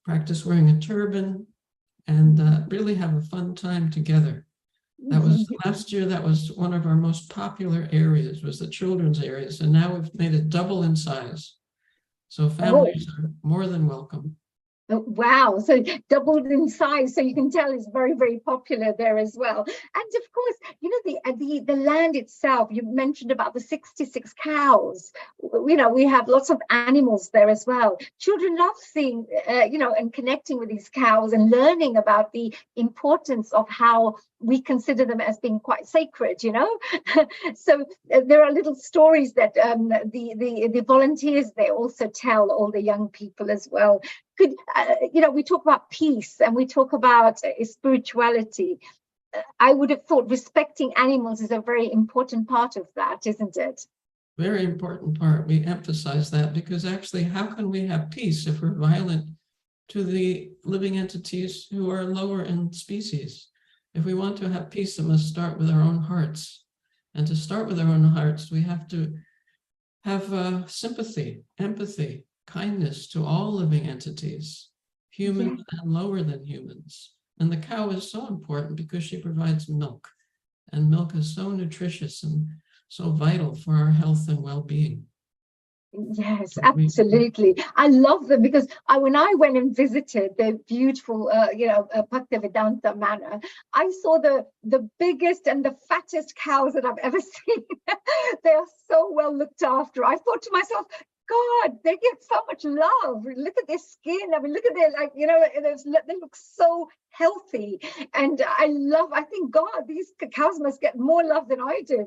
practice wearing a turban, and really have a fun time together. That was last year. That was one of our most popular areas, was the children's areas. And now we've made it double in size. So families are more than welcome. Wow, so doubled in size, so you can tell it's very, very popular there as well. And of course, you know, the land itself, you mentioned about the 66 cows. You know, we have lots of animals there as well. Children love seeing, you know, and connecting with these cows and learning about the importance of how we consider them as being quite sacred, you know. So there are little stories that the volunteers, they also tell all the young people as well. Could you know, we talk about peace and we talk about spirituality. I would have thought respecting animals is a very important part of that, isn't it? Very important part. We emphasize that because actually, how can we have peace if we're violent to the living entities who are lower in species? If we want to have peace, it must start with our own hearts. And to start with our own hearts, we have to have sympathy, empathy, kindness to all living entities, human and lower than humans. And the cow is so important because she provides milk. And milk is so nutritious and so vital for our health and well-being. Yes, absolutely. I love them because when I went and visited the beautiful, you know, Bhaktivedanta manor, I saw the biggest and the fattest cows that I've ever seen. They are so well looked after. I thought to myself, God, they get so much love. Look at their skin. I mean, look at their, like, you know, they look so healthy. And I think, God, these cows must get more love than I do.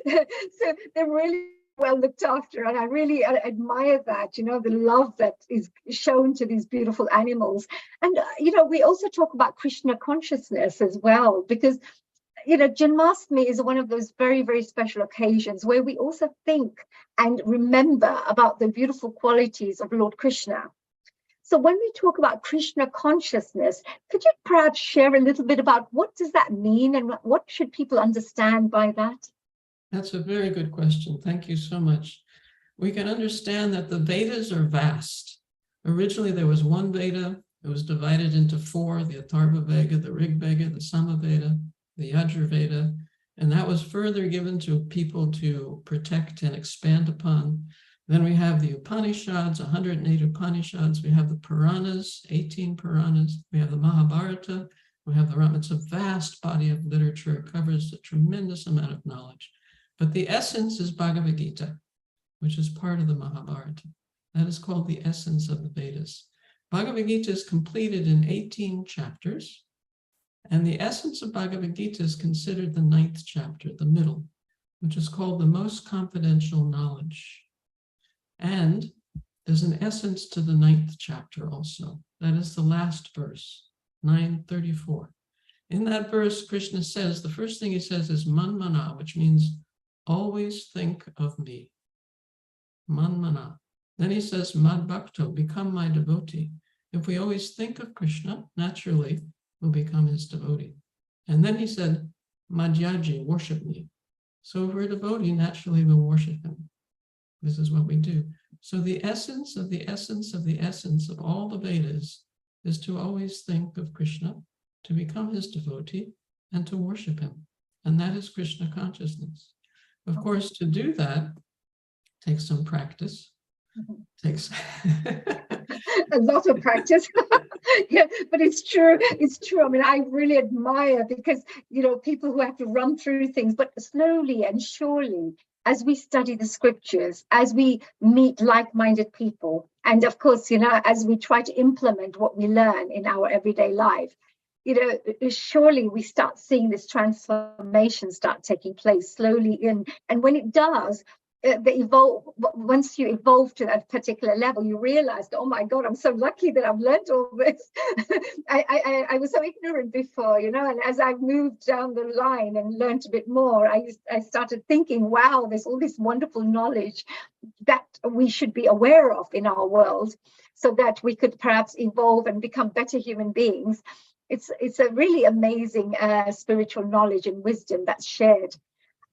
So they're really well looked after. And I really admire that, you know, the love that is shown to these beautiful animals. And, you know, we also talk about Krishna consciousness as well, because you know, Janmashtami is one of those very, very special occasions where we also think and remember about the beautiful qualities of Lord Krishna. So when we talk about Krishna consciousness, could you perhaps share a little bit about what does that mean and what should people understand by that? That's a very good question. Thank you so much. We can understand that the Vedas are vast. Originally, there was one Veda. It was divided into four, the Atharva Veda, the Rig Veda, the Samaveda, the Ayurveda, and that was further given to people to protect and expand upon. Then we have the Upanishads, 108 Upanishads. We have the Puranas, 18 Puranas. We have the Mahabharata. We have the Ramayana. It's a vast body of literature. It covers a tremendous amount of knowledge. But the essence is Bhagavad Gita, which is part of the Mahabharata. That is called the essence of the Vedas. Bhagavad Gita is completed in 18 chapters. And the essence of Bhagavad Gita is considered the 9th chapter, the middle, which is called the most confidential knowledge. And there's an essence to the 9th chapter also. That is the last verse, 9:34. In that verse, Krishna says, the first thing he says is man mana, which means always think of me. Man mana. Then he says, mad bhakto, become my devotee. If we always think of Krishna, naturally, will become his devotee. And then he said, Madhyaji, worship me. So if we're a devotee, naturally we'll worship him. This is what we do. So the essence of the essence of the essence of all the Vedas is to always think of Krishna, to become his devotee, and to worship him. And that is Krishna consciousness. Of course, to do that takes some practice. Takes a lot of practice. Yeah, but it's true. It's true. I mean, I really admire because, you know, people who have to run through things, but slowly and surely, as we study the scriptures, as we meet like-minded people, and of course, you know, as we try to implement what we learn in our everyday life, you know, surely we start seeing this transformation start taking place slowly. And when it does, once you evolve to that particular level, you realize, oh my God, I'm so lucky that I've learned all this. I was so ignorant before, you know, and as I've moved down the line and learned a bit more, I started thinking, wow, there's all this wonderful knowledge that we should be aware of in our world so that we could perhaps evolve and become better human beings. It's a really amazing spiritual knowledge and wisdom that's shared.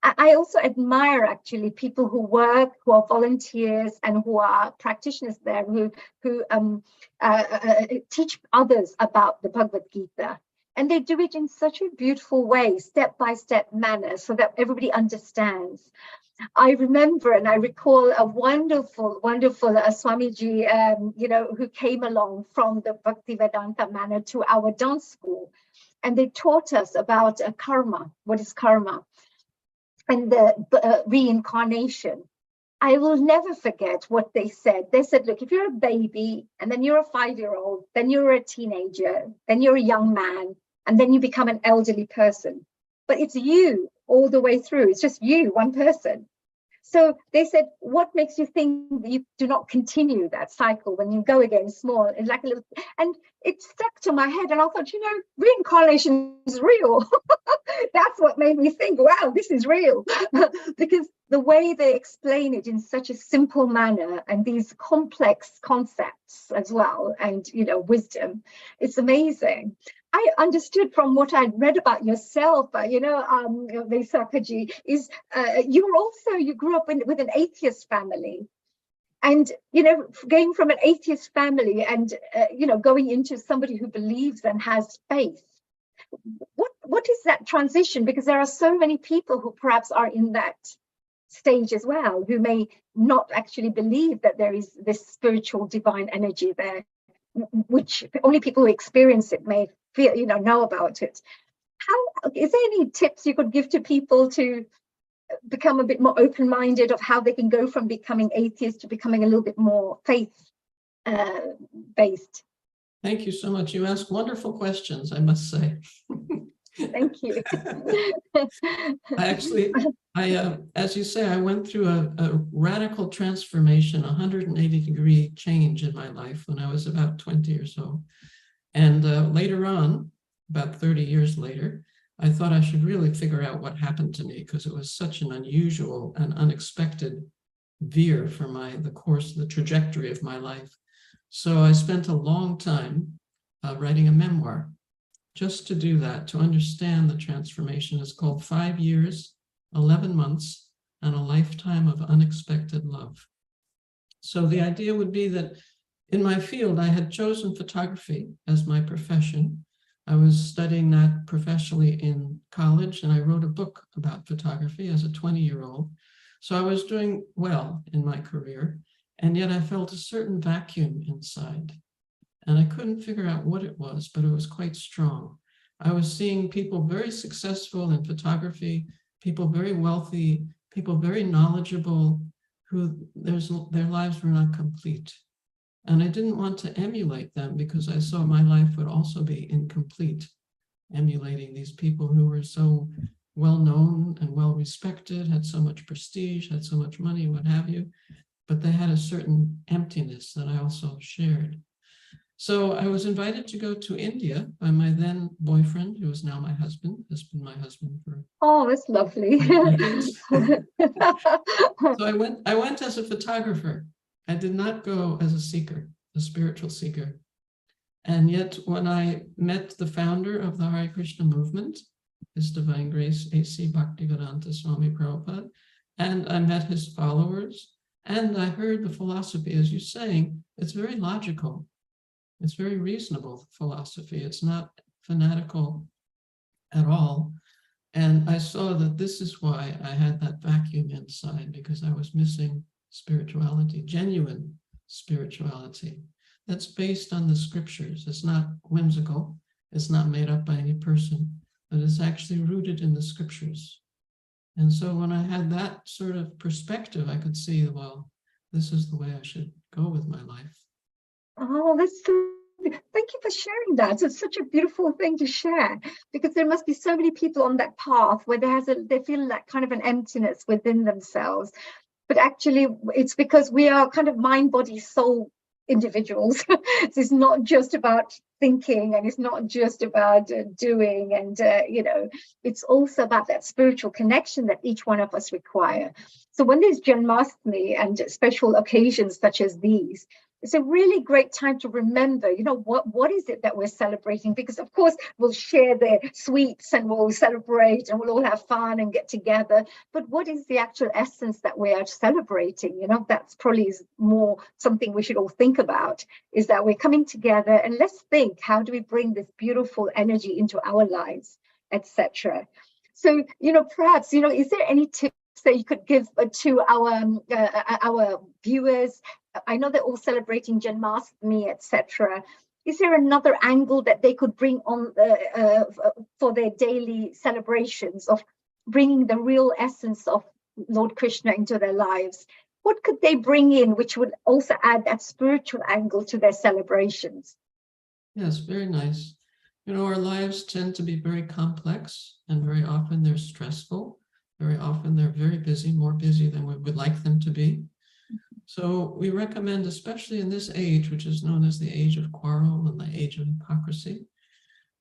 I also admire actually people who work, who are volunteers and who are practitioners there, who teach others about the Bhagavad Gita. And they do it in such a beautiful way, step-by-step manner, so that everybody understands. I remember and I recall a wonderful Swamiji, who came along from the Bhaktivedanta manner to our dance school. And they taught us about karma, what is karma, and the reincarnation. I will never forget what they said. They said, look, if you're a baby, and then you're a 5-year-old, then you're a teenager, then you're a young man, and then you become an elderly person. But it's you all the way through. It's just you, one person. So they said, what makes you think that you do not continue that cycle when you go again small? And like a little, and it stuck to my head. And I thought, reincarnation is real. That's what made me think, wow, this is real. Because the way they explain it in such a simple manner, and these complex concepts as well, and wisdom, it's amazing. I understood from what I'd read about yourself, Vaisakaji, is you grew up with an atheist family. And, going from an atheist family and, going into somebody who believes and has faith. What is that transition? Because there are so many people who perhaps are in that stage as well, who may not actually believe that there is this spiritual divine energy there, which only people who experience it may feel, know about it. Is there any tips you could give to people to become a bit more open-minded of how they can go from becoming atheist to becoming a little bit more faith-based? Thank you so much. You ask wonderful questions, I must say. Thank you. As you say, I went through a radical transformation, 180-degree change in my life when I was about 20 or so. And later on, about 30 years later, I thought I should really figure out what happened to me, because it was such an unusual and unexpected veer for the trajectory of my life. So I spent a long time writing a memoir just to do that, to understand the transformation. It's called 5 Years, 11 Months, and a Lifetime of Unexpected Love. So the idea would be that in my field, I had chosen photography as my profession. I was studying that professionally in college, and I wrote a book about photography as a 20-year-old. So I was doing well in my career, and yet I felt a certain vacuum inside. And I couldn't figure out what it was, but it was quite strong. I was seeing people very successful in photography, people very wealthy, people very knowledgeable, who their lives were not complete. And I didn't want to emulate them, because I saw my life would also be incomplete, emulating these people who were so well known and well respected, had so much prestige, had so much money, what have you, but they had a certain emptiness that I also shared. So I was invited to go to India by my then boyfriend, who is now my husband, has been my husband for... Oh, that's lovely. So I went as a photographer. I did not go as a seeker, a spiritual seeker. And yet when I met the founder of the Hare Krishna movement, His Divine Grace A.C. Bhaktivedanta Swami Prabhupada, and I met his followers, and I heard the philosophy, as you're saying, it's very logical. It's very reasonable philosophy. It's not fanatical at all. And I saw that this is why I had that vacuum inside, because I was missing spirituality, genuine spirituality that's based on the scriptures. It's not whimsical. It's not made up by any person, but it's actually rooted in the scriptures. And so when I had that sort of perspective, I could see, well, this is the way I should go with my life. Oh, that's so, thank you for sharing that. It's such a beautiful thing to share, because there must be so many people on that path where they feel like kind of an emptiness within themselves. But actually, it's because we are kind of mind, body, soul individuals. So it's not just about thinking, and it's not just about doing, and it's also about that spiritual connection that each one of us require. So when there's Janmashtami and special occasions such as these, it's a really great time to remember, what is it that we're celebrating? Because of course we'll share the sweets and we'll celebrate and we'll all have fun and get together. But what is the actual essence that we are celebrating? That's probably is more something we should all think about, is that we're coming together and let's think, how do we bring this beautiful energy into our lives, etc. So, perhaps, is there any tips that you could give to our viewers? I know they're all celebrating Janmashtami, etc. Is there another angle that they could bring on for their daily celebrations of bringing the real essence of Lord Krishna into their lives? What could they bring in which would also add that spiritual angle to their celebrations? Yes, very nice. Our lives tend to be very complex, and very often they're stressful. Very often they're very busy, more busy than we would like them to be. So we recommend, especially in this age, which is known as the age of quarrel and the age of hypocrisy,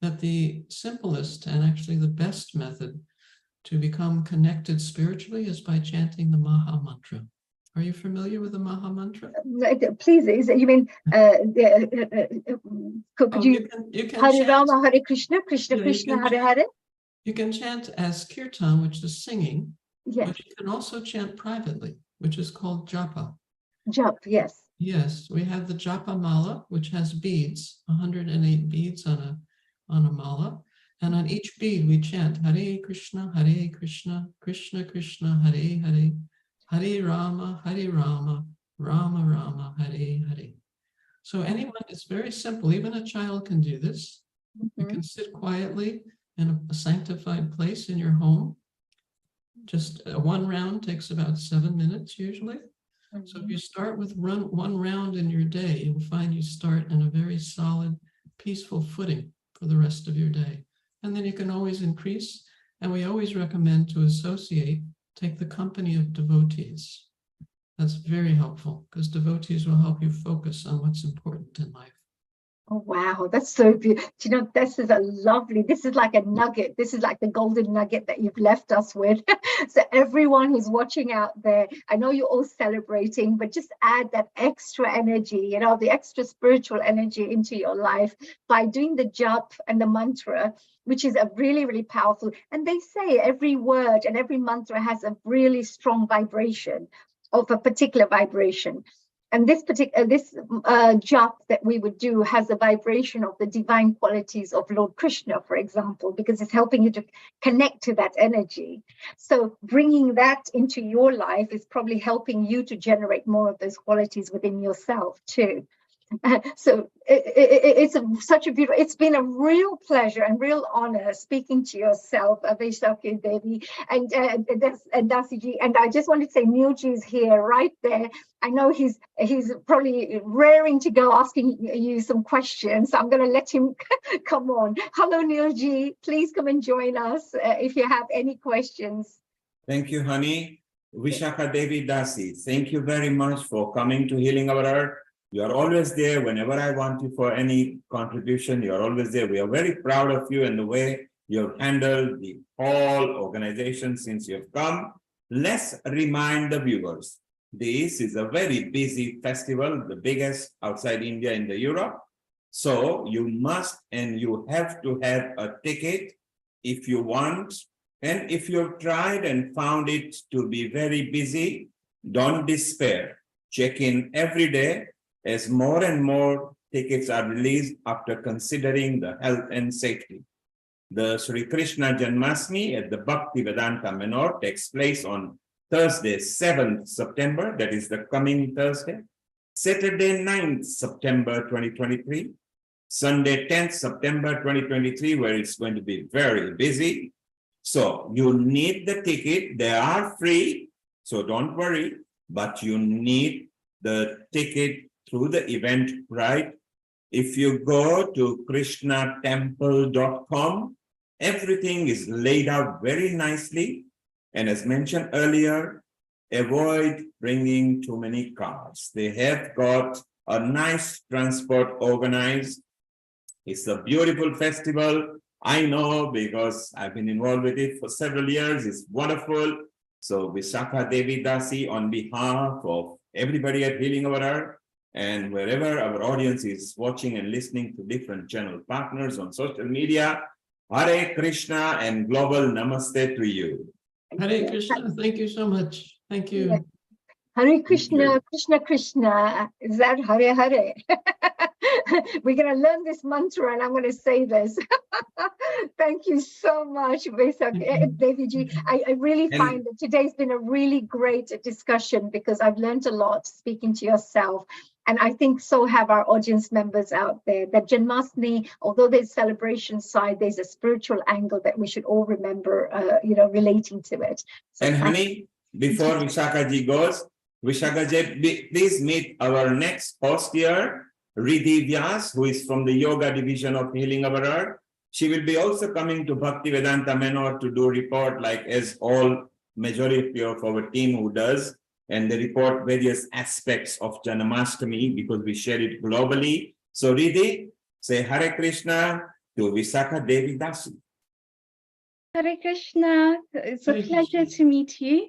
that the simplest and actually the best method to become connected spiritually is by chanting the Maha Mantra. Are you familiar with the Maha Mantra? Please, you mean could you Hare Rama, Hare Krishna, Krishna Krishna, Hare Hare? You can chant as kirtan, which is singing, yes. But you can also chant privately, which is called japa. Jap, yes. Yes, we have the japa mala, which has beads, 108 beads on a mala, and on each bead we chant Hare Krishna, Krishna Krishna, Hare Hare, Hare Rama, Rama Rama, Hare Hare. So anyone, it's very simple. Even a child can do this. You can sit quietly in a sanctified place in your home. Just one round takes about 7 minutes usually. So if you start with one round in your day, you'll find you start in a very solid, peaceful footing for the rest of your day. And then you can always increase. And we always recommend to take the company of devotees. That's very helpful because devotees will help you focus on what's important in life. Oh, wow, that's so beautiful. This is like a nugget. This is like the golden nugget that you've left us with. So everyone who's watching out there, I know you're all celebrating, but just add that extra energy, the extra spiritual energy into your life by doing the jap and the mantra, which is a really, really powerful. And they say every word and every mantra has a really strong vibration of a particular vibration. And this jap that we would do has a vibration of the divine qualities of Lord Krishna, for example, because it's helping you to connect to that energy. So bringing that into your life is probably helping you to generate more of those qualities within yourself too. So it's been a real pleasure and real honor speaking to yourself, Vaishakhi Devi and Dasiji. And I just wanted to say Neilji is here right there. I know he's probably raring to go asking you some questions. So I'm going to let him come on. Hello, Neilji. Please come and join us if you have any questions. Thank you, honey. Vishakha Devi Dasi, thank you very much for coming to Healing Our Earth. You are always there whenever I want you for any contribution. You are always there. We are very proud of you and the way you have handled the whole organization since you have come. Let's remind the viewers, this is a very busy festival, the biggest outside India in the Europe. So you must and you have to have a ticket if you want. And if you've tried and found it to be very busy, don't despair. Check in every day, as more and more tickets are released after considering the health and safety. The Sri Krishna Janmashtami at the Bhakti Vedanta Manor takes place on Thursday, 7th September, that is the coming Thursday, Saturday, 9th September 2023, Sunday, 10th September 2023, where it's going to be very busy. So you need the ticket. They are free, so don't worry, but you need the ticket through the Eventbrite. If you go to krishnatemple.com, everything is laid out very nicely. And as mentioned earlier, avoid bringing too many cars. They have got a nice transport organized. It's a beautiful festival. I know because I've been involved with it for several years. It's wonderful. So Vishakha Devi Dasi, on behalf of everybody at Healing Our Earth, And wherever our audience is watching and listening to different channel partners on social media, Hare Krishna and global namaste to you. Hare Krishna. Thank you so much. Thank you. Hare Krishna, Krishna Krishna. Is that Hare Hare? We're going to learn this mantra and I'm going to say this. Thank you so much, Deviji. I really find that today's been a really great discussion because I've learned a lot speaking to yourself. And I think so have our audience members out there, that Janmashtami, although there's celebration side, there's a spiritual angle that we should all remember, relating to it. So and honey, before Vishakha ji goes, Vishakha ji, please meet our next host here, Riddhi Vyas, who is from the yoga division of Healing Our Earth. She will be also coming to Bhakti Vedanta Manor to do report, like as all majority of our team who does, and they report various aspects of Janmashtami because we share it globally. So Riddhi, say Hare Krishna to Visakha Devi Dasi. Hare Krishna, it's a pleasure to meet you.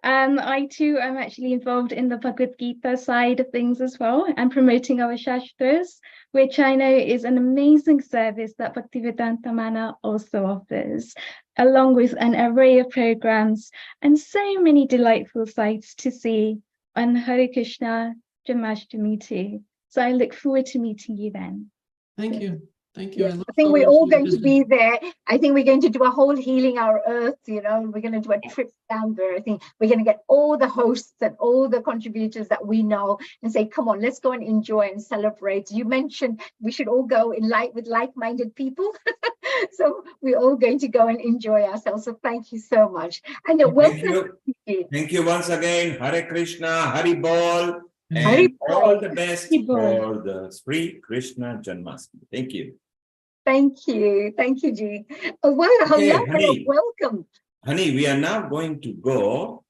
I too am actually involved in the Bhagavad Gita side of things as well, and promoting our Shastras, which I know is an amazing service that Bhaktivedanta Manor also offers, along with an array of programs and so many delightful sights to see on Hare Krishna Janmashtami too. So I look forward to meeting you then. Thank you. Thank you. Yes, I think we're all going to be there. I think we're going to do a whole Healing Our Earth, we're going to do a trip down there. I think we're going to get all the hosts and all the contributors that we know and say, come on, let's go and enjoy and celebrate. You mentioned we should all go with like-minded people. So we're all going to go and enjoy ourselves. So thank you so much. And welcome. Thank you once again. Hare Krishna, Hari Bol, and all the best for the Sri Krishna Janmashtami. Thank you. Thank you. Thank you, Ji. Oh, wow. Hello. Honey. Welcome. Honey, we are now going to go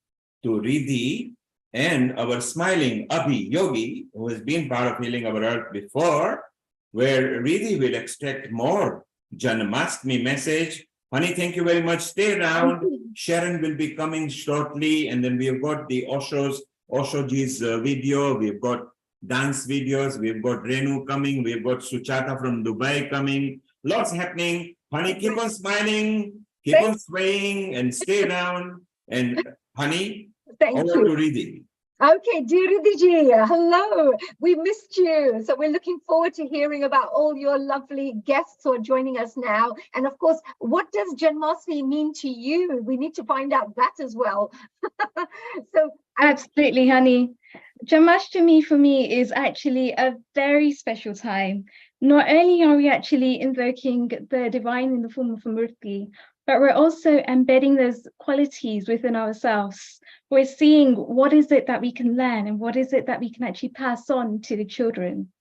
to Riddhi and our smiling Abhi Yogi, who has been part of Healing Our Earth before, where Riddhi will extract more Janmashtami message. Honey, thank you very much. Stay around. Sharon will be coming shortly. And then we have got the Oshoji's video. We've got dance videos. We've got Renu coming. We've got Suchata from Dubai coming. Lots happening. Honey, keep on smiling, keep on swaying, and stay around. And honey, over to Riddhi. Okay, dear Riddhi ji, hello. We missed you. So we're looking forward to hearing about all your lovely guests who are joining us now. And of course, what does Janmashtami mean to you? We need to find out that as well. So absolutely, honey. Janmashtami for me is actually a very special time. Not only are we actually invoking the divine in the form of a murti, but we're also embedding those qualities within ourselves. We're seeing what is it that we can learn and what is it that we can actually pass on to the children.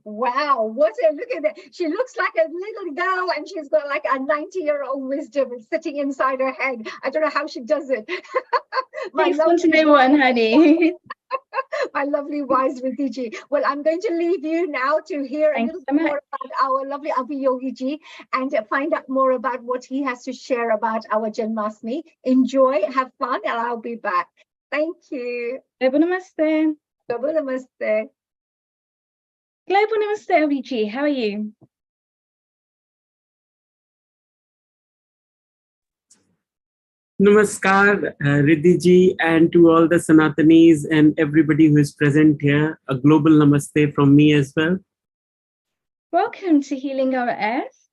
Wow, look at that. She looks like a little girl and she's got like a 90-year-old wisdom sitting inside her head. I don't know how she does it. Thanks to know one, honey. My lovely wise Riddhi ji. Well, I'm going to leave you now to hear a little bit more about our lovely Abhi Yogi ji and find out more about what he has to share about our Janmashtami. Enjoy, have fun, and I'll be back. Thank you. Global Namaste. Global Namaste. Global Namaste, Abhi ji. How are you? Namaskar, Riddhi ji, and to all the Sanatanis and everybody who is present here. A global namaste from me as well. Welcome to Healing Our Earth.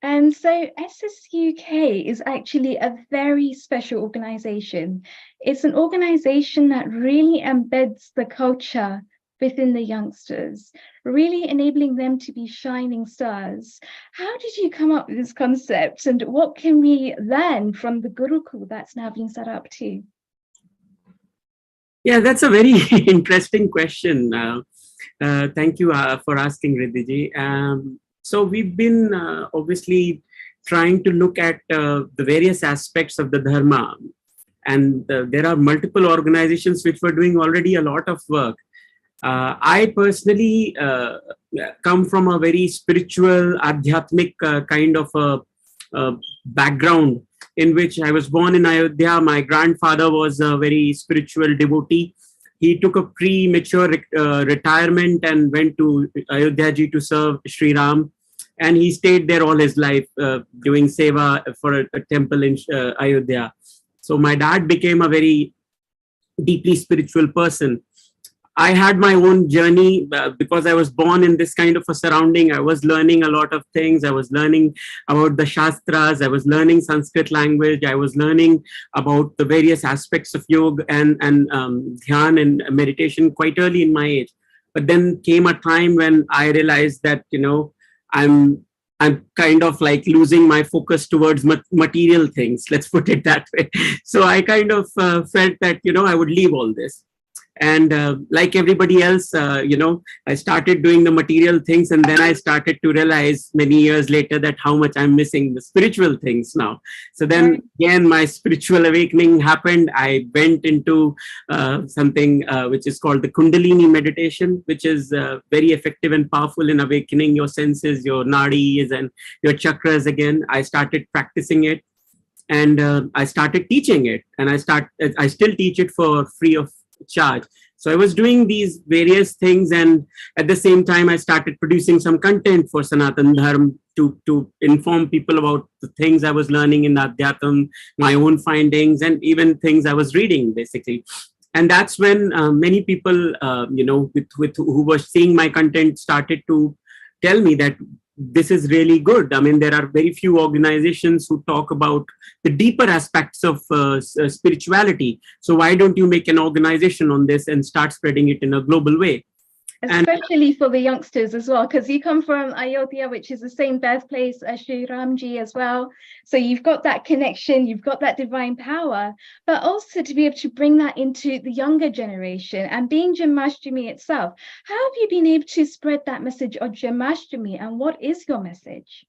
And so SSUK is actually a very special organization. It's an organization that really embeds the culture within the youngsters, really enabling them to be shining stars. How did you come up with this concept, and what can we learn from the Gurukul that's now being set up too? Yeah, that's a very interesting question. Thank you for asking, Riddhi ji. So we've been obviously trying to look at the various aspects of the Dharma, and there are multiple organizations which were doing already a lot of work. I personally come from a very spiritual, adhyatmic kind of a background in which I was born in Ayodhya. My grandfather was a very spiritual devotee. he took a premature retirement and went to Ayodhya ji to serve Sri Ram. And he stayed there all his life doing seva for a temple in Ayodhya. So my dad became a very deeply spiritual person. I had my own journey because I was born in this kind of a surrounding. I was learning a lot of things. I was learning about the Shastras. I was learning Sanskrit language. I was learning about the various aspects of yoga and dhyan and meditation quite early in my age. But then came a time when I realized that, you know, I'm kind of like losing my focus towards material things. Let's put it that way. So I kind of felt that, you know, I would leave all this. And like everybody else, you know, I started doing the material things, and then I started to realize many years later that how much I'm missing the spiritual things now. So then again, my spiritual awakening happened. I went into something which is called the Kundalini meditation, which is very effective and powerful in awakening your senses, your nadis and your chakras again. I started practicing it, and I started teaching it, and I still teach it for free of charge. So I was doing these various things, and at the same time I started producing some content for Sanatan Dharma to inform people about the things I was learning in Adhyatam, my own findings, and even things I was reading basically. And that's when many people, you know, who were seeing my content started to tell me that this is really good. I mean, there are very few organizations who talk about the deeper aspects of spirituality. So why don't you make an organization on this and start spreading it in a global way? Especially for the youngsters as well, because you come from Ayodhya, which is the same birthplace as Sri Ramji as well. So you've got that connection, you've got that divine power, but also to be able to bring that into the younger generation. And being Janmashtami itself, how have you been able to spread that message of Janmashtami, and what is your message?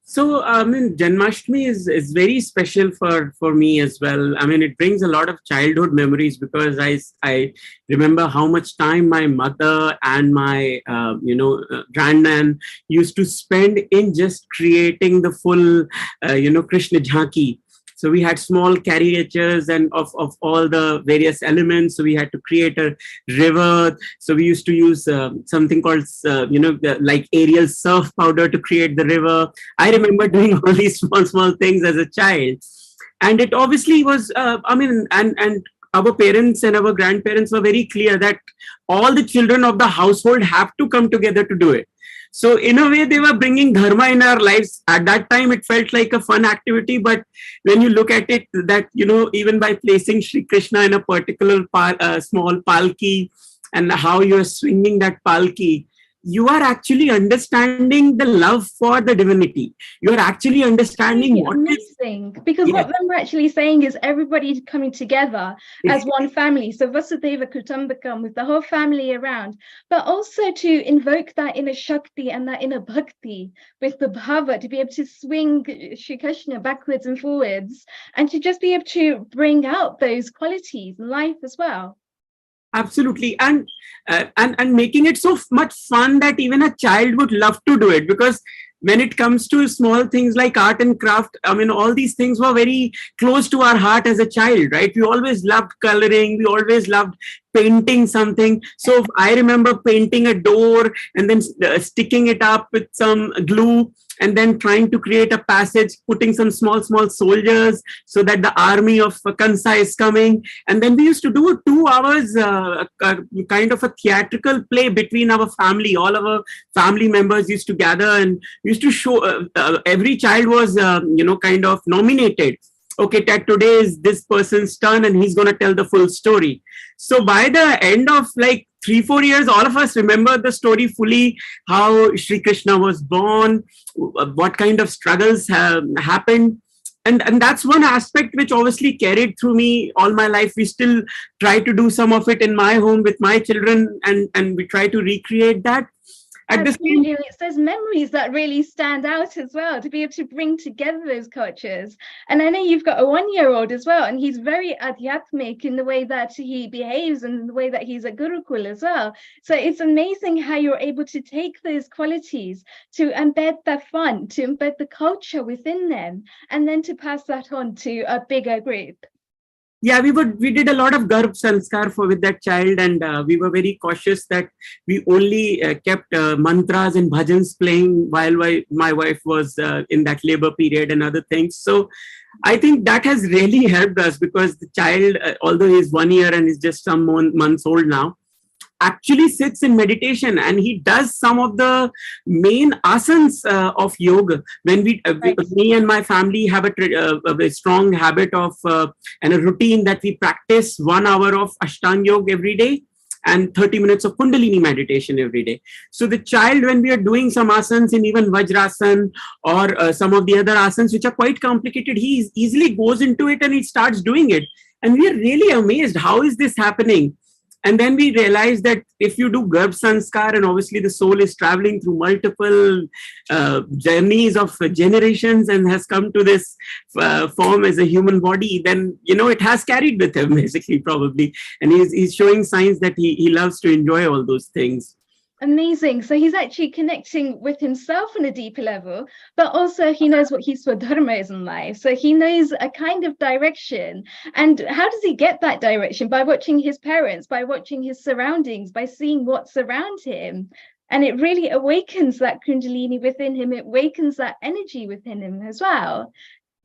So, I mean, Janmashtami is very special for me as well. I mean, it brings a lot of childhood memories, because I remember how much time my mother and my, you know, grandnan used to spend in just creating the full, you know, Krishna Jhanki. So we had small caricatures and of all the various elements. So we had to create a river. So we used to use something called, you know, like Ariel surf powder to create the river. I remember doing all these small things as a child. And it obviously was, I mean, and our parents and our grandparents were very clear that all the children of the household have to come together to do it. So in a way, they were bringing dharma in our lives. At that time, it felt like a fun activity. But when you look at it, that, you know, even by placing Sri Krishna in a particular small palki, and how you're swinging that palki, you are actually understanding the love for the divinity. You are actually understanding what is amazing. Because what we're actually saying is everybody coming together as one family. So Vasudeva Kutumbakam, with the whole family around, but also to invoke that inner Shakti and that inner Bhakti with the Bhava, to be able to swing Sri Krishna backwards and forwards, and to just be able to bring out those qualities in life as well. Absolutely, and making it so much fun that even a child would love to do it. Because when it comes to small things like art and craft, I mean, all these things were very close to our heart as a child, right? We always loved coloring. We always loved painting something. So I remember painting a door and then sticking it up with some glue, and then trying to create a passage, putting some small soldiers so that the army of Kansa is coming. And then we used to do 2 hours kind of a theatrical play between our family. All our family members used to gather and used to show, every child was, you know, kind of nominated. Okay, today is this person's turn and he's going to tell the full story. So by the end of like 3-4 years, all of us remember the story fully, how Sri Krishna was born, what kind of struggles have happened. And that's one aspect which obviously carried through me all my life. We still try to do some of it in my home with my children, and we try to recreate that. It's those memories that really stand out as well, to be able to bring together those cultures. And I know you've got a 1-year-old as well, and he's very adhyatmic in the way that he behaves and the way that he's a gurukul as well. So it's amazing how you're able to take those qualities, to embed the fun, to embed the culture within them, and then to pass that on to a bigger group. Yeah, we did a lot of garb sanskar with that child, and we were very cautious that we only kept mantras and bhajans playing while my wife was in that labor period and other things. So I think that has really helped us, because the child, although he's 1 year and is just some months old now, actually sits in meditation, and he does some of the main asanas of yoga. When me and my family have a strong habit of and a routine that we practice 1 hour of Ashtanga yoga every day and 30 minutes of Kundalini meditation every day. So the child, when we are doing some asanas, and even Vajrasan or some of the other asanas which are quite complicated, he easily goes into it and he starts doing it. And we are really amazed, how is this happening? And then we realized that if you do Garb Sanskar, and obviously the soul is traveling through multiple journeys of generations and has come to this form as a human body, then, it has carried with him, basically, probably. And he's showing signs that he loves to enjoy all those things. Amazing. So he's actually connecting with himself on a deeper level, but also he knows what his Swadharma is in life. So he knows a kind of direction. And how does he get that direction? By watching his parents, by watching his surroundings, by seeing what's around him. And it really awakens that Kundalini within him. It awakens that energy within him as well.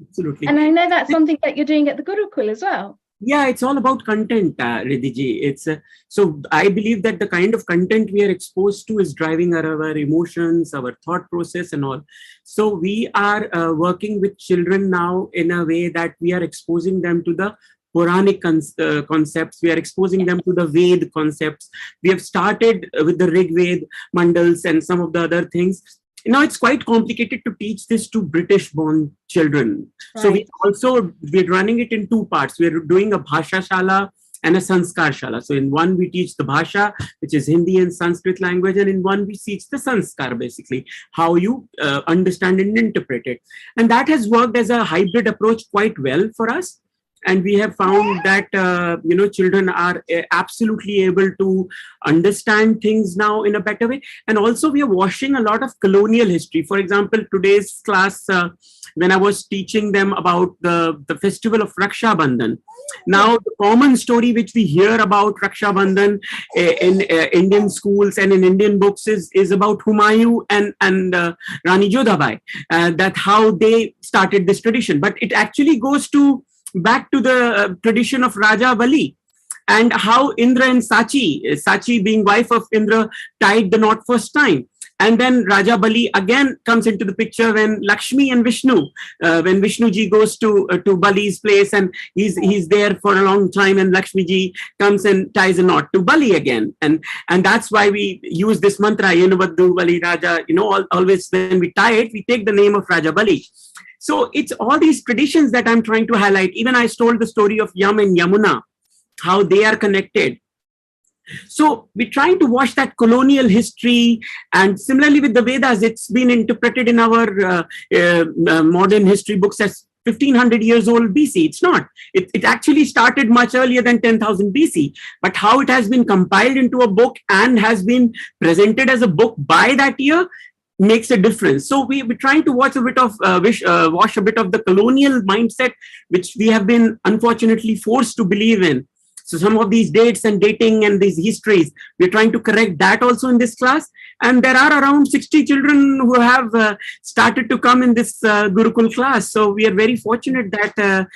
Absolutely. And I know that's something that you're doing at the Gurukul as well. Yeah, it's all about content, Riddhiji. It's so I believe that the kind of content we are exposed to is driving our emotions, our thought process and all. So we are working with children now in a way that we are exposing them to the Puranic concepts. We are exposing them to the Ved concepts. We have started with the Rig Ved mandals and some of the other things. Now it's quite complicated to teach this to British-born children. Right. So we're running it in 2 parts. We're doing a Bhasha Shala and a Sanskar Shala. So in one we teach the Bhasha, which is Hindi and Sanskrit language, and in one we teach the Sanskar, basically, how you understand and interpret it. And that has worked as a hybrid approach quite well for us. And we have found that, children are absolutely able to understand things now in a better way. And also we are washing a lot of colonial history. For example, today's class, when I was teaching them about the festival of Raksha Bandhan. Now, the common story which we hear about Raksha Bandhan in Indian schools and in Indian books is about Humayun and Rani Jodhabai, that how they started this tradition. But it actually goes back to the tradition of Raja Bali, and how Indra and Sachi being wife of Indra, tied the knot first time. And then Raja Bali again comes into the picture when Lakshmi and Vishnu, when Vishnu ji goes to Bali's place, and he's there for a long time, and Lakshmi ji comes and ties a knot to Bali again. And that's why we use this mantra, Yenuvaddu Bali Raja, always when we tie it, we take the name of Raja Bali. So it's all these traditions that I'm trying to highlight. Even I told the story of Yam and Yamuna, how they are connected. So we're trying to wash that colonial history. And similarly with the Vedas, it's been interpreted in our modern history books as 1500 years old BC. It's not. It actually started much earlier than 10,000 BC. But how it has been compiled into a book and has been presented as a book by that year makes a difference. So we're trying to wash a bit of the colonial mindset, which we have been unfortunately forced to believe in. So some of these dates and dating and these histories, we're trying to correct that also in this class. And there are around 60 children who have started to come in this Gurukul class. So we are very fortunate that,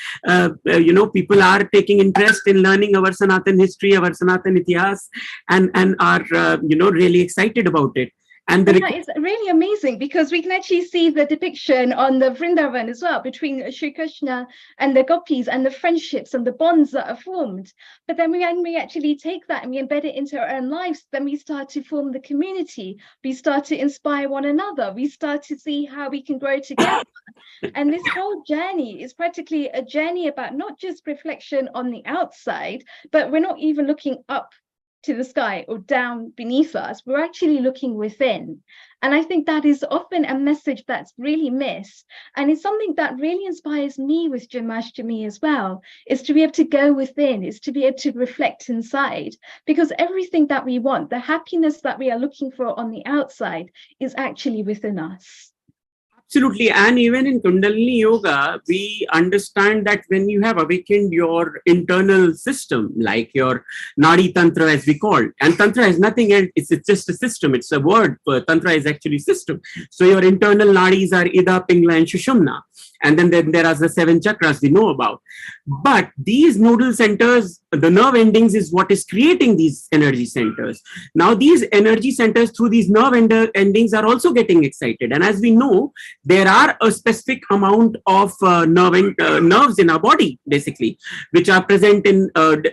people are taking interest in learning our Sanatan history, our Sanatan Itihas, and are, really excited about it. And it's really amazing, because we can actually see the depiction on the Vrindavan as well, between Shri Krishna and the gopis, and the friendships and the bonds that are formed. But then when we actually take that and we embed it into our own lives, then we start to form the community. We start to inspire one another. We start to see how we can grow together. And this whole journey is practically a journey about not just reflection on the outside, but we're not even looking up to the sky or down beneath us. We're actually looking within. And I think that is often a message that's really missed. And it's something that really inspires me with Janmashtami as well, is to be able to go within, is to be able to reflect inside, because everything that we want, the happiness that we are looking for on the outside, is actually within us. Absolutely. And even in Kundalini Yoga, we understand that when you have awakened your internal system, like your Nadi Tantra, as we call it, and Tantra is nothing else, it's just a system, it's a word. Tantra is actually system. So your internal Nadis are Ida, Pingla, and Shushumna. And then there are the 7 chakras we know about. But these nodal centers, the nerve endings is what is creating these energy centers. Now, these energy centers through these nerve endings are also getting excited. And as we know, there are a specific amount of nerves in our body, basically, which are present in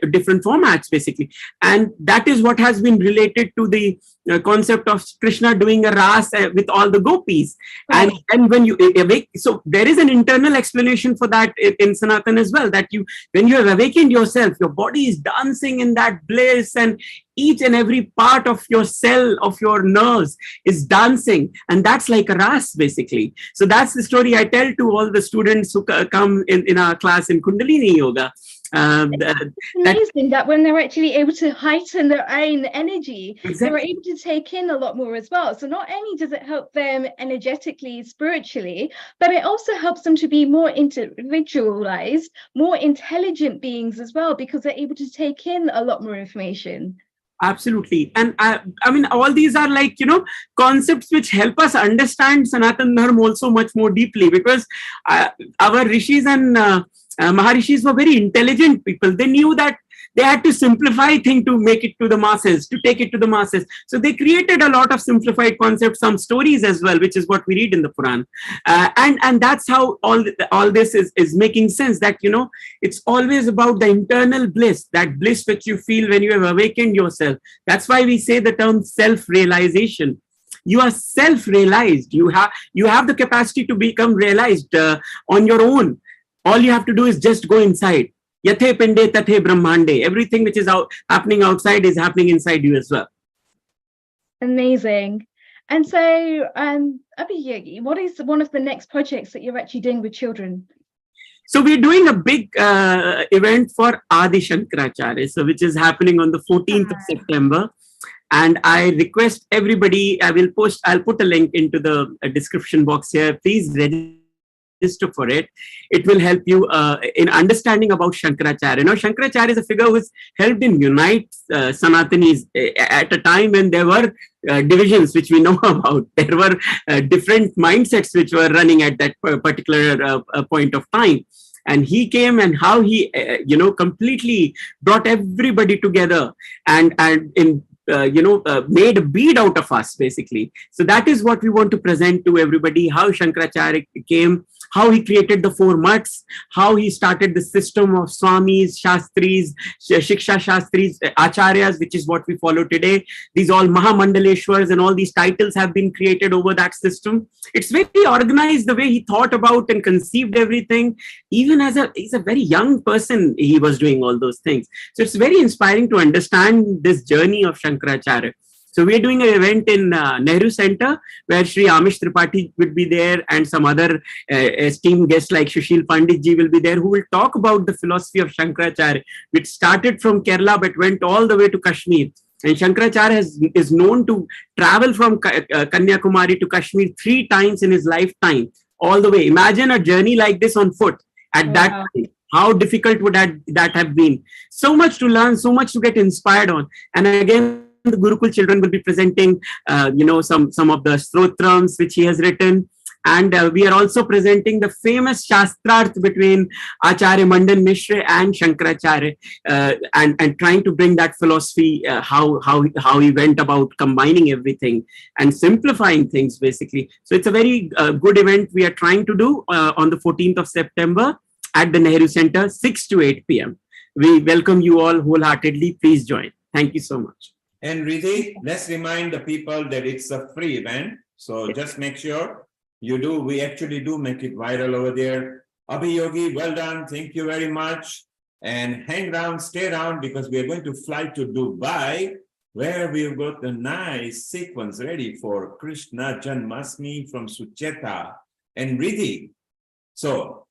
different formats, basically. And that is what has been related to the concept of Krishna doing a ras with all the gopis. Right. And when you awake, so there is an internal explanation for that in Sanatan as well, that when you have awakened yourself, your body is dancing in that bliss, and each and every part of your cell, of your nerves is dancing, and that's like a ras, basically. So that's the story I tell to all the students who come in our class in Kundalini Yoga. It's amazing that when they're actually able to heighten their own energy, exactly, they're able to take in a lot more as well. So not only does it help them energetically, spiritually, but it also helps them to be more individualized, more intelligent beings as well, because they're able to take in a lot more information. Absolutely. And I mean, all these are like, concepts which help us understand Sanatan Dharma also much more deeply, because our rishis and Maharishis were very intelligent people. They knew that they had to simplify things to make it to the masses, to take it to the masses. So they created a lot of simplified concepts, some stories as well, which is what we read in the Quran. And that's how all this is making sense, that, it's always about the internal bliss, that bliss which you feel when you have awakened yourself. That's why we say the term self-realization. You are self-realized. You have the capacity to become realized on your own. All you have to do is just go inside. Yathe pinde tathe brahmande. Everything which is happening outside is happening inside you as well. Amazing. And so, Abhi, what is one of the next projects that you're actually doing with children? So we're doing a big event for Adi Shankaracharya, so which is happening on the 14th of September. And I request everybody, I'll put a link into the description box here. Please register for it. It will help you in understanding about Shankaracharya. Now, Shankaracharya is a figure who has helped in unite Sanatanis at a time when there were divisions which we know about. There were different mindsets which were running at that particular point of time. And he came, and how he, completely brought everybody together and made a bead out of us, basically. So that is what we want to present to everybody, how Shankaracharya came, how he created the 4 mutts, how he started the system of Swamis, Shastris, Shiksha Shastris, Acharyas, which is what we follow today. These all Mahamandaleshwars and all these titles have been created over that system. It's very organized, the way he thought about and conceived everything. Even he's a very young person, he was doing all those things. So it's very inspiring to understand this journey of Shankaracharya. So we're doing an event in Nehru Center, where Sri Amish Tripathi will be there, and some other esteemed guests like Sushil Pandit ji will be there, who will talk about the philosophy of Shankaracharya, which started from Kerala but went all the way to Kashmir. And Shankaracharya is known to travel from Kanyakumari to Kashmir 3 times in his lifetime, all the way. Imagine a journey like this on foot at that time. How difficult would that have been? So much to learn, so much to get inspired on. And again, the Gurukul children will be presenting, some of the Strotrams which he has written. And we are also presenting the famous Shastrarth between Acharya Mandan Mishra and Shankaracharya, and trying to bring that philosophy, how he went about combining everything and simplifying things, basically. So it's a very good event we are trying to do on the 14th of September at the Nehru Center, 6 to 8 p.m. We welcome you all wholeheartedly. Please join. Thank you so much. And Riddhi, let's remind the people that it's a free event. So just make sure you do. We actually do make it viral over there. Abhi Yogi, well done. Thank you very much. And hang around, stay around, because we are going to fly to Dubai, where we've got a nice sequence ready for Krishna Janmashtami from Sucheta and Riddhi. So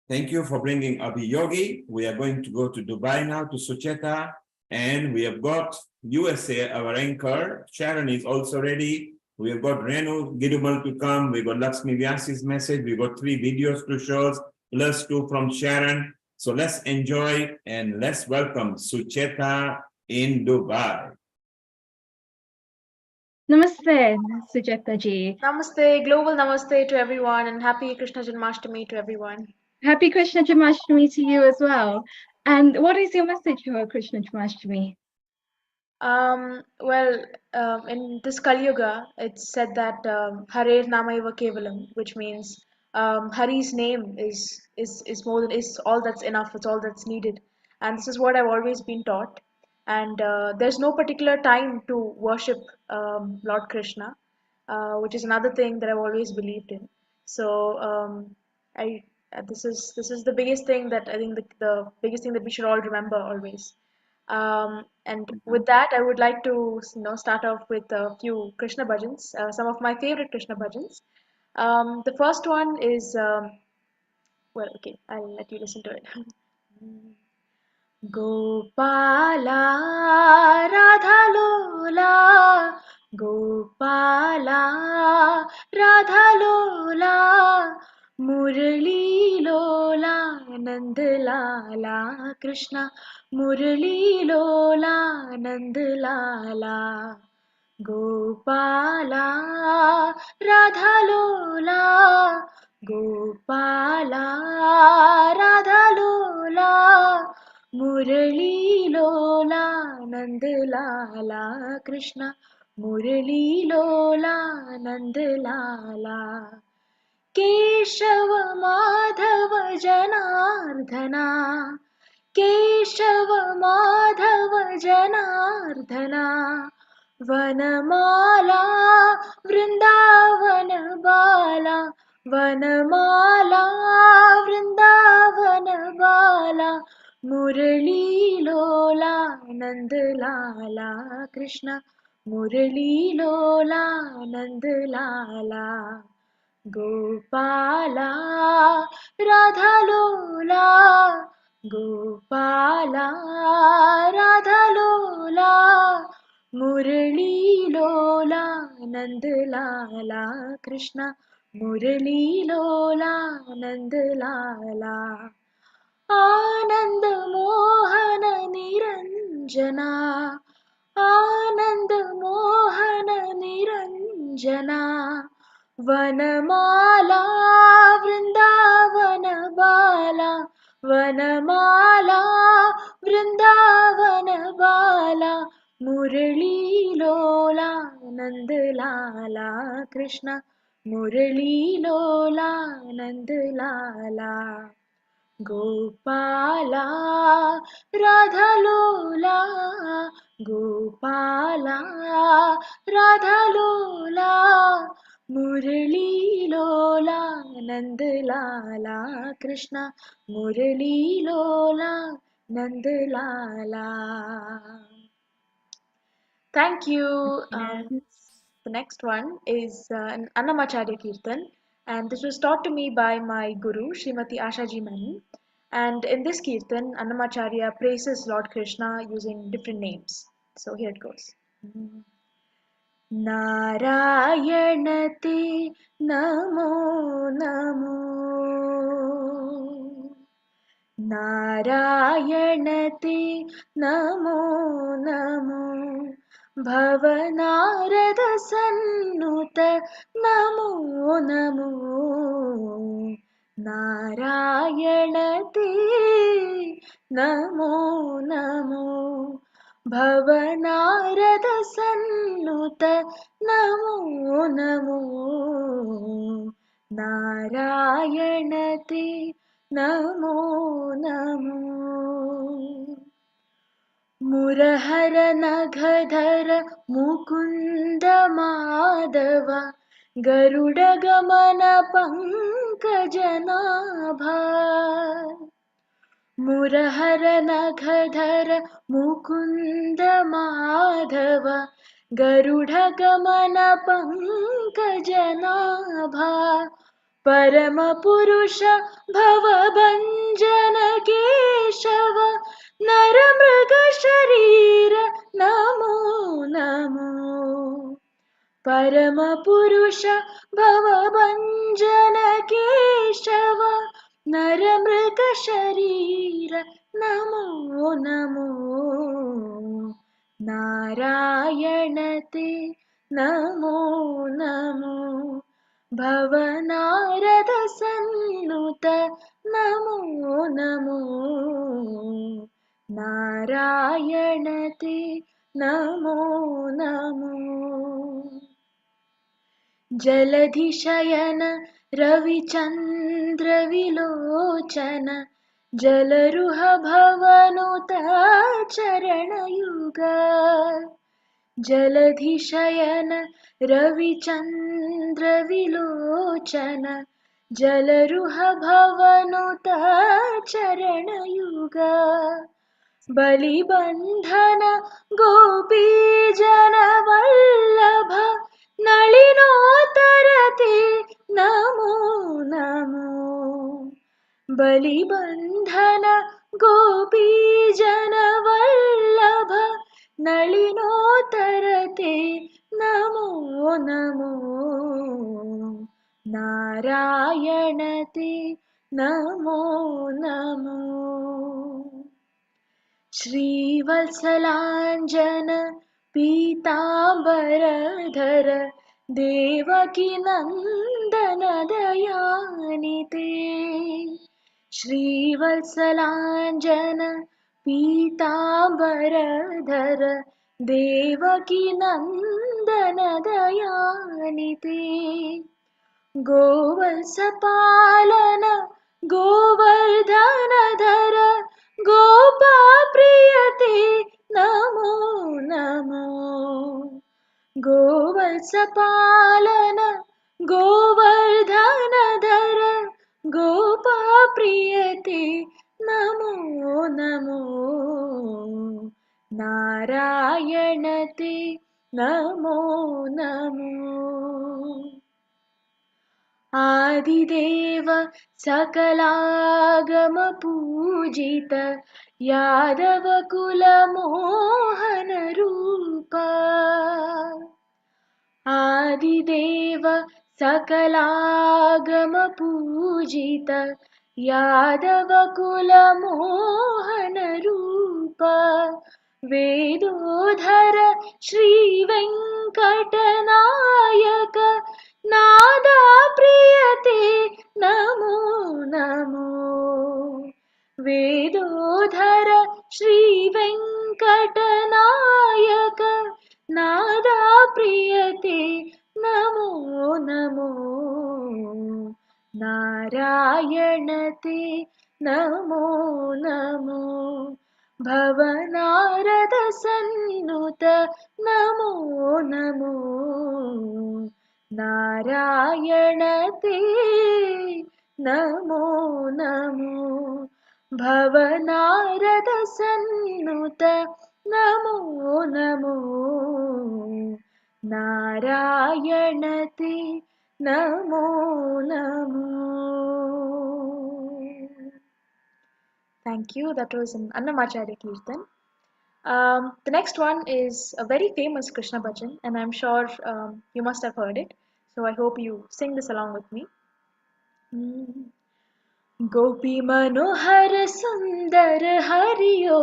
thank you for bringing Abhi Yogi. We are going to go to Dubai now, to Sucheta. And we have got USA, our anchor. Sharon is also ready. We have got Renu Gidumal to come. We've got Lakshmi Vyasi's message. We've got 3 videos to show us, plus 2 from Sharon. So let's enjoy and let's welcome Sucheta in Dubai. Namaste, Sujata ji. Namaste, global namaste to everyone, and happy Krishna Janmashtami to everyone. Happy Krishna Janmashtami to you as well. And what is your message for Krishna Janmashtami? In this Kali Yuga, it's said that Harer Namaiva Kevalam, which means Hari's name is more than is all that's enough. It's all that's needed, and this is what I've always been taught. And there's no particular time to worship Lord Krishna, which is another thing that I've always believed in. So I this is the biggest thing that I think the biggest thing that we should all remember always. And with that, I would like to start off with a few Krishna bhajans, some of my favorite Krishna bhajans. The first one is okay, I'll let you listen to it. Gopala Radha Lola, Gopala Radha Lola, Murali Lola, Nand Lala, Krishna, Murali Lola, Nand Lala. Gopala Radha Lola, Gopala Radha Lola, Murali Lola, Nand Lala, Krishna, Murali Lola, Nand Lala. Keshava Madhava Janardhana, Keshava Madhava Janardhana, Vanamala Vrindavana Bala, Vanamala Vrindavana Bala, Murali Lola, Nand Lala, Krishna, Murali Lola, Nand Lala. Gopala Radha Lola, Gopala Radha Lola, Murali Lola, Nand Lala, Krishna, Murali Lola, Nand Lala. Anand Mohana Niranjana, Anand Mohana Niranjana, Vanamala Vrindavana Bala, Vanamala Vrindavana Bala, Murali Lola, Nand Lala, Krishna, Murali Lola, Nand Lala. Gopala Radha Lola, Gopala Radha Lola, Murali Lola, Nand Lala, Krishna, Murali Lola, Nand Lala. Thank you. The next one is an Annamacharya Kirtan, and this was taught to me by my guru, Srimati Ashaji Menon. And in this Kirtan, Annamacharya praises Lord Krishna using different names. So here it goes. Narayanate Namo Namo, Narayanate Namo Namo, Bhavanarada Sannuta Namo Namo, Narayanate Namo Namo, Bhavanarada Sannuta Namo Namo, Narayanate Namo Namo. Murahara Nagadhara Mukunda Madhava, Garuda Gamana Pankajanabha. Murahara Nagadhara Mukunda Madhava, Garuda Gamana Pankajanabha. Parama Purusha Bhava Bhanjana Keshava, Naramraga Sharira Namo Namo, परमपुरुष भवभञ्जन Keshav नरमृगशरीर Namo Namo Narayan ते नमो नमो भवनारद सन्नुत नमो नमो नारायण ते नमो नमो जलधिशयन रविचन्द्र विलोचन जलरुह भवनुत चरणयुग जलधिशयन रविचन्द्र विलोचन जलरुह भवनुत चरणयुग बलिबन्धन गोपीजन वल्लभ नलिनोत्तरते नमो नमो बलिबन्धन गोपीजन वल्लभ नलिनोत्तरते नमो नमो नारायण ते नमो नमो श्रीवत्सलाञ्जन पीताम्बरधर देवकी नन्दन दयानिते श्रीवत्सलाञ्जन पीताम्बरधर देवकी नन्दन दयानिते गोवत्सपालन गोवर्धनधर गोपाप्रियते नमो नमो गोवत्सपालन गोवर्धनधर गोपाप्रियते नमो नमो नारायण ते नमो नमो आदिदेव सकलागम पूजित यादव कुल मोहन रूप आदिदेव सकलागम पूजित यादव कुल मोहन रूप वेदोधर श्री वेंकटनायक नादा प्रियते नमो नमो वेदोधर श्री वेंकटनायक नादा प्रियते नमो नमो नारायण ते नमो नमो भवनारद सन्नुत नमो नमो नारायण ते नमो नमो भवनारद सन्नुत नमो नमो नारायण ते Namo Namo. Thank you. That was an Annamacharya Kirtan. The next one is a very famous Krishna bhajan, and I'm sure you must have heard it. So I hope you sing this along with me. Gopi Manohar Sundar Hariyo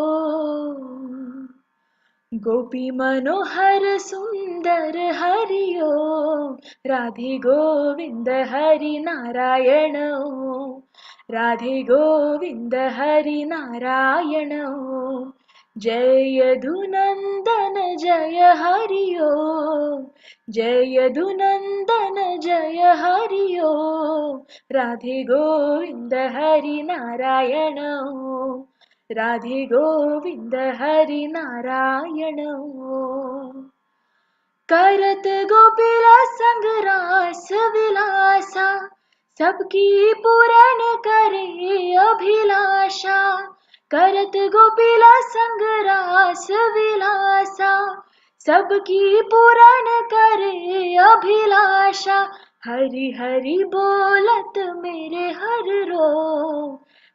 Gopi Manohar Sundar Hariyo Radhe Govinda Hari Narayana Radhe Govinda Hari Narayana Jayadunandana Jaya Hariyo Jayadunandana Jaya Hariyo Radhe Govinda Hari Narayana Radhe Govinda Hari Narayana Karat Gopila Sangras Vilasa Sabki Puran Kare Abhilasha Karat Gopila Sangras Vilasa Sabki Puran Kare Abhilasha Hari Hari Bolat Mere Har Ro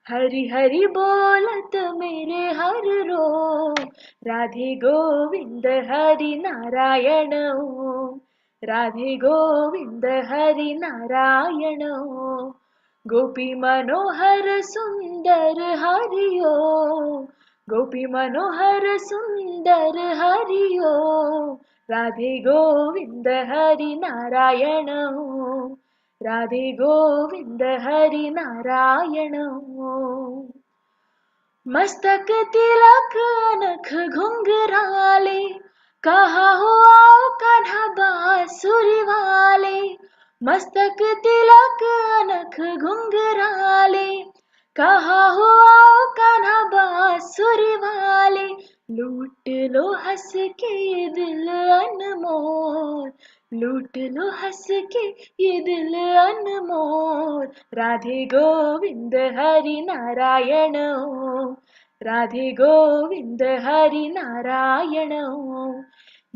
Hari Hari Bolat Mere Har Ro Radhe Govinda Hari Narayana Radhe Govind Hari Narayan गोपी मनोहर सुंदर हरिओ गोपी मनोहर सुंदर हरिओ राधे गोविंद हरि नारायण राधे गोविंद हरि नारायण मस्तक तिलक नख घुंघराले कहा हुआ कान्हा बांसुरी वाले मस्तक तिलक नख घुंघराले कहा हुआ कान्हा बांसुरी वाले लूट लो हंस के ये दिल अनमोल लूट लो हंस के ये दिल अनमोल राधे गोविंद हरि नारायण राधे गोविंद हरि नारायण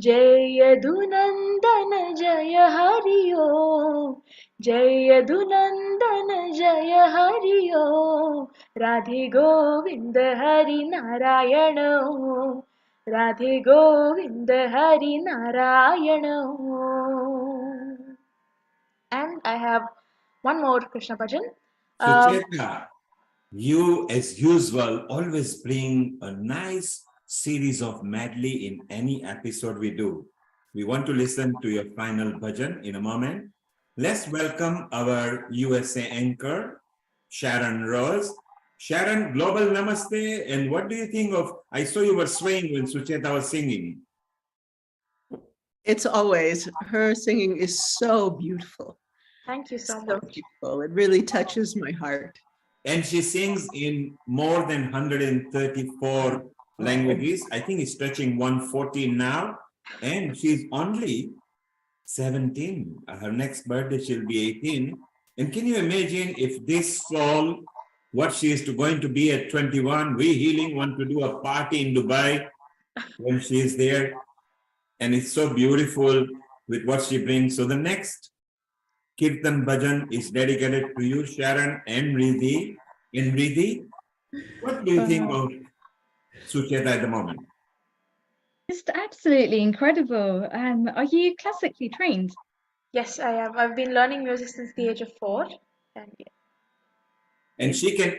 जय यदुनंदन जय हरि ओम जय यदुनंदन जय हरि ओम Radhe Govind Hari Narayan Radhe Govind Hari Narayan and I have one more Krishna bhajan. Sucheta, you as usual always bring a nice series of medley in any episode we do. We want to listen to your final bhajan in a moment. Let's welcome our USA anchor, Sharon Rose. Sharon, global namaste. And what do you think of, I saw you were swaying when Sucheta was singing. It's always, her singing is so beautiful. Thank you so So much. beautiful. It really touches my heart. And she sings in more than 134 languages. I think it's touching 140 now. And she's only 17. Her next birthday, she'll be 18. And can you imagine if this fall, what she is going to be at 21? We Healing want to do a party in Dubai when she is there. And it's so beautiful with what she brings. So the next Kirtan Bhajan is dedicated to you, Sharon and Riddhi. And Riddhi, what do you think of Sucheta at the moment? Just absolutely incredible. Are you classically trained? Yes, I have. I've been learning music since the age of 4. And yeah. And she can,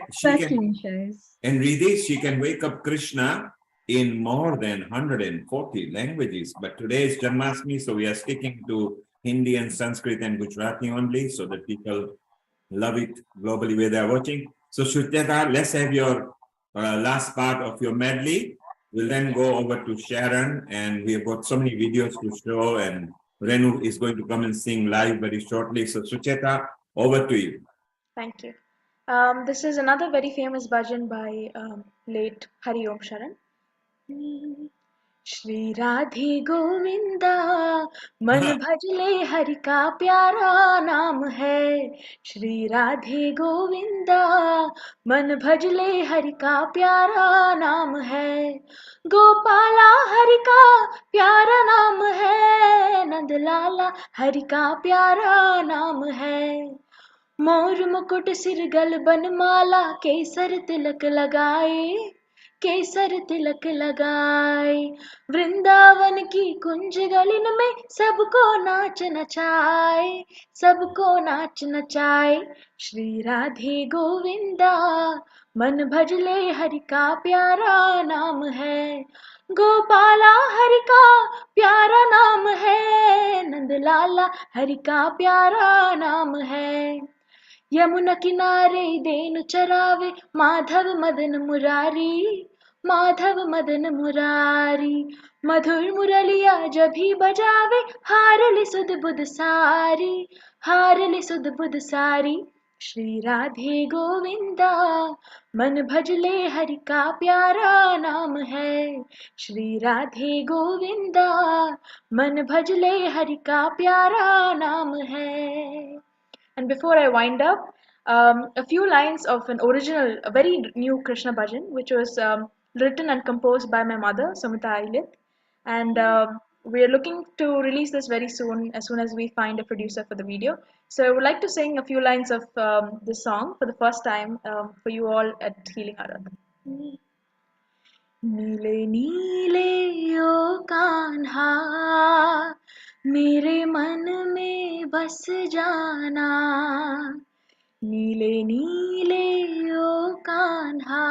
and Riddhi, she can wake up Krishna in more than 140 languages. But today is Janmashtami, so we are sticking to Hindi and Sanskrit and Gujarati only, so that people love it globally where they are watching. So Sucheta, let's have your last part of your medley. We'll then go over to Sharon, and we have got so many videos to show, and Renu is going to come and sing live very shortly. So Sucheta, over to you. Thank you. This is another very famous bhajan by late Hari Om Sharan. Shri Radhe Govinda मन भजले हरि का प्यारा नाम है श्री राधे गोविंदा मन भजले हरि का प्यारा नाम है गोपाला हरि का प्यारा नाम है नंदलाला हरि का प्यारा नाम है मोर मुकुट सिर गल बनमाला केसर तिलक लगाए केसर तिलक लगाए वृंदावन की कुंज गलिन में सबको नाच नचाए सबको नाच नचाए श्री राधे गोविंदा मन भजले हरि का प्यारा नाम है गोपाला हरि का प्यारा नाम है नंदलाला हरि का प्यारा नाम है यमुना किनारे देन चरावे माधव मदन मुरारी माधव मदन मुरारी मधुर मुरलिया जब भी बजावे हारली सुध बुध सारी हारली सुध बुध सारी श्री राधे गोविंदा मन भजले हरि का प्यारा नाम है श्री राधे गोविंदा मन भजले हरि का प्यारा नाम है. And before I wind up, a few lines of an original, a very new Krishna bhajan, which was written and composed by my mother, Sumita Ailit. And we are looking to release this very soon as we find a producer for the video. So I would like to sing a few lines of this song for the first time for you all at Healing Aradhana. नीले नीले ओ कान्हा मेरे मन बस जाना, नीले नीले ओ कान्हा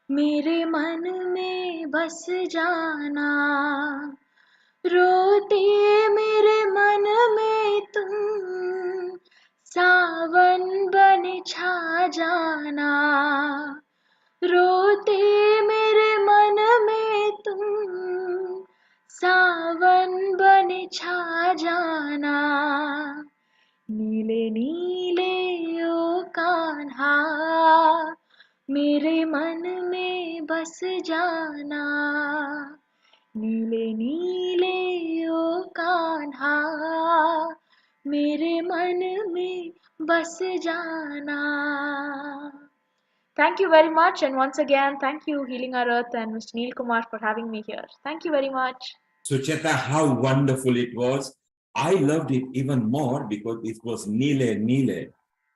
मेरे मन में बस जाना, रोते मेरे मन में तुम सावन बन छा जाना, रोते मेरे मन में तुम सावन बन छा जाना, नीले नीले ओ कान्हा मेरे मन में बस जाना, नीले नीले ओ कान्हा मेरे मन में बस जाना. Thank you very much, and once again, thank you, Healing Our Earth and Mr. Neil Kumar, for having me here. Thank you very much. Sucheta, how wonderful it was. I loved it even more because it was Nile Nile.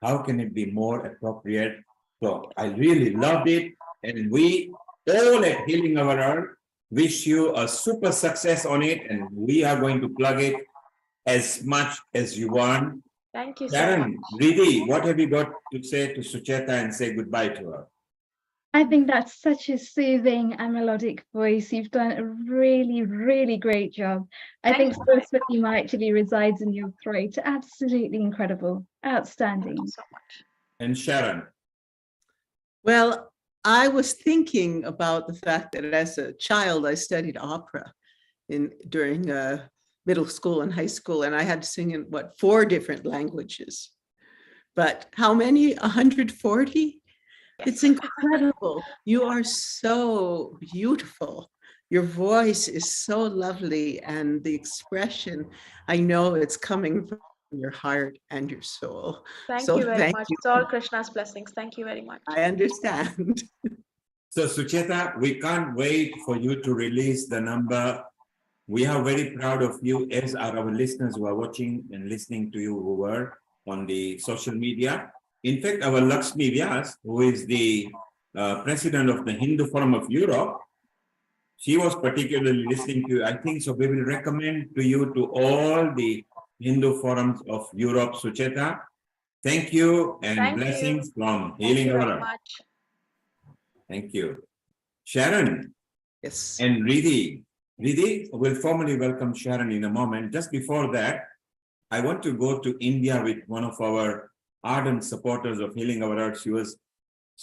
How can it be more appropriate? So I really loved it. And we all at Healing Our Earth wish you a super success on it. And we are going to plug it as much as you want. Thank you so Sharon, much. Riddhi, what have you got to say to Sucheta and say goodbye to her? I think that's such a soothing and melodic voice. You've done a really, really great job. I think Saraswati Ma actually resides in your throat. Absolutely incredible. Outstanding. Thank you so much. And Sharon? Well, I was thinking about the fact that as a child, I studied opera during middle school and high school, and I had to sing in 4 different languages. But how many? 140? It's incredible. You are so beautiful. Your voice is so lovely, and the expression, I know it's coming from your heart and your soul. Thank So you very thank much. you. It's all Krishna's blessings. Thank you very much. I understand. So Sucheta, we can't wait for you to release the number. We are very proud of you, as are our listeners who are watching and listening to you who were on the social media. In fact, our Lakshmi Vyas, who is the president of the Hindu Forum of Europe, she was particularly listening to you. I think so. We will recommend to you to all the Hindu forums of Europe, Sucheta. Thank you and Thank blessings you. from Thank Healing you Our very Earth. much. Thank you. Sharon. Yes. And Riddhi. Riddhi, we'll formally welcome Sharon in a moment. Just before that, I want to go to India with one of our ardent supporters of Healing Our Earth. She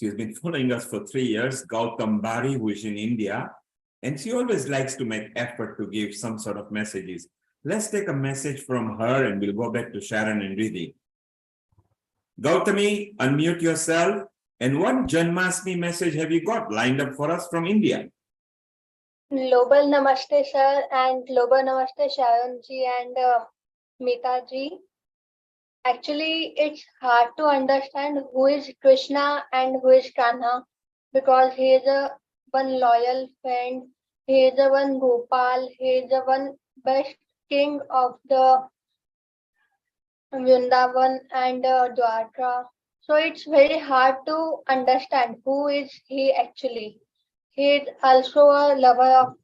has been following us for 3 years, Gautam Bari, who is in India. And she always likes to make effort to give some sort of messages. Let's take a message from her and we'll go back to Sharon and Riddhi. Gautami, unmute yourself. And what Janmashtami message have you got lined up for us from India? Global Namaste, sir, and Global Namaste, Sharon ji and Mita ji. Actually, it's hard to understand who is Krishna and who is Kanha, because he is a one loyal friend, he is the one Gopal, he is the one best king of the Vrindavan and Dwarka. So it's very hard to understand who is he actually. He is also a lover of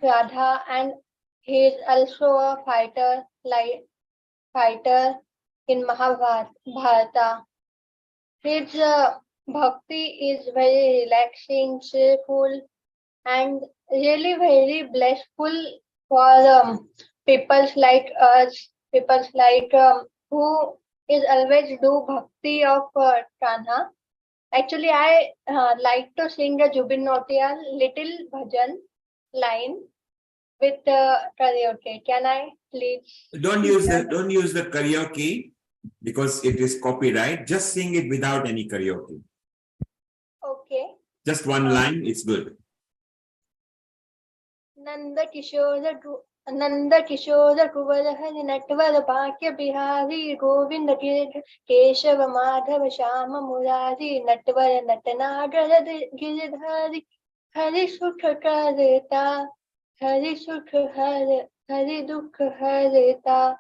Radha, and he is also a fighter in Mahabharata. His bhakti is very relaxing, cheerful, and really very blissful for peoples like us, who is always do bhakti of Kanha. Actually, I like to sing a Jubin Nautiyal little bhajan line with karaoke. Can I please? Don't use the karaoke because it is copyright. Just sing it without any karaoke. Okay. Just one line, it's good. Nanda Kishore Kuvar Hari Natvar Bhakya Bihari Govinda Keshava Madhava Shama Murari Natvar Natanagar Giridhari Hari Sukha Karita Hari Sukha Hari Dukha Harita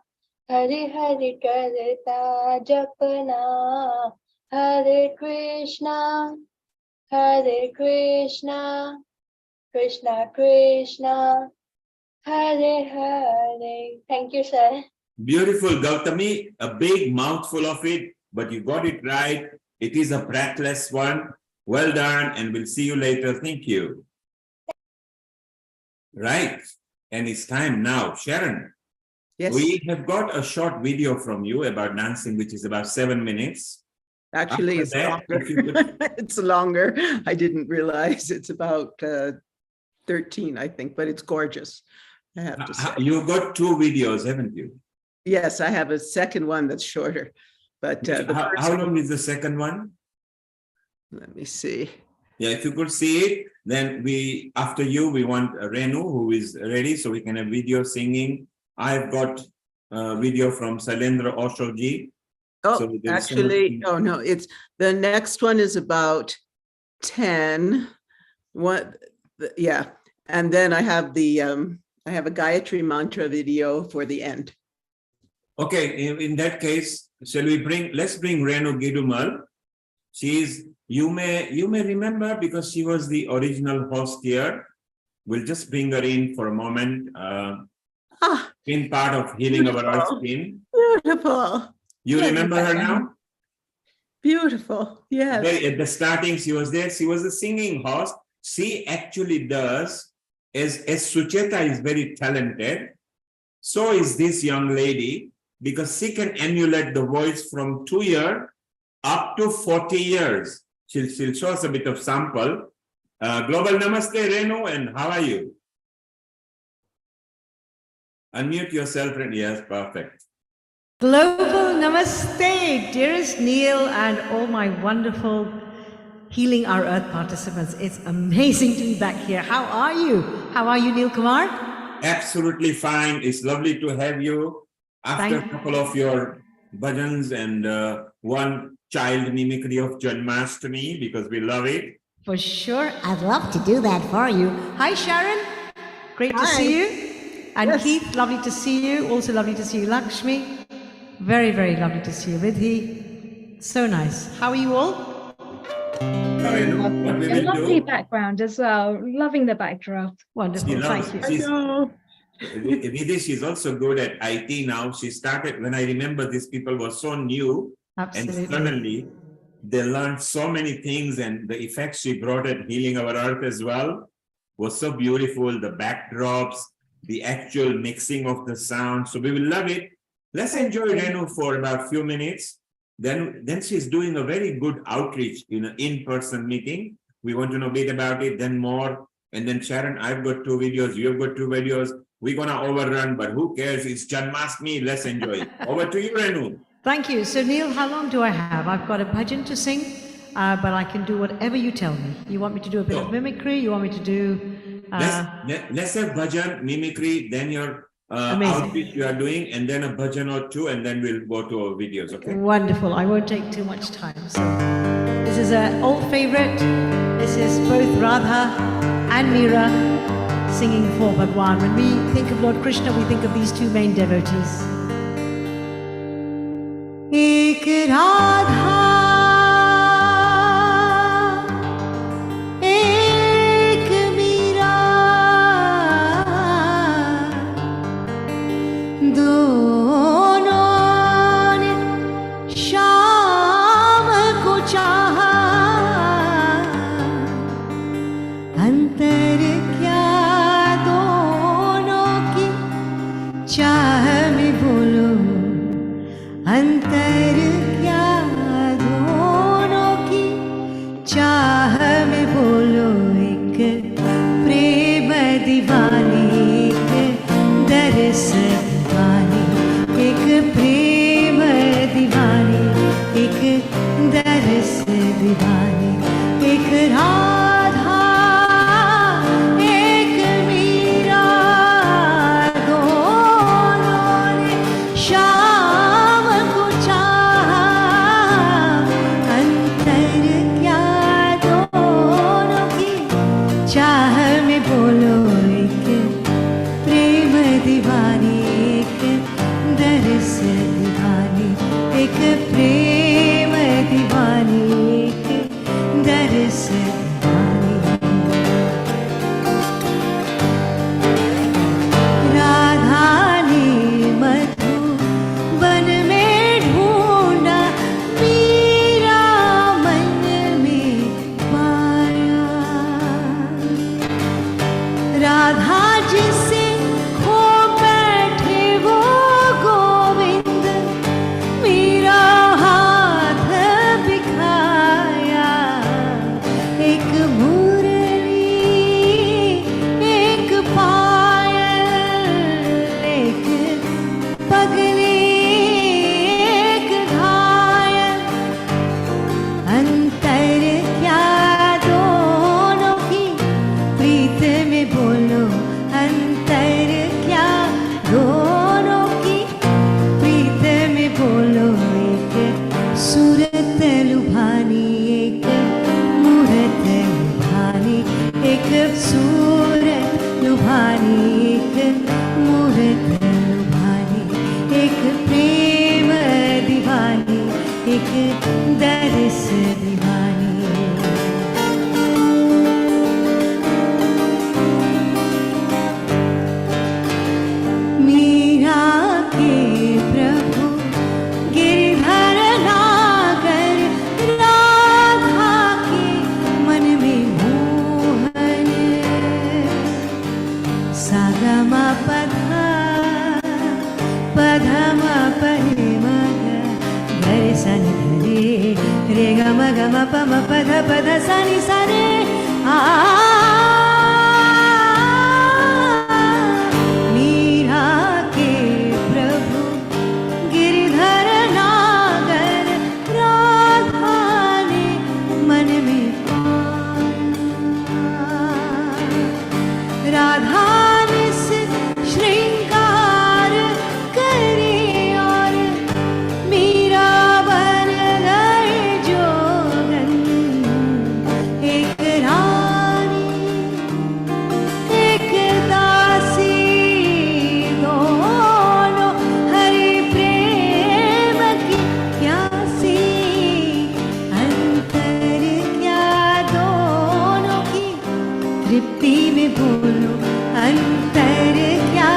Hari Hari Karita Japana Hare Krishna Krishna Krishna Hare Hare. Thank you, sir. Beautiful, Gautami. A big mouthful of it, but you got it right. It is a breathless one. Well done, and we'll see you later. Thank you. Right, and it's time now. Sharon, Yes. we have got a short video from you about dancing, which is about 7 minutes. Actually, After it's that, longer. if you could- It's longer. I didn't realize it's about 13, I think, but it's gorgeous. I have to say. You've got 2 videos, haven't you? Yes, I have a second one that's shorter, but the How first long one- is the second one? Let me see. Yeah, if you could see it, then after you, we want Renu, who is ready, so we can have video singing. I've got a video from Sailendra Oshoji. Oh, So there's actually, oh no, it's the next one is about 10. Yeah, and then I have I have a Gayatri mantra video for the end. Okay, in that case, let's bring Renu Gidumal. You may remember because she was the original host here. We'll just bring her in for a moment. In part of healing our earth skin. Beautiful. You remember her now? Beautiful, yes. At the starting, she was there. She was the singing host. She actually does, as Sucheta is very talented, so is this young lady, because she can emulate the voice from 2 years up to 40 years. She'll show us a bit of sample. Global Namaste, Renu, and how are you? Unmute yourself, and yes, perfect. Global Namaste, dearest Neil and all my wonderful Healing Our Earth participants. It's amazing to be back here. How are you? How are you, Neil Kumar? Absolutely fine. It's lovely to have you after a couple of your bhajans and one child mimicry of Janmashtami, because we love it. For sure. I'd love to do that for you. Hi, Sharon. Great to see you. And yes. Keith, lovely to see you. Also lovely to see you, Lakshmi. Very, very lovely to see you, Vidhi. So nice. How are you all? A lovely background as well. Loving the backdrop. Wonderful. Thank you. Vidhi, she's also good at IT now. She started, when I remember these people were so new. Absolutely. And suddenly they learned so many things, and the effects she brought at Healing Our Earth as well was so beautiful. The backdrops, the actual mixing of the sound. So we will love it. Let's enjoy Renu for about a few minutes. Then she's doing a very good outreach in an in-person meeting. We want to know a bit about it, then more. And then Sharon, I've got 2 videos. You've got 2 videos. We're going to overrun, but who cares? It's Janmashtami. Let's enjoy it. Over to you, Renu. Thank you. So Neil, how long do I have? I've got a bhajan to sing, but I can do whatever you tell me. You want me to do a bit of mimicry? You want me to do... Let's have bhajan, mimicry, then your outreach you are doing, and then a bhajan or 2, and then we'll go to our videos, okay? Wonderful. I won't take too much time. So this is an old favorite. This is both Radha and Meera singing for Bhagwan. When we think of Lord Krishna, we think of these 2 main devotees. Ek Radha, ek Meera, donon ne shaam ko chaha, antar kya donon ki चाह में बोलो अंतर क्या दोनों की चाह में बोलो एक प्रेम दीवानी एक दरस दीवानी एक प्रेम दीवानी एक दरस दीवानी एक राधा एक मीरा शाम को चाहा अंतर क्या दोनों की चाह में बोलो एक प्रेम दीवानी राधा जिसे खो बैठे वो गोविंद मेरा हाथ बिखाया एक मुरली एक पायल एक पगली एक घायल अंतर क्या दोनों की प्रीत में बोलो अंतर क्या दोनों की प्रीत में बोलो एक सूरत लुभानी एक मूरत लुभानी एक सूरत लुभानी एक मूरत लुभानी एक प्रेम दीवानी एक दरस दीवानी मीरा के प्रभु गिरधर नागर राधा के मन में मोहन सागमा पधा पधमा पहे मग गरे सनि धरे रे गम गम पम पध पध सनि सरे मीरा के प्रभु गिरधर नागर राधा ने मन में पाया राधा निस श्रृंगार करे और मीरा बन गए जोगन एक रानी एक दासी दोनों हरि प्रेम की प्यासी अंतर क्या दोनों की तृप्ति में बोलो अंतर क्या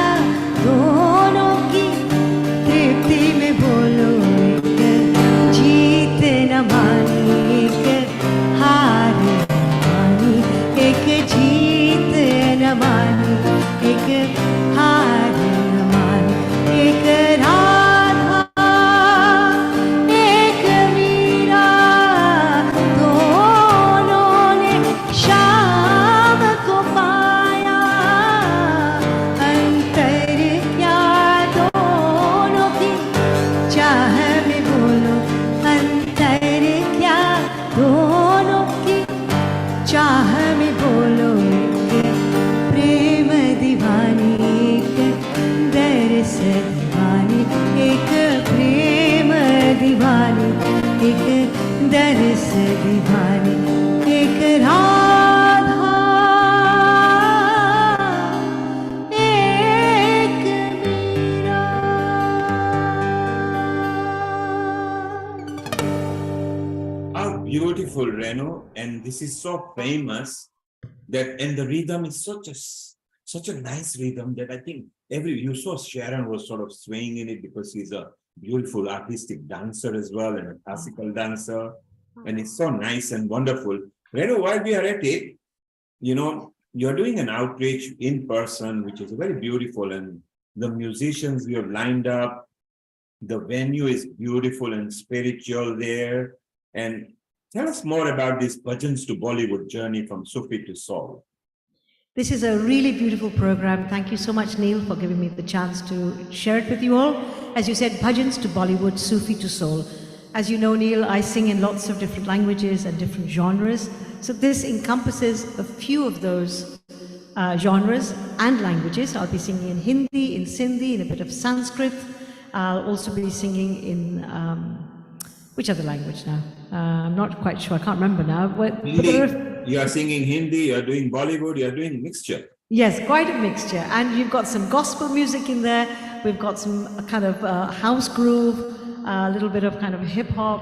दोनों की तृप्ति में बोलो एक जीत न मानी एक हार न मानी एक जीत न मानी एक हार न मानी एक राधा एक मीरा दोनों ने शाम को पाया अंतर क्या दोनों की चाह में बोलो अंतर क्या दोनों की चाह में बोलो एक प्रेम दीवानी एक दरस दीवानी एक प्रेम दीवानी एक दरस दीवानी एक राधा एक Meera How beautiful, Reno, and this is so famous that, and the rhythm is such a nice rhythm that I think you saw Sharon was sort of swaying in it because she's a beautiful artistic dancer as well and a classical dancer, and it's so nice and wonderful. Reno, while we are at it, you're doing an outreach in person, which is very beautiful, and the musicians you have lined up, the venue is beautiful and spiritual there. And tell us more about this Bhajans to Bollywood journey from Sufi to soul. This is a really beautiful program. Thank you so much, Neil, for giving me the chance to share it with you all. As you said, Bhajans to Bollywood, Sufi to soul. As you know, Neil, I sing in lots of different languages and different genres. So this encompasses a few of those genres and languages. I'll be singing in Hindi, in Sindhi, in a bit of Sanskrit. I'll also be singing in, which other language now? I'm not quite sure. I can't remember now. You are singing Hindi, you are doing Bollywood, you are doing mixture. Yes, quite a mixture. And you've got some gospel music in there. We've got some kind of house groove, a little bit of kind of hip hop.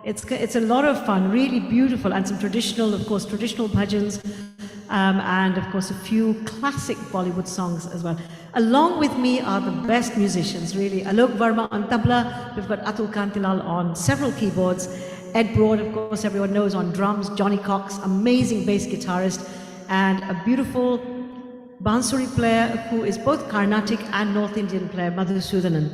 It's a lot of fun, really beautiful, and some traditional, of course, traditional bhajans, and of course a few classic Bollywood songs as well. Along with me are the best musicians, really. Alok Verma on tabla, we've got Atul Kantilal on several keyboards, Ed Broad, of course, everyone knows, on drums, Johnny Cox, amazing bass guitarist, and a beautiful Bansuri player who is both Carnatic and North Indian player, Madhusudanan.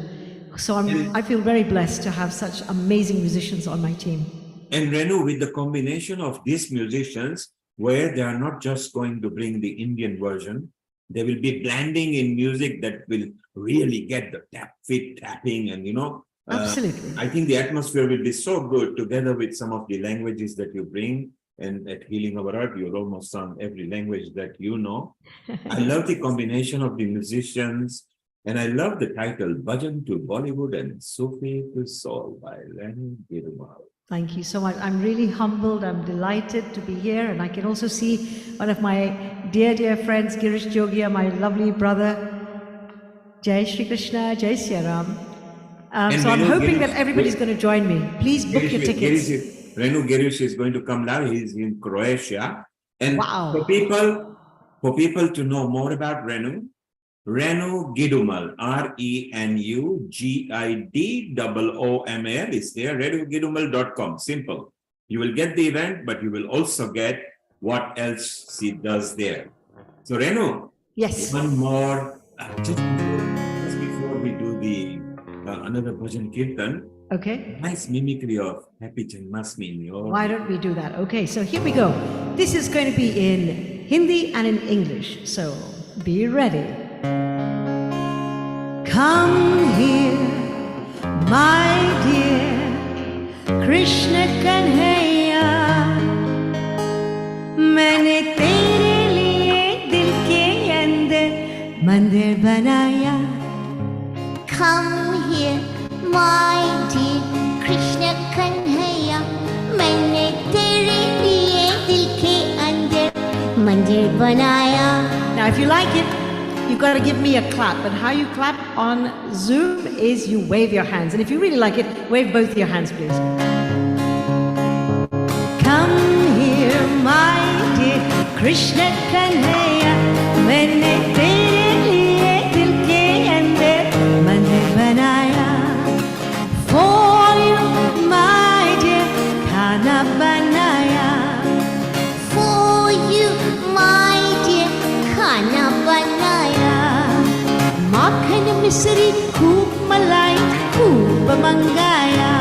So I feel very blessed to have such amazing musicians on my team. And Renu, with the combination of these musicians, where they are not just going to bring the Indian version, they will be blending in music that will really get the feet tapping and, Absolutely. I think the atmosphere will be so good together with some of the languages that you bring. And at Healing Our Heart, you'll almost sung every language that you know. I love the combination of the musicians. And I love the title, Bhajan to Bollywood and Sufi to Soul by Renu Girumal. Thank you so much. I'm really humbled. I'm delighted to be here. And I can also see one of my dear, dear friends, Girish Jogia, my lovely brother. Jai Shri Krishna, Jai Siya Ram. So I'm hoping that everybody's going to join me. Please book your tickets. Renu Girish is going to come live. He's in Croatia. And wow. for people to know more about Renu Gidumal, RENUGIDOOMAL is there, renugidumal.com. Simple. You will get the event, but you will also get what else she does there. So Renu, yes, one more, just before we do the another bhajan kirtan. Okay. Nice mimicry of Happy Janmashtami. Why don't we do that? Okay, so here we go. This is going to be in Hindi and in English, so be ready. Come here, my dear Krishna Kanhaiya, मैंने तेरे लिए दिल के अंदर मंदिर बनाया. Come here, my dear Krishna Kanhaiya, मैंने तेरे लिए दिल के अंदर मंदिर बनाया. Now, if you like it, you've got to give me a clap. And how you clap on Zoom is you wave your hands. And if you really like it, wave both your hands, please. Come here, my dear Krishna Kanhaiya, मैंने तेरे लिए दिल के अंदर मंदिर बनाया. For you, my dear, खाना बनाया. For you, my dear, खाना बनाया. माखन मिश्री खूब मलाई खूब मंगाया.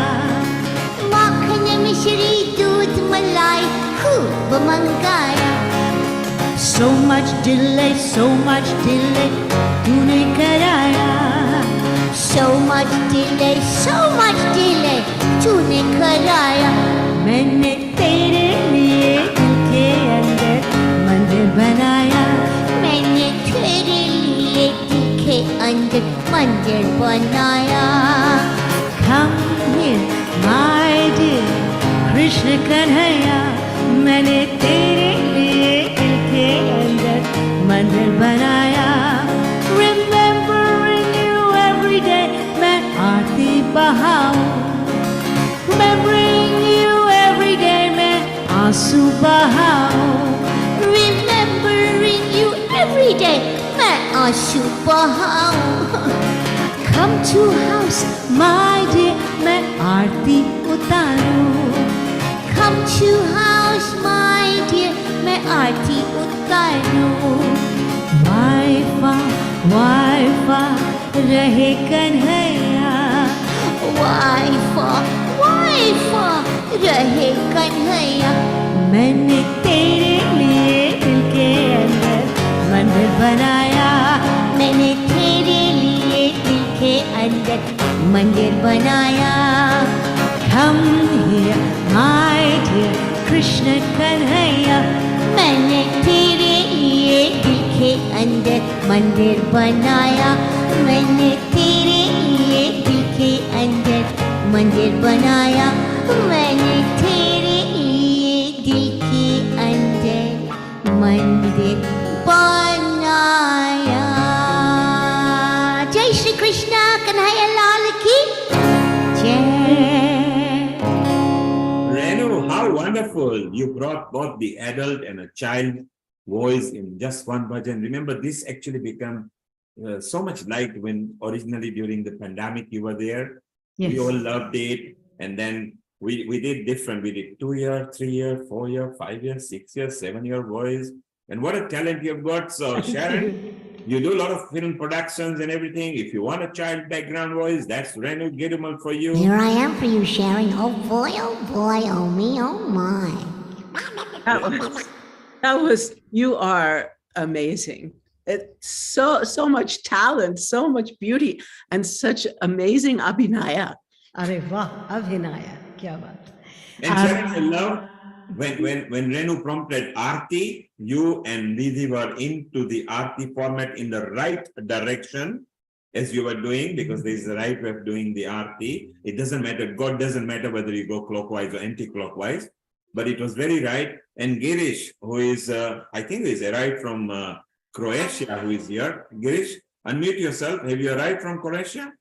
माखन मिश्री दूध मलाई खूब मंगाया. So much delay तूने कराया. So much delay तूने कराया. मैंने तेरे लिए दिल के अंदर मंदिर बनाया. मैंने तेरे लिए दिल के अंदर मंदिर बनाया. Come here, my dear Krishna Kanhaiya, मैंने तेरे लिए दिल के अंदर मंदिर बनाया. Remembering you every day, मैं आरती बहाऊं. Remembering you every day, मैं आंसू बहाऊं. Remembering you every day, मैं आंसू बहाऊं. Come to house, my dear, मैं आरती उतारूं. Come to house, my dear, मैं आरती उतारूं. वाइफा रहे कन्हैया. वाइफा रहे कन्हैया. मैंने तेरे लिए दिल के अंदर मंदिर बनाया. मैंने तेरे लिए दिल के अंदर मंदिर बनाया. Come here, my dear Krishna Kanhaiya, मैंने तेरे लिए दिल के अंदर मंदिर बनाया. मैंने तेरे लिए दिल के अंदर मंदिर बनाया. मैंने तेरे लिए दिल के अंदर मंदिर बनाया. जय श्री कृष्णा कन्हैया लाल की जय. Renu, how wonderful. You brought both the adult and a child voice in just one bhajan. Remember, this actually became so much liked when originally during the pandemic you were there. Yes. We all loved it. And then we did different. We did 2 year, 3 year, 4 year, 5 year, 6 year, 7 year voice. And what a talent you've got. So Sharon, you do a lot of film productions and everything. If you want a child background voice, that's Renu Gedimal for you. Here I am for you, Sharon. Oh boy, oh me, oh my. You are amazing. It's so much talent, so much beauty, and such amazing abhinaya. Arey wah, abhinaya, kya baat. And Sharon, I love when Renu prompted Aarti, you and Nidhi were into the Aarti format in the right direction as you were doing, because there is the right way of doing the Aarti. It doesn't matter, God doesn't matter whether you go clockwise or anti-clockwise, but it was very right. And Girish, who is, I think is arrived from Croatia, who is here. Girish, unmute yourself. Have you arrived from Croatia?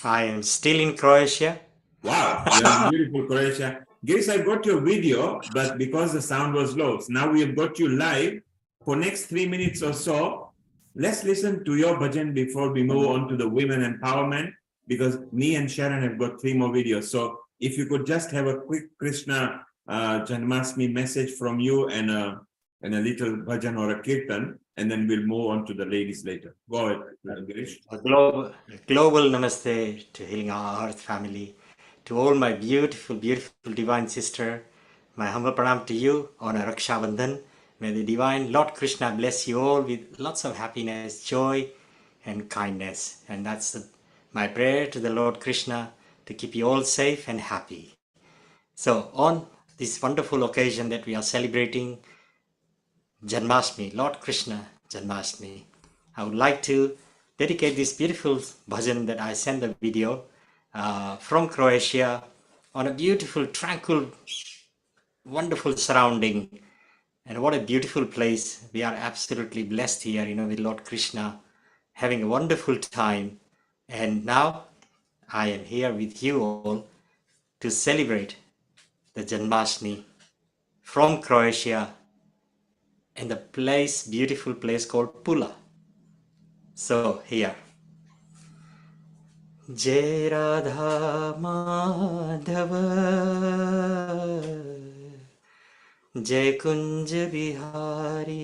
I am still in Croatia. Wow, you're in beautiful Croatia. Girish, I got your video, but because the sound was low, so now we have got you live for next 3 minutes or so. Let's listen to your bhajan before we move on to the women empowerment, because me and Sharon have got 3 more videos. So if you could just have a quick Krishna Janmashtami message from you and a little bhajan or a kirtan, and then we'll move on to the ladies later. Go ahead, Girish. A global namaste to Healing Our Earth family, to all my beautiful, beautiful divine sister. My humble pranam to you on a Raksha Bandhan. May the divine Lord Krishna bless you all with lots of happiness, joy, and kindness. And that's my prayer to the Lord Krishna, to keep you all safe and happy. So on this wonderful occasion that we are celebrating Janmashtami, Lord Krishna Janmashtami, I would like to dedicate this beautiful bhajan that I sent the video from Croatia on a beautiful, tranquil, wonderful surrounding. And what a beautiful place. We are absolutely blessed here, with Lord Krishna, having a wonderful time. And now I am here with you all to celebrate the Janmashtami from Croatia in the beautiful place called Pula. So here. Jai Radha Madhava Jai Kunj Bihari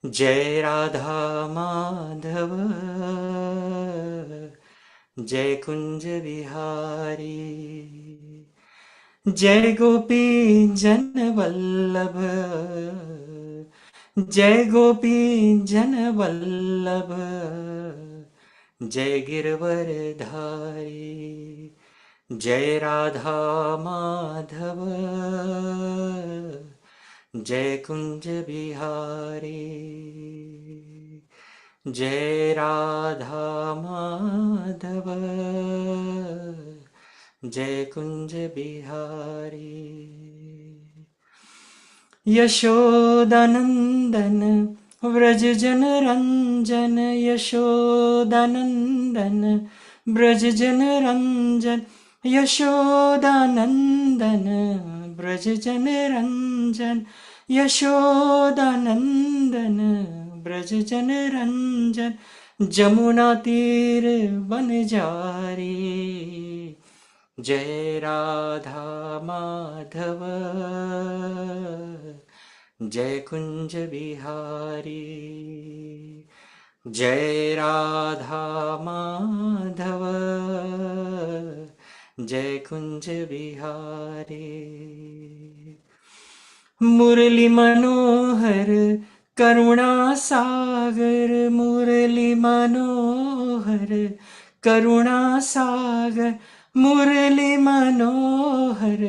Jai Radha Madhava Jai Kunj Bihari Jai Gopi Jana Vallabha Jai Gopi Jana Vallabha Jai Girvardhari Jai Radha Madhava Jai Kunj Bihari Jai Radha Madhava Jai Kunj Bihari Yashodanandan Vraj Jana Ranjan Yashodanandan Braj Jana Ranjan Yashodanandan Braj Jana Ranjan Yashodanandan Braj Jana Ranjan Jamuna Tir Banjari Jai Radha Madhava Jai Kunj Bihari Jai Radha Madhava Jai Kunj Bihari Murli Manohar Karuna Sagar Murli Manohar Karuna Sagar Murli Manohar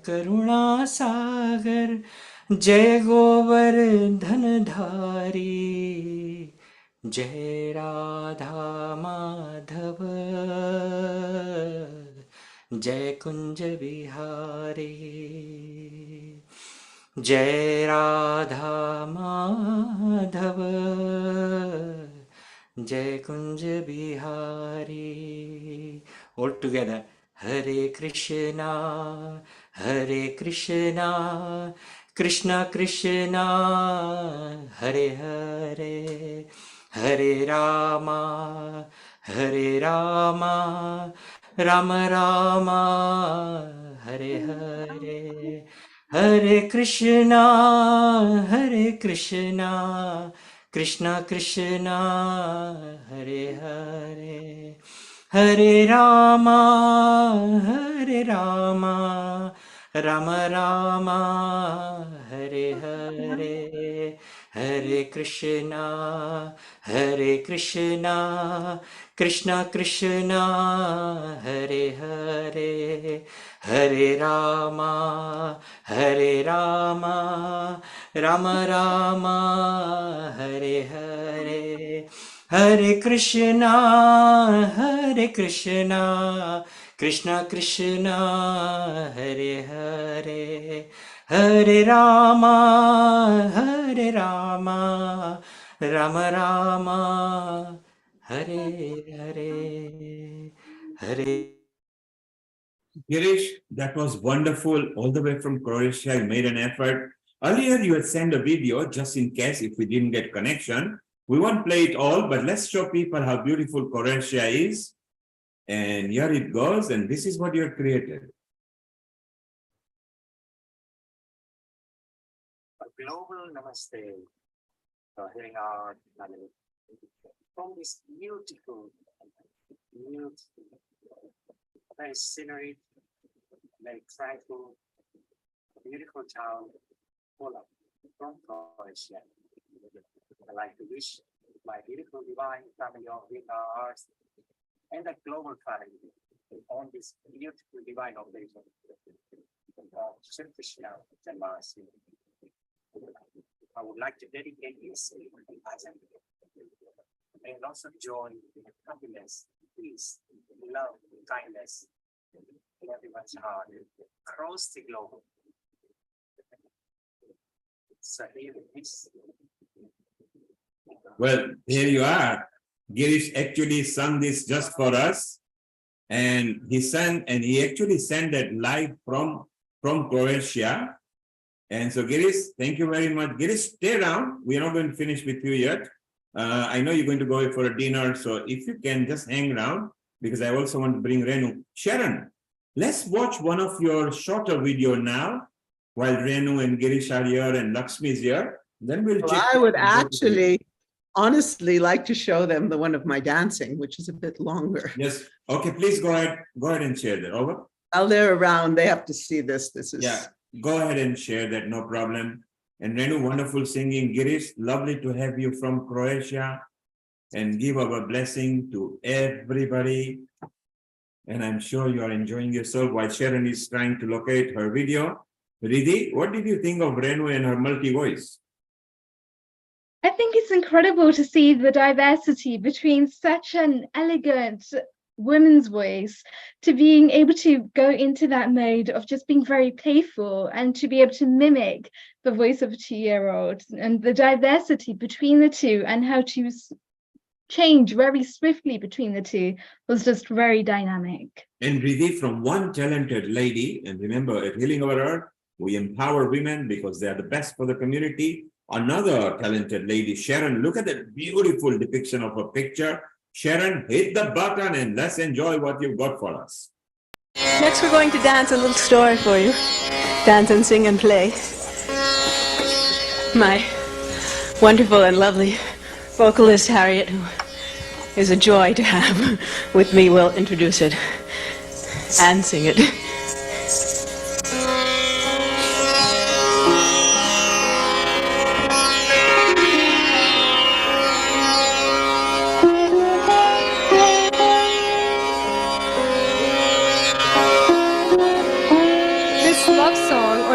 Karuna Sagar Jai Govardhan Dhari Jai Radha Madhava Jai Kunj Bihari Jai Radha Madhava Jai Kunj Bihari. All together. Hare Krishna, Krishna Krishna, Hare Hare, Hare Rama, Rama Rama, Hare Hare, Hare Krishna, Krishna Krishna, Hare Hare, Hare Rama, Rama Rama, Hare Hare, Hare Krishna, Krishna Krishna, Hare Hare, Hare Rama, Rama Rama, Hare Hare, Hare Krishna, Krishna Krishna, Hare Hare, Hare Rama, Rama Rama, Hare Hare, Hare. Girish, that was wonderful. All the way from Croatia, you made an effort. Earlier, you had sent a video just in case if we didn't get connection. We won't play it all, but let's show people how beautiful Croatia is. And here it goes. And this is what you have created. A global namaste for hearing our family from this beautiful, very scenic, very tranquil, beautiful town, Poland, from Croatia. I'd like to wish my beautiful divine family of our Earth and the global family on this beautiful divine occasion of Celebrate Krishna Janmashtami. I would like to dedicate this item and lots of joy, happiness, peace, love, kindness in everyone's heart across the globe. So here it is. Well, here you are. Girish actually sung this just for us. And he actually sent it live from Croatia. And so Girish, thank you very much. Girish, stay around. We are not going to finish with you yet. I know you're going to go for a dinner. So if you can just hang around, because I also want to bring Renu. Sharon, let's watch one of your shorter video now while Renu and Girish are here and Lakshmi is here. Then we'll check. I would actually honestly like to show them the one of my dancing, which is a bit longer. Yes. Okay, please go ahead and share that. Over. While they're around, they have to see this. This is Go ahead and share that, no problem. And Renu, wonderful singing. Girish, lovely to have you from Croatia, and give our blessing to everybody. And I'm sure you are enjoying yourself while Sharon is trying to locate her video. Riddhi, what did you think of Renu and her multi-voice? I think it's incredible to see the diversity between such an elegant woman's voice to being able to go into that mode of just being very playful and to be able to mimic the voice of a 2-year-old, and the diversity between the two and how to change very swiftly between the two was just very dynamic. And Riddhi, from one talented lady, and remember at Healing Our Earth, we empower women because they are the best for the community. Another talented lady, Sharon, look at that beautiful depiction of her picture. Sharon, hit the button and let's enjoy what you've got for us. Next we're going to dance a little story for you. Dance and sing and play. My wonderful and lovely vocalist Harriet, who is a joy to have with me, will introduce it and sing it.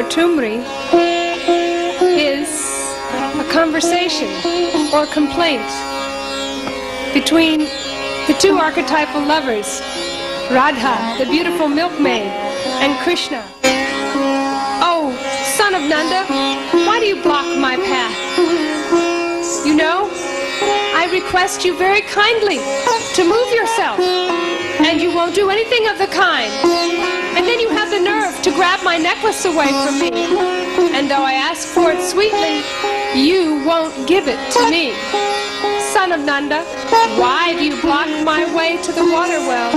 Tumri is a conversation or complaint between the two archetypal lovers, Radha, the beautiful milkmaid, and Krishna. Oh, son of Nanda, why do you block my path? You know, I request you very kindly to move yourself, and you won't do anything of the kind. And then you have the nerve to grab my necklace away from me. And though I ask for it sweetly, you won't give it to me. Son of Nanda, why do you block my way to the water well?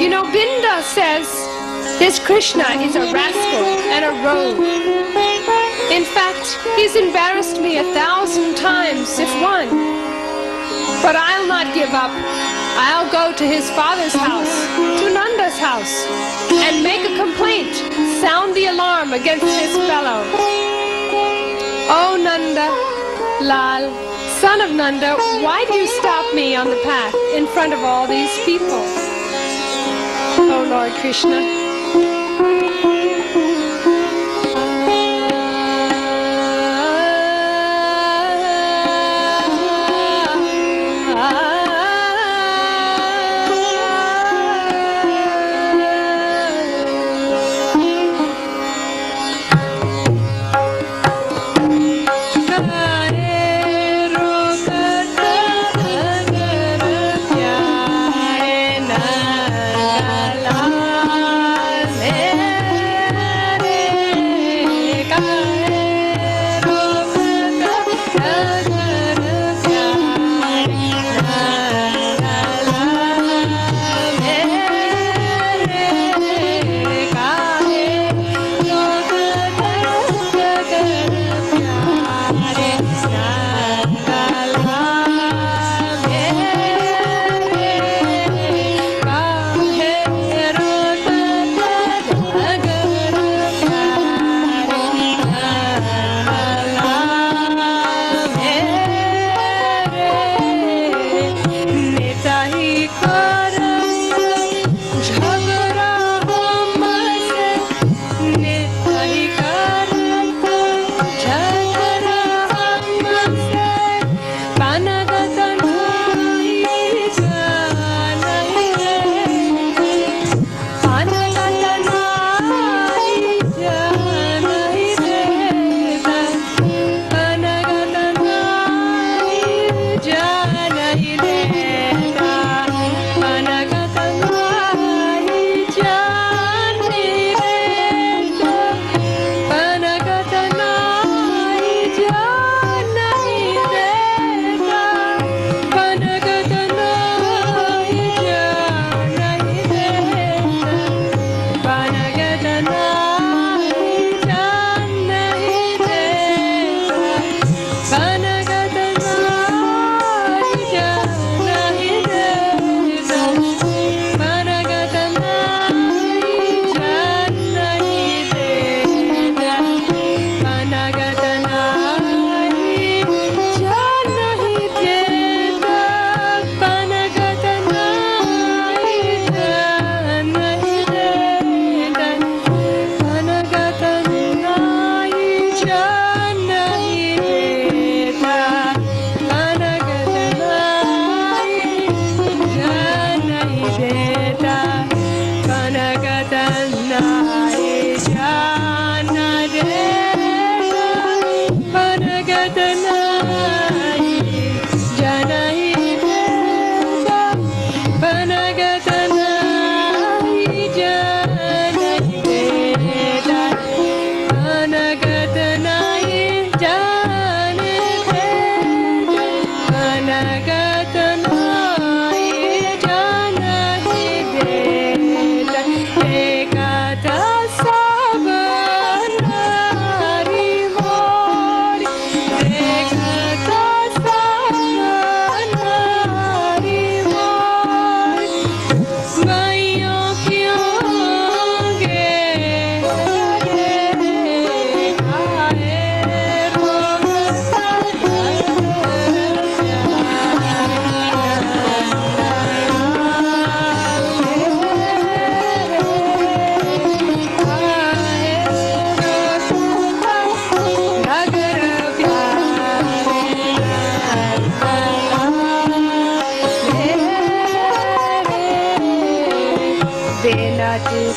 You know, Binda says This Krishna is a rascal and a rogue. In fact, he's embarrassed me 1,000 times, if one. But I'll not give up. I'll go to his father's house, to Nanda's house, and make a complaint, sound the alarm against this fellow. Oh, Nanda, Lal, son of Nanda, why do you stop me on the path in front of all these people? Oh, Lord Krishna.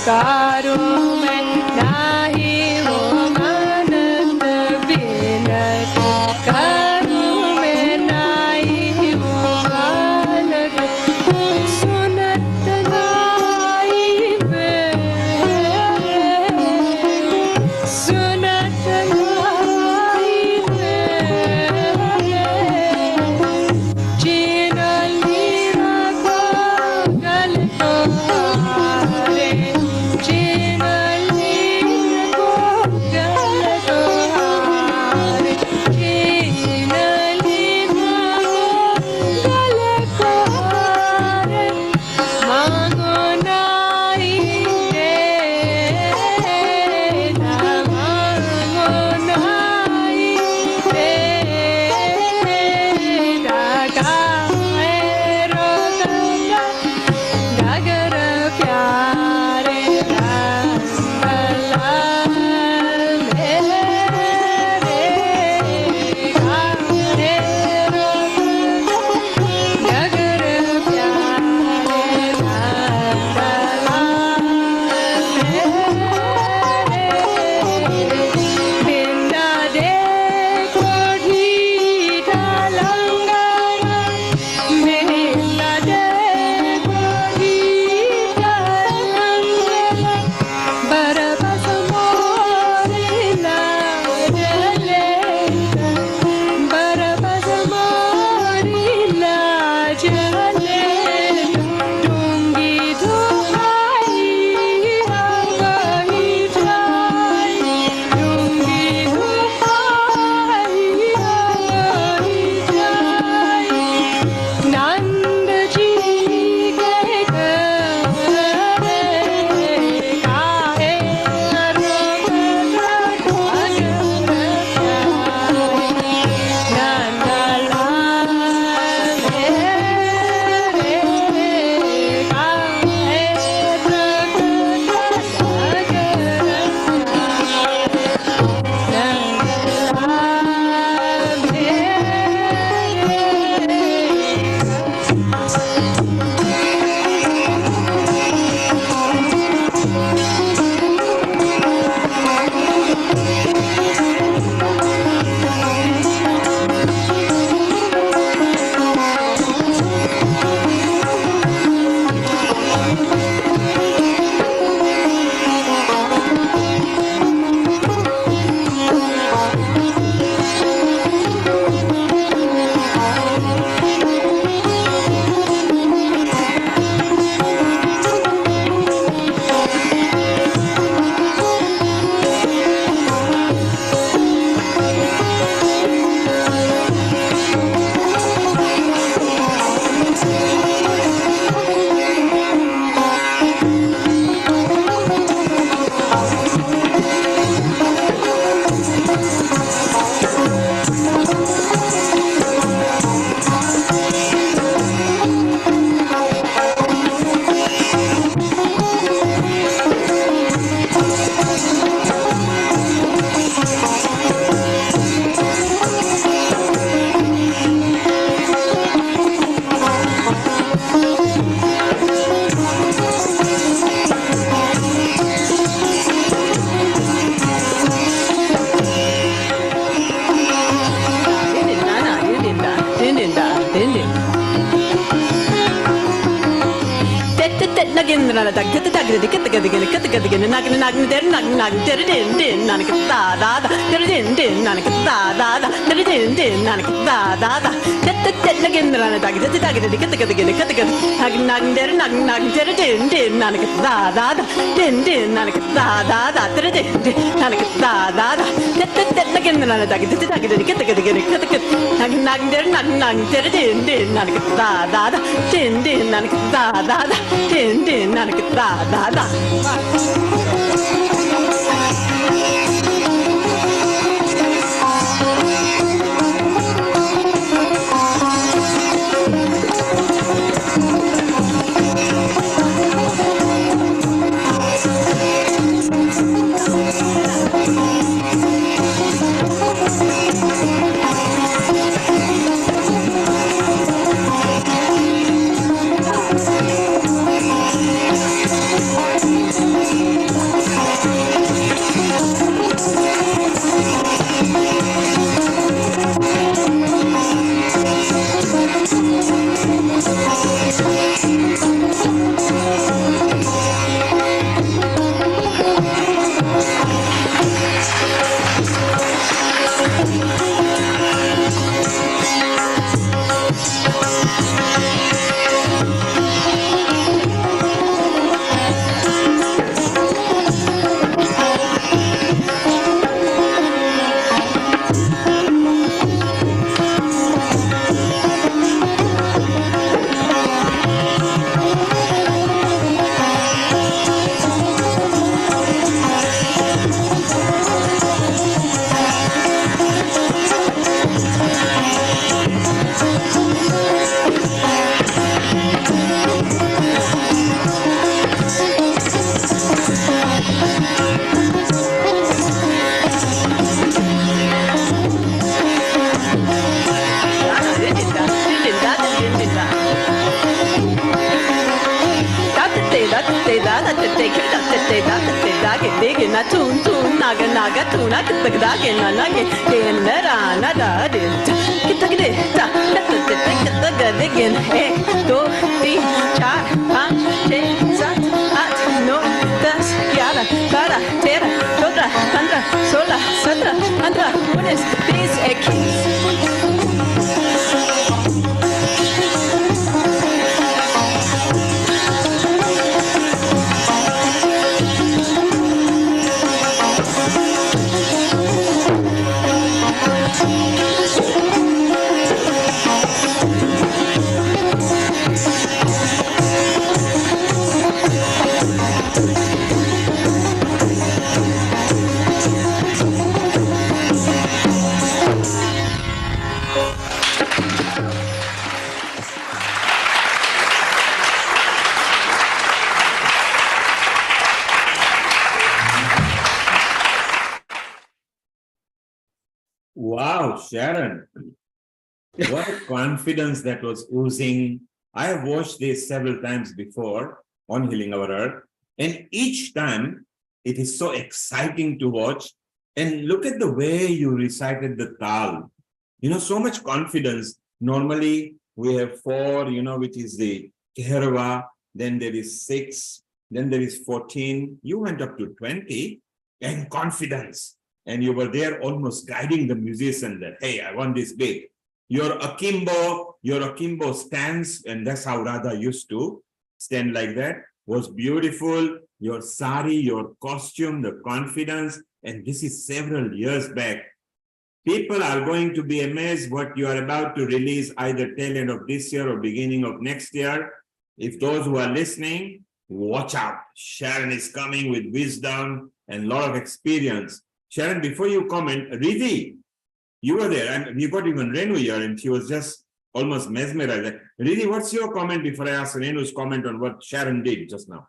पुकारो मैं नाही वो मानत बिनती करूं मैं नाही वो मानत सुनत नाही मैं सुनत नाही मैं जीना लीरा को गल को रे जीना Wow, Sharon. What a confidence that was oozing. I have watched this several times before on Healing Our Earth, and each time it is so exciting to watch. And look at the way you recited the tal. You know, so much confidence. Normally we have 4, you know, which is the Keharva, then there is 6, then there is 14. You went up to 20 and confidence. And you were there almost guiding the musician that, hey, I want this big. Your akimbo stance, and that's how Radha used to stand like that, was beautiful. Your sari, your costume, the confidence, and this is several years back. People are going to be amazed what you are about to release either tail end of this year or beginning of next year. If those who are listening, watch out. Sharon is coming with wisdom and a lot of experience. Sharon, before you comment, Riddhi, you were there, and you got even Renu here, and she was just almost mesmerized. Riddhi, what's your comment before I ask Renu's comment on what Sharon did just now?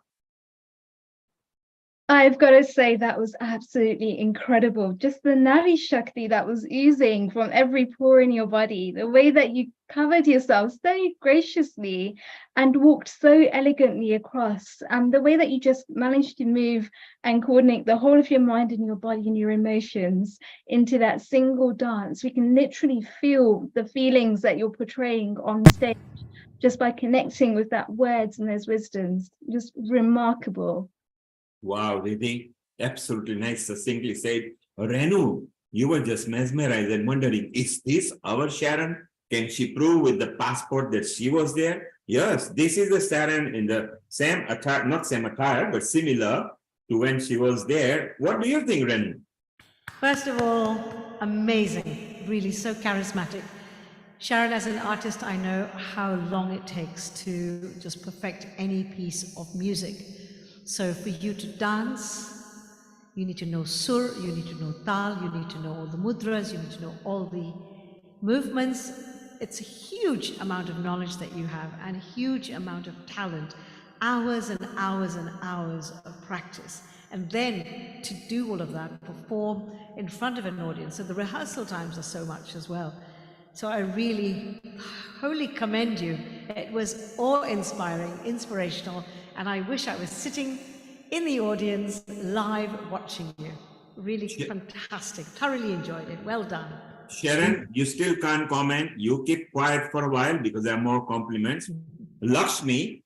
I've got to say that was absolutely incredible. Just the Nari Shakti that was oozing from every pore in your body, the way that you covered yourself so graciously and walked so elegantly across, and the way that you just managed to move and coordinate the whole of your mind and your body and your emotions into that single dance. We can literally feel the feelings that you're portraying on stage just by connecting with that words and those wisdoms. Just remarkable. Wow, Riddhi, absolutely nice, succinctly said. Renu, you were just mesmerized and wondering, is this our Sharon? Can she prove with the passport that she was there? Yes, this is the Sharon in the same attire, not same attire, but similar to when she was there. What do you think, Renu? First of all, amazing, really so charismatic. Sharon, as an artist, I know how long it takes to just perfect any piece of music. So for you to dance, you need to know sur, you need to know tal, you need to know all the mudras, you need to know all the movements. It's a huge amount of knowledge that you have and a huge amount of talent, hours and hours and hours of practice. And then to do all of that, perform in front of an audience. So the rehearsal times are so much as well. So I really wholly commend you. It was awe-inspiring, inspirational, and I wish I was sitting in the audience live watching you. Really fantastic. Thoroughly enjoyed it. Well done. Sharon, you still can't comment. You keep quiet for a while because there are more compliments. Lakshmi,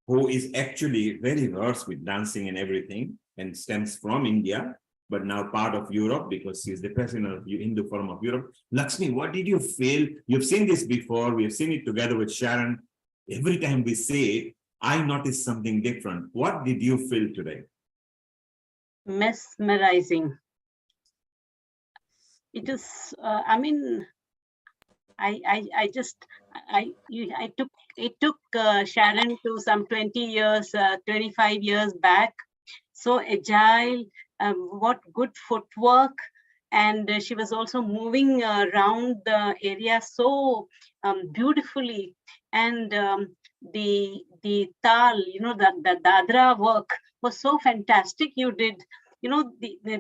who is actually very versed with dancing and everything and stems from India, but now part of Europe because she's the president of the Hindu Forum of Europe. Lakshmi, what did you feel? You've seen this before. We've seen it together with Sharon. Every time we say it, I noticed something different. What did you feel today? Mesmerizing. It is, I mean, it took Sharon to some 20 years, 25 years back. So agile, what good footwork. And she was also moving around the area so beautifully. And the tal, you know, the dadra work was so fantastic you did. You know,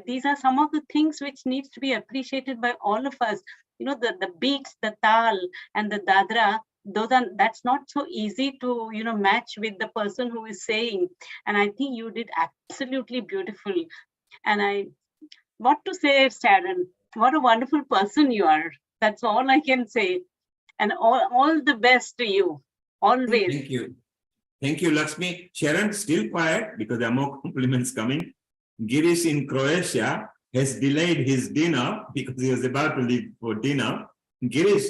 these are some of the things which needs to be appreciated by all of us. You know, the beats, the tal and the dadra, that's not so easy to, you know, match with the person who is saying. And I think you did absolutely beautiful. And what to say, Sharon, what a wonderful person you are. That's all I can say. And all the best to you, always. Thank you. Thank you, Lakshmi. Sharon, still quiet because there are more compliments coming. Girish in Croatia has delayed his dinner because he was about to leave for dinner. Girish,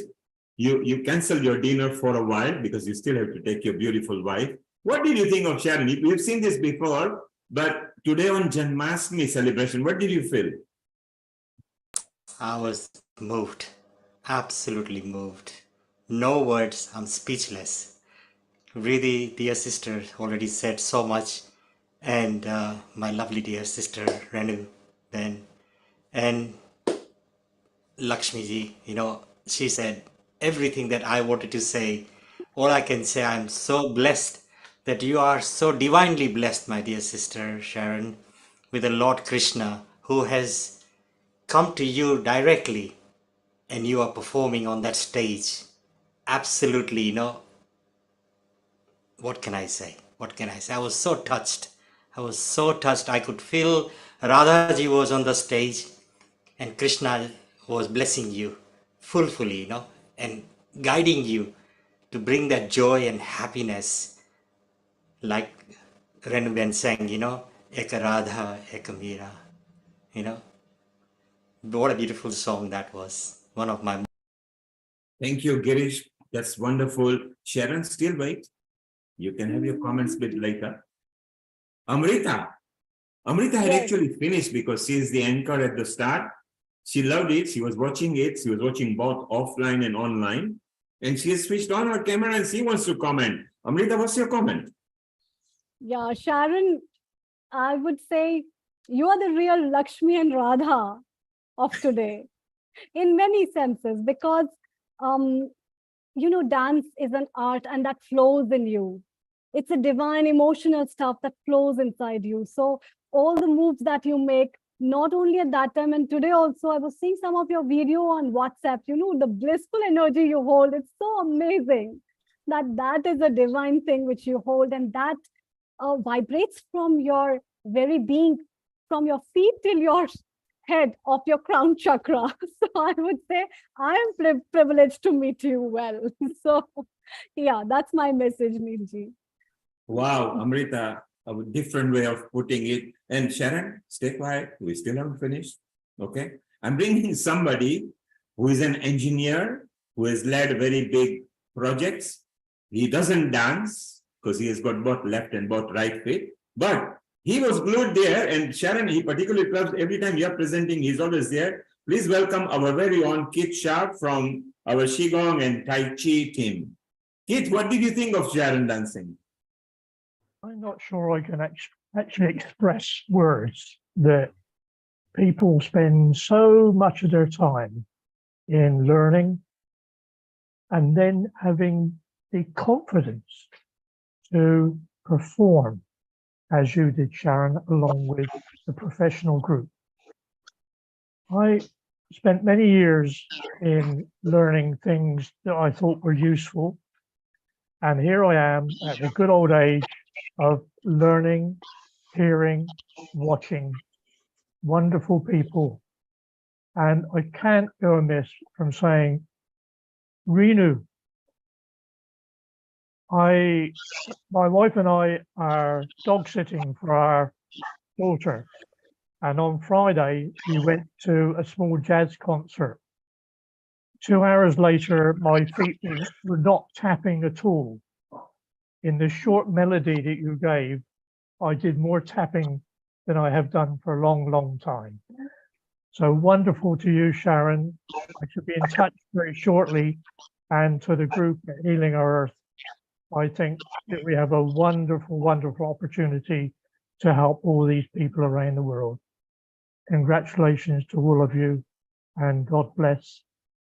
you cancel your dinner for a while because you still have to take your beautiful wife. What did you think of Sharon? We've seen this before, but today on Janmashtami celebration, what did you feel? I was moved, absolutely moved. No words, I'm speechless. Really, dear sister already said so much. And my lovely dear sister Renu then, and Lakshmi ji, you know, she said everything that I wanted to say. All I can say, I'm so blessed that you are so divinely blessed, my dear sister Sharon, with the Lord Krishna who has come to you directly and you are performing on that stage. Absolutely, you know, what can I say? What can I say? I was so touched. I was so touched. I could feel Radhaji was on the stage and Krishna was blessing you fully, you know, and guiding you to bring that joy and happiness, like Renuben sang, you know, Eka Radha, Eka Meera, you know. What a beautiful song that was. One of my. Thank you, Girish. That's wonderful. Sharon, still wait. You can have your comments a bit later. Amrita had actually finished because she is the anchor at the start. She loved it. She was watching it. She was watching both offline and online. And she has switched on her camera and she wants to comment. Amrita, what's your comment? Yeah, Sharon, I would say you are the real Lakshmi and Radha of today in many senses because, you know, dance is an art and that flows in you. It's a divine emotional stuff that flows inside you. So all the moves that you make, not only at that time and today also, I was seeing some of your video on WhatsApp, you know, the blissful energy you hold. It's so amazing that is a divine thing which you hold, and that vibrates from your very being, from your feet till your head of your crown chakra. So I would say I'm privileged to meet you well. So yeah, that's my message, Neelji. Wow, Amrita, a different way of putting it. And Sharon, stay quiet. We still haven't finished. Okay. I'm bringing somebody who is an engineer, who has led very big projects. He doesn't dance because he has got both left and both right feet, but he was glued there. And Sharon, he particularly loves every time you're presenting, he's always there. Please welcome our very own Keith Sharp from our Qigong and Tai Chi team. Keith, what did you think of Sharon dancing? I'm not sure I can actually express words that people spend so much of their time in learning and then having the confidence to perform as you did, Sharon, along with the professional group. I spent many years in learning things that I thought were useful. And here I am at the good old age of learning, hearing, watching wonderful people. And I can't go amiss from saying, Renu, my wife and I are dog sitting for our daughter. And on Friday, we went to a small jazz concert. 2 hours later, my feet were not tapping at all. In the short melody that you gave, I did more tapping than I have done for a long, long time. So wonderful to you, Sharon. I should be in touch very shortly. And to the group at Healing Our Earth, I think that we have a wonderful, wonderful opportunity to help all these people around the world. Congratulations to all of you, and God bless,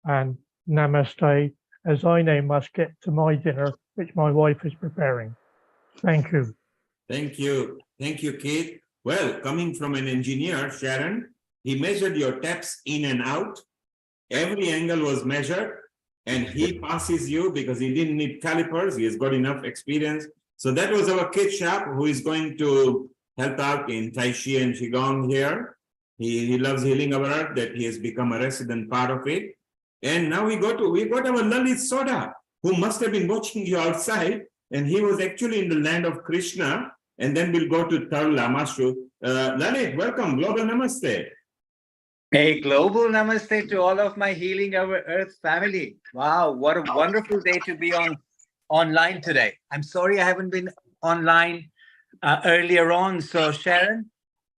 and namaste, as I now must get to my dinner, which my wife is preparing. Thank you. Thank you. Thank you, Keith. Well, coming from an engineer, Sharon, he measured your taps in and out. Every angle was measured, and he passes you because he didn't need calipers. He has got enough experience. So that was our Keith Sharp, who is going to help out in Tai Chi and Qigong here. He loves Healing Our Earth, that he has become a resident part of it. And now we got our Lalit Soda, who must have been watching you outside, and he was actually in the land of Krishna. And then we'll go to Tarla Mashu. Lalit, welcome. Global Namaste. Hey, global namaste to all of my Healing Our Earth family. Wow, what a wonderful day to be online today. I'm sorry I haven't been online earlier on. So Sharon,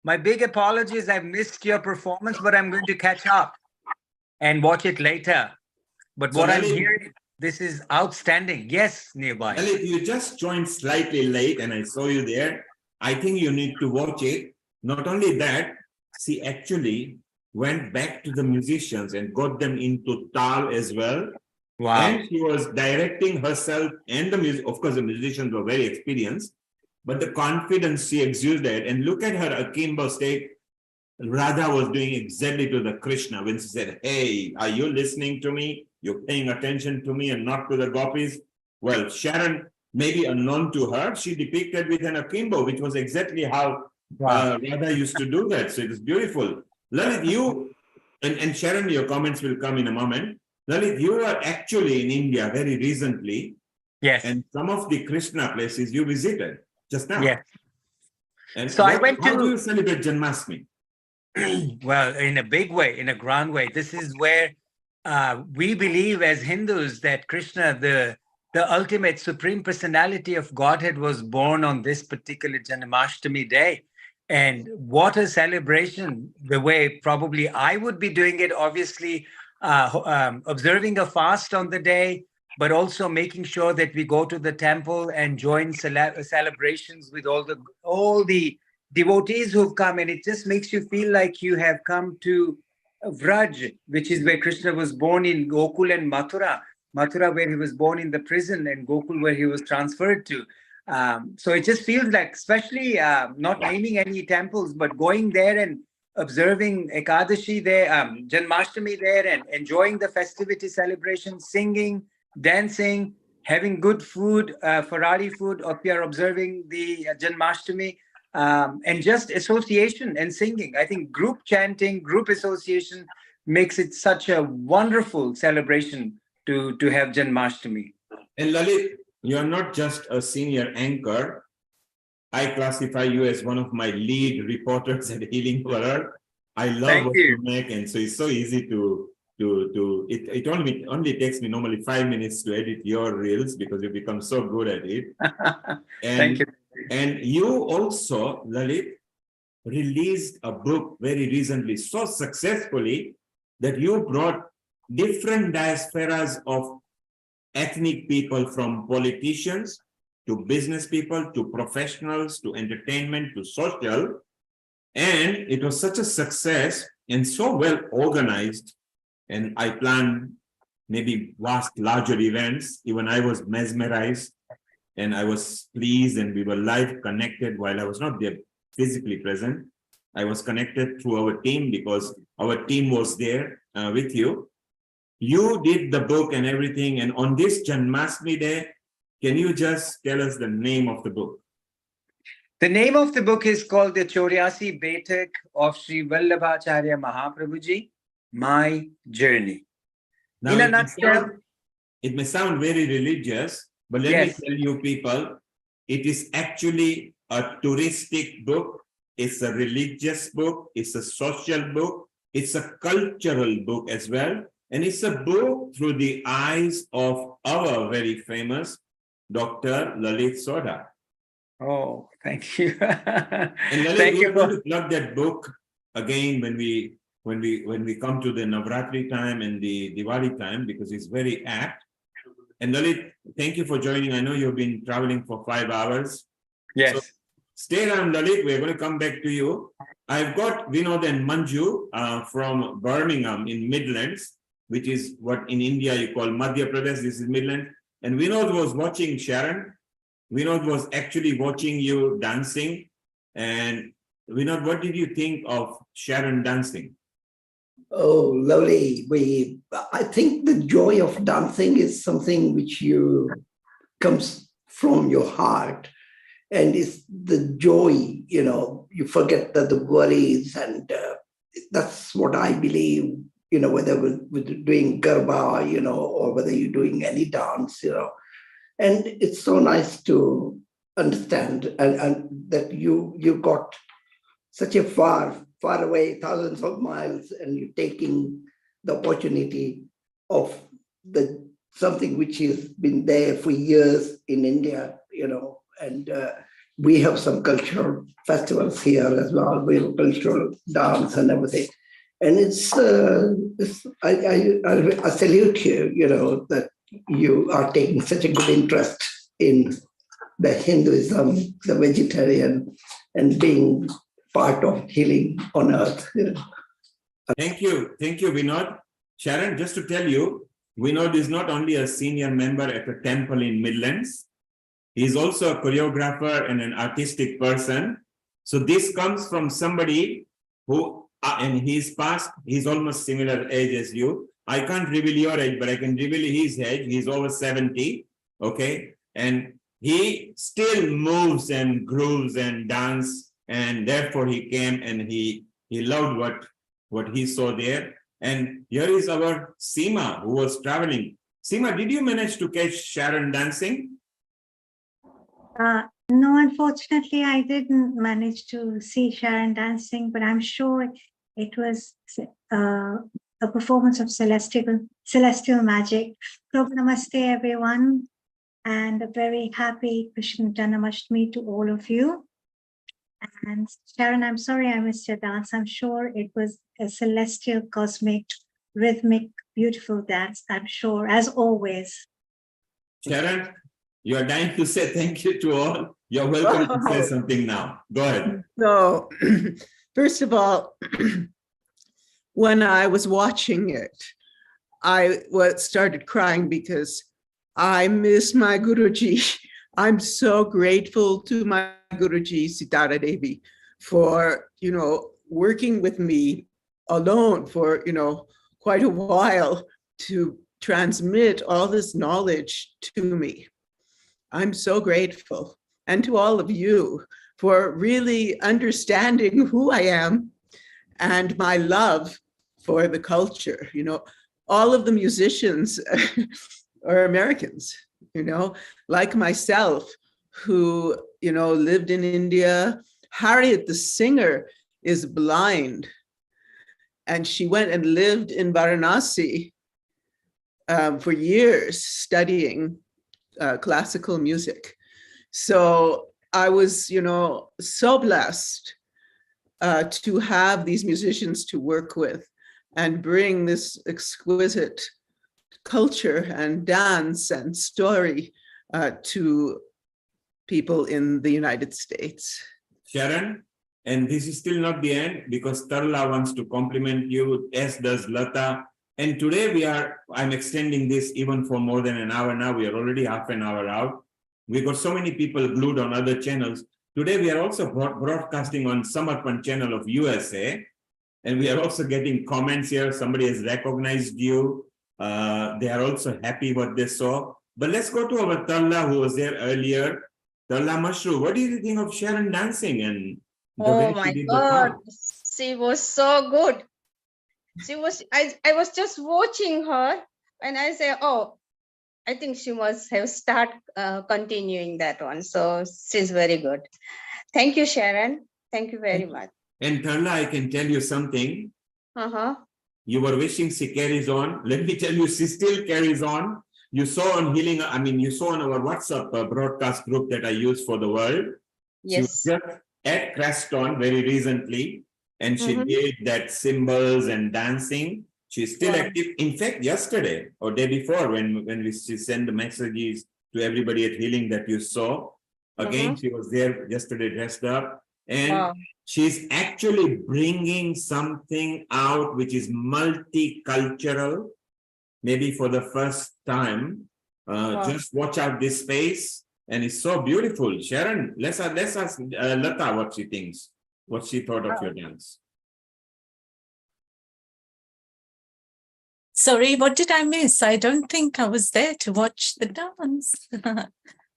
my big apologies. I've missed your performance, but I'm going to catch up and watch it later. But what I'm hearing, this is outstanding. Yes, nearby. Lalit, you just joined slightly late and I saw you there. I think you need to watch it. Not only that, she actually went back to the musicians and got them into tal as well. Wow. And she was directing herself and the music. Of course, the musicians were very experienced, but the confidence she exuded, and look at her akimbo state. Radha was doing exactly to the Krishna when she said, hey, are you listening to me? You're paying attention to me and not to the gopis. Well, Sharon, maybe unknown to her, she depicted with an akimbo, which was exactly how Radha used to do that. So it is beautiful. Lalit, you, and Sharon, your comments will come in a moment. Lalit, you were actually in India very recently. Yes. And some of the Krishna places you visited just now. Yes. And so I went to... How do you celebrate Janmashtami? Well, in a big way, in a grand way. This is where we believe as Hindus that Krishna, the ultimate supreme personality of Godhead, was born on this particular Janmashtami day. And what a celebration, the way probably I would be doing it, obviously observing a fast on the day, but also making sure that we go to the temple and join celebrations with all the devotees who've come. And it just makes you feel like you have come to Vraj, which is where Krishna was born, in Gokul and Mathura. Mathura where he was born in the prison, and Gokul where he was transferred to. So it just feels like, especially not naming any temples, but going there and observing Ekadashi there, Janmashtami there, and enjoying the festivity celebration, singing, dancing, having good food, Ferrari food, if you are observing the Janmashtami. and just association and singing. I think group chanting, group association makes it such a wonderful celebration to have Janmashtami. And Lalit, you're not just a senior anchor. I classify you as one of my lead reporters at Healing World. I love what you make, and so it's so easy to it only takes me normally 5 minutes to edit your reels because you become so good at it. And, Thank you. And you also, Lalit, released a book very recently, so successfully that you brought different diasporas of ethnic people, from politicians to business people to professionals to entertainment to social. And it was such a success and so well organized. And I planned maybe vast, larger events. Even I was mesmerized and I was pleased, and we were live connected while I was not there physically present. I was connected through our team because our team was there with you. You did the book and everything. And on this Janmashtami Day, can you just tell us the name of the book? The name of the book is called The Choryasi Betak of Sri Vallabhacharya Mahaprabhuji, My Journey. Now, in a nutshell, it may sound very religious, but let me tell you people, it is actually a touristic book. It's a religious book. It's a social book. It's a cultural book as well. And it's a book through the eyes of our very famous Dr. Lalit Soda. Oh, thank you. And Lalit, we are going to plug that book again when we come to the Navratri time and the Diwali time, because it's very apt. And Lalit, thank you for joining. I know you've been traveling for 5 hours. Yes. So stay around, Lalit. We're going to come back to you. I've got Vinod and Manju from Birmingham in Midlands, which is what in India you call Madhya Pradesh. This is Midland. And Vinod was watching Sharon. Vinod was actually watching you dancing. And Vinod, what did you think of Sharon dancing? Oh, lovely. I think the joy of dancing is something which comes from your heart. And it's the joy, you forget the worries. And that's what I believe, whether we're doing Garba, or whether you're doing any dance, And it's so nice to understand and that you got such a far away, thousands of miles, and you're taking the opportunity of something which has been there for years in India, and we have some cultural festivals here as well. We have cultural dance and everything. And I salute you, that you are taking such a good interest in the Hinduism, the vegetarian, and being part of healing on earth. Thank you, Vinod. Sharon, just to tell you, Vinod is not only a senior member at a temple in Midlands, he's also a choreographer and an artistic person. So this comes from somebody who, and he's almost similar age as you. I can't reveal your age, but I can reveal his age. He's over 70, okay? And he still moves and grooves and dances. And therefore he came and he loved what he saw there. And here is our Seema, who was traveling. Seema, did you manage to catch Sharon dancing? No, unfortunately, I didn't manage to see Sharon dancing, but I'm sure it was a performance of celestial magic. Namaste, everyone, and a very happy Krishna Janmashtami to all of you. And Sharon, I'm sorry I missed your dance. I'm sure it was a celestial, cosmic, rhythmic, beautiful dance, I'm sure, as always. Sharon, you are dying to say thank you to all. You're welcome to say something now. Go ahead. So, first of all, when I was watching it, I started crying because I miss my Guruji. I'm so grateful to my Guruji, Sitara Devi, for, working with me alone for, quite a while to transmit all this knowledge to me. I'm so grateful. And to all of you for really understanding who I am and my love for the culture. You know, all of the musicians are Americans, you know, like myself, who, you know, lived in India. Harriet, the singer, is blind, and she went and lived in Varanasi for years studying classical music. So I was, you know, so blessed to have these musicians to work with and bring this exquisite culture and dance and story to people in the United States. Sharon, and this is still not the end, because Tarla wants to compliment you, as does Lata. And today I'm extending this even for more than an hour now. We are already half an hour out. We got so many people glued on other channels. Today we are also broadcasting on Samarpan channel of USA. And we are also getting comments here. Somebody has recognized you. They are also happy what they saw. But let's go to our Tarla, who was there earlier. Tarla Mashru, what do you think of Sharon dancing and the way Oh my she did the God, song? she was so good. I was just watching her and I say, oh, I think she must have continuing that one. So she's very good. Thank you, Sharon. Thank you very much. And Tarla, I can tell you something. You were wishing she carries on. Let me tell you, she still carries on. You saw on Healing, you saw on our WhatsApp broadcast group that I use for the world. Yes. She was just at Creston very recently, and she did that symbols and dancing. She's still active. In fact, yesterday or day before, when she sent the messages to everybody at Healing that you saw, again, she was there yesterday dressed up. And she's actually bringing something out which is multicultural, maybe for the first time. Just watch out this space, and it's so beautiful. Sharon, let's ask Lata what she thinks, what she thought of your dance. Sorry, what did I miss? I don't think I was there to watch the dance.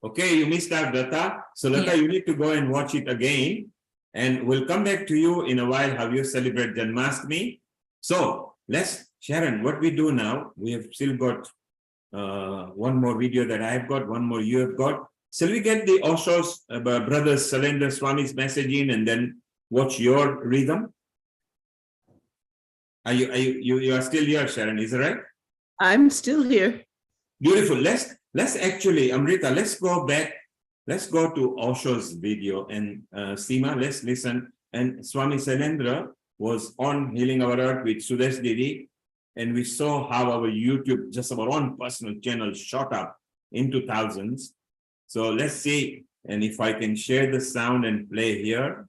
Okay, you missed out, Lata. So Lata, you need to go and watch it again. And we'll come back to you in a while how you celebrate Janmashtami. So Sharon, what we do now, we have still got one more video that I've got, one more you have got. Shall we get the Osho's brother Salendra Swami's message in and then watch your rhythm? You are still here, Sharon, is that right? I'm still here. Beautiful. Let's actually, Amrita, let's go back. Let's go to Osho's video, and Seema, let's listen. And Swami Salendra was on Healing Our Earth with Sudesh Didi, and we saw how our YouTube, just our own personal channel, shot up into thousands. So let's see, and if I can share the sound and play here.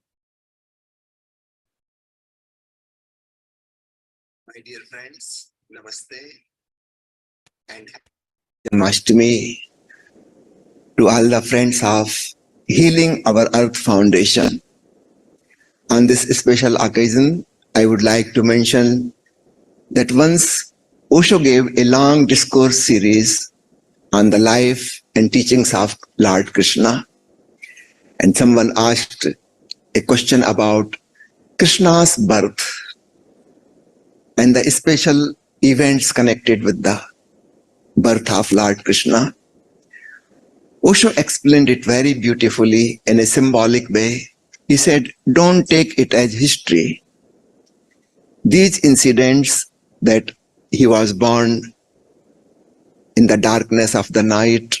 My dear friends, Namaste and Janmashtami to all the friends of Healing Our Earth Foundation. On this special occasion, I would like to mention that once Osho gave a long discourse series on the life and teachings of Lord Krishna, and someone asked a question about Krishna's birth and the special events connected with the birth of Lord Krishna. Osho explained it very beautifully in a symbolic way. He said, don't take it as history. These incidents that he was born in the darkness of the night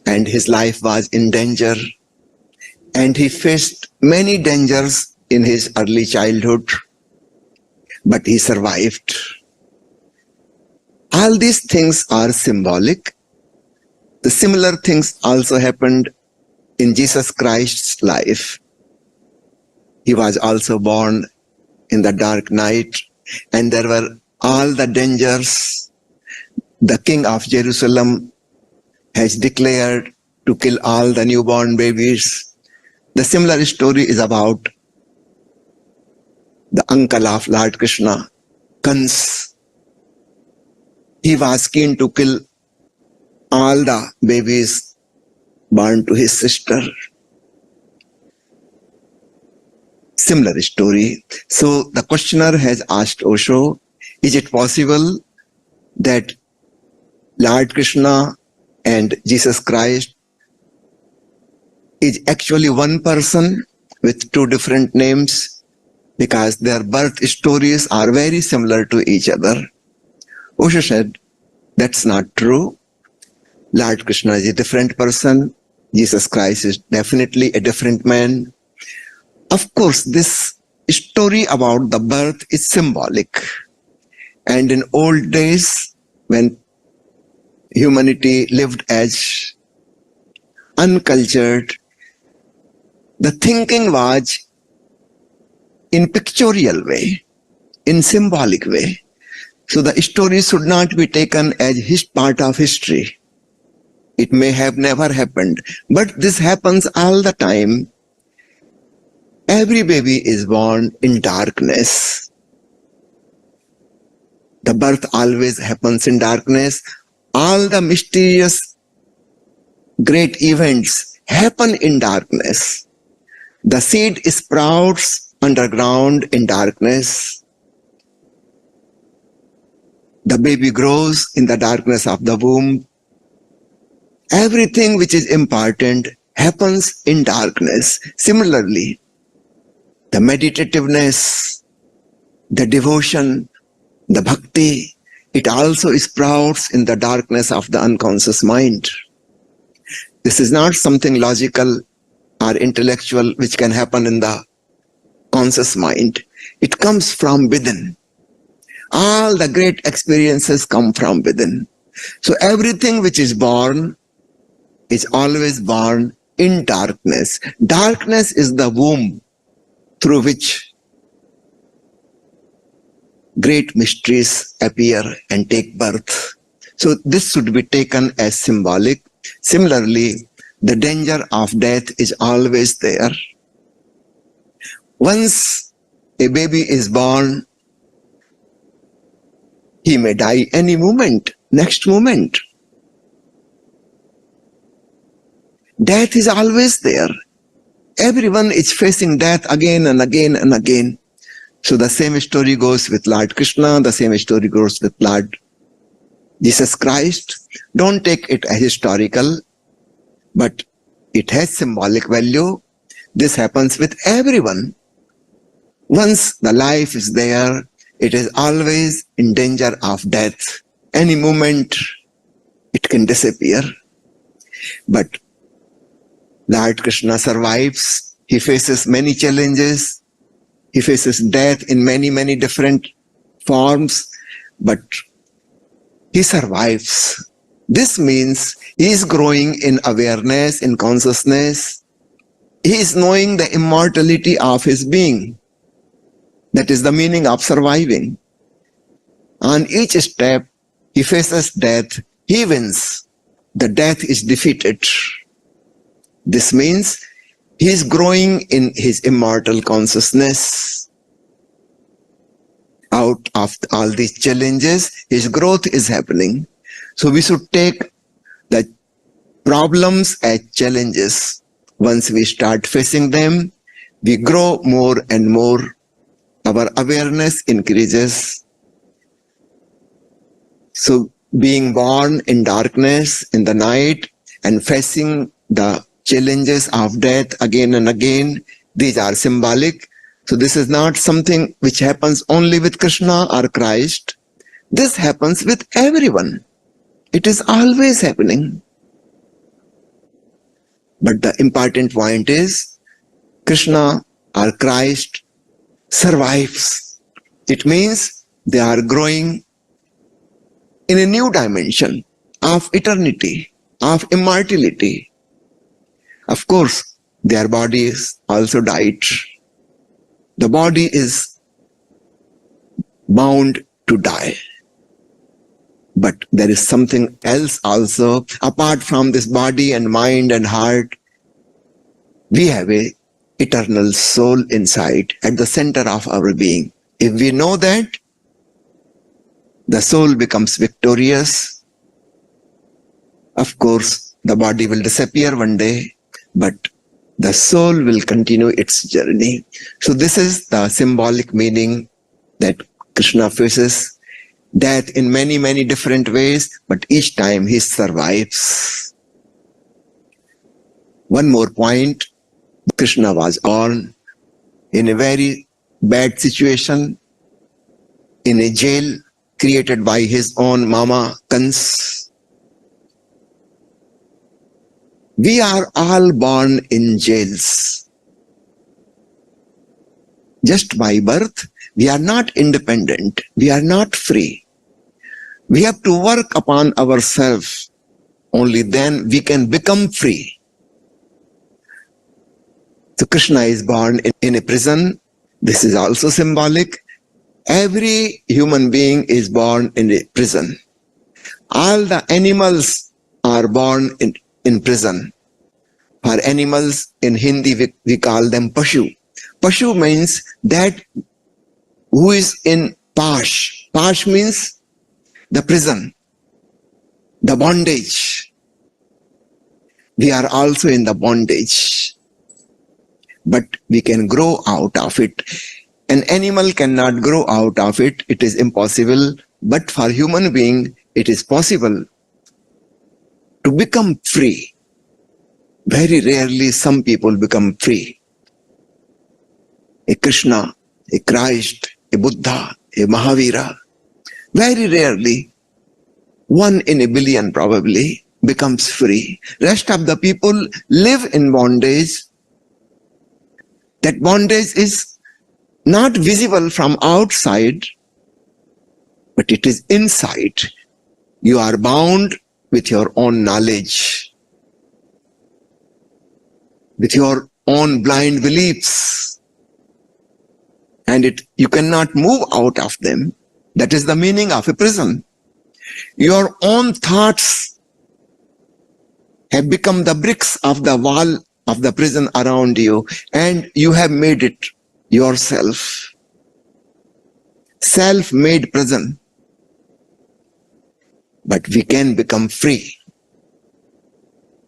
and his life was in danger, and he faced many dangers in his early childhood, but he survived. All these things are symbolic. The similar things also happened in Jesus Christ's life. He was also born in the dark night, and there were all the dangers. The king of Jerusalem has declared to kill all the newborn babies. The similar story is about the uncle of Lord Krishna, Kans. He was keen to kill all the babies born to his sister. similar story. So the questioner has asked Osho, is it possible that Lord Krishna and Jesus Christ is actually one person with two different names, because their birth stories are very similar to each other? Osho said, that's not true. Lord Krishna is a different person. Jesus Christ is definitely a different man. Of course, this story about the birth is symbolic. And in old days, when humanity lived as uncultured, the thinking was in pictorial way, in symbolic way. So the story should not be taken as his part of history. It may have never happened, but this happens all the time. Every baby is born in darkness. The birth always happens in darkness. All the mysterious great events happen in darkness. The seed sprouts underground in darkness. The baby grows in the darkness of the womb. Everything which is important happens in darkness. Similarly, the meditativeness, the devotion, the bhakti, it also sprouts in the darkness of the unconscious mind. This is not something logical or intellectual which can happen in the conscious mind. It comes from within. All the great experiences come from within. So everything which is born is always born in darkness. Darkness is the womb through which great mysteries appear and take birth. So this should be taken as symbolic. Similarly, the danger of death is always there. Once a baby is born, he may die any moment, next moment. Death is always there. Everyone is facing death again and again and again. So the same story goes with Lord Krishna, the same story goes with Lord Jesus Christ. Don't take it as historical, but it has symbolic value. This happens with everyone. Once the life is there, it is always in danger of death. Any moment it can disappear. But Lord Krishna survives. He faces many challenges. He faces death in many, many different forms, but he survives. This means he is growing in awareness, in consciousness. He is knowing the immortality of his being. That is the meaning of surviving. On each step, he faces death. He wins. The death is defeated. This means he is growing in his immortal consciousness. Out of all these challenges, his growth is happening. So we should take the problems as challenges. Once we start facing them, we grow more and more. Our awareness increases. So being born in darkness in the night and facing the challenges of death again and again, these are symbolic. So this is not something which happens only with Krishna or Christ. This happens with everyone. It is always happening. But the important point is Krishna or Christ survives. It means they are growing in a new dimension of eternity, of immortality. Of course, their bodies also died. The body is bound to die. But there is something else also. Apart from this body and mind and heart, we have an eternal soul inside, at the center of our being. If we know that, the soul becomes victorious. Of course, the body will disappear one day, but the soul will continue its journey. So this is the symbolic meaning that Krishna faces death in many, many different ways, but each time he survives. One more point, Krishna was born in a very bad situation, in a jail created by his own mama, Kans. We are all born in jails. Just by birth, we are not independent. We are not free. We have to work upon ourselves. Only then we can become free. So Krishna is born in a prison. This is also symbolic. Every human being is born in a prison. All the animals are born in prison. For animals, in Hindi, we call them Pashu. Pashu means that who is in Pash. Pash means the prison, the bondage. We are also in the bondage, but we can grow out of it. An animal cannot grow out of it. It is impossible. But for human being, it is possible to become free. Very rarely some people become free. A Krishna, a Christ, a Buddha, a Mahavira, very rarely, 1 in a billion probably, becomes free. Rest of the people live in bondage. That bondage is not visible from outside, but it is inside. You are bound with your own knowledge, with your own blind beliefs, and you cannot move out of them. That is the meaning of a prison. Your own thoughts have become the bricks of the wall of the prison around you, and you have made it yourself. Self-made prison. But we can become free.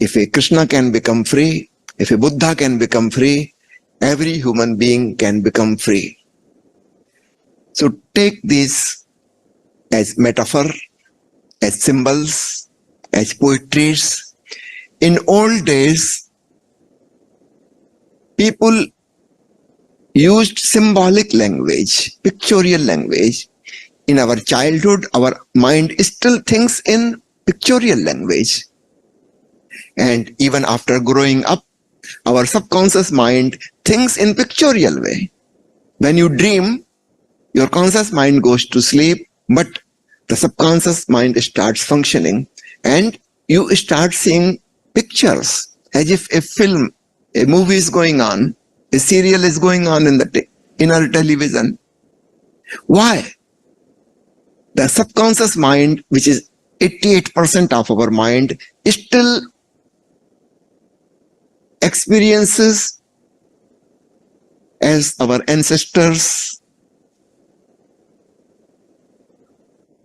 If a Krishna can become free, if a Buddha can become free, every human being can become free. So take these as metaphor, as symbols, as poetries. In old days, people used symbolic language, pictorial language. In our childhood, our mind still thinks in pictorial language. And even after growing up, our subconscious mind thinks in pictorial way. When you dream, your conscious mind goes to sleep, but the subconscious mind starts functioning, and you start seeing pictures as if a film, a movie is going on, a serial is going on in our television. Why? The subconscious mind, which is 88% of our mind, still experiences as our ancestors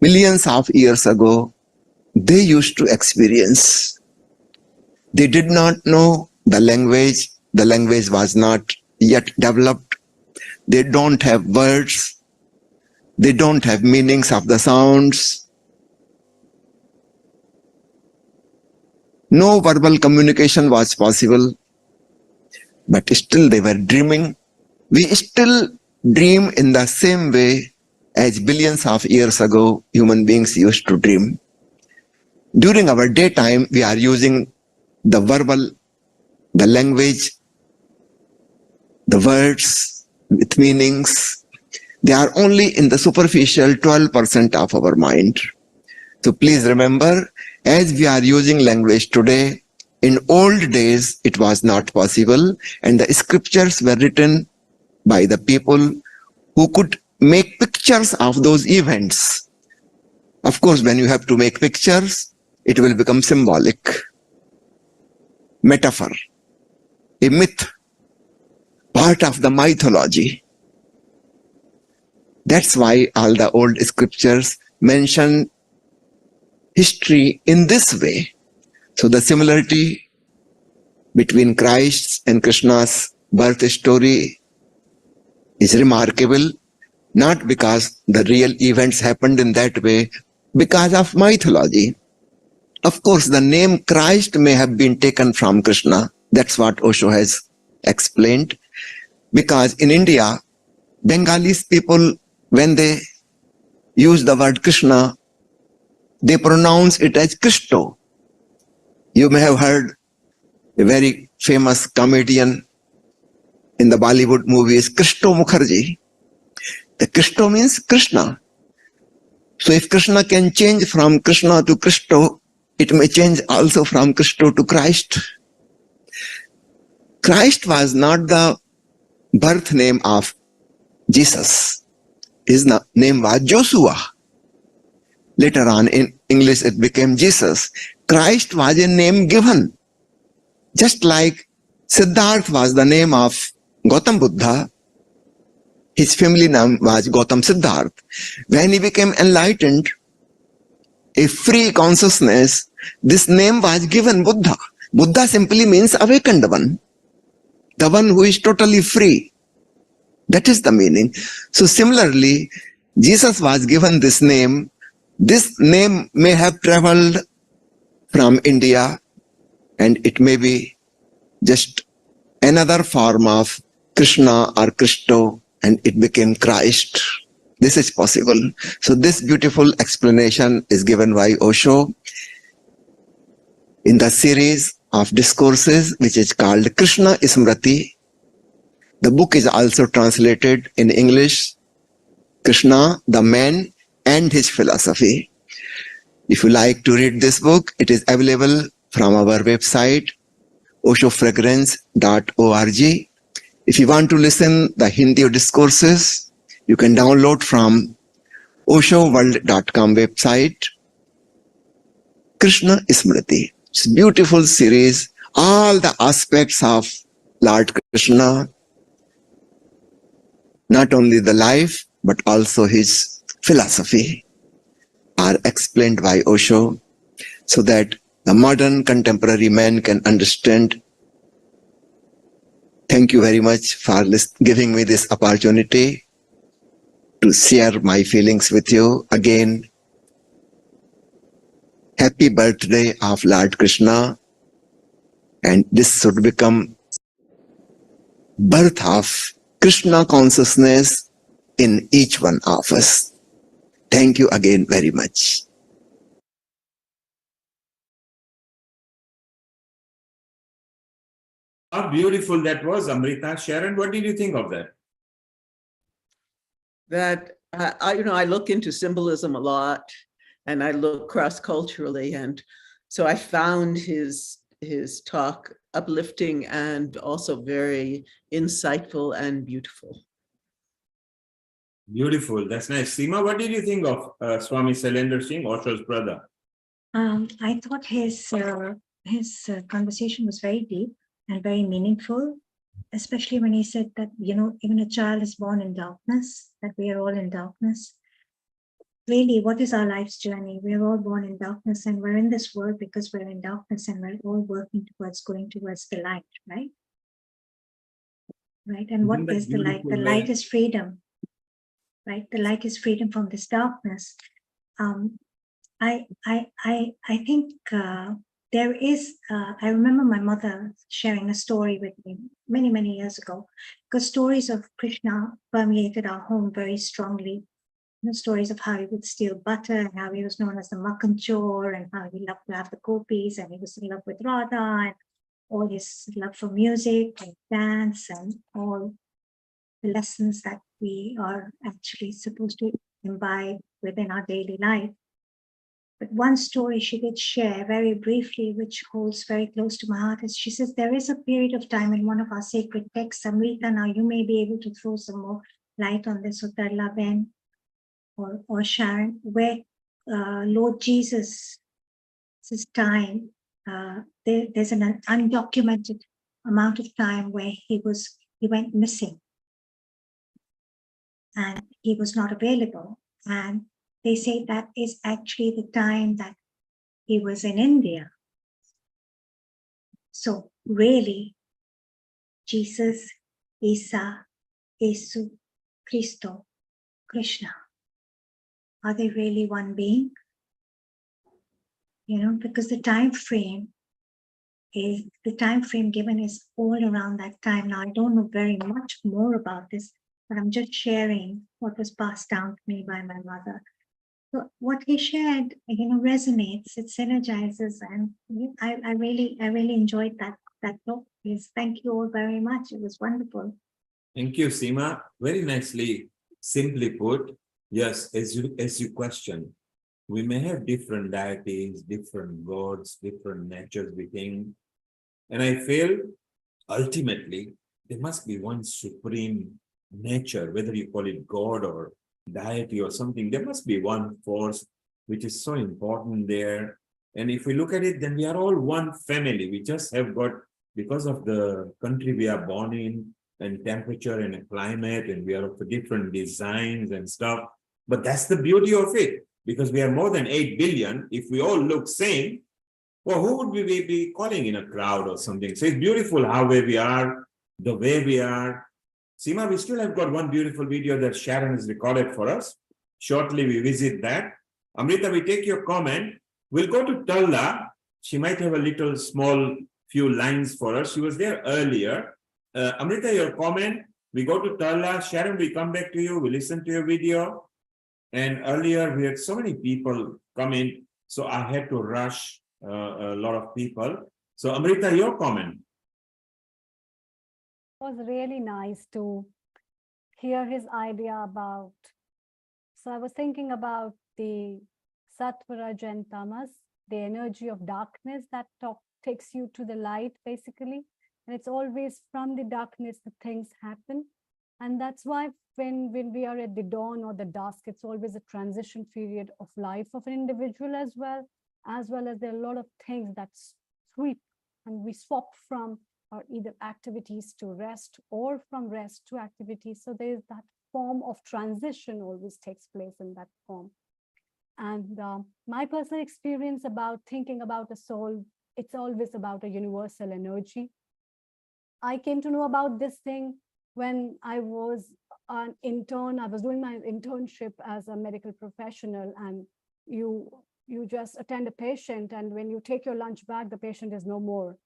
millions of years ago, they used to experience. They did not know the language. The language was not yet developed. They don't have words. They don't have meanings of the sounds. No verbal communication was possible, but still they were dreaming. We still dream in the same way as billions of years ago human beings used to dream. During our daytime, we are using the verbal, the language, the words with meanings. They are only in the superficial 12% of our mind. So please remember, as we are using language today, in old days it was not possible, and the scriptures were written by the people who could make pictures of those events. Of course, when you have to make pictures, it will become symbolic, metaphor, a myth, part of the mythology. That's why all the old scriptures mention history in this way. So the similarity between Christ's and Krishna's birth story is remarkable, not because the real events happened in that way, because of mythology. Of course, the name Christ may have been taken from Krishna. That's what Osho has explained. Because in India, Bengalis people, when they use the word Krishna, they pronounce it as Christo. You may have heard a very famous comedian in the Bollywood movies, Christo Mukherjee. The Christo means Krishna. So if Krishna can change from Krishna to Christo, it may change also from Christo to Christ. Christ was not the birth name of Jesus. His name was Joshua. Later on in English it became Jesus. Christ was a name given. Just like Siddhartha was the name of Gautam Buddha, his family name was Gautam Siddhartha. When he became enlightened, a free consciousness, this name was given Buddha. Buddha simply means awakened one, the one who is totally free. That is the meaning. So similarly, Jesus was given this name. This name may have traveled from India, and it may be just another form of Krishna or Christo, and it became Christ. This is possible. So this beautiful explanation is given by Osho in the series of discourses, which is called Krishna Smriti. The book is also translated in English, Krishna, the Man and His Philosophy. If you like to read this book, it is available from our website, oshofragrance.org. If you want to listen the Hindi discourses, you can download from oshoworld.com website, Krishna Smriti. It's a beautiful series. All the aspects of Lord Krishna, not only the life, but also his philosophy, are explained by Osho so that the modern contemporary man can understand. Thank you very much for giving me this opportunity to share my feelings with you. Again, happy birthday of Lord Krishna, and this should become birth of Krishna consciousness in each one of us. Thank you again very much. How beautiful that was, Amrita. Sharon, what did you think of that? That I look into symbolism a lot, and I look cross-culturally, and so I found his talk uplifting and also very insightful and beautiful. Beautiful. That's nice. Seema, what did you think of Swami Sailendra Singh, Osho's brother? I thought his conversation was very deep and very meaningful, especially when he said that, even a child is born in darkness, that we are all in darkness. Really, what is our life's journey? We are all born in darkness, and we're in this world because we're in darkness, and we're all working towards going towards the light, right? Right. And what is the light? The light is freedom, right? The light is freedom from this darkness. I think there is. I remember my mother sharing a story with me many, many years ago, because stories of Krishna permeated our home very strongly. Stories of how he would steal butter, and how he was known as the Makhan Chor, and how he loved to have the gopis, and he was in love with Radha, and all his love for music and dance, and all the lessons that we are actually supposed to imbibe within our daily life. But one story she did share very briefly, which holds very close to my heart, is she says, there is a period of time in one of our sacred texts, Amrita, now you may be able to throw some more light on this, Utarla Ben, or Sharon, where Lord Jesus' time, there's an undocumented amount of time where he went missing, and he was not available. And they say that is actually the time that he was in India. So really Jesus, Isa, Yesu, Christo, Krishna? Are they really one being? You know, because the time frame given is all around that time. Now, I don't know very much more about this, but I'm just sharing what was passed down to me by my mother. So what he shared, you know, resonates, it synergizes, and I really enjoyed that talk. Please, thank you all very much. It was wonderful. Thank you, Seema. Very nicely, simply put. Yes, as you question, we may have different deities, different gods, different natures we think. And I feel ultimately there must be one supreme nature, whether you call it God or deity or something, there must be one force which is so important there. And if we look at it, then we are all one family. We just have got, because of the country we are born in, and temperature and climate, and we are of different designs and stuff. But that's the beauty of it, because we are more than 8 billion. If we all look same, well, who would we be calling in a crowd or something? So it's beautiful how we are, the way we are. Seema, we still have got one beautiful video that Sharon has recorded for us. Shortly, we visit that. Amrita, we take your comment. We'll go to Talla. She might have a little small few lines for us. She was there earlier. Amrita, your comment. We go to Talla. Sharon, we come back to you. We listen to your video. And earlier, we had so many people come in, so I had to rush a lot of people. So Amrita, your comment. It was really nice to hear his idea about, so I was thinking about the Sattva, Raj and Tamas, the energy of darkness that takes you to the light, basically. And it's always from the darkness that things happen. And that's why when we are at the dawn or the dusk, it's always a transition period of life of an individual as well as there are a lot of things that sweep and we swap from or either activities to rest or from rest to activities. So there is that form of transition always takes place in that form. And my personal experience about thinking about the soul, it's always about a universal energy. I came to know about this thing when I was an intern. I was doing my internship as a medical professional, and you just attend a patient, and when you take your lunch back, the patient is no more.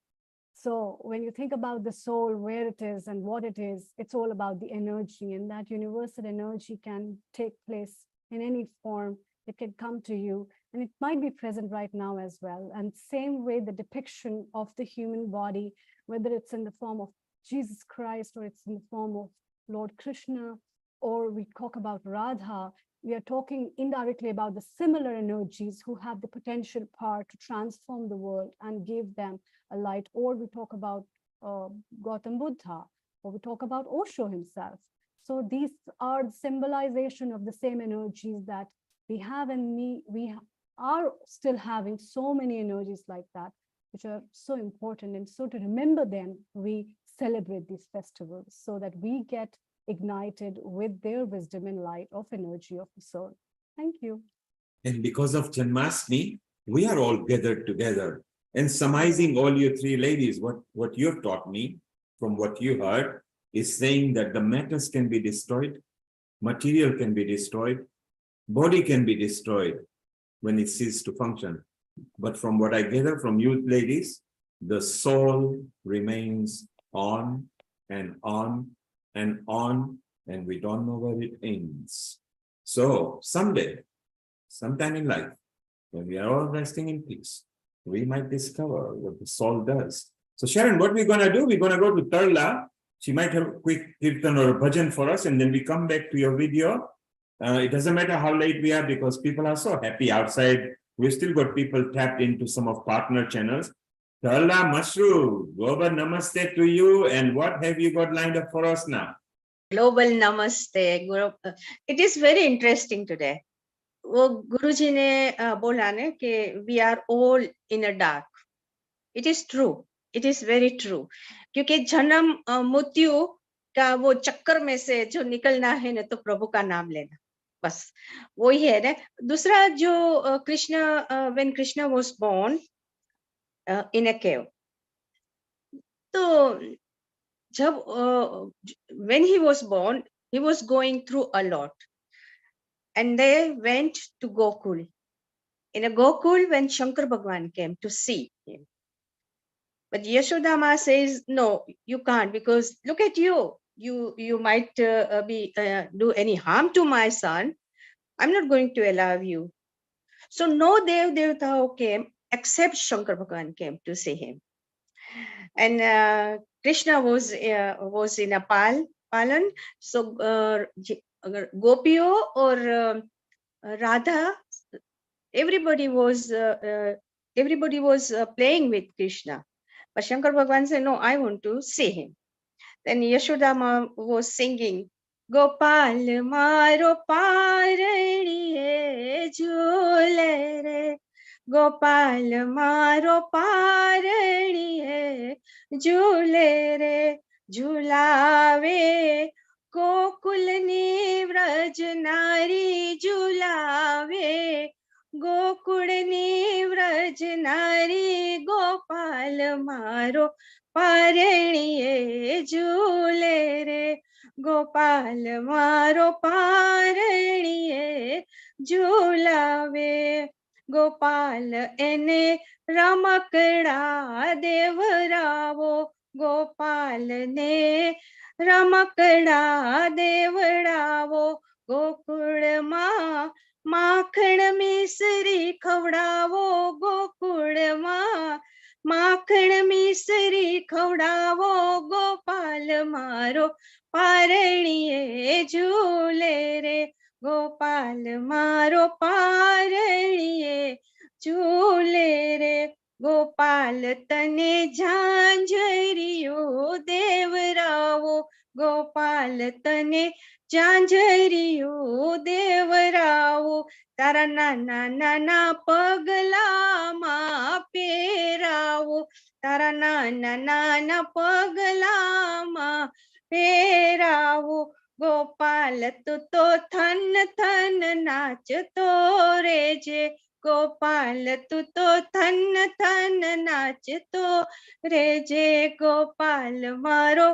So when you think about the soul, where it is and what it is, it's all about the energy, and that universal energy can take place in any form. It can come to you, and it might be present right now as well. And same way, the depiction of the human body, whether it's in the form of Jesus Christ or it's in the form of Lord Krishna, or we talk about Radha, we are talking indirectly about the similar energies who have the potential power to transform the world and give them a light. Or we talk about Gautam Buddha, or we talk about Osho himself. So these are the symbolization of the same energies that we have, and we are still having so many energies like that, which are so important. And so to remember them, we celebrate these festivals so that we get ignited with their wisdom and light of energy of the soul. Thank you. And because of Janmashtami, we are all gathered together. And summarizing all you three ladies, what you've taught me from what you heard is saying that the matters can be destroyed, material can be destroyed, body can be destroyed when it ceases to function. But from what I gather from you ladies, the soul remains on and on and on, and we don't know where it ends. So someday, sometime in life, when we are all resting in peace, we might discover what the soul does. So Sharon, what we're going to do, we're going to go to Tarla. She might have a quick kirtan or a bhajan for us, and then we come back to your video. It doesn't matter how late we are, because people are so happy outside. We've still got people tapped into some of partner channels. Tarla Mashru, global namaste to you. And what have you got lined up for us now? Global namaste. It is very interesting today. वो गुरुजी ने बोला ने कि we are all in a dark. It is true. It is very true. क्योंकि जन्म मृत्यु का वो चक्कर में से जो निकलना है ना, तो प्रभु का नाम लेना, बस वही है ना. दूसरा जो Krishna when Krishna was born in a cave, So, when he was born, he was going through a lot. And they went to Gokul. In a Gokul, when Shankar Bhagwan came to see him. But Yashodama says, no, you can't, because look at you. You might do any harm to my son. I'm not going to allow you. So no Dev Devata came, except Shankar Bhagwan came to see him. And Krishna was in a palan. So Gopio or Radha, everybody was playing with Krishna. But Shankar Bhagwan said, no, I want to see him. Then Yashodama was singing, Gopal maro paraniye jhule re, Gopal maro paraniye jhule re, jhulave Gokulni vraj nari jhulave, Gokulni vraj nari Gopal maro paraniye jhule re, Gopal maro paraniye jhulave, Gopal ene ramakda devravo, Gopal ne ramakda devravo, Gokul ma માખણ મિસરી ખવડાવો, ગોકુળ માં માખણ મિસરી ખવડાવો, ગોપાલ મારો પારણીએ ઝૂલે રે, ગોપાલ મારો પારણીએ ઝૂલે રે, ગોપાલ તને ઝાંઝરિયો દેવરાવો, ગોપાલ તને ઝાંઝરિયો દેવરાવો, તારા નાના નાના પગલામાં પહેરાવો, તારા નાના નાના પગલામાં પહેરાવો, ગોપાલ તું તો થન થન નાચતો રેજે, ગોપાલ તું તો થન થન નાચતો રેજે, ગોપાલ મારો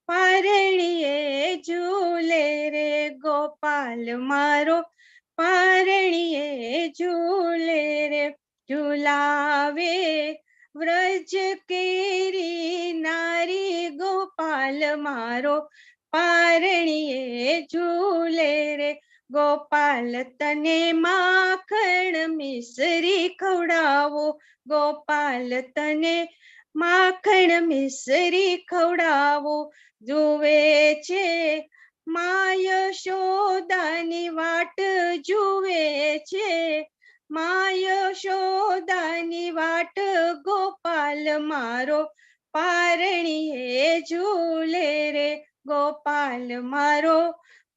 પારણીએ ઝૂલે રે, ગોપાલ મારો પારણીએ ઝૂલે રે, ઝૂલાવે વ્રજ કેરી નારી, ગોપાલ મારો પારણીએ ઝૂલે રે, ગોપાલ તને માખણ મિસરી ખવડાવો, ગોપાલ તને માખણ મિસરી ખવડાવો, જુએ છે મા યશોદાની વાટ જુએ છે, મા યશોદાની વાટ, ગોપાલ મારો પારણીએ ઝૂલે રે, ગોપાલ મારો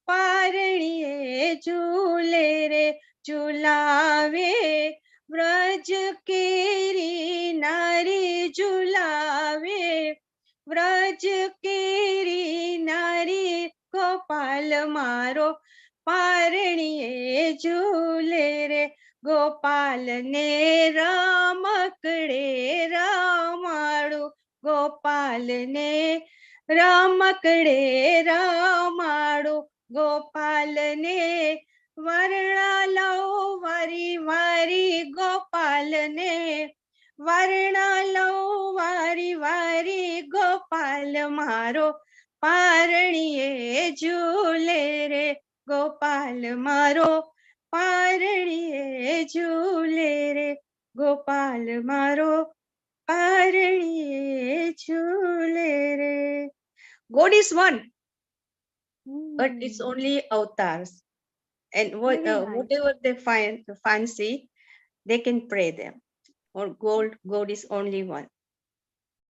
પારણીએ ઝૂલે રે, ઝૂલાવે વ્રજ કેરી નારી, ઝૂલાવે વ્રજ કેરી નારી, ગોપાલ મારો પારણીએ ઝૂલે રે, ગોપાલ ને રમકડે રમાડું, ગોપાલ ને રમકડે રમાડું, ગોપાલ ને વર્ણાલો વારી વારી, ગોપાલ ને વર્ણાલો વારી વારી, ગોપાલ મારો પારણીએ ઝૂલે રે, ગોપાલ મારો પારણીએ ઝૂલે રે, ગોપાલ મારો પારણીએ ઝૂલે રે. God is one, but it's only avatars. And whatever they fancy, they can pray them. Or God is only one.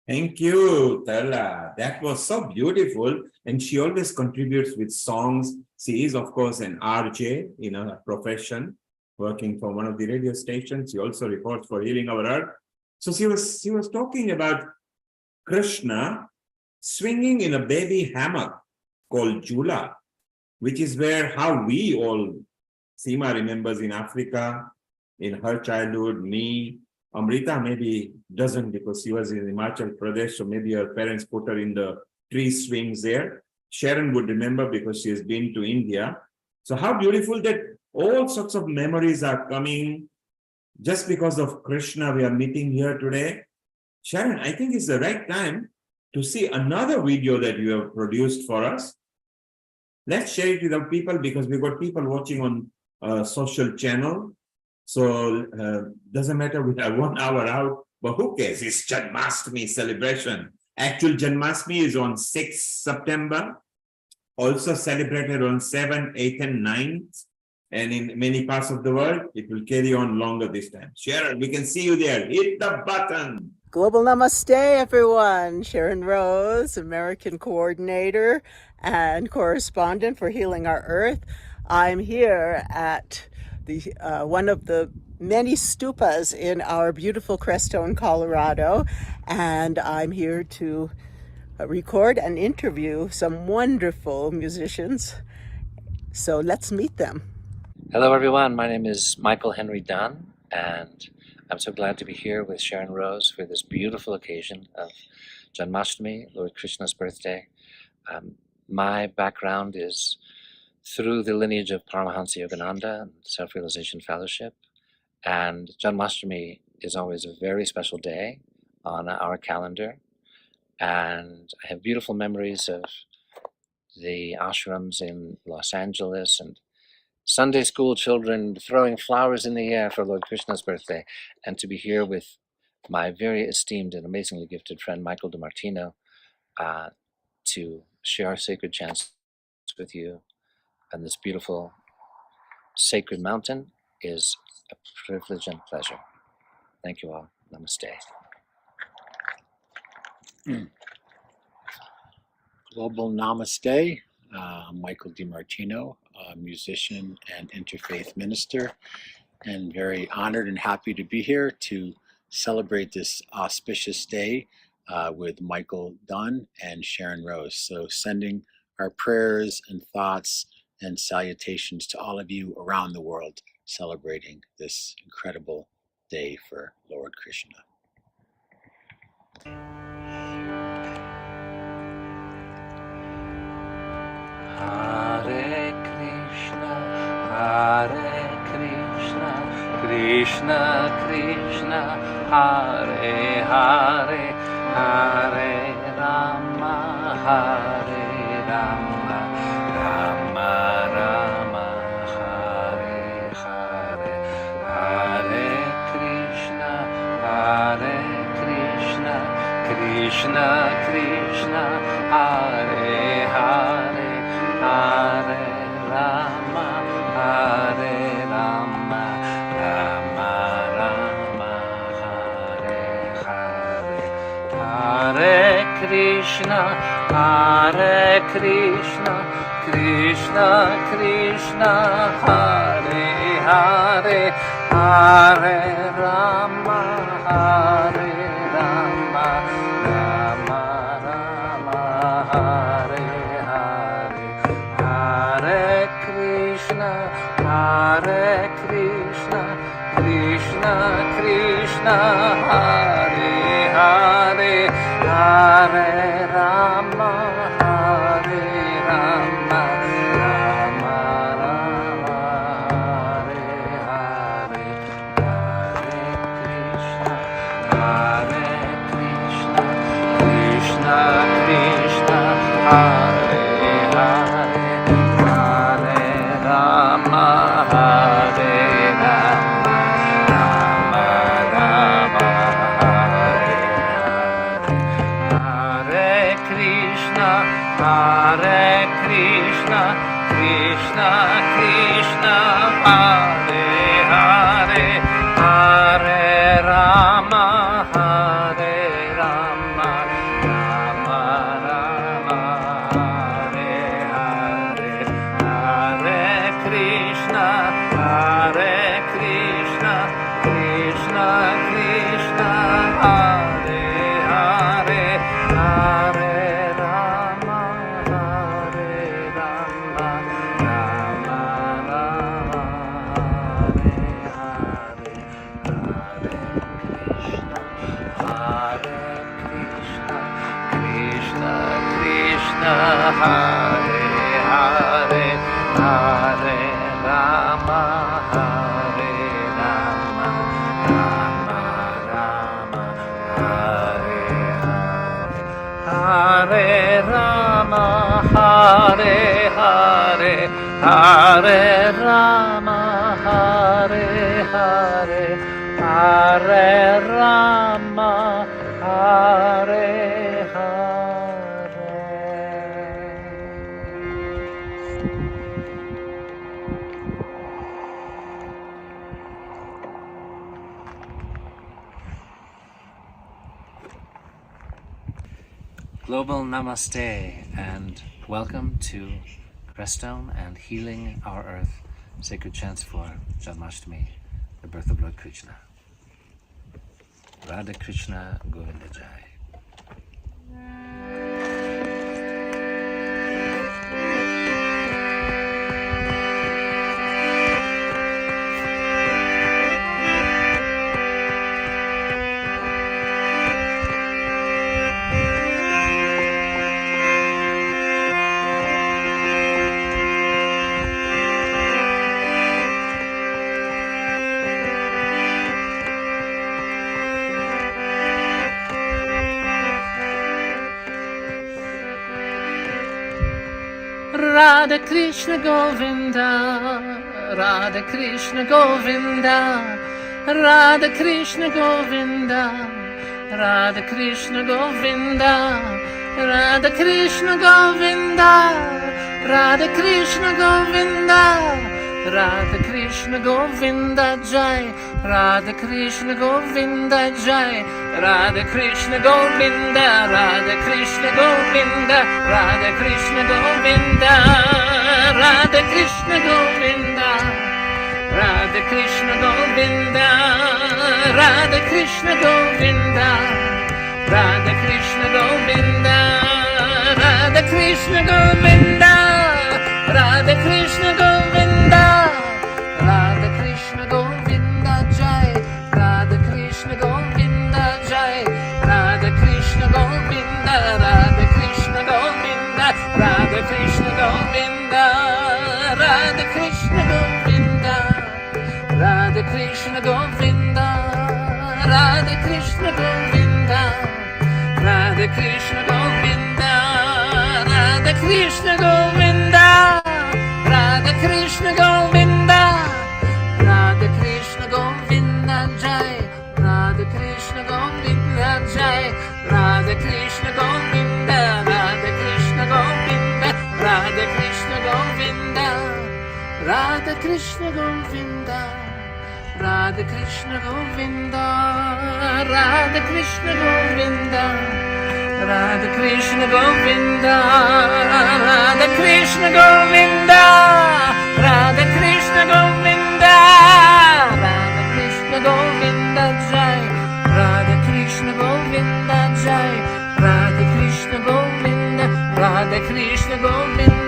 Thank you, Tarla. That was so beautiful. And she always contributes with songs. She is, of course, an RJ in her profession, working for one of the radio stations. She also reports for Healing Our Earth. So she was talking about Krishna swinging in a baby hammock called Jula, which is how we all, Seema remembers in Africa, in her childhood, me, Amrita maybe doesn't because she was in Himachal Pradesh, so maybe her parents put her in the tree swings there. Sharon would remember because she has been to India. So how beautiful that all sorts of memories are coming just because of Krishna. We are meeting here today. Sharon, I think it's the right time to see another video that you have produced for us. Let's share it with our people because we've got people watching on social channel. So doesn't matter, we have 1 hour out, but who cares? It's Janmashtami celebration. Actual Janmashtami is on 6th September, also celebrated on 7th, 8th, and 9th. And in many parts of the world, it will carry on longer this time. Sharon, we can see you there. Hit the button. Global Namaste, everyone. Sharon Rose, American coordinator and correspondent for Healing Our Earth. I'm here at the one of the many stupas in our beautiful Crestone, Colorado, and I'm here to record and interview some wonderful musicians. So let's meet them. Hello everyone, my name is Michael Henry Dunn, and I'm so glad to be here with Sharon Rose for this beautiful occasion of Janmashtami, Lord Krishna's birthday. My background is through the lineage of Paramahansa Yogananda and Self-Realization Fellowship, and Janmashtami is always a very special day on our calendar, and I have beautiful memories of the ashrams in Los Angeles and Sunday school children throwing flowers in the air for Lord Krishna's birthday, and to be here with my very esteemed and amazingly gifted friend Michael DiMartino to share our sacred chants with you on this beautiful sacred mountain is a privilege and pleasure. Thank you all. Namaste. Global Namaste. I'm Michael DiMartino, a musician and interfaith minister, and very honored and happy to be here to celebrate this auspicious day with Michael Dunn and Sharon Rose. So sending our prayers and thoughts and salutations to all of you around the world celebrating this incredible day for Lord Krishna. Hare Krishna, Krishna Krishna, Hare Hare, Hare Rama, Hare Rama, Rama Rama, Hare Hare, Hare Krishna, Krishna Krishna, Hare Hare, Hare Rama, Hare Rama, Rama Rama, Hare Hare, Hare Krishna, Krishna Krishna, Hare Hare, Hare Rama, Hare Rama, Rama Rama, Hare Hare, Hare Krishna, Krishna Krishna, Hare Hare, Hare Rama, Hare Rama, Rama Rama, Hare Hare, Hare Krishna, Krishna Krishna, Hare Hare, Hare Rama, Hare Rama, Rama Rama, Hare Hare, Hare Krishna, Krishna Krishna, Hare Hare, Hare Rama, Hare Rama, Rama Rama, Hare Hare, Hare Krishna, Krishna Krishna, Hare Hare, Hare Rama, Hare Rama, Rama Rama, Hare Hare, Hare Rama, Hare Rama, Rama Rama, Hare Hare, Hare Rama, Hare Hare, Hare Rama, Hare Hare, Hare Rama, Hare Hare. Global Namaste and welcome to Crestone and Healing Our Earth, sacred chants for Janmashtami, the birth of Lord Krishna. Radha Krishna Govinda Jai. Radha Krishna Govinda, Radha Krishna Govinda, Radha Krishna Govinda, Radha Krishna Govinda, Radha Krishna Govinda, Radha Krishna Govinda, Radha Krishna Govinda Jai, Radha Krishna Govinda Jai, Radha Krishna Govinda, Radha Krishna Govinda, Radha Krishna Govinda, Radha Krishna Govinda, Radha Krishna Govinda, Radha Krishna Govinda, Radha Krishna Govinda, Radha Krishna Govinda, Radha Krishna Govinda, Radha Krishna Govinda Jai, Radha Krishna Govinda Jai, Radha Krishna Govinda, Radha Krishna Govinda, Radha Krishna Govinda, Radha Krishna Govinda, Radha Krishna Govinda, Radha Krishna Govinda, Radha Krishna Govinda, Radha Krishna Govinda, Radha Krishna Govinda, Radha Krishna Govinda Jai, Radha Krishna Govinda Jai, Radha Krishna Govinda, Radha Krishna Govinda, Radha Krishna Govinda, Radha Krishna Govinda, Radha Krishna Govinda, Radha Krishna Govinda, Radha Krishna Govinda, Radha Krishna Govinda, Radha Krishna Govinda, Radha Krishna Govinda Jai, Radha Krishna Govinda Jai, Radha Krishna Govinda, Radha Krishna Govinda,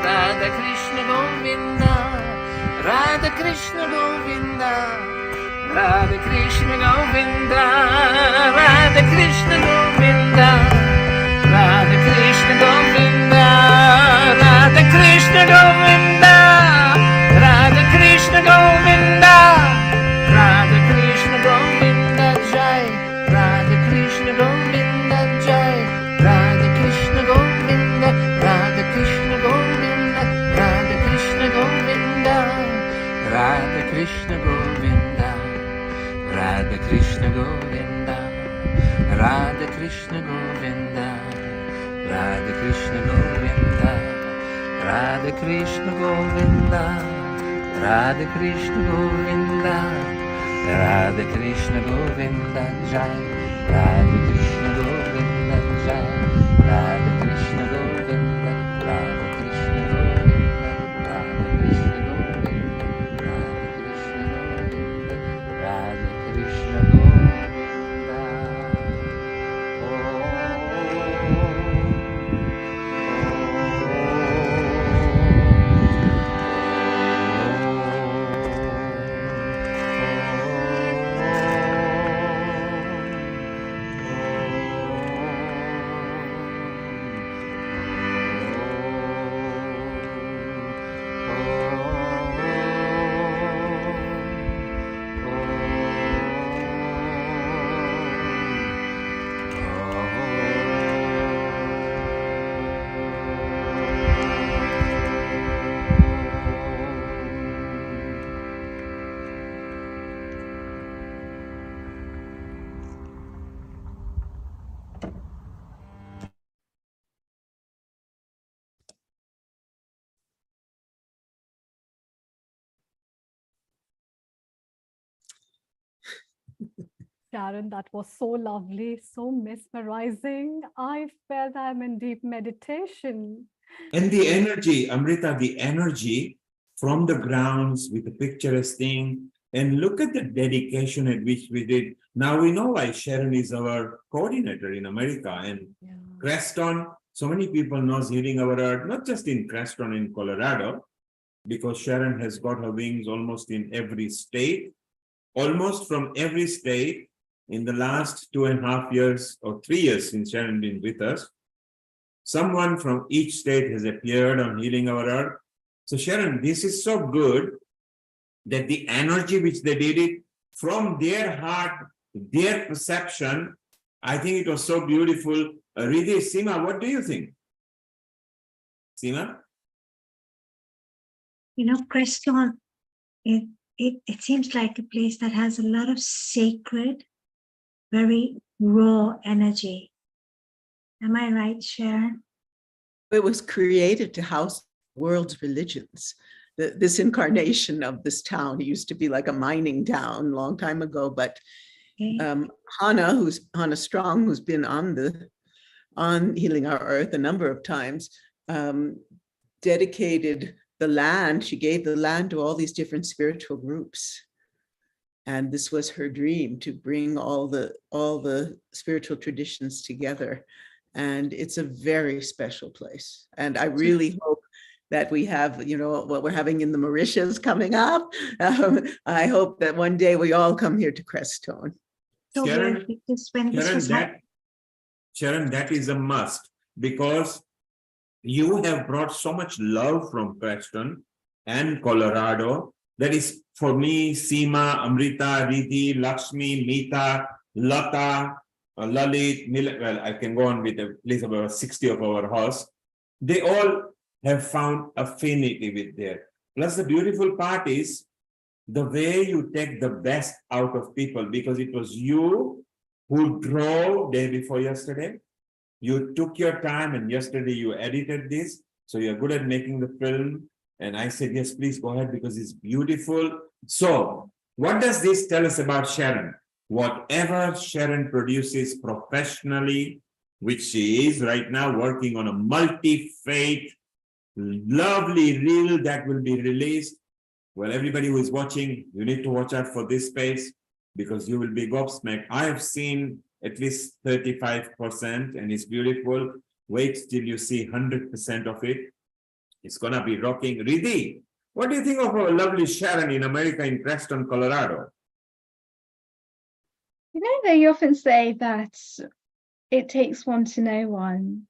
Radha Krishna Govinda, Radha Krishna Govinda, Radha Krishna Govinda, Radha Krishna Govinda, Radha Krishna Govinda, Radha Krishna Govinda, Radha Krishna Govinda, Radha Krishna Govinda Jai, Radha Krishna Govinda Jai, Radha Krishna Govinda, Radha Krishna Govinda, Radha Krishna Govinda, Radha Krishna Govinda, Radha Krishna Govinda, Radha Krishna Govinda, Radha Krishna Govinda, Radha Krishna Govinda, Radha Krishna Govinda, Radha Krishna Govinda Jai, Radha Krishna Govinda Jai, Radha Krishna Govinda, Radha Krishna Govinda, Radha Krishna Govinda, Radha Krishna Govinda, Radha Krishna Govinda. Sharon. That was so lovely, so mesmerizing. I felt I'm in deep meditation. And the energy, Amrita, the energy from the grounds with the picturesque thing. And look at the dedication at which we did. Now we know why Sharon is our coordinator in America. And Creston, so many people knows Healing Our Earth, not just in Creston in Colorado, because Sharon has got her wings almost in every state, almost from every state in the last 2.5 years or 3 years since Sharon been with us. Someone from each state has appeared on Healing Our Earth. So Sharon, this is so good that the energy which they did it from their heart, their perception, I think it was so beautiful. Riddhi, Seema, what do you think? Seema? You know, Creston, it seems like a place that has a lot of sacred, very raw energy. Am I right, Sharon? It was created to house the world's religions. This incarnation of this town, it used to be like a mining town a long time ago, but Hannah Strong, who's been on Healing Our Earth a number of times, dedicated the land. She gave the land to all these different spiritual groups. And this was her dream, to bring all the spiritual traditions together. And it's a very special place. And I really hope that we have, you know, what we're having in the Mauritius coming up. I hope that one day we all come here to Creston. Sharon, that is a must, because you have brought so much love from Creston and Colorado. That is, for me, Seema, Amrita, Riddhi, Lakshmi, Meeta, Lata, Lalit, well, I can go on with at least about 60 of our hosts. They all have found affinity with there. Plus, the beautiful part is the way you take the best out of people, because it was you who drove day before yesterday. You took your time, and yesterday you edited this. So you're good at making the film. And I said, yes, please go ahead, because it's beautiful. So what does this tell us about Sharon? Whatever Sharon produces professionally, which she is right now working on a multi-faith, lovely reel that will be released. Well, everybody who is watching, you need to watch out for this space, because you will be gobsmacked. I have seen at least 35%, and it's beautiful. Wait till you see 100% of it. It's gonna be rocking. Riddhi, what do you think of our lovely Sharon in America, in Creston, Colorado? You know, they often say that it takes one to know one.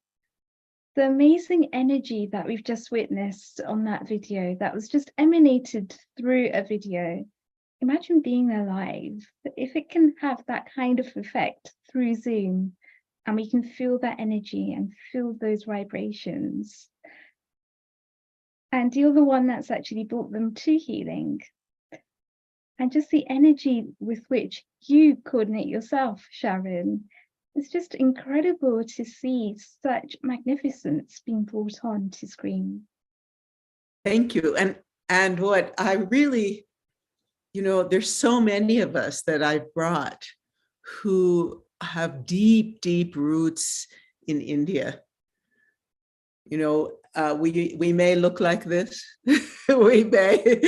The amazing energy that we've just witnessed on that video, that was just emanated through a video. Imagine being there live. If it can have that kind of effect through Zoom, and we can feel that energy and feel those vibrations. And you're the one that's actually brought them to healing. And just the energy with which you coordinate yourself, Sharon, it's just incredible to see such magnificence being brought on to screen. Thank you. And what I really, you know, there's so many of us that I've brought who have deep, deep roots in India. You know, we may look like this, we may,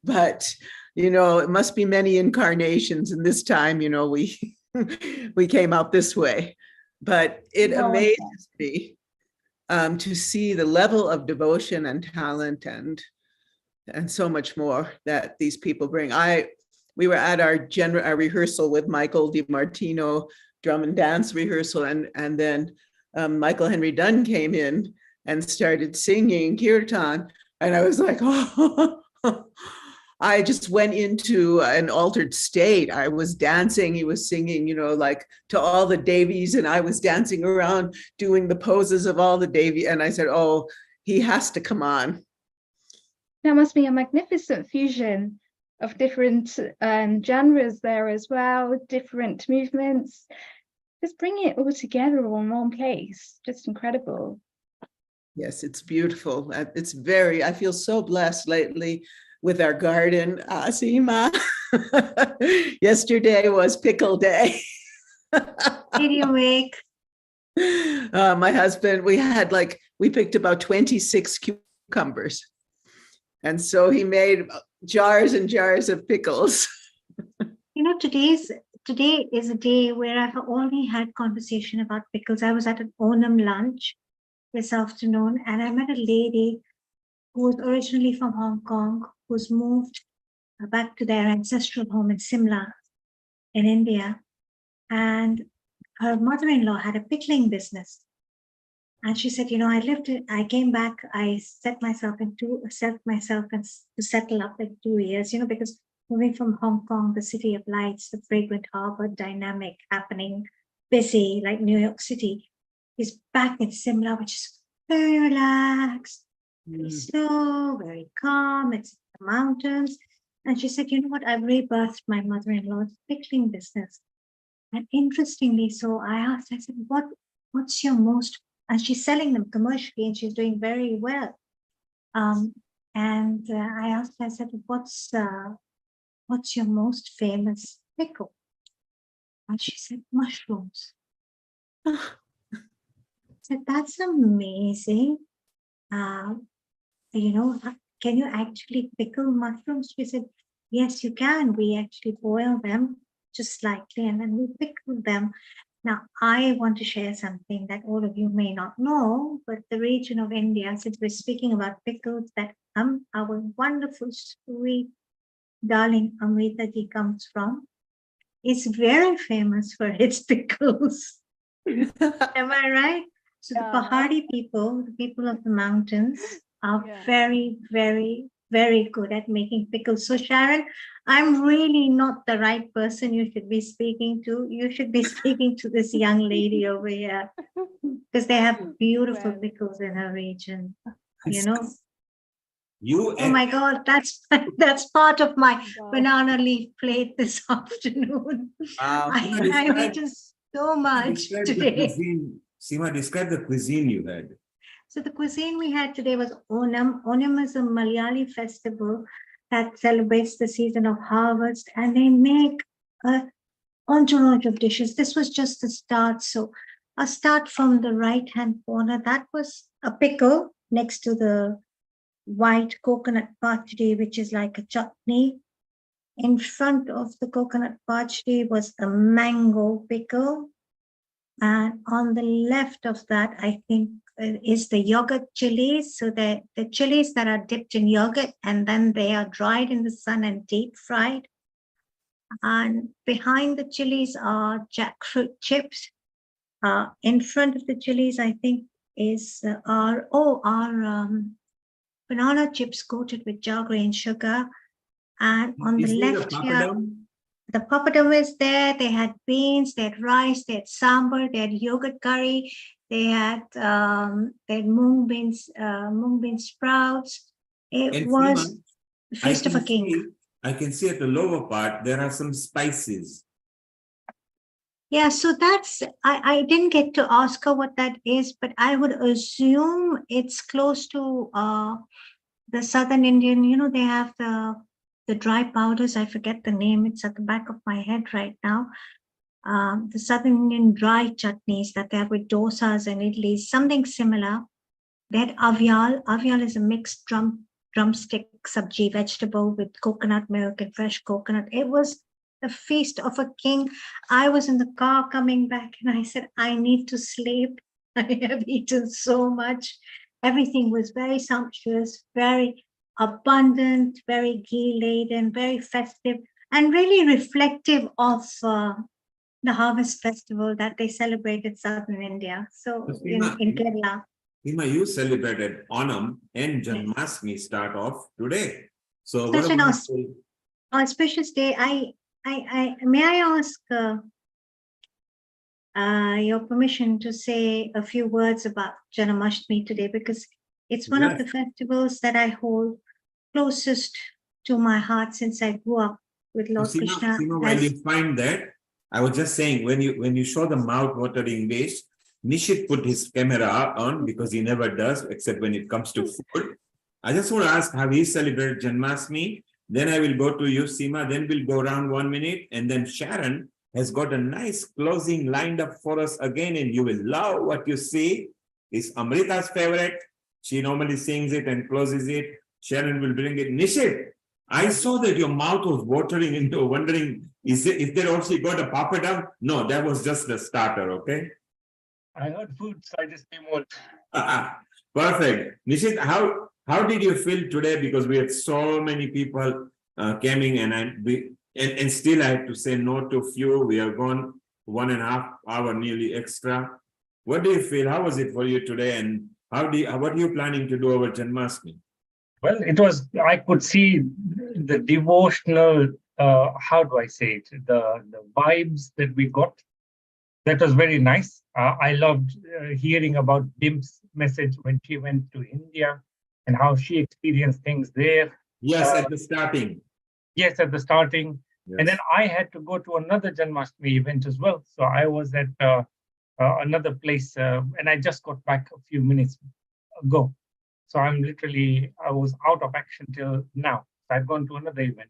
but, you know, it must be many incarnations. And this time, you know, we came out this way. But it amazes me to see the level of devotion and talent and so much more that these people bring. We were at our rehearsal with Michael DiMartino, drum and dance rehearsal, and then Michael Henry Dunn came in and started singing kirtan, and I was like, oh, I just went into an altered state. I was dancing, he was singing, you know, like to all the Devis, and I was dancing around doing the poses of all the Devi, and I said, oh, he has to come on. That must be a magnificent fusion of different genres there as well, different movements. Just bring it all together in one place, just incredible. Yes, it's beautiful. I feel so blessed lately with our garden, Seema. Yesterday was pickle day. Did you make? My husband, we picked about 26 cucumbers. And so he made jars and jars of pickles. You know, today is a day where I've only had conversation about pickles. I was at an Onam lunch this afternoon, and I met a lady who was originally from Hong Kong, who's moved back to their ancestral home in Simla in India. And her mother-in-law had a pickling business. And she said, you know, I came back, I set myself to settle up in 2 years, you know, because moving from Hong Kong, the city of lights, the fragrant harbor, dynamic, happening, busy, like New York City, is back in Simla, which is very relaxed, very slow, very calm. It's the mountains. And she said, you know what, I've rebirthed my mother-in-law's pickling business. And interestingly, so I asked, I said, what's your most, and she's selling them commercially and she's doing very well. I asked her, I said, what's your most famous pickle? And she said, mushrooms. I said, that's amazing. You know, can you actually pickle mushrooms? She said, yes, you can. We actually boil them just slightly and then we pickle them. Now, I want to share something that all of you may not know, but the region of India, since we're speaking about pickles, that our wonderful, sweet, darling Amrita ji comes from, is very famous for its pickles. Am I right? So the Pahari people, the people of the mountains, are very, very, very good at making pickles. So Sharon, I'm really not the right person you should be speaking to. You should be speaking to this young lady over here, because they have beautiful pickles in her region, you know. Oh my God, that's part of my banana leaf plate this afternoon. I've eaten so much today. Seema, describe the cuisine you had. So the cuisine we had today was Onam. Onam is a Malayali festival that celebrates the season of harvest, and they make an entourage of dishes. This was just the start. So I'll start from the right-hand corner. That was a pickle next to the white coconut pachdi, which is like a chutney. In front of the coconut pachdi was a mango pickle. And on the left of that, I think, is the yogurt chilies. So the chilies that are dipped in yogurt and then they are dried in the sun and deep fried. And behind the chilies are jackfruit chips. In front of the chilies, I think, is our banana chips coated with jaggery and sugar. And on the left here, the papadum is there. They had beans, they had rice, they had sambar, they had yogurt curry, they had mung bean sprouts. It was the feast of a king. I can see at the lower part there are some spices. Yeah, so that's, I didn't get to ask her what that is, but I would assume it's close to the southern Indian, you know, they have the dry powders. I forget the name. It's at the back of my head right now. The southern Indian dry chutneys that they have with dosas and idlis, something similar. They had avyal. Avyal is a mixed drumstick sabji vegetable with coconut milk and fresh coconut. It was the feast of a king. I was in the car coming back and I said, I need to sleep. I have eaten so much. Everything was very sumptuous, very abundant, very ghee-laden, very festive, and really reflective of the harvest festival that they celebrate in southern India. So in Kerala. Seema, you celebrated Onam and Janmashtami start off today. So such an auspicious day. May I ask your permission to say a few words about Janmashtami today, because it's one of the festivals that I hold closest to my heart since I grew up with Lord Krishna. Seema, while you find that, I was just saying, when you show the mouth-watering dish, Nishit put his camera on because he never does, except when it comes to food. I just want to ask, have you celebrated Janmashtami? Then I will go to you, Seema. Then we'll go around 1 minute. And then Sharon has got a nice closing lined up for us again. And you will love what you see. It's Amrita's favorite. She normally sings it and closes it. Sharon will bring it. Nishit, I saw that your mouth was watering into wondering, is there also got a papadam? No, that was just the starter, okay? I heard food, so I just came on. Perfect. Nishit, how did you feel today? Because we had so many people coming, and still I had to say no to few. We are gone 1.5 hours nearly extra. What do you feel? How was it for you today? And what are you planning to do over Janmashtami? Well, it was, I could see the devotional, how do I say it, the vibes that we got. That was very nice. I loved hearing about Dim's message when she went to India and how she experienced things there. Yes, at the starting. Yes, at the starting. Yes. And then I had to go to another Janmashtami event as well. So I was at another place and I just got back a few minutes ago. So I was out of action till now. So I've gone to another event.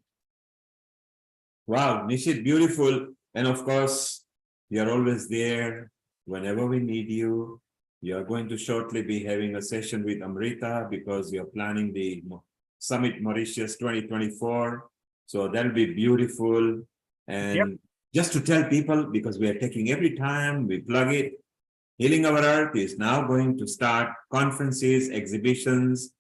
Wow, Nishit, beautiful. And of course, you're always there whenever we need you. You are going to shortly be having a session with Amrita because you're planning the Summit Mauritius 2024. So that'll be beautiful. And just to tell people, because we are taking every time we plug it, Healing Our Earth is now going to start conferences, exhibitions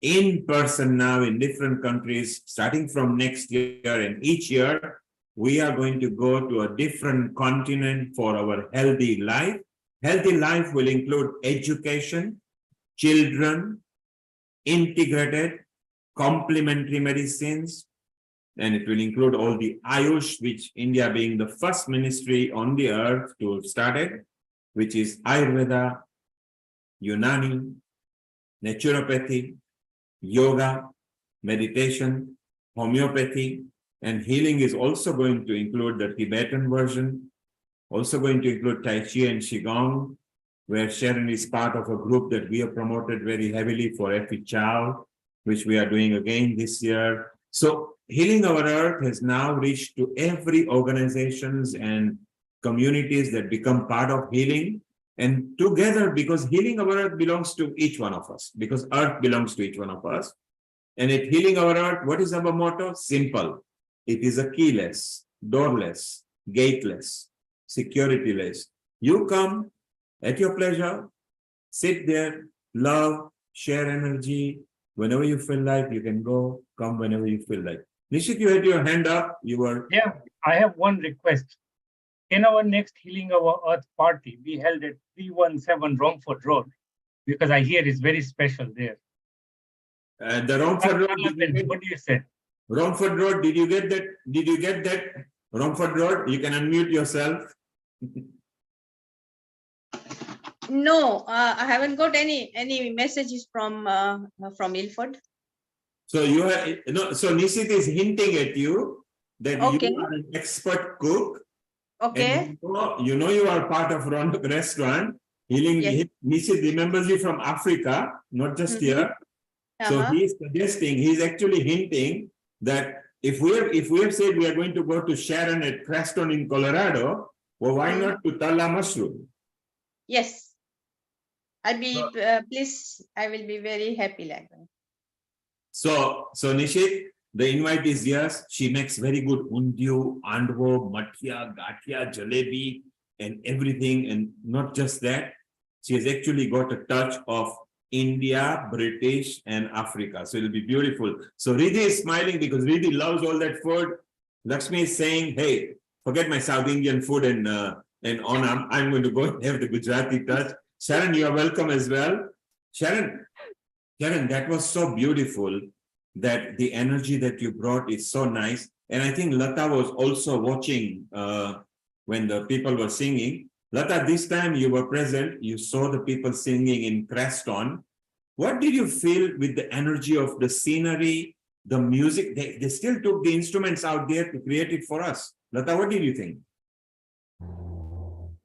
in person now in different countries, starting from next year. And each year, we are going to go to a different continent for our healthy life. Healthy life will include education, children, integrated, complementary medicines, and it will include all the Ayush, which India being the first ministry on the earth to start it, which is Ayurveda, Unani, naturopathy, yoga, meditation, homeopathy, and healing is also going to include the Tibetan version, also going to include Tai Chi and Qigong, where Sharon is part of a group that we have promoted very heavily for Effie Chow, which we are doing again this year. So Healing Our Earth has now reached to every organizations and communities that become part of healing. And together, because Healing Our Earth belongs to each one of us, because Earth belongs to each one of us. And at Healing Our Earth, what is our motto? Simple. It is a keyless, doorless, gateless, securityless. You come at your pleasure, sit there, love, share energy. Whenever you feel like, you can go, come whenever you feel like. Nishit, you had your hand up. You were... Yeah, I have one request. In our next Healing Our Earth party, we held at 317 Romford Road, because I hear it's very special there. The Romford Road. What do you say? Romford Road, did you get that? Did you get that? Romford Road, you can unmute yourself. No, I haven't got any messages from Ilford. So you have so Nishit is hinting at you that Okay. you are an expert cook. Okay. And you know you are part of Roanoke restaurant. Healing. Nishit remembers you from Africa, not just here. So he is suggesting, he's actually hinting that if we have said we are going to go to Sharon at Creston in Colorado, well, why not to Tala Mushroom? Yes. Please, I will be very happy like that. So Nishit, the invite is yes. She makes very good undiyu, andvo, mathia, gathia, jalebi, and everything. And not just that, she has actually got a touch of India, British, and Africa. So it'll be beautiful. So Riddhi is smiling because Riddhi loves all that food. Lakshmi is saying, hey, forget my South Indian food and Onam. I'm going to go and have the Gujarati touch. Sharon, you are welcome as well. Sharon, that was so beautiful that the energy that you brought is so nice. And I think Lata was also watching when the people were singing. Lata, this time you were present, you saw the people singing in Creston. What did you feel with the energy of the scenery, the music? They still took the instruments out there to create it for us. Lata, what did you think?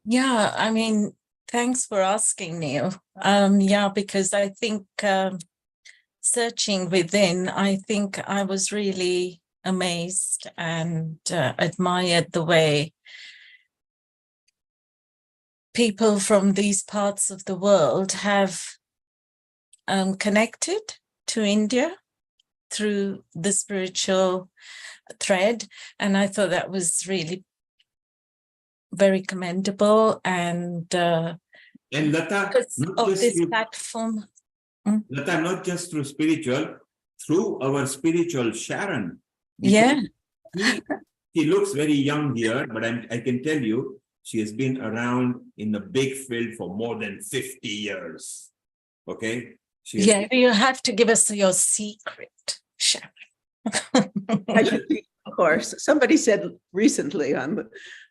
Yeah, I mean, thanks for asking, Neil. Yeah, because I think searching within, I think I was really amazed and admired the way people from these parts of the world have connected to India through the spiritual thread. And I thought that was really very commendable. And Lata, because not of just this through, platform. Lata, not just through spiritual, through our spiritual Sharon. Yeah. He looks very young here, but I can tell you, she has been around in the big field for more than 50 years. Okay? Yeah, you have to give us your secret, Sharon. I should teach a course. Somebody said recently I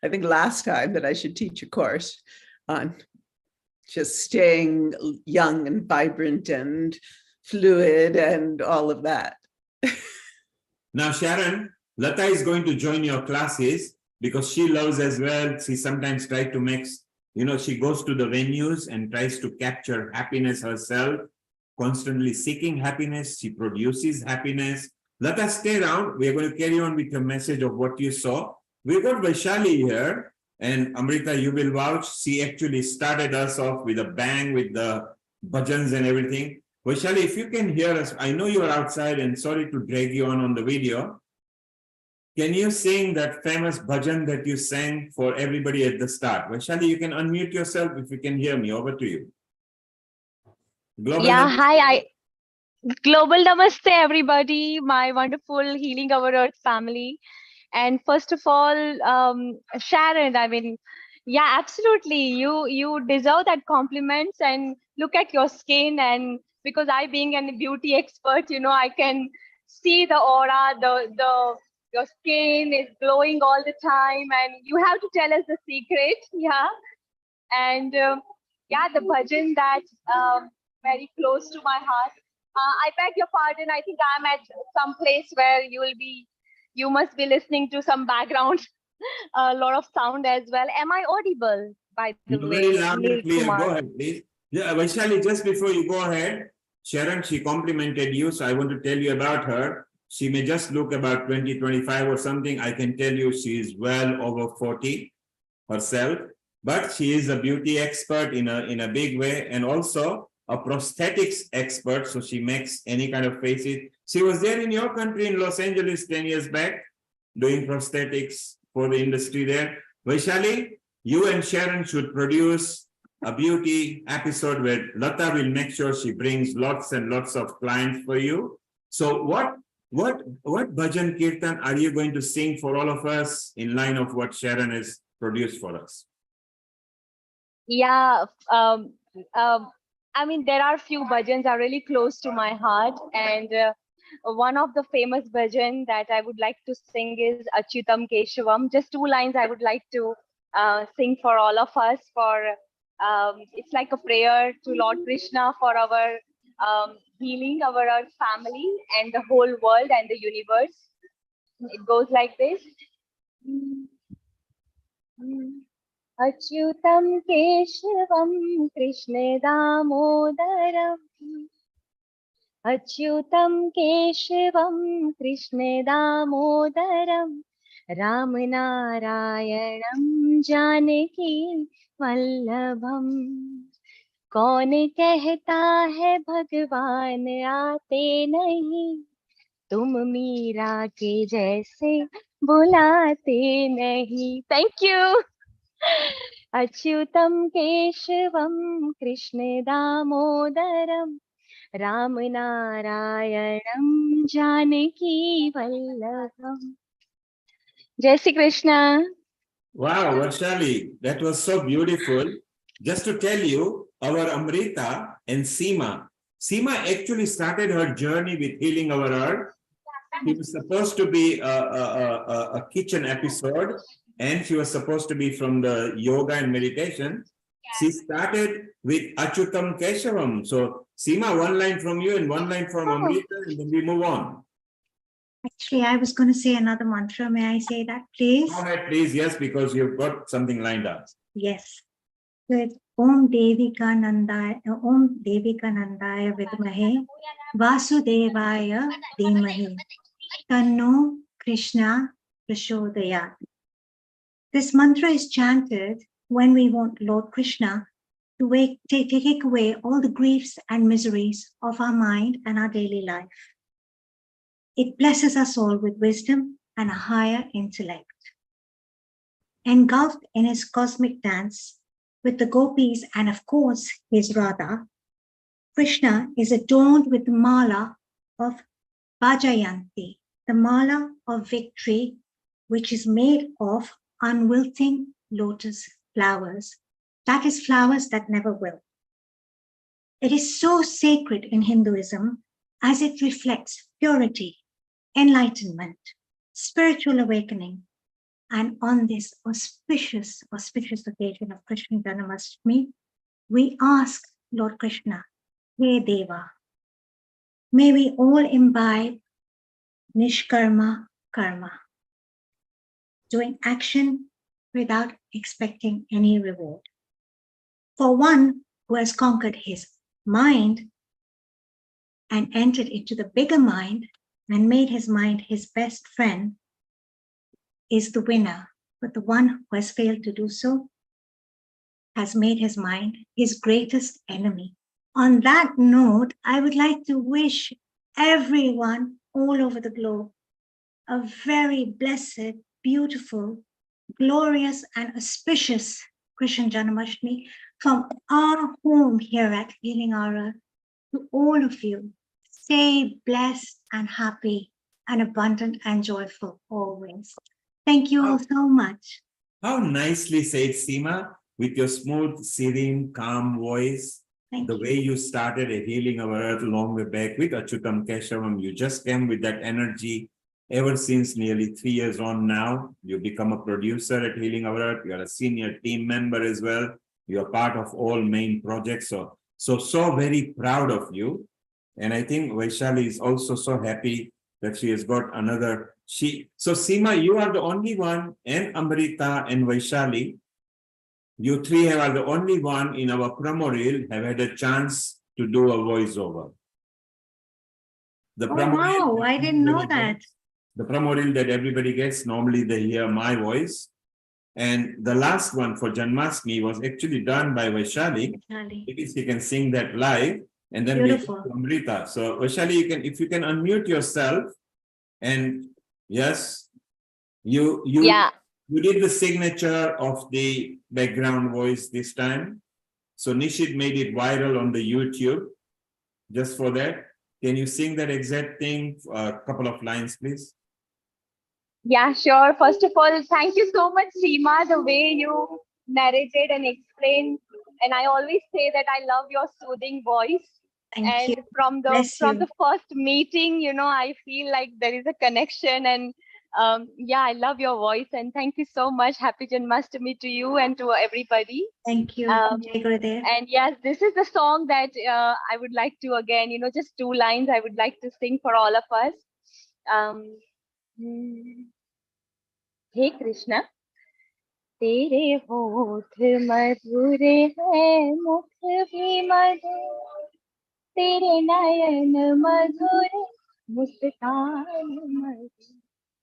think last time, that I should teach a course on just staying young and vibrant and fluid and all of that. Now, Sharon, Lata is going to join your classes because she loves as well. She sometimes tries to mix, she goes to the venues and tries to capture happiness herself, constantly seeking happiness. She produces happiness. Let us stay around. We are going to carry on with the message of what you saw. We've got Vaishali here, and Amrita, you will vouch. She actually started us off with a bang with the bhajans and everything. Vaishali, if you can hear us, I know you're outside and sorry to drag you on the video. Can you sing that famous bhajan that you sang for everybody at the start? Vaishali, you can unmute yourself if you can hear me. Over to you. Hi. Global Namaste, everybody, my wonderful Healing Our Earth family. And first of all, Sharon, absolutely, you deserve that compliments, and look at your skin. And because I, being a beauty expert, I can see the aura, your skin is glowing all the time, and you have to tell us the secret. And the bhajan that's very close to my heart. I beg your pardon. I think I'm at some place where you must be listening to some background, a lot of sound as well. Am I audible, by the way? Very loud and clear. Go ahead, please. Yeah, Vaishali, just before you go ahead, Sharon, she complimented you, so I want to tell you about her. She may just look about 20, 25 or something. I can tell you she is well over 40 herself, but she is a beauty expert in a big way, and also a prosthetics expert, so she makes any kind of faces. She was there in your country in Los Angeles 10 years back, doing prosthetics for the industry there. Vaishali, you and Sharon should produce a beauty episode where Lata will make sure she brings lots and lots of clients for you. So what bhajan kirtan are you going to sing for all of us in line of what Sharon has produced for us? There are a few bhajans are really close to my heart, and one of the famous bhajan that I would like to sing is Achyutam Keshavam. Just 2 lines I would like to sing for all of us. It's like a prayer to Lord Krishna for our healing, our earth family, and the whole world and the universe. It goes like this. Achyutam Keshavam Krishna Damodaram. Achyutam Keshavam Krishna Damodaram. Ram Narayanam Janaki Vallabham. कौन कहता है भगवान आते नहीं, तुम मीरा के जैसे बुलाते नहीं. Thank you. Achyutam Keshavam Krishna Damodaram. Ram Narayanam Janaki Vallabham. Jai Shri Krishna. Wow, Vaishali, that was so beautiful. Just to tell you, our Amrita and Seema actually started her journey with Healing Our Earth. It was supposed to be a kitchen episode, and she was supposed to be from the yoga and meditation. She started with Achyutam Keshavam. So, Seema, 1 line from you and 1 line from Amrita, and then we move on. Actually, I was going to say another mantra. May I say that, please? Go ahead, please. Yes, because you've got something lined up. Yes. with Om Devika Nandaya Vidmahe Vasudevaya Dhimahi Tanno Krishna Prachodayat. This mantra is chanted when we want Lord Krishna to take away all the griefs and miseries of our mind and our daily life. It blesses us all with wisdom and a higher intellect. Engulfed in his cosmic dance with the gopis and of course his Radha, Krishna is adorned with the mala of Vajayanti, the mala of victory, which is made of unwilting lotus flowers. That is, flowers that never will. It is so sacred in Hinduism as it reflects purity, enlightenment, spiritual awakening. And on this auspicious occasion of Krishna Janmashtami, we ask Lord Krishna, Hey Deva, may we all imbibe Nishkarma Karma, doing action without expecting any reward. For one who has conquered his mind and entered into the bigger mind and made his mind his best friend is the winner. But the one who has failed to do so has made his mind his greatest enemy. On that note, I would like to wish everyone all over the globe a very blessed, beautiful, glorious, and auspicious Krishna Janmashtami from our home here at Healing Aura to all of you. Stay blessed and happy and abundant and joyful always. Thank you all so much. How nicely said, Seema, with your smooth, serene, calm voice. The way you started a Healing Our Earth long way back with Achyutam Keshavam, you just came with that energy. Ever since nearly 3 years on now, you become a producer at Healing Our Earth. You are a senior team member as well. You are part of all main projects. So very proud of you. And I think Vaishali is also so happy that she has got another. So Seema, you are the only one, and Amrita and Vaishali, you three are the only one in our promo reel have had a chance to do a voiceover. The promo reel, wow, I didn't know that. The promo reel that everybody gets, normally they hear my voice. And the last one for Janmashtami was actually done by Vaishali. Maybe she can sing that live. And then we go to Amrita. So Vaishali, if you can unmute yourself. And yes, you did the signature of the background voice this time. So Nishit made it viral on the YouTube. Just for that, can you sing that exact thing? A couple of lines, please. Yeah, sure. First of all, thank you so much, Seema, the way you narrated and explained. And I always say that I love your soothing voice. Thank you. From the first meeting, I feel like there is a connection. And yeah, I love your voice. And thank you so much. Happy Janmashtami to you and to everybody. Thank you. And yes, this is the song that I would like to, again, just 2 lines I would like to sing for all of us. Hey Krishna, तेरे होठ मधुर हैं, मुख भी मधुर, तेरे नयन मधुर, मुस्कान मधुर,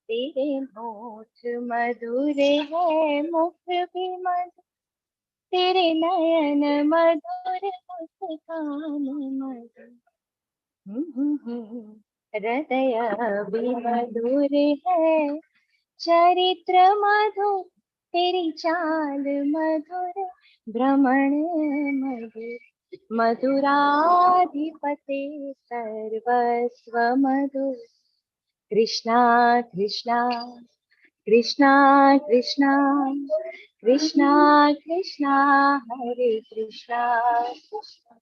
तेरे होठ मधुर हैं, मुख भी मधुर, तेरे नयन मधुर, मुस्कान मधुर, हृदय भी मधुर है, चरित्र मधुर, तेरी चाल मधुर, भ्रमण मधुर, मधुराधिपते सर्वस्व मधुर, कृष्णा कृष्णा कृष्णा कृष्णा कृष्णा कृष्णा हरे Krishna Krishna.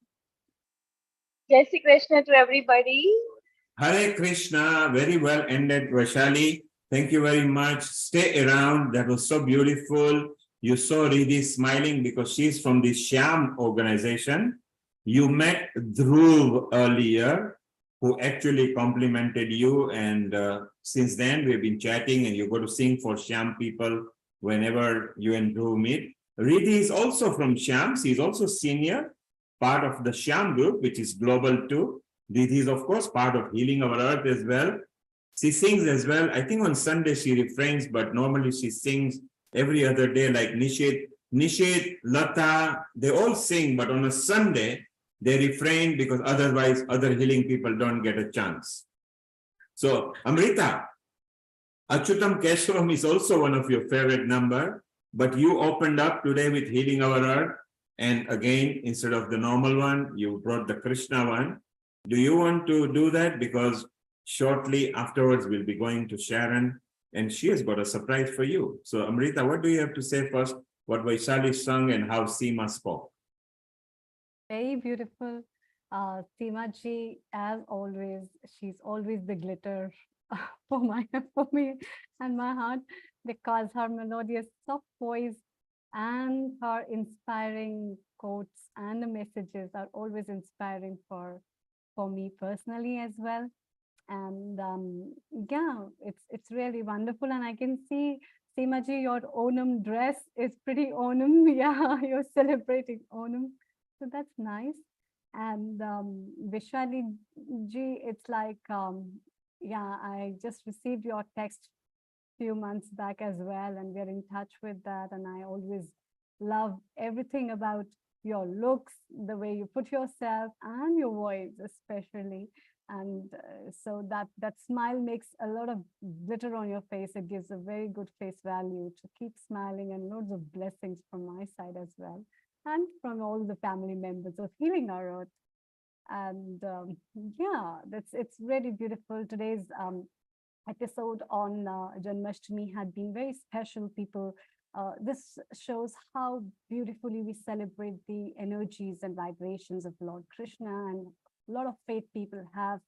Jai Shri Krishna to everybody. Hare Krishna, very well ended, Vaishali. Thank you very much. Stay around. That was so beautiful. You saw Riddhi smiling because she's from the Shyam organization. You met Dhruv earlier, who actually complimented you. And since then, we've been chatting, and you're going to sing for Shyam people whenever you and Dhruv meet. Riddhi is also from Shyam. She is also senior, part of the Shyam group, which is global too. Riddhi is, of course, part of Healing Our Earth as well. She sings as well. I think on Sunday she refrains, but normally she sings every other day, like Nishit, Lata, they all sing, but on a Sunday, they refrain because otherwise other healing people don't get a chance. So, Amrita, Achyutam Keshavam is also one of your favorite number, but you opened up today with Healing Our Earth, and again, instead of the normal one, you brought the Krishna one. Do you want to do that? Because shortly afterwards, we'll be going to Sharon, and she has got a surprise for you. So, Amrita, what do you have to say first? What Vaishali sung and how Seema spoke? Very beautiful. Seema ji, as always, she's always the glitter for me and my heart, because her melodious soft voice and her inspiring quotes and the messages are always inspiring for me personally as well. And yeah, it's really wonderful. And I can see, Seema ji, your Onam dress is pretty Onam. Yeah, you're celebrating Onam. So that's nice. And Vishali ji, it's like, yeah, I just received your text few months back as well, and we're in touch with that. And I always love everything about your looks, the way you put yourself and your voice especially. And so that smile makes a lot of glitter on your face. It gives a very good face value to keep smiling, and loads of blessings from my side as well, and from all the family members of Healing Our Earth. And yeah, it's really beautiful. Today's episode on Janmashtami had been very special. People, this shows how beautifully we celebrate the energies and vibrations of Lord Krishna, and a lot of faith people have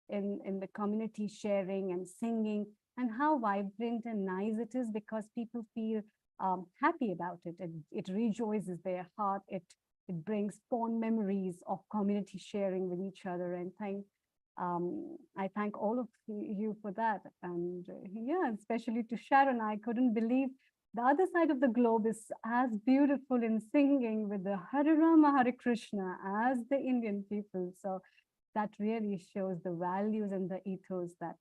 in the community sharing and singing, and how vibrant and nice it is, because people feel happy about it. It rejoices their heart. It brings fond memories of community sharing with each other. And I thank all of you for that. And yeah, especially to Sharon, I couldn't believe the other side of the globe is as beautiful in singing with the Hare Rama, Hare Krishna as the Indian people. So that really shows the values and the ethos that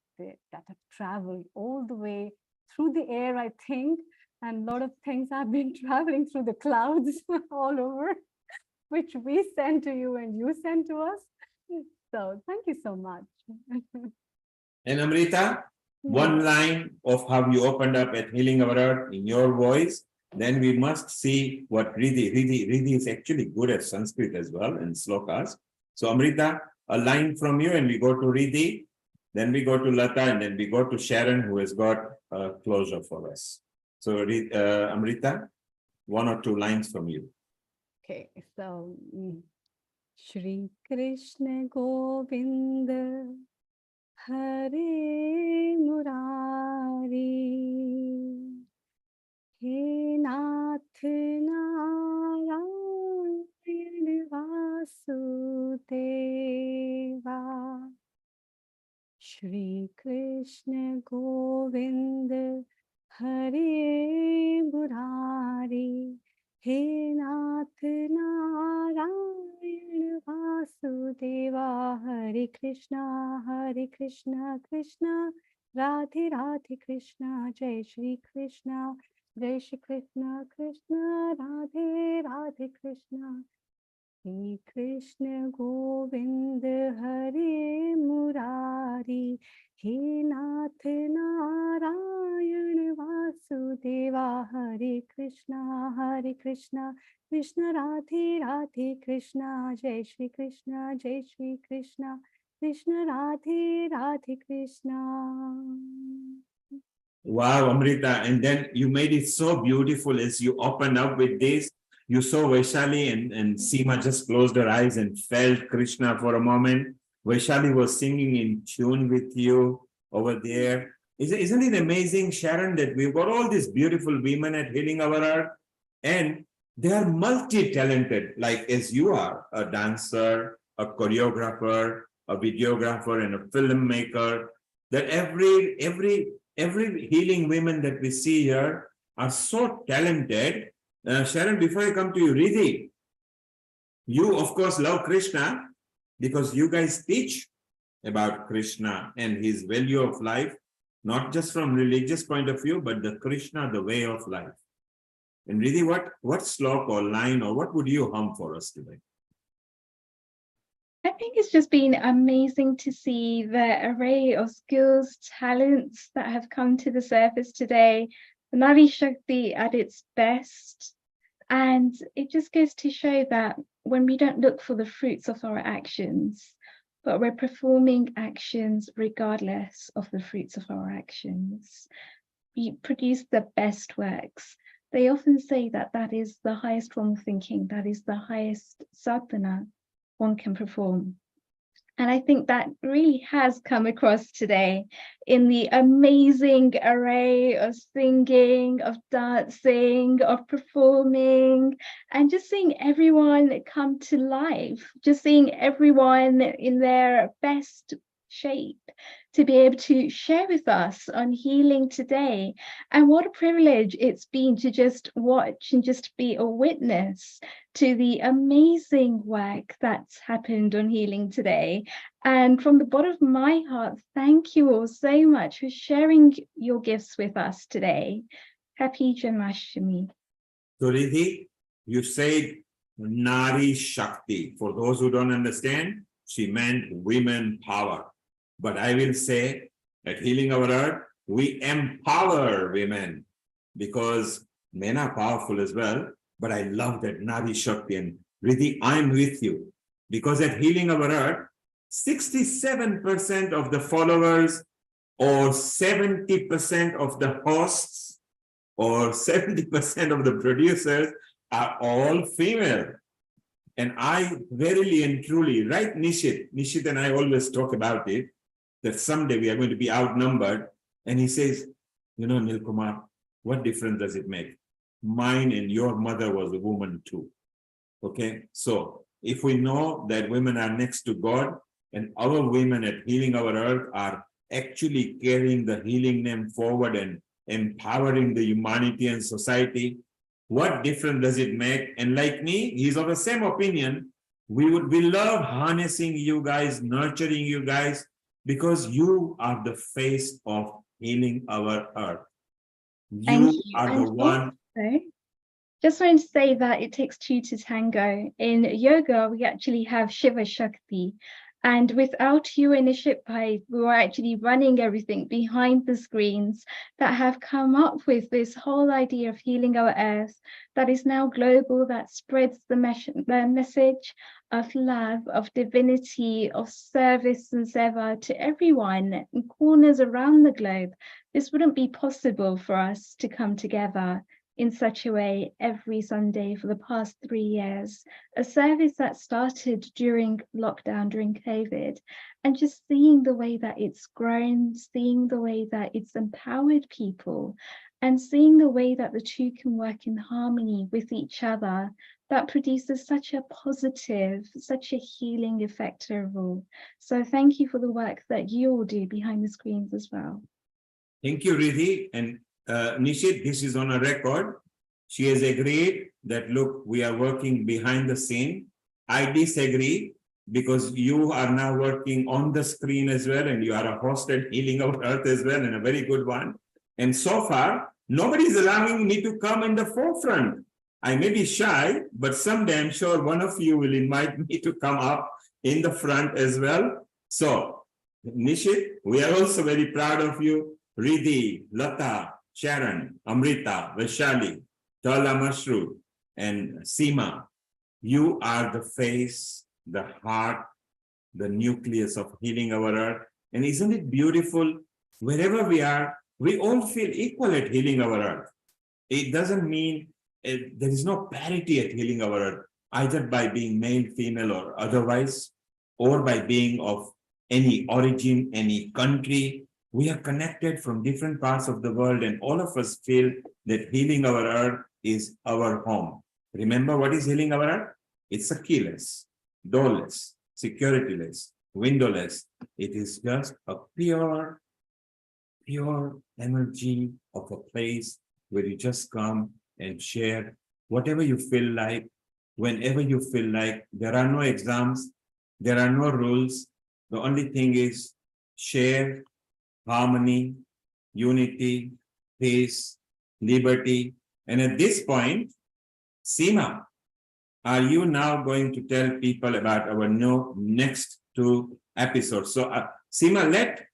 have traveled all the way through the air, I think. And a lot of things have been traveling through the clouds all over, which we send to you and you send to us. So thank you so much. And Amrita, one line of how you opened up at Healing Our Earth in your voice, then we must see what Riddhi is actually good at Sanskrit as well, and slokas. So Amrita, a line from you, and we go to Riddhi, then we go to Lata, and then we go to Sharon, who has got a closure for us. So Amrita, one or two lines from you. Okay, so Shri Krishna Govinda Hare Murari, He Nath Narayan Vasudeva. Shri Krishna Govinda Hare Murari, He Nath Narayan Vasudeva. Hare Krishna Krishna Radhe Radhe Krishna, Jai Shri Krishna Krishna Radhe Radhe Krishna. Shri Krishna Govinda Hare Murari, He Nath Narayan Vasudeva. Hare Krishna Krishna Radhe Radhe Krishna, Jai Shri Krishna Krishna Radhe Radhe Krishna. Wow, Amrita. And then you made it so beautiful as you opened up with this. You saw Vaishali and Seema just closed her eyes and felt Krishna for a moment. Vaishali was singing in tune with you over there. Isn't it amazing, Sharon, that we've got all these beautiful women at Healing Our Earth, and they are multi-talented, like as you are, a dancer, a choreographer, a videographer, and a filmmaker. That every healing women that we see here are so talented, Sharon, before I come to you, Riddhi, you of course love Krishna because you guys teach about Krishna and his value of life, not just from religious point of view, but the Krishna, the way of life. And Riddhi, what slok or line or what would you hum for us today? I think it's just been amazing to see the array of skills, talents that have come to the surface today. Nari Shakti at its best. And it just goes to show that when we don't look for the fruits of our actions, but we're performing actions regardless of the fruits of our actions, we produce the best works. They often say that that is the highest form of thinking, that is the highest sadhana one can perform. And I think that really has come across today in the amazing array of singing, of dancing, of performing, and just seeing everyone come to life, just seeing everyone in their best shape to be able to share with us on healing today. And what a privilege it's been to just watch and just be a witness to the amazing work that's happened on healing today. And from the bottom of my heart, thank you all so much for sharing your gifts with us today. Happy Janmashtami. So Riddhi, you said Nari Shakti. For those who don't understand, she meant women power. But I will say at Healing Our Earth, we empower women because men are powerful as well. But I love that Nari Shakti. And Riddhi, I'm with you because at Healing Our Earth, 67% of the followers or 70% of the hosts or 70% of the producers are all female. And I verily and truly, right, Nishit and I always talk about it, that someday we are going to be outnumbered. And he says, you know, Nilkumar, what difference does it make? Mine and your mother was a woman too. Okay, so if we know that women are next to God and our women at Healing Our Earth are actually carrying the healing name forward and empowering the humanity and society, what difference does it make? And like me, he's of the same opinion. We love harnessing you guys, nurturing you guys, because you are the face of Healing Our Earth. You are the one. Also, just wanted to say that it takes two to tango. In yoga, we actually have Shiva Shakti. And without you and Nishit, we were actually running everything behind the screens that have come up with this whole idea of Healing Our Earth that is now global, that spreads the message of love, of divinity, of service and seva to everyone in corners around the globe. This wouldn't be possible for us to come together in such a way every Sunday for the past 3 years, a service that started during lockdown, during COVID, and just seeing the way that it's grown, seeing the way that it's empowered people, and seeing the way that the two can work in harmony with each other, that produces such a positive, such a healing effect overall. So thank you for the work that you all do behind the screens as well. Thank you, Riddhi. And Nishit, this is on a record. She has agreed that, look, we are working behind the scene. I disagree because you are now working on the screen as well, and you are a host at Healing Our Earth as well, and a very good one. And so far, nobody is allowing me to come in the forefront. I may be shy, but someday I'm sure one of you will invite me to come up in the front as well. So, Nishit, we are also very proud of you. Riddhi, Lata, Sharon, Amrita, Vaishali, Tala Mashru, and Seema, you are the face, the heart, the nucleus of Healing Our Earth. And isn't it beautiful? Wherever we are, we all feel equal at Healing Our Earth. It doesn't mean there is no parity at Healing Our Earth, either by being male, female, or otherwise, or by being of any origin, any country. We are connected from different parts of the world, and all of us feel that Healing Our Earth is our home. Remember, what is Healing Our Earth? It's a keyless, doorless, securityless, windowless. It is just a pure energy of a place where you just come and share whatever you feel like, whenever you feel like. There are no exams, there are no rules. The only thing is share, harmony, unity, peace, liberty. And at this point, Seema, are you now going to tell people about our next 2 episodes? So Seema, let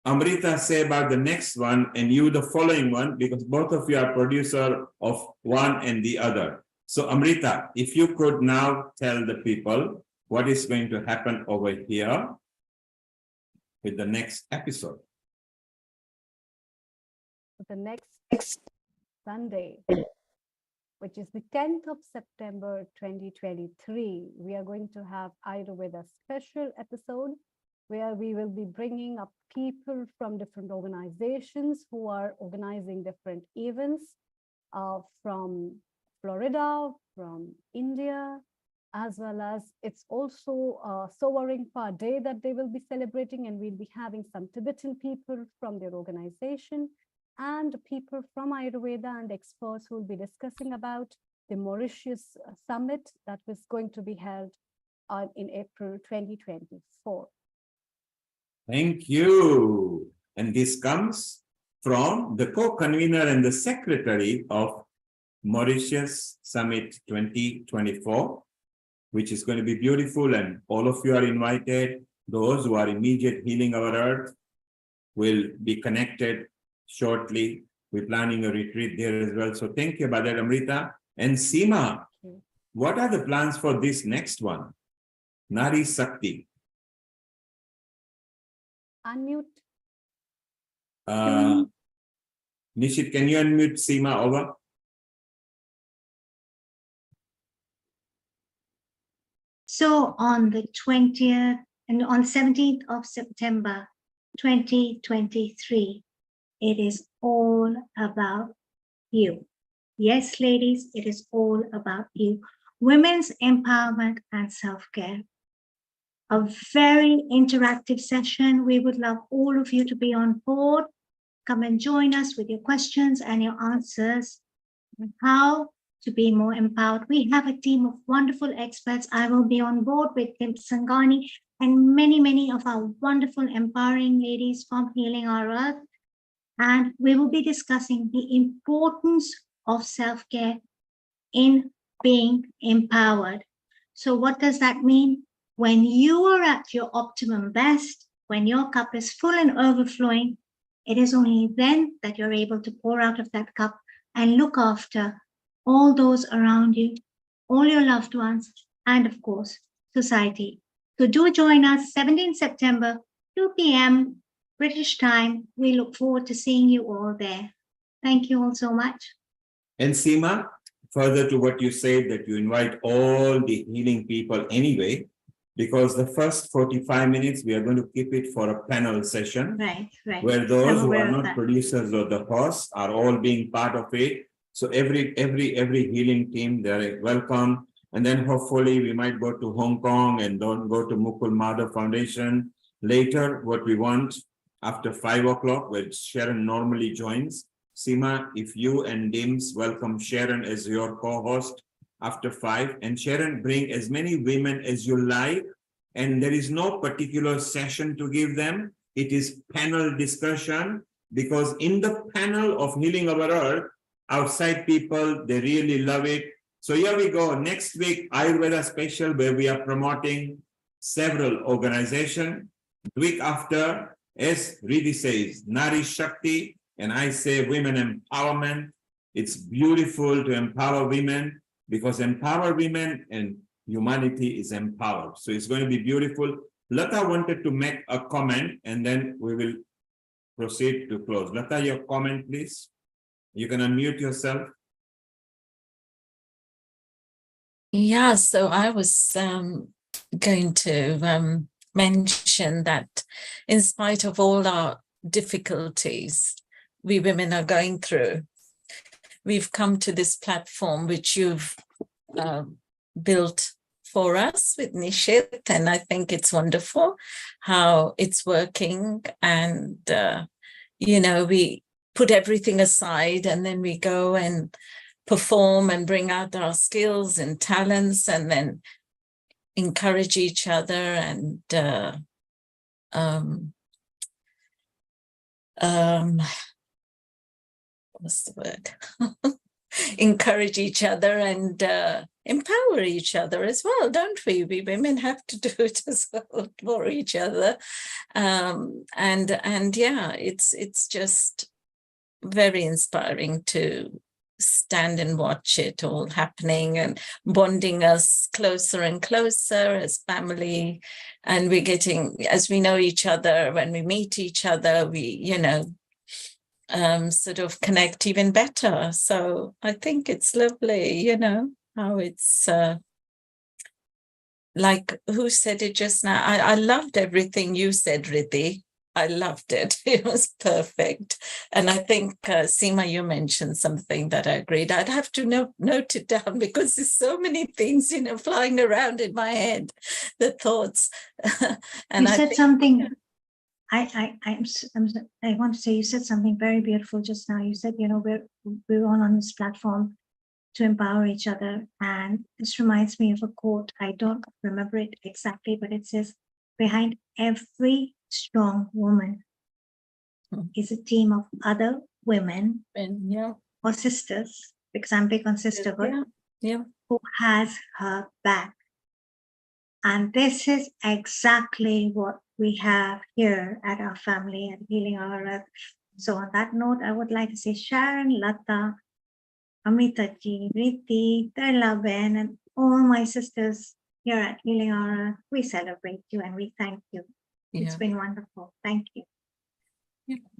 Amrita say about the next one and you the following one, because both of you are producer of one and the other. So Amrita, if you could now tell the people what is going to happen over here with the next episode. The next Sunday, which is the 10th of September 2023, we are going to have Ayurveda special episode where we will be bringing up people from different organizations who are organizing different events from Florida, from India, as well as it's also a Sovaringpa Day that they will be celebrating, and we'll be having some Tibetan people from their organization and people from Ayurveda and experts who will be discussing about the Mauritius Summit that was going to be held in April 2024. Thank you. And this comes from the co-convener and the secretary of Mauritius Summit 2024, which is going to be beautiful, and all of you are invited. Those who are immediate healing our earth will be connected shortly. We're planning a retreat there as well. So thank you about that, Amrita. And Seema, what are the plans for this next one? Nari Sakti. Unmute. Nishit, can you unmute Seema over? So on the 20th and on 17th of September 2023, it is all about you. Yes, ladies, it is all about you. Women's empowerment and self-care. A very interactive session. We would love all of you to be on board. Come and join us with your questions and your answers on how to be more empowered. We have a team of wonderful experts. I will be on board with Tim Sangani and many of our wonderful empowering ladies from Healing Our Earth. And we will be discussing the importance of self-care in being empowered. So what does that mean? When you are at your optimum best, when your cup is full and overflowing, it is only then that you're able to pour out of that cup and look after all those around you, all your loved ones, and of course, society. So do join us 17th September, 2 p.m. British time. We look forward to seeing you all there. Thank you all so much. And Seema, further to what you said, that you invite all the healing people anyway, because the first 45 minutes, we are going to keep it for a panel session. Right. Where those who are not producers of the host are all being part of it. So every healing team, they're welcome. And then hopefully we might go to Hong Kong and don't go to Mukul Madhav Foundation. Later, what we want after 5 o'clock, where Sharon normally joins. Seema, if you and Dims welcome Sharon as your co-host after 5, and Sharon, bring as many women as you like. And there is no particular session to give them. It is panel discussion, because in the panel of Healing Our Earth, outside people, they really love it. So here we go. Next week, Ayurveda special, where we are promoting several organizations. The week after, as Riddhi says, Nari Shakti, and I say women empowerment. It's beautiful to empower women, because empower women and humanity is empowered. So it's going to be beautiful. Lata wanted to make a comment, and then we will proceed to close. Lata, your comment, please. You can unmute yourself. Yeah, so I was going to mention that in spite of all our difficulties we women are going through, we've come to this platform which you've built for us with Nishit, and I think it's wonderful how it's working. And we put everything aside and then we go and perform and bring out our skills and talents, and then encourage each other and what's the word? Encourage each other and empower each other as well, don't we? We women have to do it as well for each other. And yeah, it's just very inspiring to stand and watch it all happening and bonding us closer and closer as family. And we're getting, as we know each other, when we meet each other, we, you know, sort of connect even better. So I think it's lovely, you know, how it's like, who said it just now? I loved everything you said, Riddhi. I loved it. It was perfect. And I think, Seema, you mentioned something that I agreed. I'd have to note it down because there's so many things, you know, flying around in my head, the thoughts. And you I said think, something, I want to say you said something very beautiful just now. You said, you know, we're all on this platform to empower each other. And this reminds me of a quote. I don't remember it exactly, but it says, behind every strong woman is a team of other women or sisters, because I'm big on sisterhood, who has her back. And this is exactly what we have here at our family at Healing Our Earth. So on that note, I would like to say Sharon, Lata, Amritaji, Riddhi, Darla Ben, and all my sisters here at Healing Our Earth, we celebrate you and we thank you. It's been wonderful. Thank you.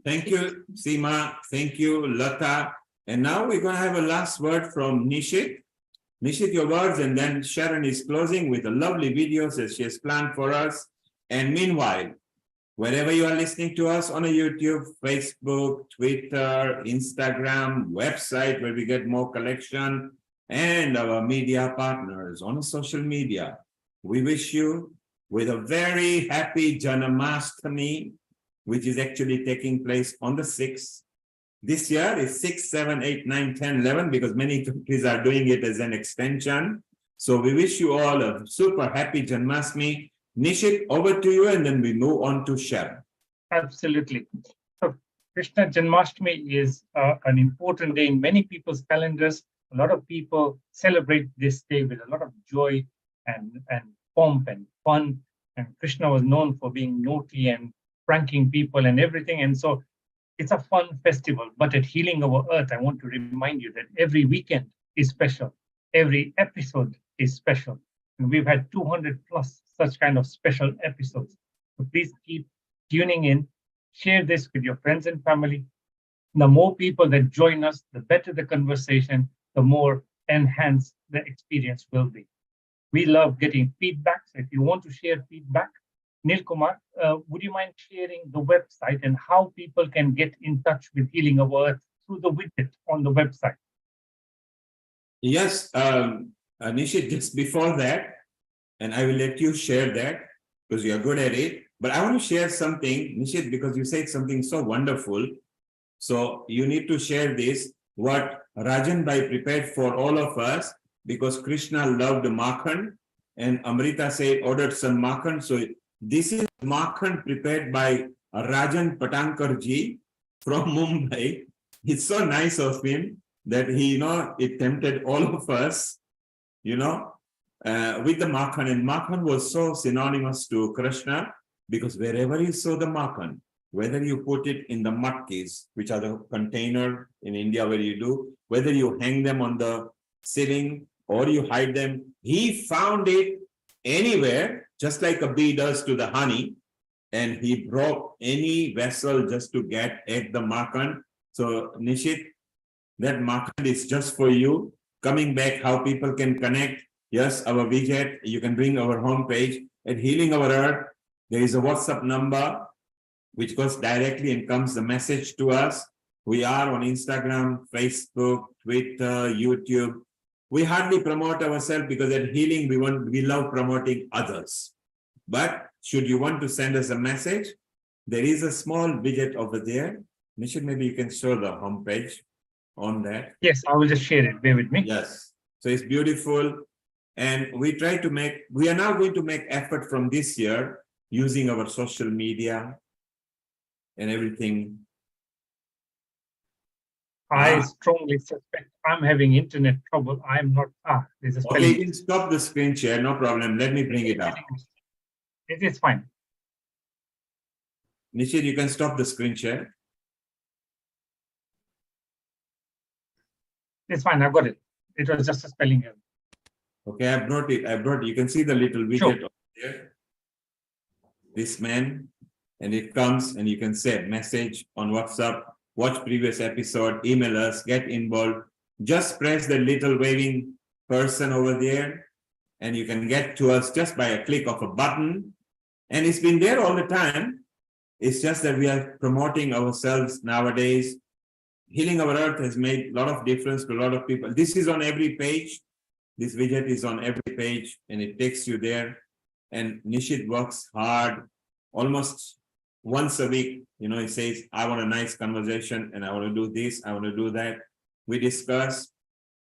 Thank you, Seema. Thank you, Lata. And now we're going to have a last word from Nishit. Nishit, your words, and then Sharon is closing with a lovely videos that she has planned for us. And meanwhile, wherever you are listening to us on a YouTube, Facebook, Twitter, Instagram, website where we get more collection, and our media partners on social media, we wish you with a very happy Janmashtami, which is actually taking place on the 6th. This year is 6, 7, 8, 9, 10, 11, because many countries are doing it as an extension. So we wish you all a super happy Janmashtami. Nishit, over to you, and then we move on to Sharon. Absolutely. So Krishna Janmashtami is an important day in many people's calendars. A lot of people celebrate this day with a lot of joy and pomp and fun. And Krishna was known for being naughty and pranking people and everything. And so it's a fun festival. But at Healing Our Earth, I want to remind you that every weekend is special. Every episode is special. And we've had 200 plus such kind of special episodes. So please keep tuning in. Share this with your friends and family. The more people that join us, the better the conversation, the more enhanced the experience will be. We love getting feedback. So if you want to share feedback, Nil Kumar, would you mind sharing the website and how people can get in touch with Healing Our Earth through the widget on the website? Yes, Nishit, just before that, and I will let you share that because you are good at it. But I want to share something, Nishit, because you said something so wonderful. So you need to share this, what Rajan Bhai prepared for all of us, because Krishna loved Makhan, and Amrita said, ordered some Makhan. So this is Makhan prepared by Rajan Patankar ji from Mumbai. It's so nice of him that he, you know, it tempted all of us, you know, with the Makhan. And Makhan was so synonymous to Krishna, because wherever you saw the Makhan, whether you put it in the matkis, which are the container in India where you do, whether you hang them on the ceiling or you hide them, he found it anywhere, just like a bee does to the honey. And he broke any vessel just to get at the Makhan. So Nishit, that Makhan is just for you. Coming back, how people can connect. Yes, our widget, you can bring our homepage. At Healing Our Earth, there is a WhatsApp number which goes directly and comes the message to us. We are on Instagram, Facebook, Twitter, YouTube. We hardly promote ourselves because at Healing, we love promoting others. But should you want to send us a message, there is a small widget over there. Nishit, maybe you can show the homepage. on that? Yes, I will just share it. Bear with me. Yes. So it's beautiful. And we are now going to make effort from this year using our social media and everything. I strongly suspect I'm having internet trouble. I'm not. There's a spelling. Okay, you can stop the screen share, no problem. Let me bring it up. It is fine. Nishit, you can stop the screen share. It's fine. I've got it. It was just a spelling error. Okay, I brought it. You can see the little widget over there. This man, and it comes and you can send message on WhatsApp, watch previous episode, email us, get involved. Just press the little waving person over there and you can get to us just by a click of a button. And it's been there all the time. It's just that we are promoting ourselves nowadays. Healing Our Earth has made a lot of difference to a lot of people. This is on every page. This widget is on every page and it takes you there. And Nishit works hard, almost once a week. You know, he says, I want a nice conversation and I want to do this, I want to do that. We discuss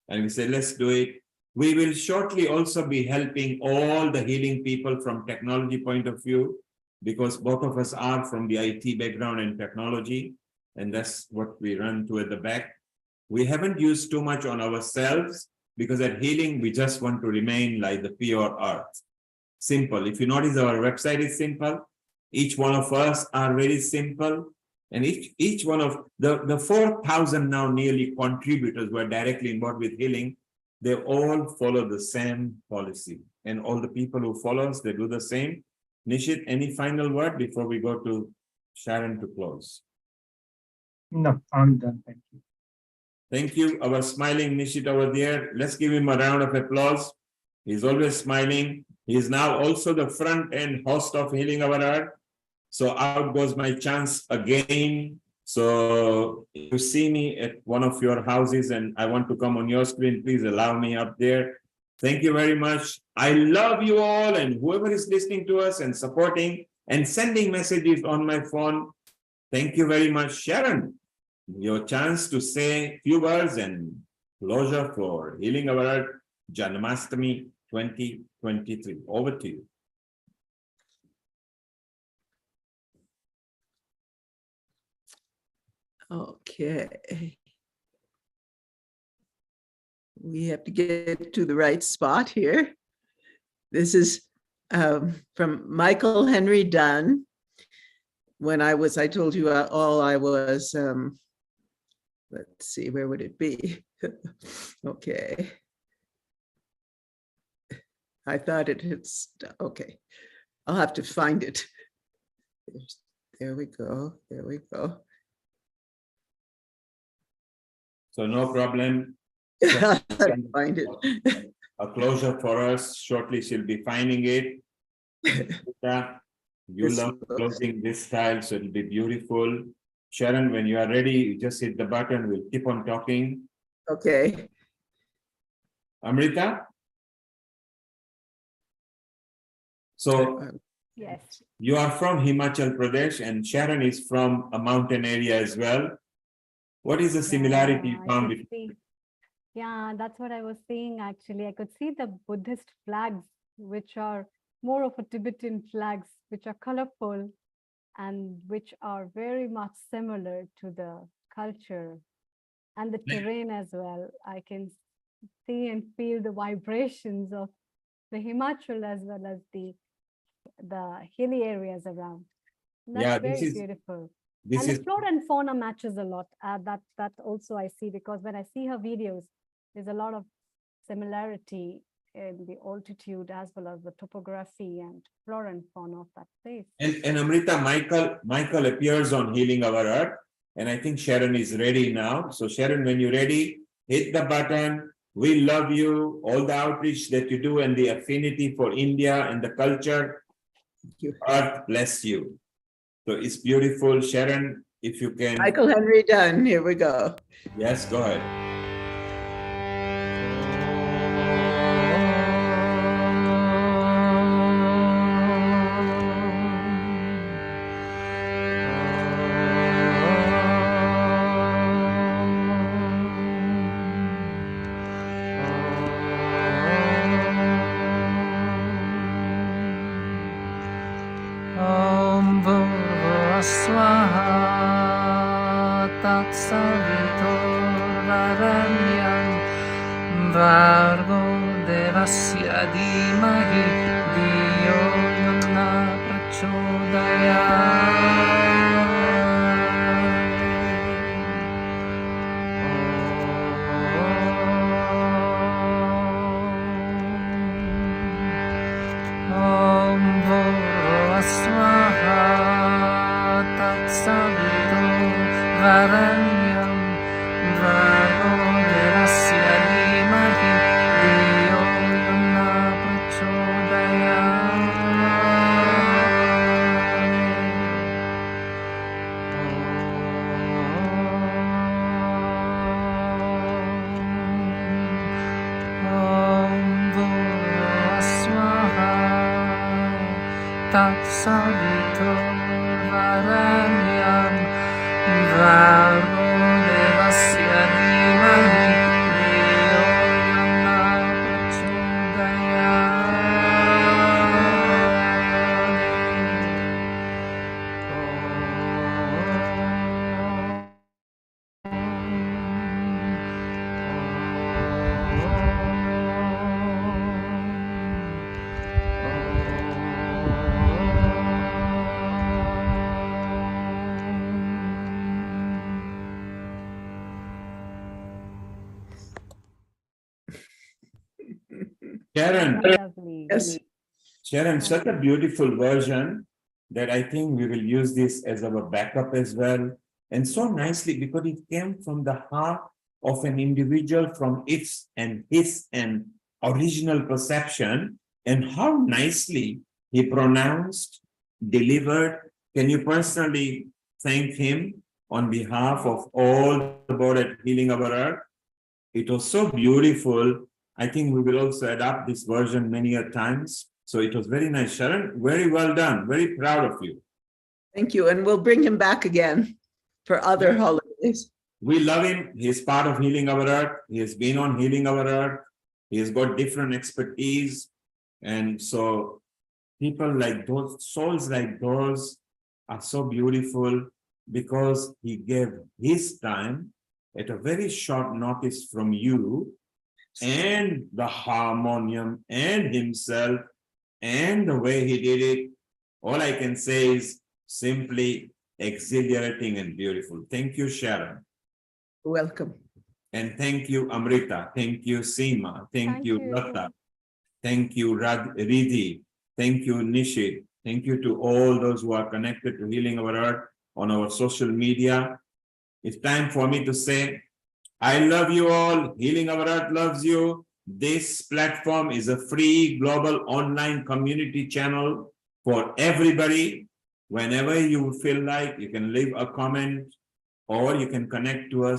and we say, let's do it. We will shortly also be helping all the healing people from technology point of view, because both of us are from the IT background and technology. And that's what we run to at the back. We haven't used too much on ourselves because at healing, we just want to remain like the pure earth. Simple. If you notice, our website is simple. Each one of us are very simple. And each one of the 4,000 now nearly contributors who are directly involved with healing, they all follow the same policy. And all the people who follow us, they do the same. Nishit, any final word before we go to Sharon to close? No, I'm done. Thank you. Thank you. Our smiling Nishit over there. Let's give him a round of applause. He's always smiling. He is now also the front end host of Healing Our Earth. So out goes my chance again. So if you see me at one of your houses and I want to come on your screen, please allow me up there. Thank you very much. I love you all, and whoever is listening to us and supporting and sending messages on my phone. Thank you very much. Sharon, your chance to say a few words and closure for Healing Our Earth Janmashtami 2023. Over to you. Okay. We have to get to the right spot here. This is from Michael Henry Dunn. When I told you all I was, let's see, where would it be? Okay. I thought it's, okay. I'll have to find it. There we go, there we go. So no problem. Find it. A closure for us. Shortly, she'll be finding it. You love closing this style, so it'll be beautiful. Sharon, when you are ready, you just hit the button. We'll keep on talking. Okay. Amrita? So yes, you are from Himachal Pradesh and Sharon is from a mountain area as well. What is the similarity you found between? Yeah, that's what I was saying actually. I could see the Buddhist flags, which are more of a Tibetan flags, which are colorful and which are very much similar to the culture and the terrain as well. I can see and feel the vibrations of the Himachal as well as the hilly areas around. That's very beautiful. And the flora and fauna matches a lot. That also I see, because when I see her videos, there's a lot of similarity in the altitude as well as the topography and flora and fauna of that place. And Amrita, Michael appears on Healing Our Earth, and I think Sharon is ready now. So Sharon, when you're ready, hit the button. We love you, all the outreach that you do and the affinity for India and the culture. Earth bless you. So it's beautiful. Sharon, if you can. Michael Henry Dunn, here we go. Yes, go ahead. Bhurvasvaha Tatsaviturvarenyam Bhargo Devasya Dhimahi Dhiyo Yona Prachodayat Om Bhurvasvaha Tatsaviturvarenyam Bhargo Devasya Dhimahi Dhiyo Yona Prachodayat Om Bhurvasvaha Tatsaviturvarenyam Bhargo Devasya Dhimahi Dhiyo Yona Sharon, Lovely. Yes. Sharon, such a beautiful version that I think we will use this as our backup as well. And so nicely, because it came from the heart of an individual, from its and his and original perception, and how nicely he pronounced, delivered. Can you personally thank him on behalf of all about it, Healing Our Earth? It was so beautiful. I think we will also adapt this version many a times. So it was very nice, Sharon. Very well done. Very proud of you. Thank you. And we'll bring him back again for other holidays. We love him. He's part of Healing Our Earth. He has been on Healing Our Earth. He has got different expertise. And so people like those, souls like those are so beautiful because he gave his time at a very short notice from you and the harmonium and himself and the way he did it. All I can say is simply exhilarating and beautiful. Thank you, Sharon. Welcome. And thank you, Amrita. Thank you, Seema. Thank you, Lata. Thank you, Riddhi. Thank you, Nishit. Thank you to all those who are connected to Healing Our Earth on our social media. It's time for me to say, I love you all. Healing Our Earth loves you. This platform is a free global online community channel for everybody. Whenever you feel like, you can leave a comment or you can connect to us